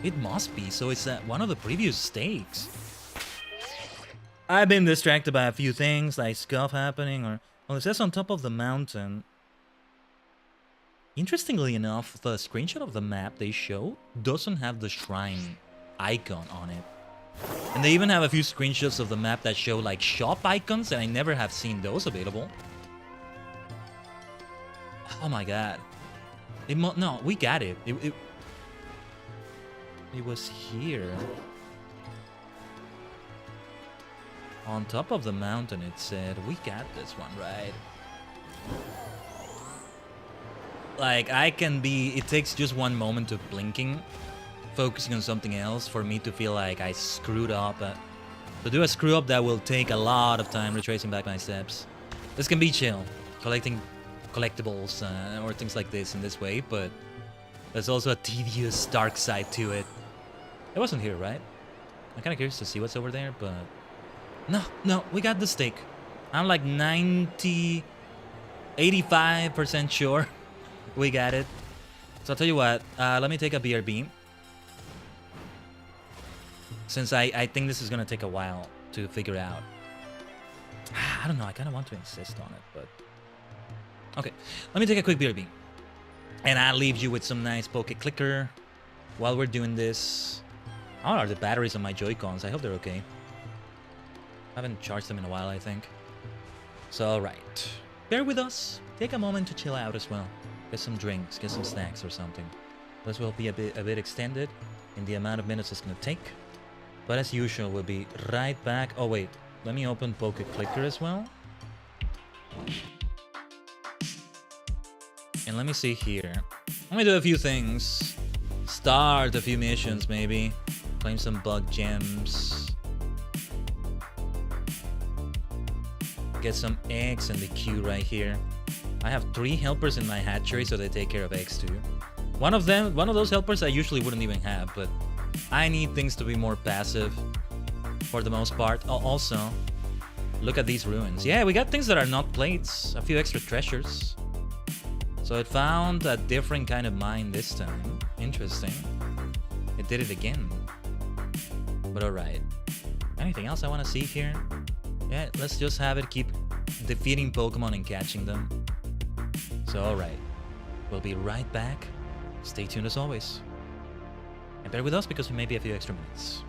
It must be. So it's one of the previous stakes. I've been distracted by a few things, like stuff happening, or... Well, it says on top of the mountain. Interestingly enough, the screenshot of the map they show doesn't have the shrine icon on it. And they even have a few screenshots of the map that show, like, shop icons, and I never have seen those available. Oh my god. No, we got it. It was here. On top of the mountain, it said, we got this one, right? Like, I can be... It takes just one moment of blinking, focusing on something else, for me to feel like I screwed up. To do a screw up, that will take a lot of time retracing back my steps. This can be chill, collecting collectibles or things like this in this way, but there's also a tedious dark side to it. It wasn't here, right? I'm kind of curious to see what's over there, but... No, we got the stake. I'm like 85% sure we got it. So I'll tell you what, let me take a BRB. Since I think this is gonna take a while to figure out. I don't know, I kind of want to insist on it, but... Okay, let me take a quick BRB. And I'll leave you with some nice poke clicker while we're doing this. How are the batteries on my Joy-Cons? I hope they're okay. I haven't charged them in a while, I think. So, alright. Bear with us. Take a moment to chill out as well. Get some drinks, get some snacks or something. This will be a bit extended in the amount of minutes it's going to take. But as usual, we'll be right back. Oh, wait. Let me open Poke Clicker as well. And let me see here. Let me do a few things. Start a few missions, maybe. Claim some bug gems. Get some eggs in the queue right here. I have 3 helpers in my hatchery, so they take care of eggs too. One of those helpers I usually wouldn't even have, but I need things to be more passive for the most part. Oh, also, look at these ruins. Yeah, we got things that are not plates. A few extra treasures. So it found a different kind of mine this time. Interesting. It did it again. But alright. Anything else I want to see here? Yeah, let's just have it keep defeating Pokemon and catching them. So, alright. We'll be right back. Stay tuned as always. And bear with us because we may be a few extra minutes.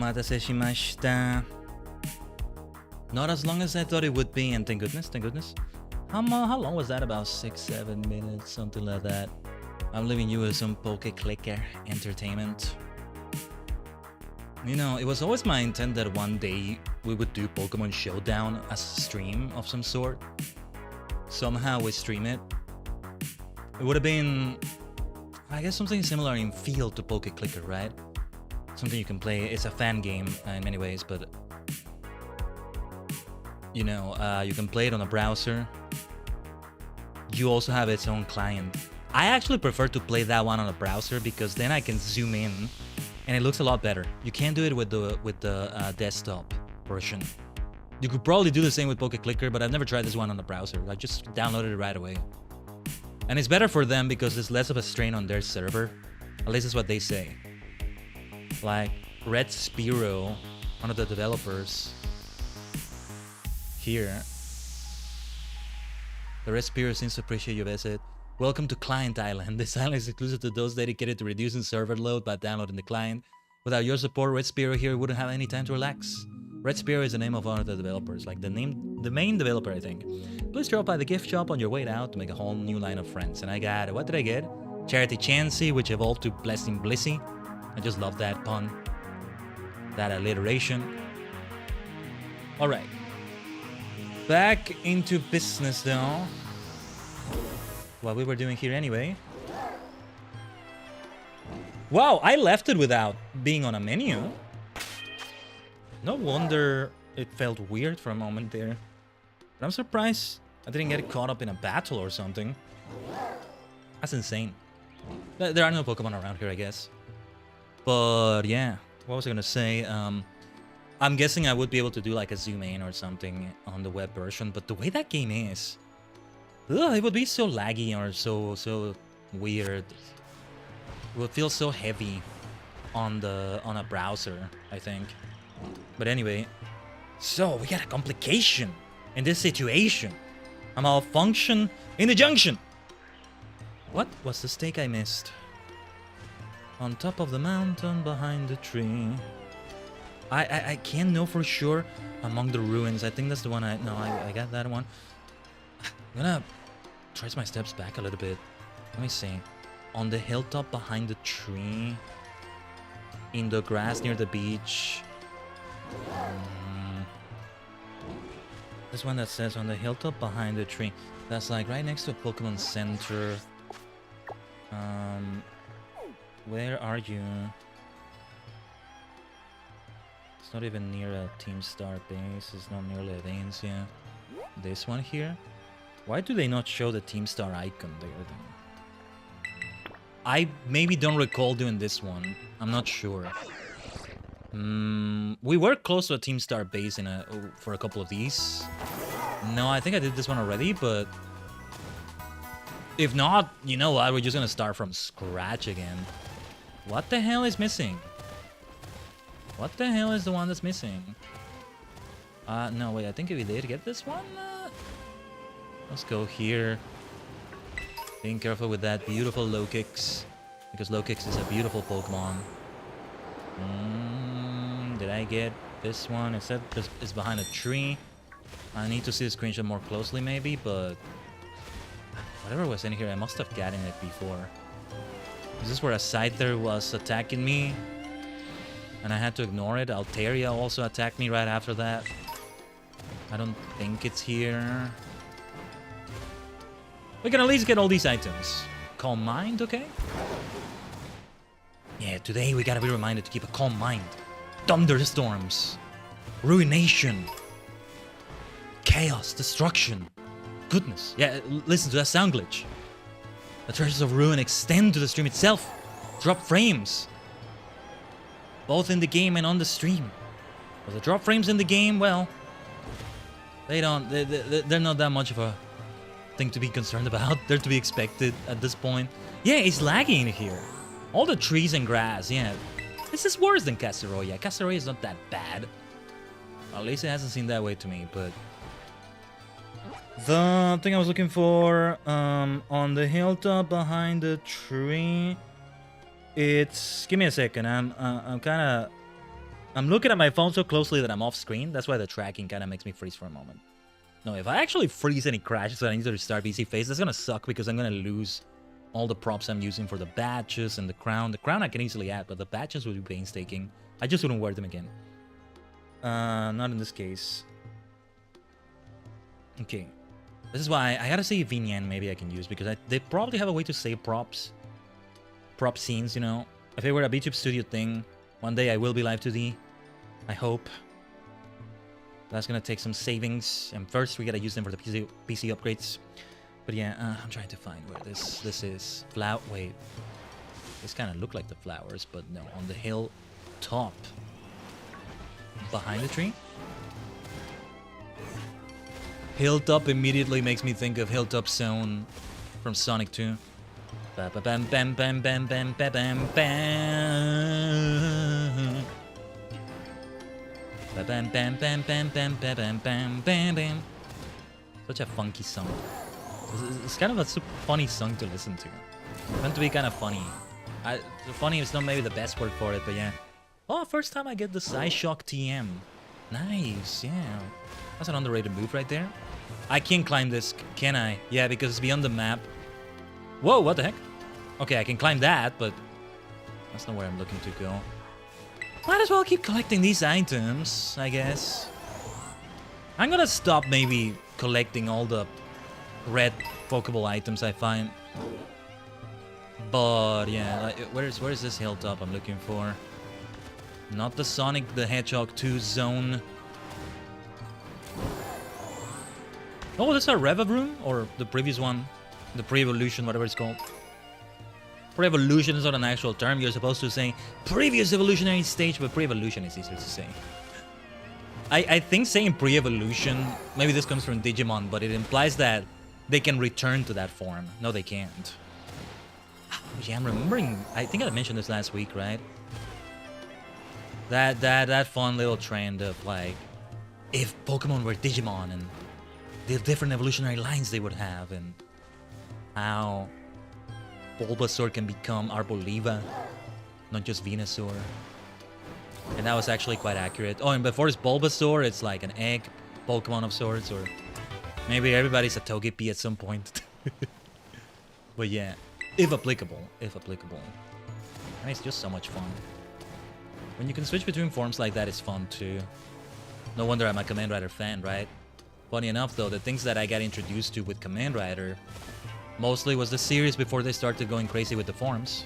Omatase shimashita. Not as long as I thought it would be, and thank goodness, thank goodness. How long was that? About 6-7 minutes, something like that. I'm leaving you with some poke clicker entertainment. You know, it was always my intent that one day we would do Pokemon Showdown as a stream of some sort. Somehow we stream it. It would have been, I guess, something similar in feel to Poke Clicker, right? Something you can play. It's a fan game in many ways, but you know, you can play it on a browser. You also have its own client. I actually prefer to play that one on a browser because then I can zoom in and it looks a lot better. You can't do it with the desktop version. You could probably do the same with Poke Clicker, but I've never tried this one on the browser. I just downloaded it right away. And it's better for them because it's less of a strain on their server. At least that's what they say. Like Red Spiro, one of the developers here. The Red Spiro seems to appreciate your visit. Welcome to Client Island. This island is exclusive to those dedicated to reducing server load by downloading the client. Without your support, Red Spiro here wouldn't have any time to relax. Red Spiro is the name of one of the developers, like the main developer, I think. Please drop by the gift shop on your way out to make a whole new line of friends. And I got, what did I get? Charity Chansey, which evolved to Blessing Blissy. I just love that pun. That alliteration. Alright. Back into business though. What we were doing here anyway. Wow, I left it without being on a menu. No wonder it felt weird for a moment there. But I'm surprised I didn't get caught up in a battle or something. That's insane. There are no Pokemon around here, I guess. But yeah, what was I gonna say? I'm guessing I would be able to do like a zoom in or something on the web version, but the way that game is, it would be so laggy or so weird. It would feel so heavy on a browser, I think. But anyway, so we got a complication in this situation. A malfunction in the junction. What was the stake I missed? On top of the mountain behind the tree. I can't know for sure. Among the ruins. I think that's the one I got that one. I'm gonna trace my steps back a little bit. Let me see. On the hilltop behind the tree. In the grass near the beach. This one that says on the hilltop behind the tree. That's like right next to a Pokemon Center. Where are you? It's not even near a Team Star base. It's not near Levencia. This one here? Why do they not show the Team Star icon there then? I maybe don't recall doing this one. I'm not sure. We were close to a Team Star base for a couple of these. No, I think I did this one already, but if not, you know what? We're just gonna start from scratch again. What the hell is missing? What the hell is the one that's missing? No, wait, I think we did get this one. Let's go here. Being careful with that beautiful Lokix, because Lokix is a beautiful Pokemon. Did I get this one? It said it's behind a tree. I need to see the screenshot more closely maybe, but whatever was in here, I must have gotten it before. Is this where a Scyther was attacking me? And I had to ignore it. Altaria also attacked me right after that. I don't think it's here. We can at least get all these items. Calm mind, okay? Yeah, today we gotta be reminded to keep a calm mind. Thunderstorms. Ruination. Chaos. Destruction. Goodness. Yeah, listen to that sound glitch. The treasures of ruin extend to the stream itself. Drop frames. Both in the game and on the stream. But the drop frames in the game, well, they're not that much of a thing to be concerned about. They're to be expected at this point. Yeah, it's lagging here. All the trees and grass, yeah. This is worse than Castaroya. Castaroya is not that bad. At least it hasn't seemed that way to me, but the thing I was looking for, on the hilltop behind the tree, it's, give me a second, I'm kind of I'm looking at my phone so closely that I'm off screen. That's why the tracking kind of makes me freeze for a moment. No, if I actually freeze and it crashes and I need to restart VC phase, that's gonna suck because I'm gonna lose all the props I'm using for the badges and the crown. The crown I can easily add, but the badges would be painstaking. I just wouldn't wear them again. Not in this case. Okay. This is why I gotta see VNyan maybe I can use, because they probably have a way to save props. Prop scenes, you know. If it were a VTube studio thing, one day I will be live 2D. I hope. That's gonna take some savings, and first we gotta use them for the PC upgrades. But yeah, I'm trying to find where this is. Wait. This kind of look like the flowers, but no, on the hill top. Behind the tree? Hilltop immediately makes me think of Hilltop Zone from Sonic 2. Bam bam bam bam bam bam bam bam bam bam bam bam bam bam bam bam bam bam. Such a funky song. It's kind of a super funny song to listen to. It's meant to be kind of funny. Funny is not maybe the best word for it, but yeah. Oh, first time I get the Psyshock TM. Nice, yeah. That's an underrated move right there. I can't climb this, can I? Yeah, because it's beyond the map. Whoa, what the heck? Okay, I can climb that, but that's not where I'm looking to go. Might as well keep collecting these items, I guess. I'm gonna stop maybe collecting all the red Pokeball items I find. But yeah, like, where's this hilltop I'm looking for? Not the Sonic the Hedgehog 2 zone. Oh, that's a Reva room? Or the previous one? The pre-evolution, whatever it's called. Pre-evolution is not an actual term. You're supposed to say previous evolutionary stage, but pre-evolution is easier to say. I think saying pre-evolution, maybe this comes from Digimon, but it implies that they can return to that form. No, they can't. Yeah, I'm remembering. I think I mentioned this last week, right? That fun little trend of like, if Pokemon were Digimon and the different evolutionary lines they would have, and how Bulbasaur can become Arboliva, not just Venusaur. And that was actually quite accurate. Oh, and before it's Bulbasaur, it's like an egg Pokemon of sorts, or maybe everybody's a Togepi at some point. But yeah, if applicable, if applicable. And it's just so much fun. When you can switch between forms like that, it's fun too. No wonder I'm a Kamen Rider fan, right? Funny enough though, the things that I got introduced to with Kamen Rider mostly was the series before they started going crazy with the forms.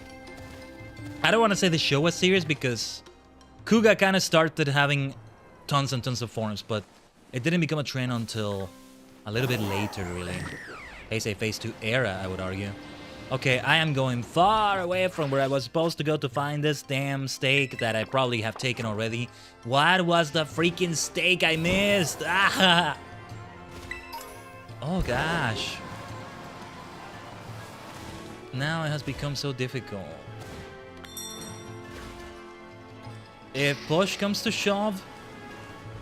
I don't want to say the show was serious because Kuga kind of started having tons and tons of forms, but it didn't become a trend until a little bit later, really. Heisei Phase 2 era, I would argue. Okay, I am going far away from where I was supposed to go to find this damn steak that I probably have taken already. What was the freaking steak I missed? Ah! Oh gosh. Now it has become so difficult. If push comes to shove,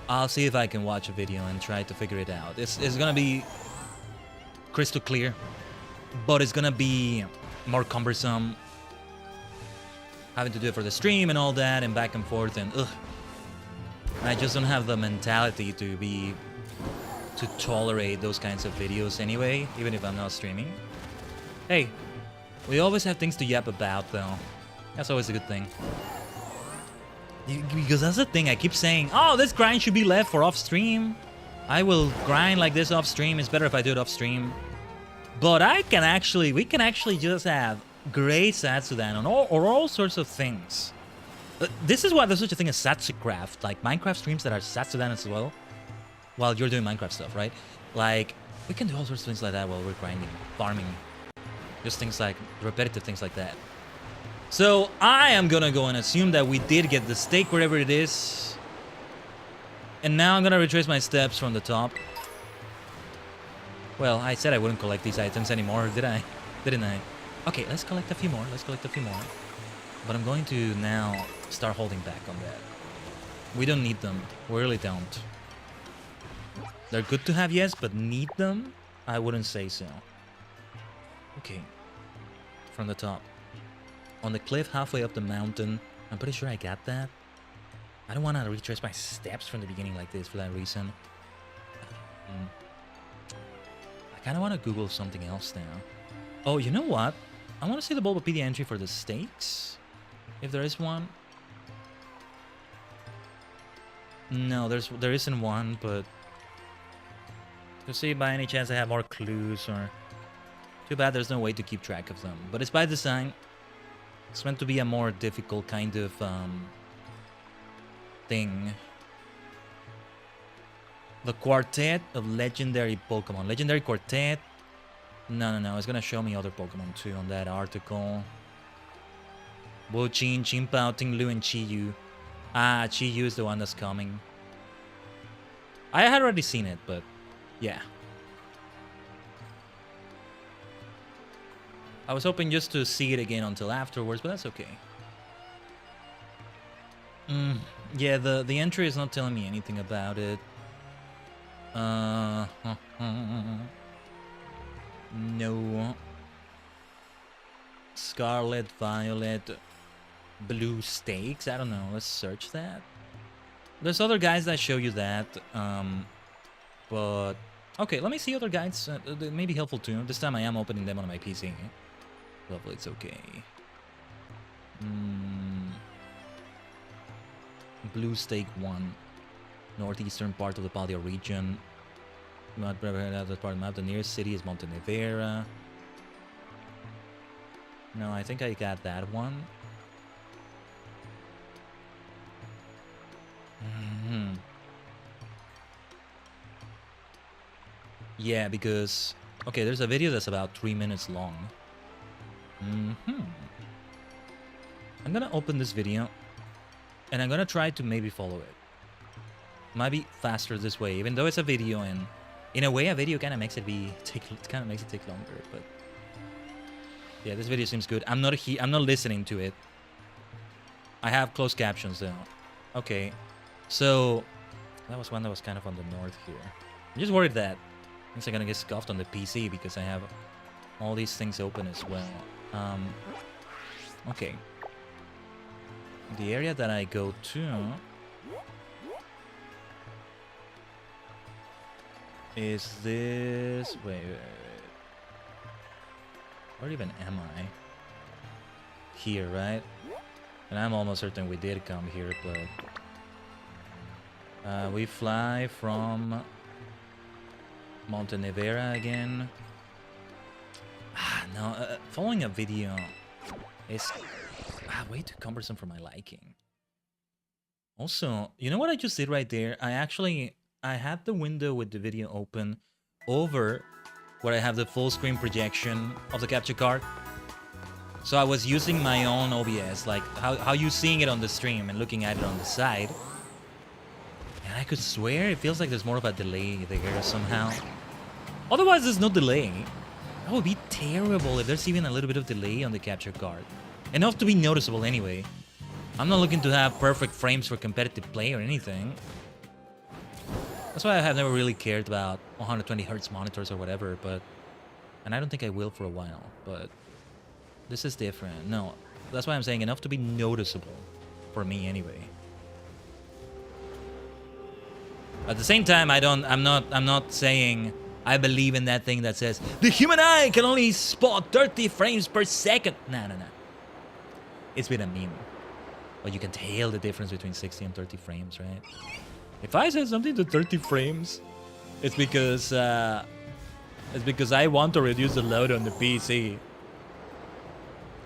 I'll see if I can watch a video and try to figure it out. It's gonna be crystal clear, but it's gonna be more cumbersome. Having to do it for the stream and all that, and back and forth, and ugh. I just don't have the mentality to tolerate those kinds of videos anyway, even if I'm not streaming. Hey, we always have things to yap about though. That's always a good thing. Because that's the thing, I keep saying, oh, this grind should be left for off stream. I will grind like this off stream. It's better if I do it off stream. But we can actually just have great Satsudan or all sorts of things. This is why there's such a thing as Satsucraft, like Minecraft streams that are Satsudan as well, while you're doing Minecraft stuff, right? Like, we can do all sorts of things like that while we're grinding, farming. Just things like, repetitive things like that. So, I am gonna go and assume that we did get the steak wherever it is. And now I'm gonna retrace my steps from the top. Well, I said I wouldn't collect these items anymore, did I? Didn't I? Okay, let's collect a few more, But I'm going to now start holding back on that. We don't need them, we really don't. They're good to have, yes, but need them? I wouldn't say so. Okay, from the top. On the cliff halfway up the mountain. I'm pretty sure I got that. I don't want to retrace my steps from the beginning like this for that reason. I kind of want to Google something else now. Oh, you know what? I want to see the Bulbapedia entry for the stakes, if there is one. No, there isn't one, but to see by any chance I have more clues, or too bad there's no way to keep track of them. But it's by design. It's meant to be a more difficult kind of thing. The Quartet of Legendary Pokemon. Legendary Quartet. No. It's gonna show me other Pokemon too on that article. Wo-Chin, Chimpao, Ting-Lu, and Chi-Yu. Ah, Chi-Yu is the one that's coming. I had already seen it, but yeah. I was hoping just to see it again until afterwards, but that's okay. Yeah, the entry is not telling me anything about it. No. Scarlet, Violet, Blue Stakes. I don't know. Let's search that. There's other guides that show you that. But okay, let me see other guides. They may be helpful too. This time I am opening them on my PC. Hopefully it's okay. Blue Stake 1. Northeastern part of the Paldia region. Not part of the map. The nearest city is Montenevera. No, I think I got that one. Yeah, because... okay, there's a video that's about 3 minutes long. I'm gonna open this video, and I'm gonna try to maybe follow it. Might be faster this way, even though it's a video, and in a way, a video kind of makes it take longer. But yeah, this video seems good. I'm not listening to it. I have closed captions though. Okay, so that was one that was kind of on the north here. I'm just worried that things are gonna get scuffed on the PC because I have all these things open as well. Okay. The area that I go to is this... wait. Where even am I? Here, right? And I'm almost certain we did come here, but... we fly from Montenevera again. No, following a video is way too cumbersome for my liking. Also, you know what I just did right there? I had the window with the video open over where I have the full screen projection of the capture card. So I was using my own OBS, like how you seeing it on the stream and looking at it on the side. And I could swear it feels like there's more of a delay there somehow. Otherwise, there's no delay. That would be terrible if there's even a little bit of delay on the capture card. Enough to be noticeable anyway. I'm not looking to have perfect frames for competitive play or anything. That's why I have never really cared about 120 Hz monitors or whatever, but... and I don't think I will for a while, but... this is different. No, that's why I'm saying enough to be noticeable. For me anyway. At the same time, I'm not saying... I believe in that thing that says the human eye can only spot 30 frames per second. No. It's been a meme. But you can tell the difference between 60 and 30 frames, right? If I said something to 30 frames, it's because I want to reduce the load on the PC.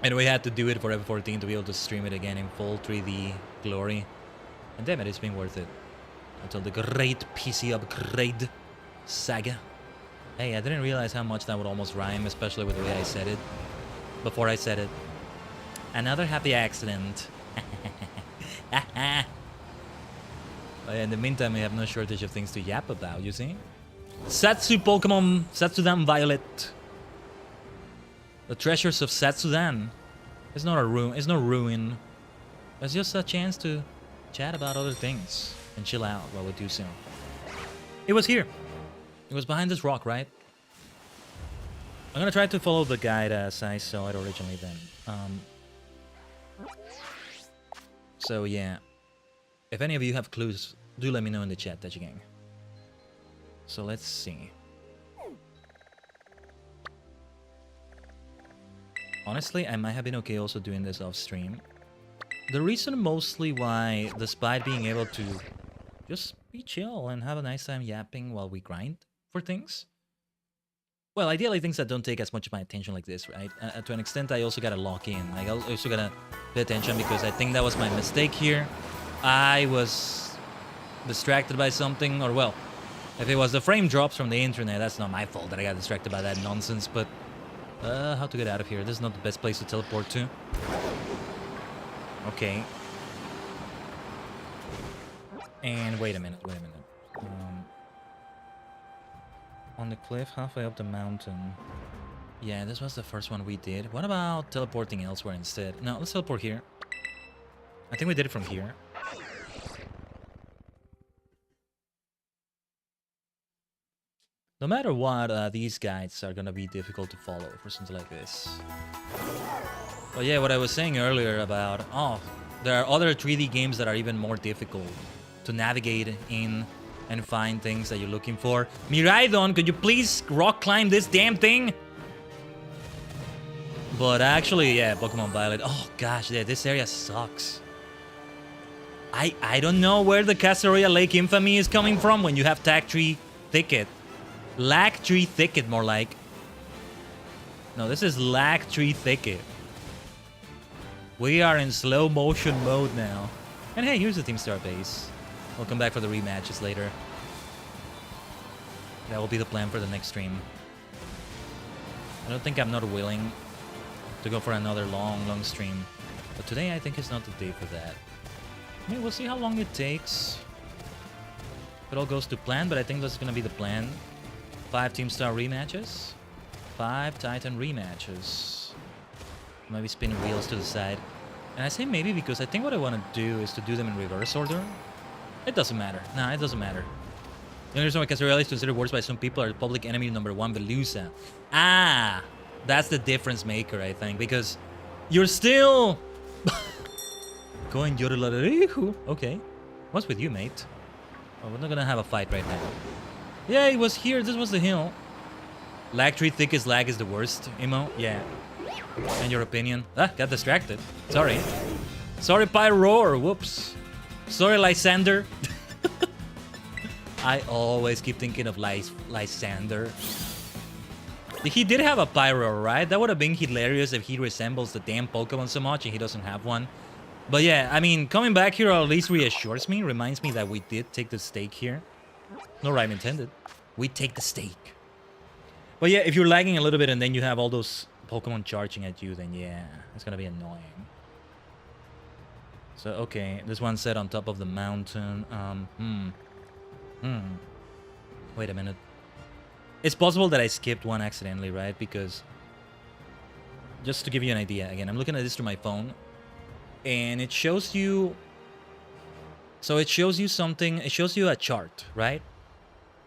And we had to do it for F14 to be able to stream it again in full 3D glory. And damn it, it's been worth it. Until the great PC upgrade saga. Hey, I didn't realize how much that would almost rhyme, especially with the way I said it. Before I said it. Another happy accident. But in the meantime, we have no shortage of things to yap about, you see? Satsu Pokemon, Satsudan Violet. The treasures of Satsudan. It's not a ruin. It's no ruin. It's just a chance to chat about other things and chill out while we do so. It was here. It was behind this rock, right? I'm gonna try to follow the guide as I saw it originally then. So yeah. If any of you have clues, do let me know in the chat, Tajigen. So let's see. Honestly, I might have been okay also doing this off stream. The reason mostly why, despite being able to just be chill and have a nice time yapping while we grind for things. Well, ideally things that don't take as much of my attention like this, right? To an extent, I also gotta lock in. Like, I also gotta pay attention because I think that was my mistake here. I was distracted by something, or well, if it was the frame drops from the internet, that's not my fault that I got distracted by that nonsense, but how to get out of here? This is not the best place to teleport to. Okay. And wait a minute. On the cliff, halfway up the mountain. Yeah, this was the first one we did. What about teleporting elsewhere instead? No, let's teleport here. I think we did it from here. No matter what, these guides are gonna be difficult to follow for something like this. But yeah, what I was saying earlier about, there are other 3D games that are even more difficult to navigate in and find things that you're looking for. Miraidon, could you please rock climb this damn thing? But actually, yeah, Pokemon Violet. Oh gosh, yeah, this area sucks. I don't know where the Casaria Lake infamy is coming from when you have Tag Tree Thicket. Lag Tree Thicket, more like. No, this is Lag Tree Thicket. We are in slow motion mode now. And hey, here's the Team Star base. We'll come back for the rematches later. That will be the plan for the next stream. I don't think I'm not willing to go for another long stream. But today I think is not the day for that. I mean, we'll see how long it takes. If it all goes to plan, but I think that's going to be the plan. 5 Team Star rematches. 5 Titan rematches. Maybe spin wheels to the side. And I say maybe because I think what I want to do is to do them in reverse order. It doesn't matter. Nah, it doesn't matter. The only reason why Casaria is considered worse by some people are public enemy number 1, Velusa. Ah! That's the difference maker, I think. Because you're still... Going Yodelarihu. Okay. What's with you, mate? Oh, we're not gonna have a fight right now. Yeah, he was here. This was the hill. Lag Tree Thickest lag is the worst, Imo. Yeah. In your opinion? Ah, got distracted. Sorry. Sorry, Pyroar. Whoops. Sorry, Lysander. I always keep thinking of Lysander. He did have a Pyroar, right? That would have been hilarious if he resembles the damn Pokemon so much and he doesn't have one. But yeah, I mean, coming back here at least reassures me, reminds me that we did take the stake here. No rhyme intended. We take the stake. But yeah, if you're lagging a little bit and then you have all those Pokemon charging at you, then yeah, it's gonna be annoying. So, okay, this one set on top of the mountain. Wait a minute. It's possible that I skipped one accidentally, right? Because, just to give you an idea, again, I'm looking at this through my phone. And it shows you... So it shows you something, it shows you a chart, right?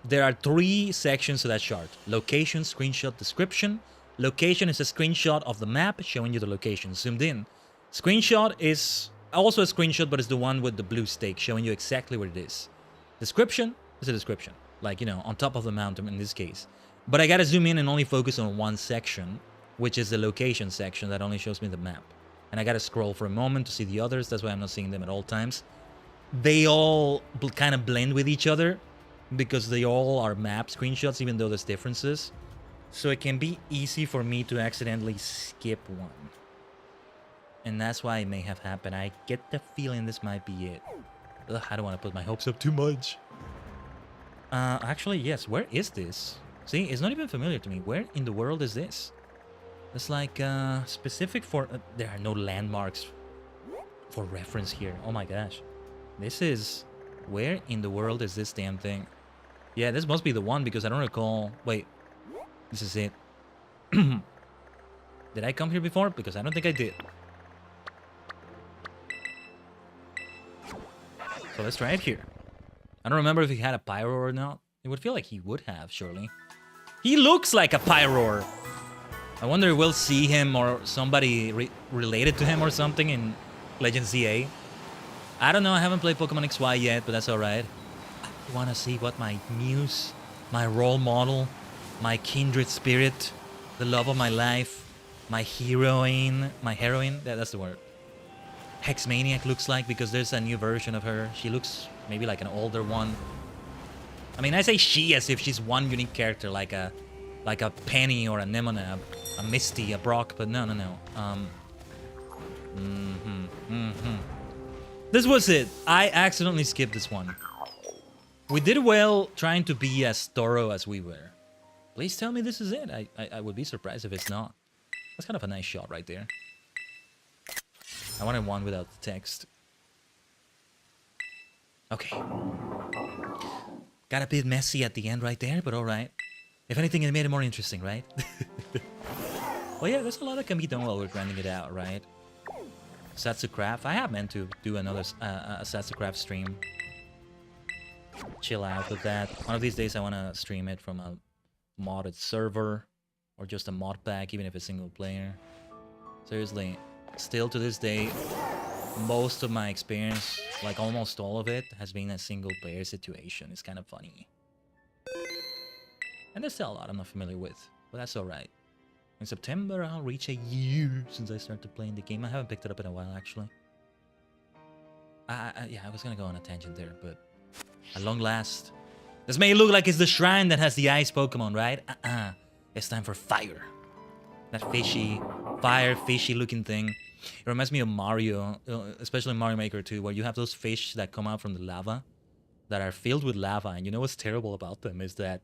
There are 3 sections to that chart. Location, screenshot, description. Location is a screenshot of the map showing you the location zoomed in. Screenshot is also a screenshot, but it's the one with the blue stake showing you exactly where it is. Description is a description, like, you know, on top of the mountain in this case. But I gotta zoom in and only focus on one section, which is the location section that only shows me the map. And I gotta scroll for a moment to see the others. That's why I'm not seeing them at all times. They all kind of blend with each other because they all are map screenshots, even though there's differences. So it can be easy for me to accidentally skip one. And that's why it may have happened. I get the feeling this might be it. Ugh, I don't want to put my hopes up too much. Actually, yes. Where is this? See, it's not even familiar to me. Where in the world is this? It's like specific for... there are no landmarks for reference here. Oh my gosh. This is... Where in the world is this damn thing? Yeah, this must be the one because I don't recall... Wait. This is it. Did I come here before? Because I don't think I did. So let's try it here. I don't remember if he had a Pyro or not. It would feel like he would have, surely. He looks like a Pyroar! I wonder if we'll see him or somebody related to him or something in Legend ZA. I don't know, I haven't played Pokemon XY yet, but that's alright. I want to see what my muse, my role model, my kindred spirit, the love of my life, my heroine, that's the word. Hexmaniac looks like, because there's a new version of her. She looks maybe like an older one. I mean, I say she as if she's one unique character, like a Penny or a Nemona, a Misty, a Brock, but no. This was it. I accidentally skipped this one. We did well trying to be as thorough as we were. Please tell me this is it. I would be surprised if it's not. That's kind of a nice shot right there. I wanted one without the text. Okay. Got a bit messy at the end right there, but alright. If anything, it made it more interesting, right? Well, yeah, there's a lot that can be done while we're grinding it out, right? Satsukcraft. I have meant to do another a Satsukcraft stream. Chill out with that. One of these days, I want to stream it from a modded server. Or just a mod pack, even if it's single player. Seriously, still to this day, most of my experience, like almost all of it, has been a single player situation. It's kind of funny. And there's still a lot I'm not familiar with, but that's alright. In September, I'll reach a year since I started playing the game. I haven't picked it up in a while, actually. Yeah, I was gonna go on a tangent there, but at long last. This may look like it's the shrine that has the ice Pokemon, right? It's time for fire. That fishy, fishy looking thing. It reminds me of Mario, especially Mario Maker 2, where you have those fish that come out from the lava that are filled with lava. And you know what's terrible about them is that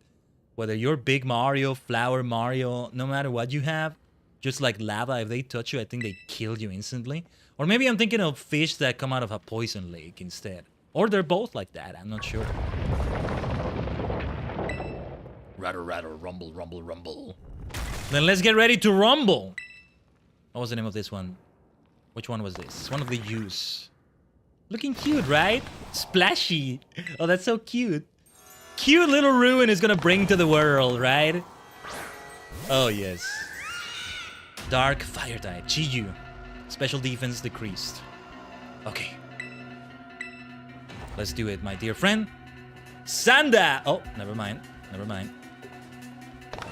whether you're Big Mario, Flower Mario, no matter what you have, just like lava, if they touch you, I think they kill you instantly. Or maybe I'm thinking of fish that come out of a poison lake instead. Or they're both like that, I'm not sure. Rattle, rattle, rumble, rumble, rumble. Then let's get ready to rumble. What was the name of this one? Which one was this? One of the U's. Looking cute, right? Splashy. Oh, that's so cute. Cute little ruin is gonna bring to the world, right? Oh, yes. Dark Fire type. Chi-Yu. Special defense decreased. Okay. Let's do it, my dear friend. Sanda! Oh, never mind. Never mind.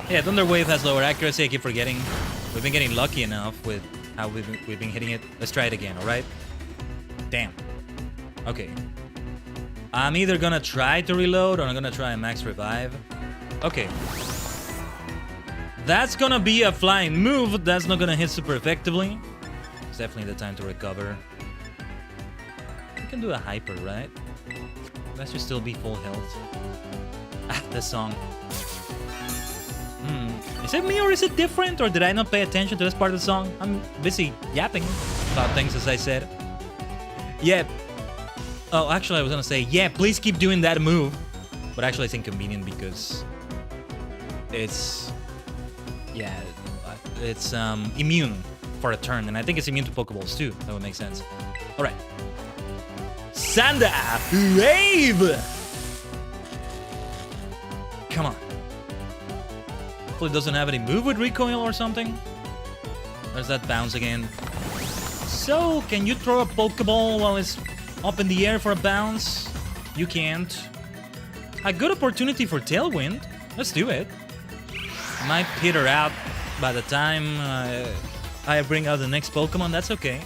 Yeah, Thunder Wave has lower accuracy. I keep forgetting. We've been getting lucky enough with how we've been hitting it. Let's try it again, alright? Damn. Okay. I'm either gonna try to reload or I'm gonna try a max revive. Okay. That's gonna be a flying move. That's not gonna hit super effectively. It's definitely the time to recover. We can do a hyper, right? That should still be full health. Ah, this song. Is it me or is it different? Or did I not pay attention to this part of the song? I'm busy yapping about things, as I said. Yeah. Oh, actually, I was gonna say, yeah, please keep doing that move. But actually, it's inconvenient because it's... yeah, it's immune for a turn. And I think it's immune to Pokeballs, too. That would make sense. All right. Sanda! Wave! Come on. Hopefully it doesn't have any move with recoil or something. There's that bounce again. So, can you throw a Pokeball while it's up in the air for a bounce? You can't. A good opportunity for Tailwind. Let's do it. Might peter out by the time I bring out the next Pokemon. That's okay.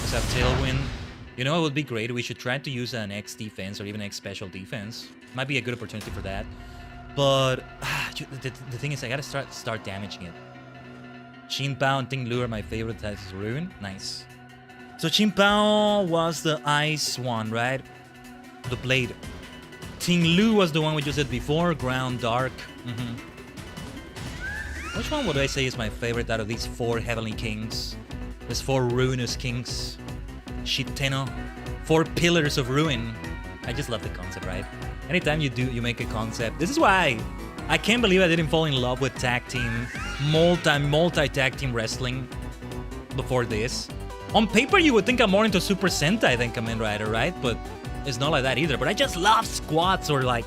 Let's have Tailwind. You know, it would be great. We should try to use an X defense or even X special defense. Might be a good opportunity for that. But the thing is, I gotta start damaging it. Chinpao and Ting Lu are my favorite types of Ruin. Nice. So Chinpao was the ice one, right? The blade. Ting Lu was the one we just did before. Ground, dark. Which one would I say is my favorite out of these 4 Heavenly Kings? There's 4 Ruinous Kings. Shiteno. 4 Pillars of Ruin. I just love the concept, right? Anytime you make a concept. This is why I can't believe I didn't fall in love with tag team, multi-tag team wrestling before this. On paper, you would think I'm more into Super Sentai than Kamen Rider, right? But it's not like that either. But I just love squads or like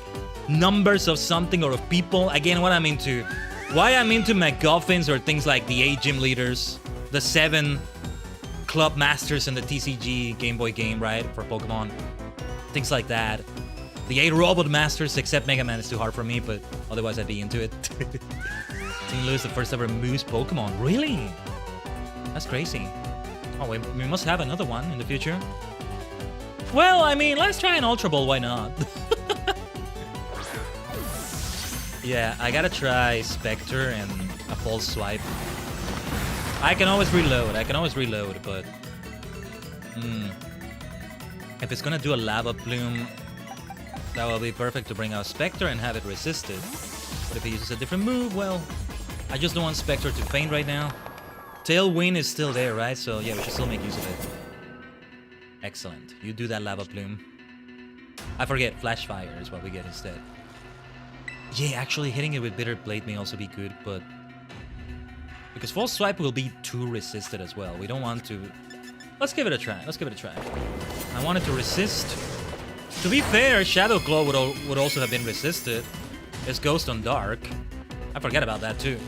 numbers of something or of people. Again, what I'm into. Why I'm into MacGuffins or things like the 8 gym leaders, the 7 club masters in the TCG Game Boy game, right? For Pokemon. Things like that. The 8 robot masters, except Mega Man is too hard for me, but otherwise I'd be into it. Team Lou is the first ever Moose Pokemon. Really? That's crazy. Oh, we must have another one in the future. Well, I mean, let's try an Ultra Ball, why not? Yeah, I gotta try Spectre and a false swipe. I can always reload, but... If it's gonna do a lava plume, that will be perfect to bring out Spectre and have it resisted. But if he uses a different move, well, I just don't want Spectre to faint right now. Tailwind is still there, right? So yeah, we should still make use of it. Excellent. You do that lava plume. I forget, Flash Fire is what we get instead. Yeah, actually hitting it with Bitter Blade may also be good, but... Because False Swipe will be too resisted as well. We don't want to... Let's give it a try. I want it to resist. To be fair, Shadow Claw would also have been resisted. It's Ghost on Dark. I forget about that too.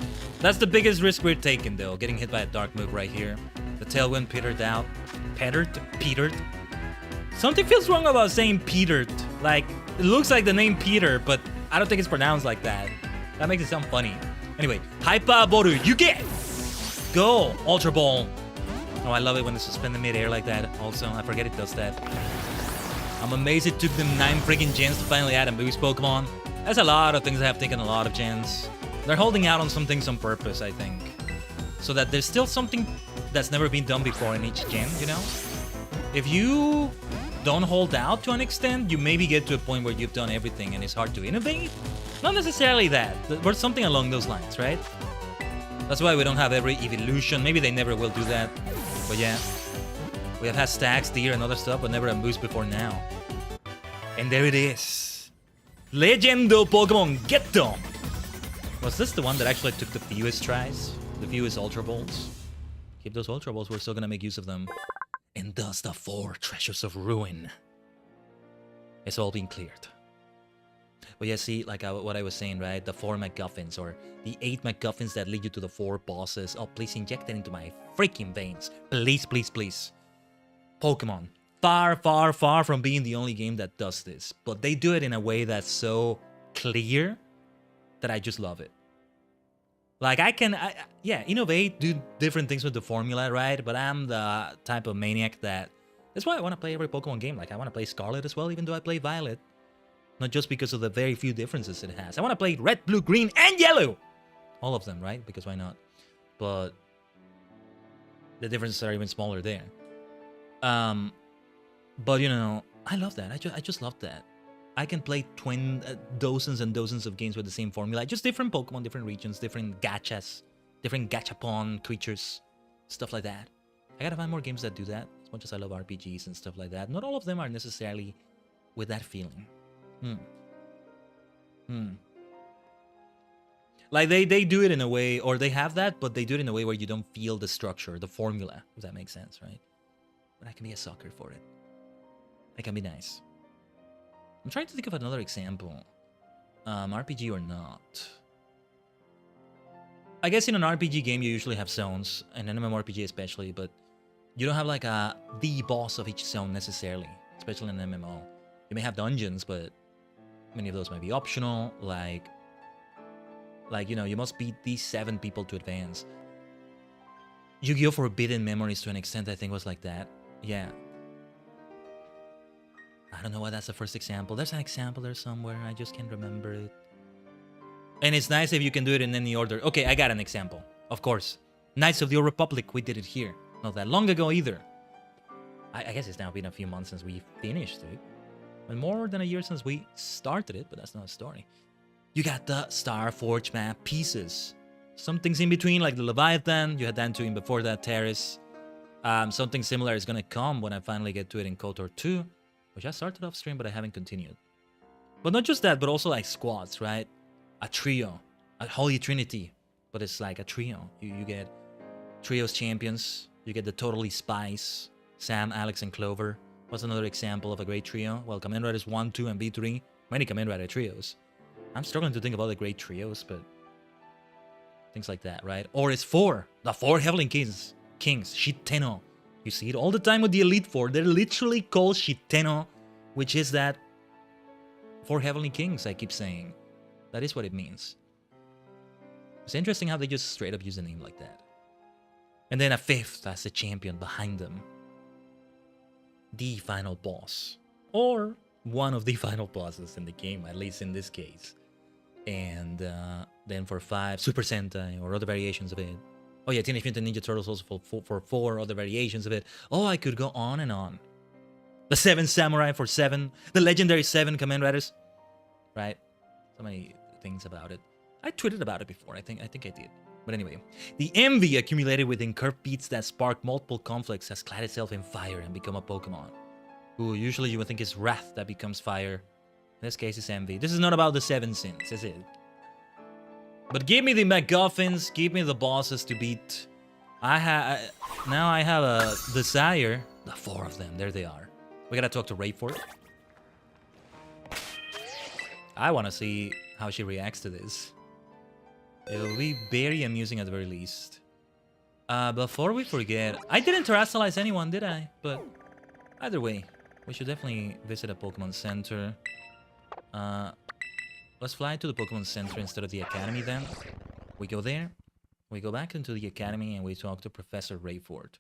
That's the biggest risk we're taking though, getting hit by a dark move right here. The Tailwind petered out. Petered? Something feels wrong about saying petered. Like, it looks like the name Peter, but I don't think it's pronounced like that. That makes it sound funny. Anyway, Hyper Boru, you get! Go, Ultra Ball. Oh, I love it when they suspend in mid-air like that. Also, I forget it does that. I'm amazed it took them 9 freaking gens to finally add a Moose Pokemon. That's a lot of things that have taken a lot of gens. They're holding out on some things on purpose, I think. So that there's still something that's never been done before in each gen, you know? If you don't hold out to an extent, you maybe get to a point where you've done everything and it's hard to innovate. Not necessarily that, but something along those lines, right? That's why we don't have every evolution. Maybe they never will do that. But yeah, we have had Stags, Deer, and other stuff, but never a Moose before now. And there it is. Legendo Pokemon, get them! Was this the one that actually took the fewest tries? The fewest Ultra Balls? Keep those Ultra Balls, we're still gonna make use of them. And thus the 4 Treasures of Ruin. It's all been cleared. But yeah, see, like what I was saying, right? The 4 MacGuffins, or the 8 MacGuffins that lead you to the 4 bosses. Oh, please inject that into my freaking veins. Please, please, please. Pokemon. Far, far, far from being the only game that does this. But they do it in a way that's so clear that I just love it. Like, yeah, innovate, do different things with the formula, right? But I'm the type of maniac that... That's why I want to play every Pokemon game. Like, I want to play Scarlet as well, even though I play Violet. Not just because of the very few differences it has. I want to play Red, Blue, Green, and Yellow! All of them, right? Because why not? But the differences are even smaller there. But, you know, I love that. I just love that. I can play dozens and dozens of games with the same formula. Just different Pokemon, different regions, different gachas, different gachapon creatures, stuff like that. I gotta find more games that do that, as much as I love RPGs and stuff like that. Not all of them are necessarily with that feeling. Like, they do it in a way, or they have that, but they do it in a way where you don't feel the structure, the formula, if that makes sense, right? But I can be a sucker for it. It can be nice. I'm trying to think of another example. RPG or not. I guess in an RPG game you usually have zones, and an MMORPG especially, but you don't have like the boss of each zone necessarily, especially in an MMO. You may have dungeons, but many of those might be optional, like you know, you must beat these 7 people to advance. Yu-Gi-Oh! Forbidden Memories to an extent I think was like that. Yeah. I don't know why that's the first example. There's an example there somewhere. I just can't remember it. And it's nice if you can do it in any order. Okay, I got an example. Of course. Knights of the Old Republic, we did it here. Not that long ago either. I guess it's now been a few months since we finished it. And more than a year since we started it, but that's not a story. You got the Starforge map pieces. Some things in between, like the Leviathan. You had Dantooine before that, Terrace. Something similar is gonna come when I finally get to it in KOTOR 2. Which I started off stream, but I haven't continued. But not just that, but also like squads, right? A trio. A Holy Trinity. But it's like a trio. You get trios champions. You get the Totally Spies. Sam, Alex, and Clover. What's another example of a great trio? Well, Kamen Riders 1, 2, and V3. Many Kamen Rider trios. I'm struggling to think of other great trios, but... things like that, right? Or it's 4. The 4 Heavenly Kings. Shiteno. You see it all the time with the Elite Four. They're literally called Shiteno, which is that for Heavenly Kings, I keep saying. That is what it means. It's interesting how they just straight up use a name like that. And then a fifth as the champion behind them. The final boss. Or one of the final bosses in the game, at least in this case. And then for 5, Super Sentai or other variations of it. Oh yeah, Teenage Mutant Ninja Turtles also for 4 other variations of it. Oh, I could go on and on. The 7 Samurai for 7. The legendary 7 Kamen Riders. Right? So many things about it. I tweeted about it before. I think I did. But anyway, the envy accumulated within curved beats that spark multiple conflicts has clad itself in fire and become a Pokemon. Who usually you would think is wrath that becomes fire. In this case, it's envy. This is not about the 7 sins, is it? But give me the MacGuffins, give me the bosses to beat. Now I have a desire. The 4 of them, there they are. We gotta talk to Rayford. I wanna see how she reacts to this. It'll be very amusing at the very least. Before we forget, I didn't terrestrialize anyone, did I? But either way, we should definitely visit a Pokemon Center. Let's fly to the Pokemon Center instead of the Academy then. We go there, we go back into the Academy, and we talk to Professor Rayford.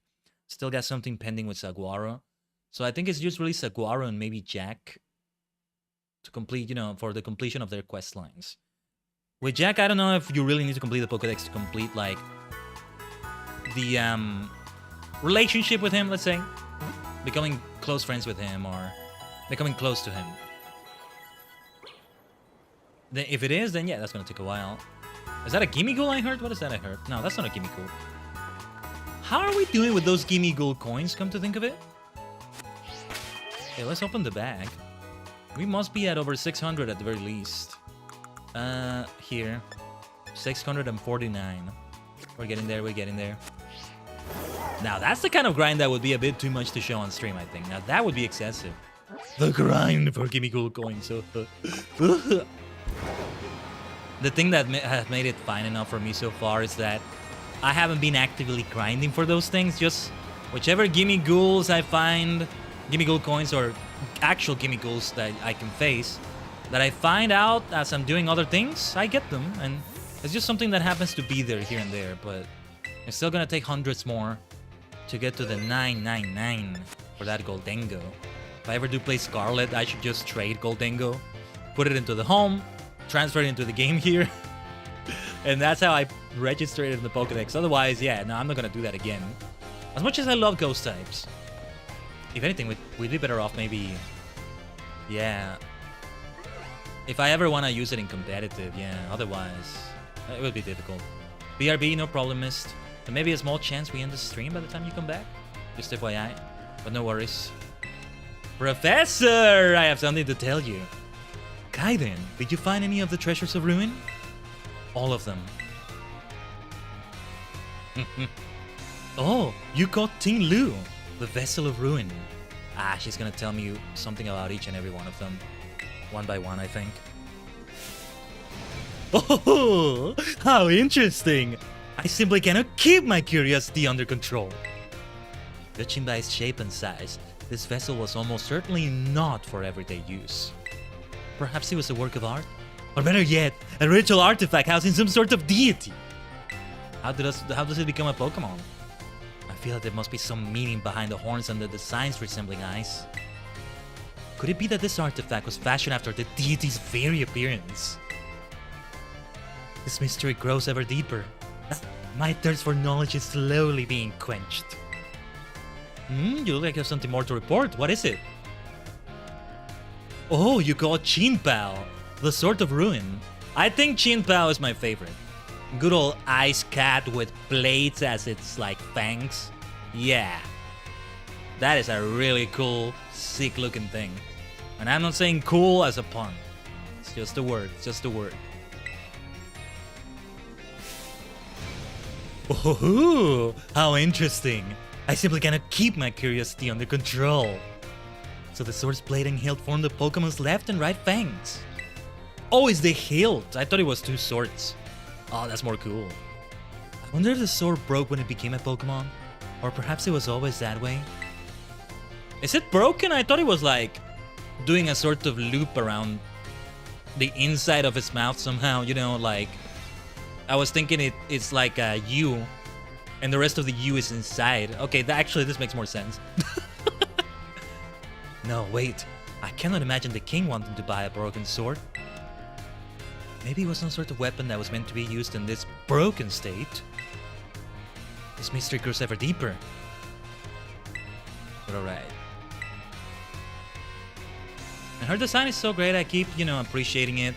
Still got something pending with Saguaro. So I think it's just really Saguaro and maybe Jack to complete, you know, for the completion of their quest lines. With Jack, I don't know if you really need to complete the Pokédex to complete, like, the relationship with him, let's say. Becoming close friends with him or becoming close to him. Then if it is, then yeah, that's gonna take a while. Is that a Gimmighoul I heard? What is that I heard? No, that's not a Gimmighoul. How are we doing with those Gimmighoul coins, come to think of it? Okay, let's open the bag. We must be at over 600 at the very least. Here. 649. We're getting there, we're getting there. Now, that's the kind of grind that would be a bit too much to show on stream, I think. Now, that would be excessive. The grind for Gimmighoul coins. The thing that has made it fine enough for me so far is that I haven't been actively grinding for those things. Just whichever Gimmighouls I find, Gimmighoul coins or actual Gimmighouls that I can face, that I find out as I'm doing other things, I get them. And it's just something that happens to be there here and there. But it's still gonna take hundreds more to get to the 999 for that Gholdengo. If I ever do play Scarlet, I should just trade Gholdengo, put it into the home, transfer it into the game here, and that's how I register it in the Pokédex. Otherwise, yeah, no, I'm not gonna do that again. As much as I love Ghost types, if anything, we'd be better off maybe, yeah. If I ever want to use it in competitive, yeah, otherwise, it would be difficult. BRB, no problem, missed. And maybe a small chance we end the stream by the time you come back. Just FYI, but no worries. Professor, I have something to tell you. Khaiden, did you find any of the treasures of ruin? All of them. Oh, you caught Ting Lu, the vessel of ruin. Ah, she's gonna tell me something about each and every one of them. One by one, I think. Oh, how interesting! I simply cannot keep my curiosity under control. Judging by its shape and size, this vessel was almost certainly not for everyday use. Perhaps it was a work of art? Or better yet, a ritual artifact housing some sort of deity? How does it become a Pokemon? I feel that there must be some meaning behind the horns and the designs resembling eyes. Could it be that this artifact was fashioned after the deity's very appearance? This mystery grows ever deeper. My thirst for knowledge is slowly being quenched. You look like you have something more to report. What is it? Oh, you call Chinpao, the Sword of Ruin. I think Chinpao is my favorite. Good old ice cat with blades as its like fangs. Yeah. That is a really cool, sick looking thing. And I'm not saying cool as a pun. It's just a word, it's just a word. Oh, how interesting. I simply cannot keep my curiosity under control. So the sword's blade and hilt form the Pokemon's left and right fangs. Oh, it's the hilt. I thought it was two swords. Oh, that's more cool. I wonder if the sword broke when it became a Pokemon. Or perhaps it was always that way? Is it broken? I thought it was like doing a sort of loop around the inside of his mouth somehow, you know, like I was thinking it's like a U and the rest of the U is inside. Okay, actually this makes more sense. No, wait. I cannot imagine the king wanting to buy a broken sword. Maybe it was some sort of weapon that was meant to be used in this broken state. This mystery grows ever deeper. But alright. And her design is so great, I keep, you know, appreciating it.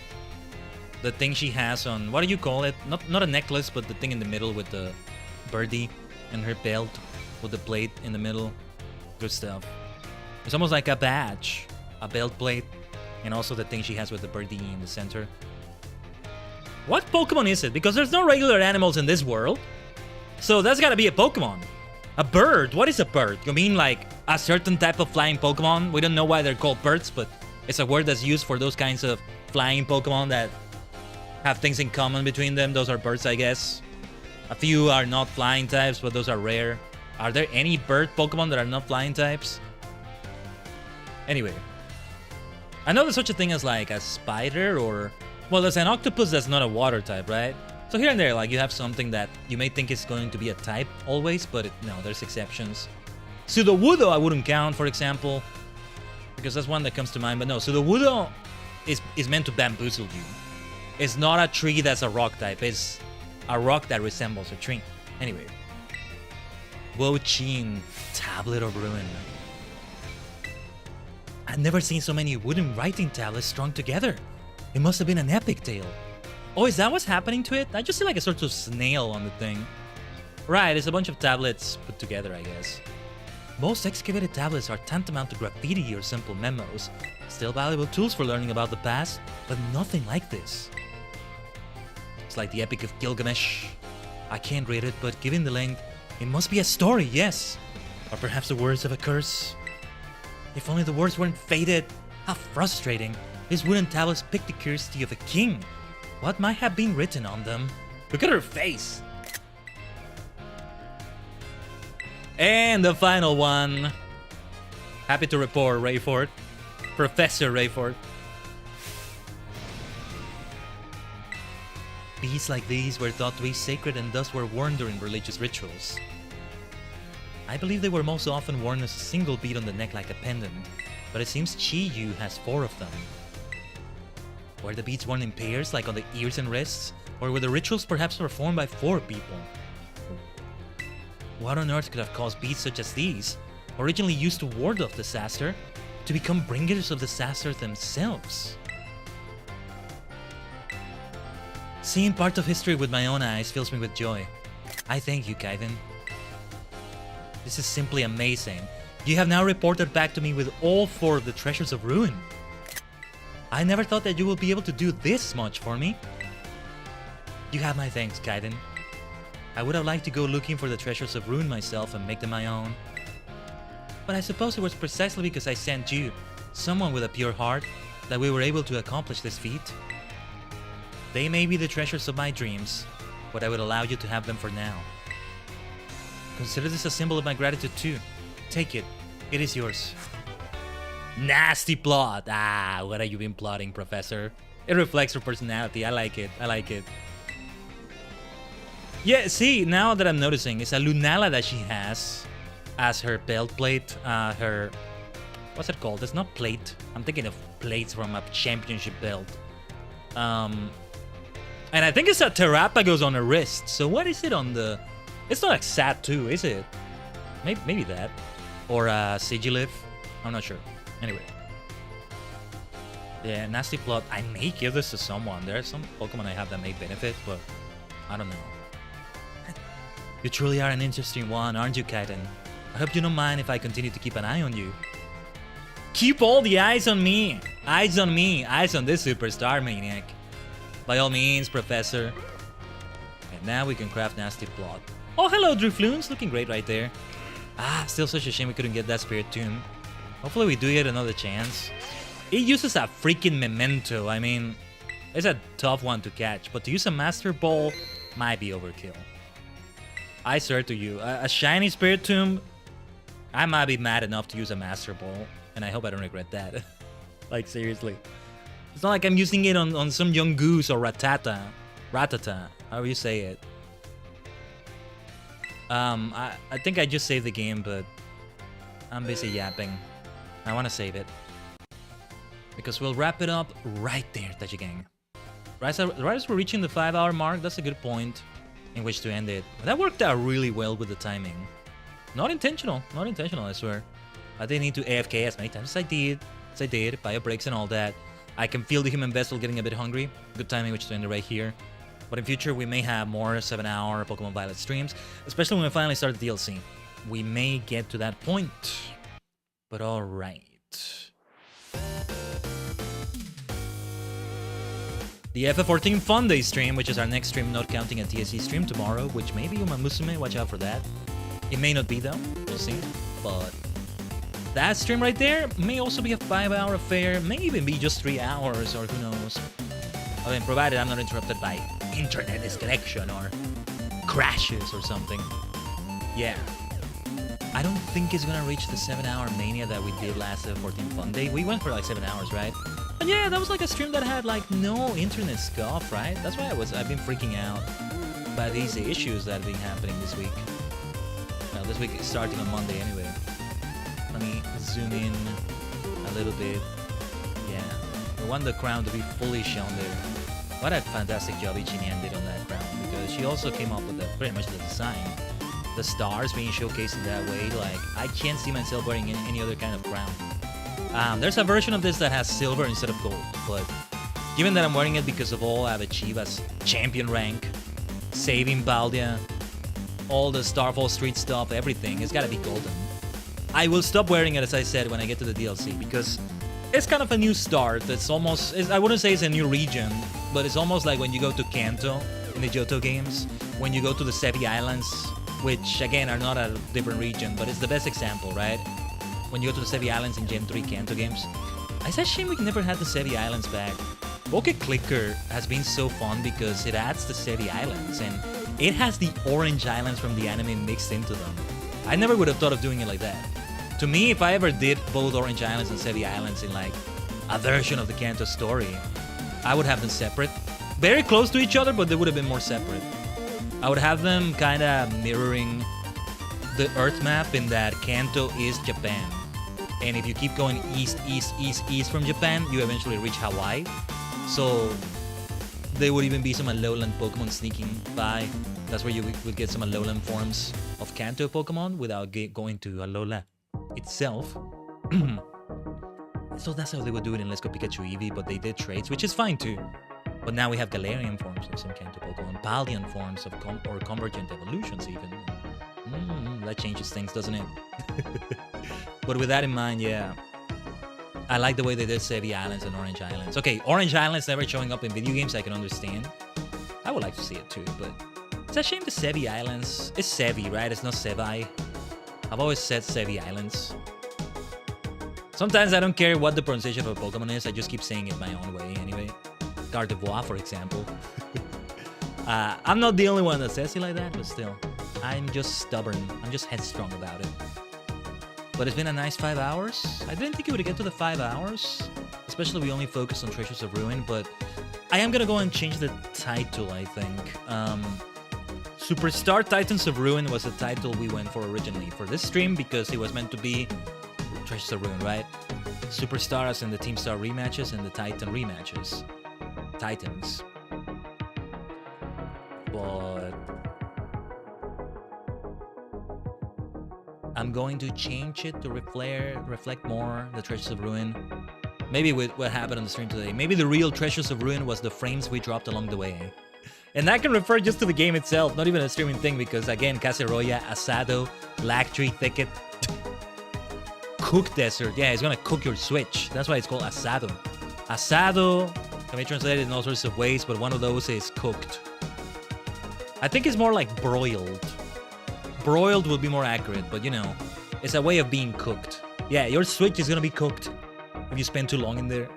The thing she has on, what do you call it? Not a necklace, but the thing in the middle with the birdie and her belt with the plate in the middle. Good stuff. It's almost like a badge, a belt plate, and also the thing she has with the birdie in the center. What Pokemon is it? Because there's no regular animals in this world. So that's gotta be a Pokemon. A bird. What is a bird? You mean like a certain type of flying Pokemon? We don't know why they're called birds, but it's a word that's used for those kinds of flying Pokemon that have things in common between them. Those are birds, I guess. A few are not flying types, but those are rare. Are there any bird Pokemon that are not flying types? Anyway. I know there's such a thing as like a spider or... Well, there's an octopus that's not a water type, right? So here and there, like you have something that you may think is going to be a type always, but no, there's exceptions. Sudowoodo I wouldn't count, for example, because that's one that comes to mind. But no, Sudowoodo is meant to bamboozle you. It's not a tree that's a rock type. It's a rock that resembles a tree. Anyway. Wo-Chin, Tablet of Ruin. I've never seen so many wooden writing tablets strung together. It must have been an epic tale. Oh, is that what's happening to it? I just see like a sort of snail on the thing. Right, it's a bunch of tablets put together, I guess. Most excavated tablets are tantamount to graffiti or simple memos. Still valuable tools for learning about the past, but nothing like this. It's like the Epic of Gilgamesh. I can't read it, but given the length, it must be a story, yes. Or perhaps the words of a curse. If only the words weren't faded. How frustrating. These wooden tablets pick the curiosity of a king. What might have been written on them? Look at her face. And the final one. Happy to report, Rayford. Professor Rayford. Beads like these were thought to be sacred and thus were worn during religious rituals. I believe they were most often worn as a single bead on the neck like a pendant, but it seems Chi-Yu has 4 of them. Were the beads worn in pairs like on the ears and wrists, or were the rituals perhaps performed by 4 people? What on earth could have caused beads such as these, originally used to ward off disaster, to become bringers of disaster themselves? Seeing part of history with my own eyes fills me with joy. I thank you, Khaiden. This is simply amazing. You have now reported back to me with all 4 of the treasures of ruin. I never thought that you would be able to do this much for me. You have my thanks, Khaiden. I would have liked to go looking for the treasures of ruin myself and make them my own. But I suppose it was precisely because I sent you, someone with a pure heart, that we were able to accomplish this feat. They may be the treasures of my dreams, but I would allow you to have them for now. Consider this a symbol of my gratitude too. Take it. It is yours. Nasty plot. Ah, what have you been plotting, Professor? It reflects her personality. I like it. I like it. Yeah, see, now that I'm noticing, it's a Lunala that she has as her belt plate. Her... What's it called? It's not plate. I'm thinking of plates from a championship belt. And I think it's a Terrapagos on her wrist. So what is it on the... It's not a Xatu, is it? Maybe that. Or a Sigilif. I'm not sure. Anyway. Yeah, nasty plot. I may give this to someone. There are some Pokemon I have that may benefit, but I don't know. You truly are an interesting one, aren't you, Khaiden? I hope you don't mind if I continue to keep an eye on you. Keep all the eyes on me! Eyes on me! Eyes on this superstar maniac. By all means, Professor. And now we can craft nasty plot. Oh, hello, Drifloons. Looking great right there. Ah, still such a shame we couldn't get that Spirit Tomb. Hopefully we do get another chance. It uses a freaking memento. I mean, it's a tough one to catch, but to use a Master Ball might be overkill. I swear to you, a shiny Spirit Tomb, I might be mad enough to use a Master Ball, and I hope I don't regret that. Like, seriously. It's not like I'm using it on some young goose or Ratata, however you say it. I think I just saved the game, but I'm busy yapping. I want to save it. Because we'll wrap it up right there, Tajigen. Right as we're reaching the 5-hour mark, that's a good point in which to end it. That worked out really well with the timing. Not intentional, I swear. I didn't need to AFK as many times as I did, bio breaks and all that. I can feel the human vessel getting a bit hungry. Good timing, which to end it right here. But in future, we may have more 7-hour Pokemon Violet streams, especially when we finally start the DLC. We may get to that point. But alright. The FF14 Fun Day stream, which is our next stream, not counting a TSC stream tomorrow, which may be Uma Musume, watch out for that. It may not be though, we'll see. But that stream right there may also be a 5-hour affair, may even be just 3 hours, or who knows. I mean, provided I'm not interrupted by internet disconnection or crashes or something. Yeah. I don't think it's gonna reach the 7-hour mania that we did last FF14 Fun Day. We went for like 7 hours, right? And yeah, that was like a stream that had like no internet scuff, right? That's why I've been freaking out by these issues that have been happening this week. Well, this week is starting on Monday anyway. Let me zoom in a little bit. Yeah, I want the crown to be fully shown there. What a fantastic job Ichinian did on that crown, because she also came up with pretty much the design. The stars being showcased in that way, like, I can't see myself wearing any other kind of crown. There's a version of this that has silver instead of gold, but given that I'm wearing it because of all I've achieved as champion rank, saving Baldia, all the Starfall Street stuff, everything, it's gotta be golden. I will stop wearing it, as I said, when I get to the DLC, because it's kind of a new start. It's almost, I wouldn't say it's a new region, but it's almost like when you go to Kanto in the Johto games, when you go to the Sevi Islands, which again are not a different region, but it's the best example, right? When you go to the Sevi Islands in Gen 3 Kanto games. It's a shame we never had the Sevi Islands back. Poke Clicker has been so fun because it adds the Sevi Islands, and it has the Orange Islands from the anime mixed into them. I never would have thought of doing it like that. To me, if I ever did both Orange Islands and Sevi Islands in like a version of the Kanto story, I would have them separate. Very close to each other, but they would have been more separate. I would have them kind of mirroring the Earth map in that Kanto is Japan. And if you keep going east, east, east, east from Japan, you eventually reach Hawaii. So there would even be some Alolan Pokemon sneaking by. That's where you would get some Alolan forms of Kanto Pokemon without going to Alola itself. So that's how they would do it in Let's Go Pikachu Eevee, but they did trades, which is fine too. But now we have Galarian forms of some Kanto Pokemon, Paldean forms of or Convergent Evolutions even. That changes things, doesn't it? But with that in mind, yeah. I like the way they did Sevi Islands and Orange Islands. Okay, Orange Islands never showing up in video games, I can understand. I would like to see it too, but it's a shame the Sevi Islands. It's Sevi, right? It's not Sevi. I've always said Sevi Islands. Sometimes I don't care what the pronunciation of a Pokemon is, I just keep saying it my own way anyway. Gardevoir, for example. I'm not the only one that says it like that, but still. I'm just stubborn. I'm just headstrong about it. But it's been a nice 5 hours. I didn't think it would get to the 5 hours. Especially we only focused on Treasures of Ruin, but I am gonna go and change the title, I think. Superstar Titans of Ruin was the title we went for originally for this stream because it was meant to be Treasures of Ruin, right? Superstars and the Team Star rematches and the Titan rematches. Titans. But I'm going to change it to reflect more the Treasures of Ruin. Maybe with what happened on the stream today. Maybe the real Treasures of Ruin was the frames we dropped along the way. And that can refer just to the game itself, not even a streaming thing, because again, Caseroya, Asado, Lactree, Thicket, Cook Desert. Yeah, it's gonna cook your Switch. That's why it's called Asado. Asado can be translated in all sorts of ways, but one of those is cooked. I think it's more like broiled. Broiled would be more accurate, but you know, it's a way of being cooked. Yeah, your Switch is gonna be cooked if you spend too long in there.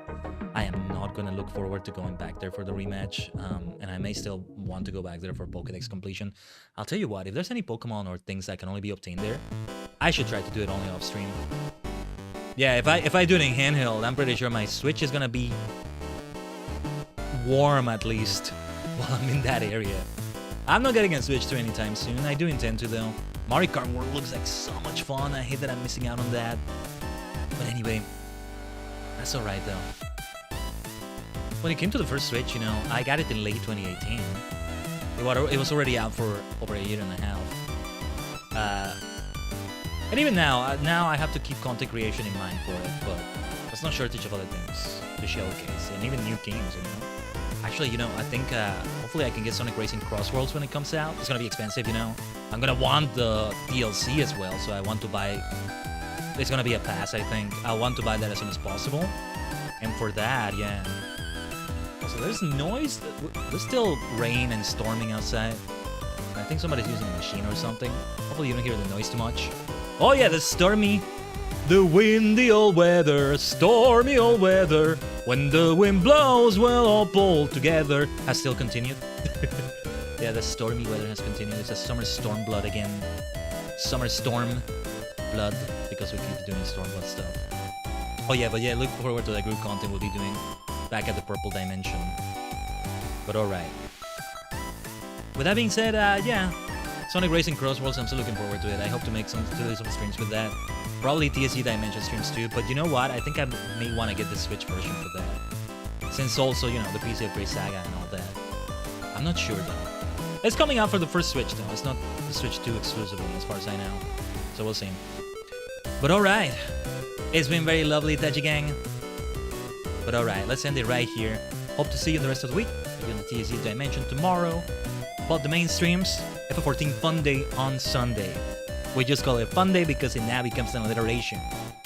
I am not gonna look forward to going back there for the rematch, and I may still want to go back there for Pokédex completion. I'll tell you what, if there's any Pokemon or things that can only be obtained there, I should try to do it only off stream. Yeah, if I do it in handheld, I'm pretty sure my Switch is gonna be warm at least while I'm in that area. I'm not getting a Switch 2 anytime soon. I do intend to though. Mario Kart World looks like so much fun. I hate that I'm missing out on that. But anyway, that's alright though. When it came to the first Switch, you know, I got it in late 2018. It was already out for over a year and a half. And even now I have to keep content creation in mind for it, but there's no shortage of other things to showcase, and even new games, you know. Actually, you know, I think hopefully I can get Sonic Racing Cross Worlds when it comes out. It's gonna be expensive, you know. I'm gonna want the DLC as well, so I want to buy... It's gonna be a pass, I think. I want to buy that as soon as possible. And for that, yeah. Also, there's noise. There's still rain and storming outside. I think somebody's using a machine or something. Hopefully you don't hear the noise too much. Oh yeah, the stormy. The windy old weather, stormy old weather. When the wind blows, we'll all pull together. Has still continued. Yeah, the stormy weather has continued. It's a summer storm blood again. Summer storm blood, because we keep doing storm blood stuff. Oh yeah, but yeah, look forward to that group content we'll be doing back at the Purple Dimension. But alright. With that being said, yeah, Sonic Racing Cross Worlds, I'm still looking forward to it. I hope to make some streams with that. Probably TSC Dimension streams too, but you know what? I think I may want to get the Switch version for that. Since also, you know, the PC Upgrade Saga and all that. I'm not sure though. It's coming out for the first Switch though. It's not the Switch 2 exclusively as far as I know. So we'll see. But alright. It's been very lovely, Tajigen. But alright, let's end it right here. Hope to see you the rest of the week. Maybe on the TSC Dimension tomorrow. But the main streams, FF14 Fun Day on Sunday. We just call it Fun Day because it now becomes an alliteration.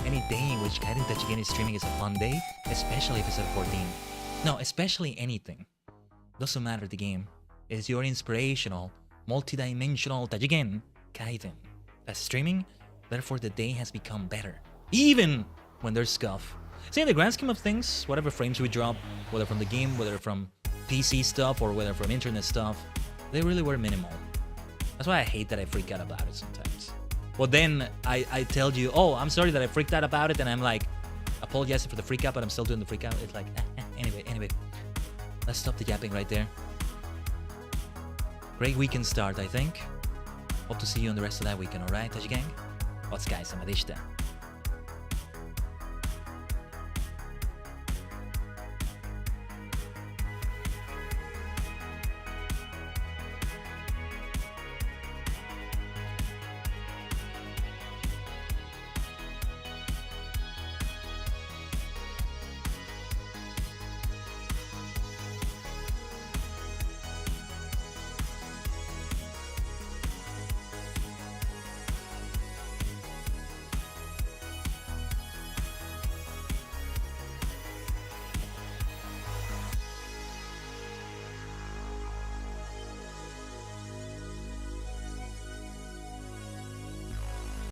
Any day in which Khaiden Tajigen is streaming is a fun day, especially if it's FF14. No, especially anything. Doesn't matter the game. It's your inspirational, multi-dimensional Tajigen, Khaiden. That's streaming, therefore the day has become better. Even when there's scuff. See, in the grand scheme of things, whatever frames we drop, whether from the game, whether from PC stuff, or whether from internet stuff, they really were minimal. That's why I hate that I freak out about it sometimes. But then I tell you, oh, I'm sorry that I freaked out about it, and I'm like, apologizing for the freak out, but I'm still doing the freak out. It's like, anyway. Let's stop the yapping right there. Great weekend start, I think. Hope to see you on the rest of that weekend, alright, Tajigen? お疲れ様でした。